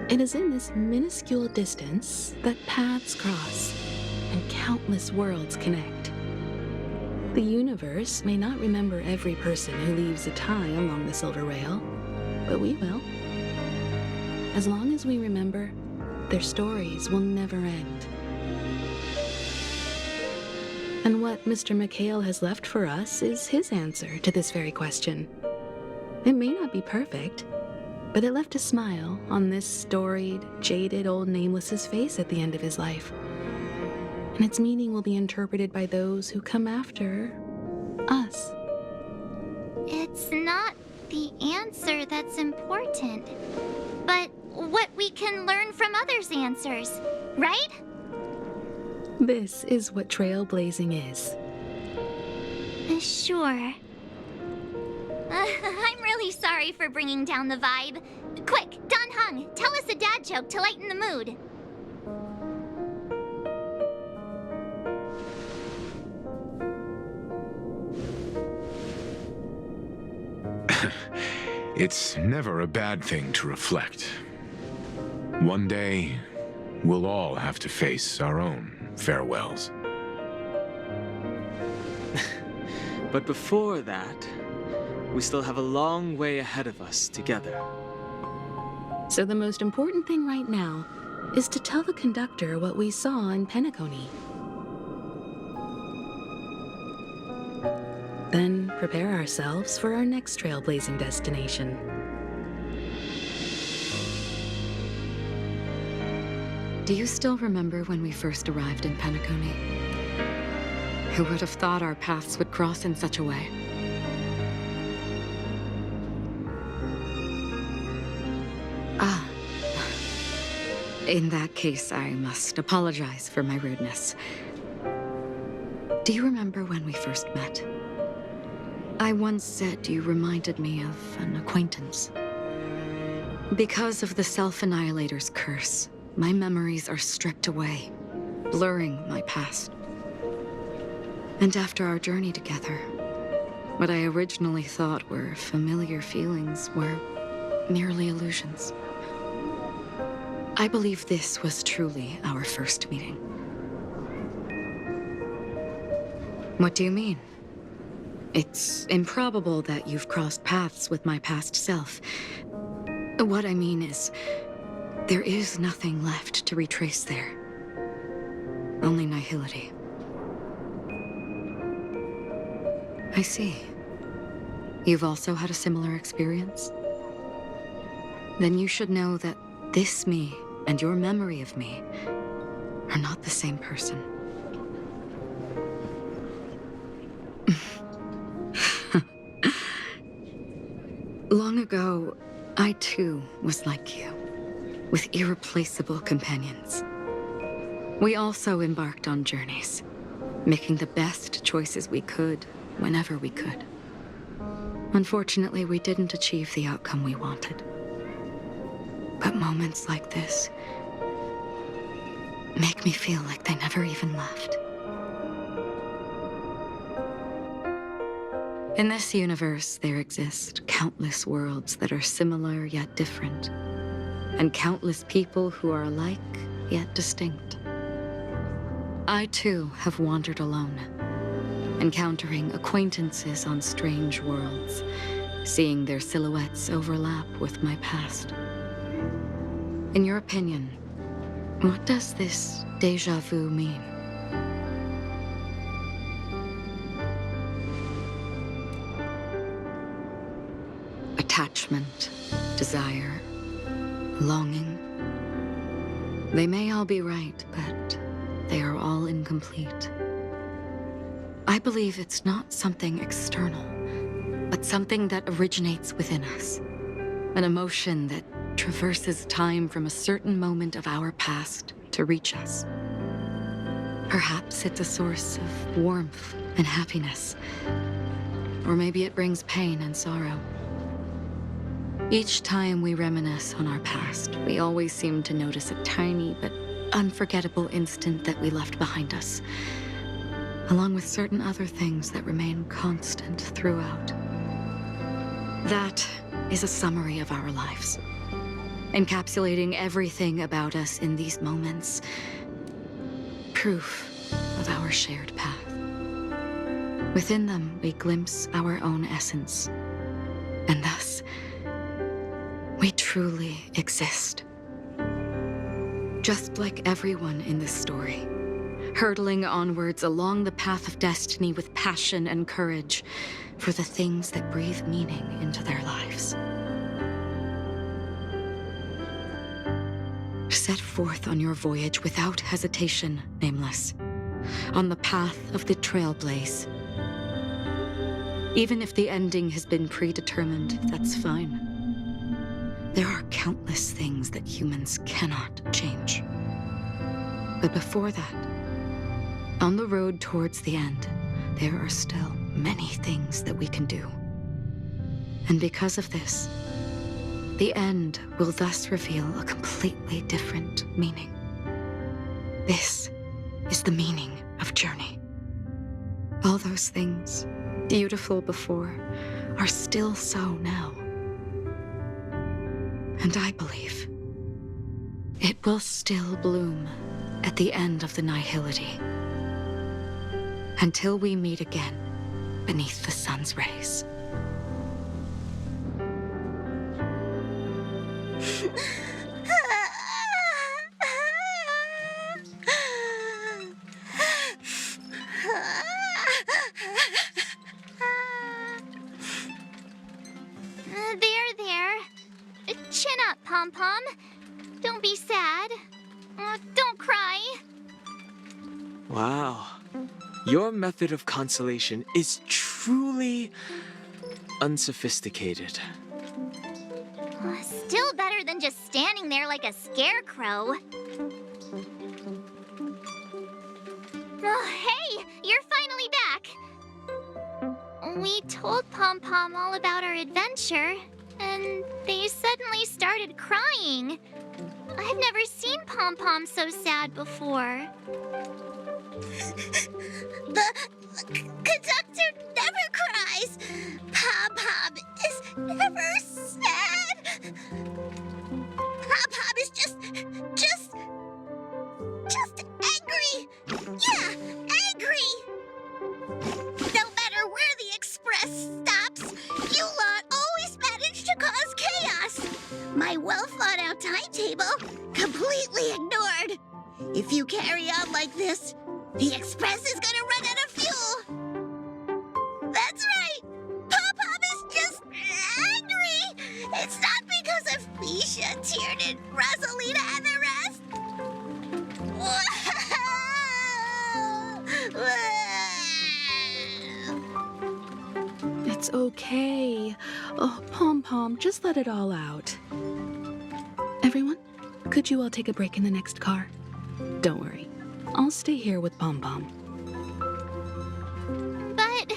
it is in this minuscule distance that paths cross and countless worlds connect. The universe may not remember every person who leaves a tie along the silver rail, but we will. As long as we remember, their stories will never end. And what Mr. Mikhail has left for us is his answer to this very question. It may not be perfect, but it left a smile on this storied, jaded old Nameless's face at the end of his life. And its meaning will be interpreted by those who come after us. It's not the answer that's important, but what we can learn from others' answers, right? This is what trailblazing is. Sure. I'm really sorry for bringing down the vibe. Quick, Don Hung, tell us a dad joke to lighten the mood. It's never a bad thing to reflect. One day, we'll all have to face our own farewells. But before that, we still have a long way ahead of us together. So the most important thing right now is to tell the conductor what we saw in Penacony. Then prepare ourselves for our next trailblazing destination. Do you still remember when we first arrived in Penacony? Who would have thought our paths would cross in such a way? In that case, I must apologize for my rudeness. Do you remember when we first met? I once said you reminded me of an acquaintance. Because of the Self-Annihilator's curse, my memories are stripped away, blurring my past. And after our journey together, what I originally thought were familiar feelings were merely illusions. I believe this was truly our first meeting. What do you mean? It's improbable that you've crossed paths with my past self. What I mean is, there is nothing left to retrace there. Only nihility. I see. You've also had a similar experience? Then you should know that this me and your memory of me are not the same person. Long ago, I too was like you, with irreplaceable companions. We also embarked on journeys, making the best choices we could, whenever we could. Unfortunately, we didn't achieve the outcome we wanted. But moments like this make me feel like they never even left. In this universe, there exist countless worlds that are similar yet different, and countless people who are alike yet distinct. I too have wandered alone, encountering acquaintances on strange worlds, seeing their silhouettes overlap with my past. In your opinion, what does this déjà vu mean? Attachment, desire, longing. They may all be right, but they are all incomplete. I believe it's not something external, but something that originates within us. An emotion that traverses time from a certain moment of our past to reach us. Perhaps it's a source of warmth and happiness, or maybe it brings pain and sorrow. Each time we reminisce on our past, we always seem to notice a tiny but unforgettable instant that we left behind us, along with certain other things that remain constant throughout. That is a summary of our lives, encapsulating everything about us in these moments. Proof of our shared path. Within them, we glimpse our own essence, and thus, we truly exist. Just like everyone in this story, hurtling onwards along the path of destiny with passion and courage for the things that breathe meaning into their lives. Set forth on your voyage without hesitation, Nameless, on the path of the Trailblaze. Even if the ending has been predetermined, that's fine. There are countless things that humans cannot change. But before that, on the road towards the end, there are still many things that we can do. And because of this, the end will thus reveal a completely different meaning. This is the meaning of journey. All those things, beautiful before, are still so now. And I believe it will still bloom at the end of the nihility, until we meet again beneath the sun's rays. There. Chin up, Pom-Pom. Don't be sad. Don't cry. Wow. Your method of consolation is truly unsophisticated. Still better than just standing there like a scarecrow. We told Pom Pom all about our adventure, and they suddenly started crying. I've never seen Pom Pom so sad before. The conductor never cries. Pom Pom is never sad. Pom Pom is just angry. Yeah, angry. No matter where the express stops, you lot always manage to cause chaos. My well-thought-out timetable completely ignored. If you carry on like this, the express is gonna run out of fuel. That's right. Pom-Pom is just angry. It's not because of Misha, Tiernan, Rosalina, and the rest. It's okay. Oh, Pom Pom, just let it all out. Everyone, could you all take a break in the next car? Don't worry. I'll stay here with Pom Pom. But...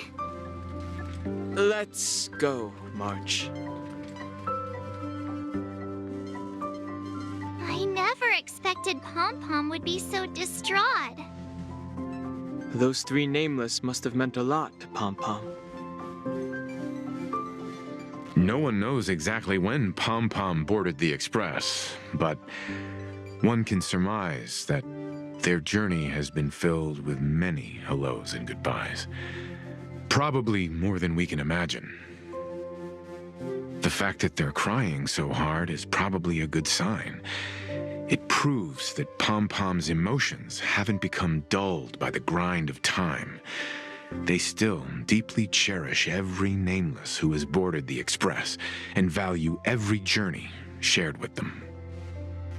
Let's go, March. I never expected Pom Pom would be so distraught. Those three nameless must have meant a lot to Pom Pom. No one knows exactly when Pom Pom boarded the Express, but one can surmise that their journey has been filled with many hellos and goodbyes. Probably more than we can imagine. The fact that they're crying so hard is probably a good sign. It proves that Pom Pom's emotions haven't become dulled by the grind of time. They still deeply cherish every nameless who has boarded the Express and value every journey shared with them.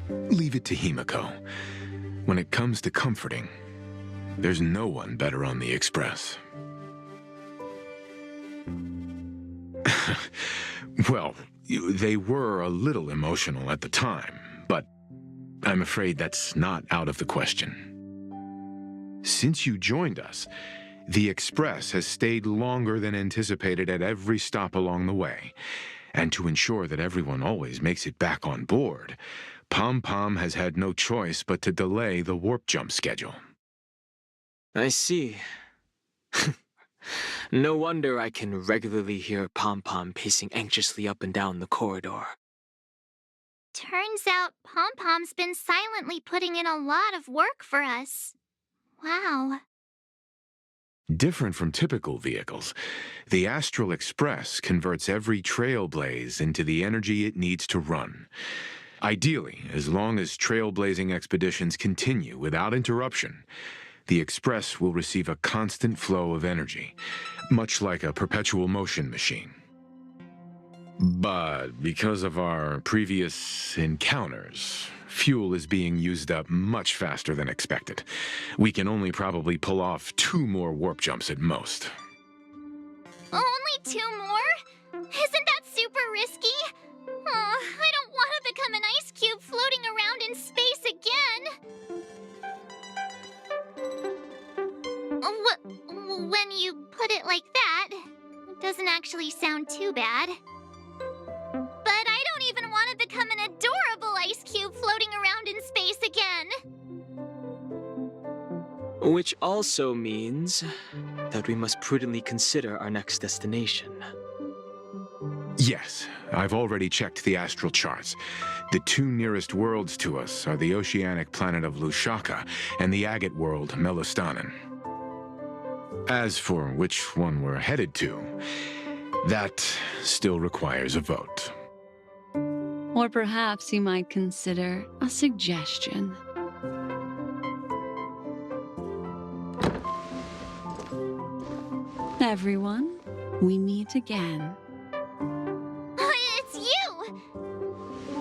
Leave it to Himiko. When it comes to comforting, there's no one better on the Express. Well, they were a little emotional at the time, but I'm afraid that's not out of the question. Since you joined us, the Express has stayed longer than anticipated at every stop along the way. And to ensure that everyone always makes it back on board, Pom Pom has had no choice but to delay the warp jump schedule. I see. No wonder I can regularly hear Pom Pom pacing anxiously up and down the corridor. Turns out Pom Pom's been silently putting in a lot of work for us. Wow. Different from typical vehicles, the Astral Express converts every trailblaze into the energy it needs to run. Ideally, as long as trailblazing expeditions continue without interruption, the Express will receive a constant flow of energy, much like a perpetual motion machine. But because of our previous encounters, fuel is being used up much faster than expected. We can only probably pull off 2 more warp jumps at most. Only 2 more? Isn't that super risky? Oh, I don't want to become an ice cube floating around in space again. When you put it like that, it doesn't actually sound too bad. But I don't even want to become an adorable ice cube floating around in space again. Which also means that we must prudently consider our next destination. Yes, I've already checked the astral charts. The 2 nearest worlds to us are the oceanic planet of Lushaka and the agate world Melostanen. As for which one we're headed to, that still requires a vote. Or perhaps you might consider a suggestion. Everyone, we meet again. It's you!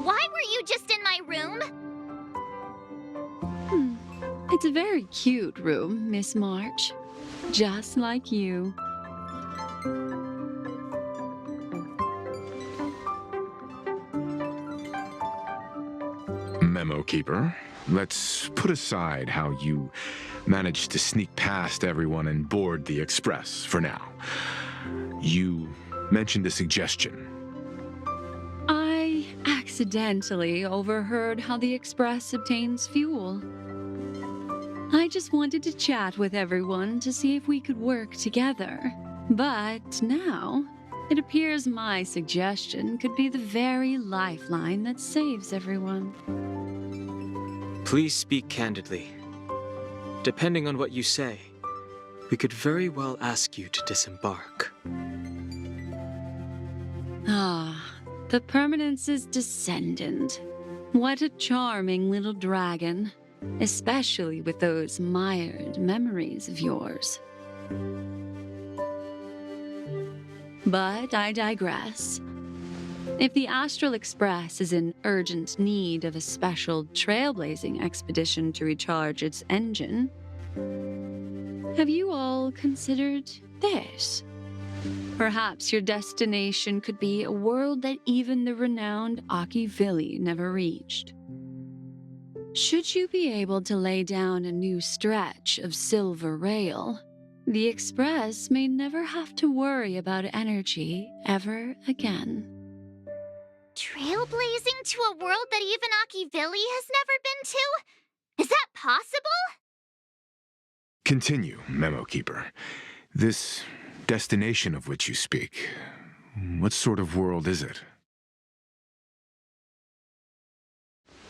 Why were you just in my room? It's a very cute room, Miss March. Just like you. Memo Keeper, let's put aside how you managed to sneak past everyone and board the Express for now. You mentioned a suggestion. I accidentally overheard how the Express obtains fuel. I just wanted to chat with everyone to see if we could work together. But now, it appears my suggestion could be the very lifeline that saves everyone. Please speak candidly. Depending on what you say, we could very well ask you to disembark. Ah, the Permanence's descendant. What a charming little dragon, especially with those mired memories of yours. But I digress. If the Astral Express is in urgent need of a special trailblazing expedition to recharge its engine, have you all considered this? Perhaps your destination could be a world that even the renowned Akivili never reached. Should you be able to lay down a new stretch of silver rail, the Express may never have to worry about energy ever again. Trailblazing to a world that even Akivili has never been to? Is that possible? Continue, Memo Keeper. This destination of which you speak, what sort of world is it?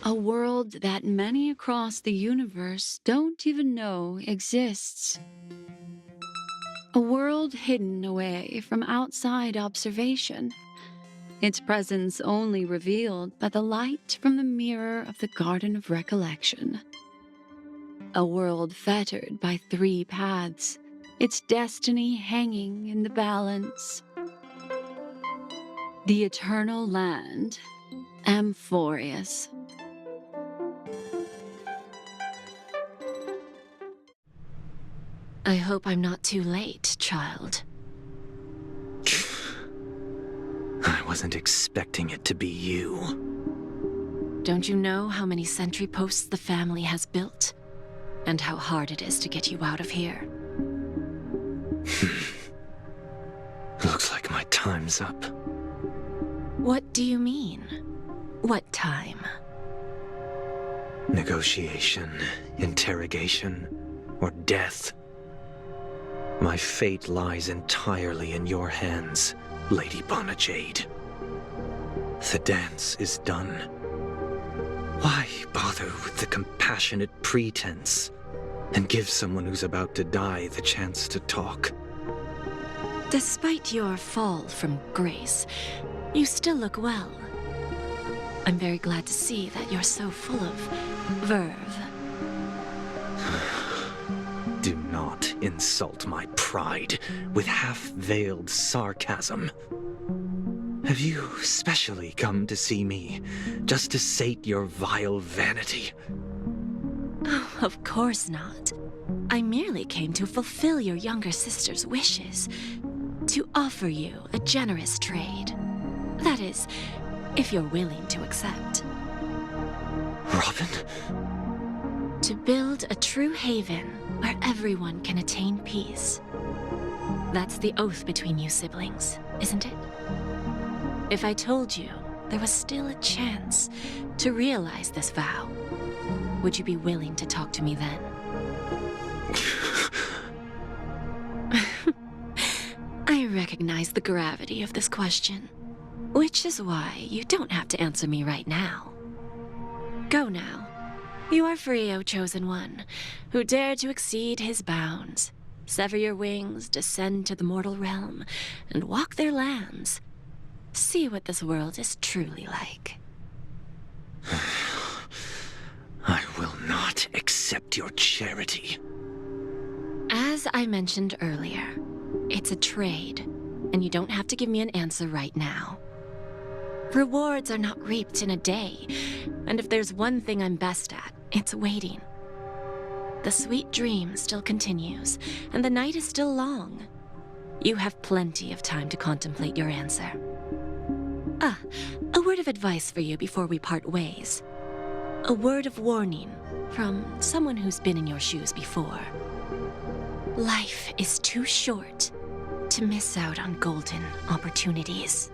A world that many across the universe don't even know exists. A world hidden away from outside observation. Its presence only revealed by the light from the mirror of the Garden of Recollection. A world fettered by 3 paths, its destiny hanging in the balance. The Eternal Land, Amphorius. I hope I'm not too late, child. I wasn't expecting it to be you. Don't you know how many sentry posts the family has built? And how hard it is to get you out of here? Looks like my time's up. What do you mean? What time? Negotiation, interrogation, or death. My fate lies entirely in your hands, Lady Bonajade. The dance is done. Why bother with the compassionate pretense and give someone who's about to die the chance to talk? Despite your fall from grace, you still look well. I'm very glad to see that you're so full of verve. Do not insult my pride with half-veiled sarcasm. Have you specially come to see me just to sate your vile vanity? Oh, of course not. I merely came to fulfill your younger sister's wishes, to offer you a generous trade. That is, if you're willing to accept. Robin? To build a true haven where everyone can attain peace. That's the oath between you siblings, isn't it? If I told you there was still a chance to realize this vow, would you be willing to talk to me then? I recognize the gravity of this question, which is why you don't have to answer me right now. Go now. You are free, O Chosen One, who dare to exceed his bounds, sever your wings, descend to the mortal realm, and walk their lands. See what this world is truly like. I will not accept your charity. As I mentioned earlier, it's a trade, and you don't have to give me an answer right now. Rewards are not reaped in a day, and if there's one thing I'm best at, it's waiting. The sweet dream still continues, and the night is still long. You have plenty of time to contemplate your answer. A word of advice for you before we part ways. A word of warning from someone who's been in your shoes before. Life is too short to miss out on golden opportunities.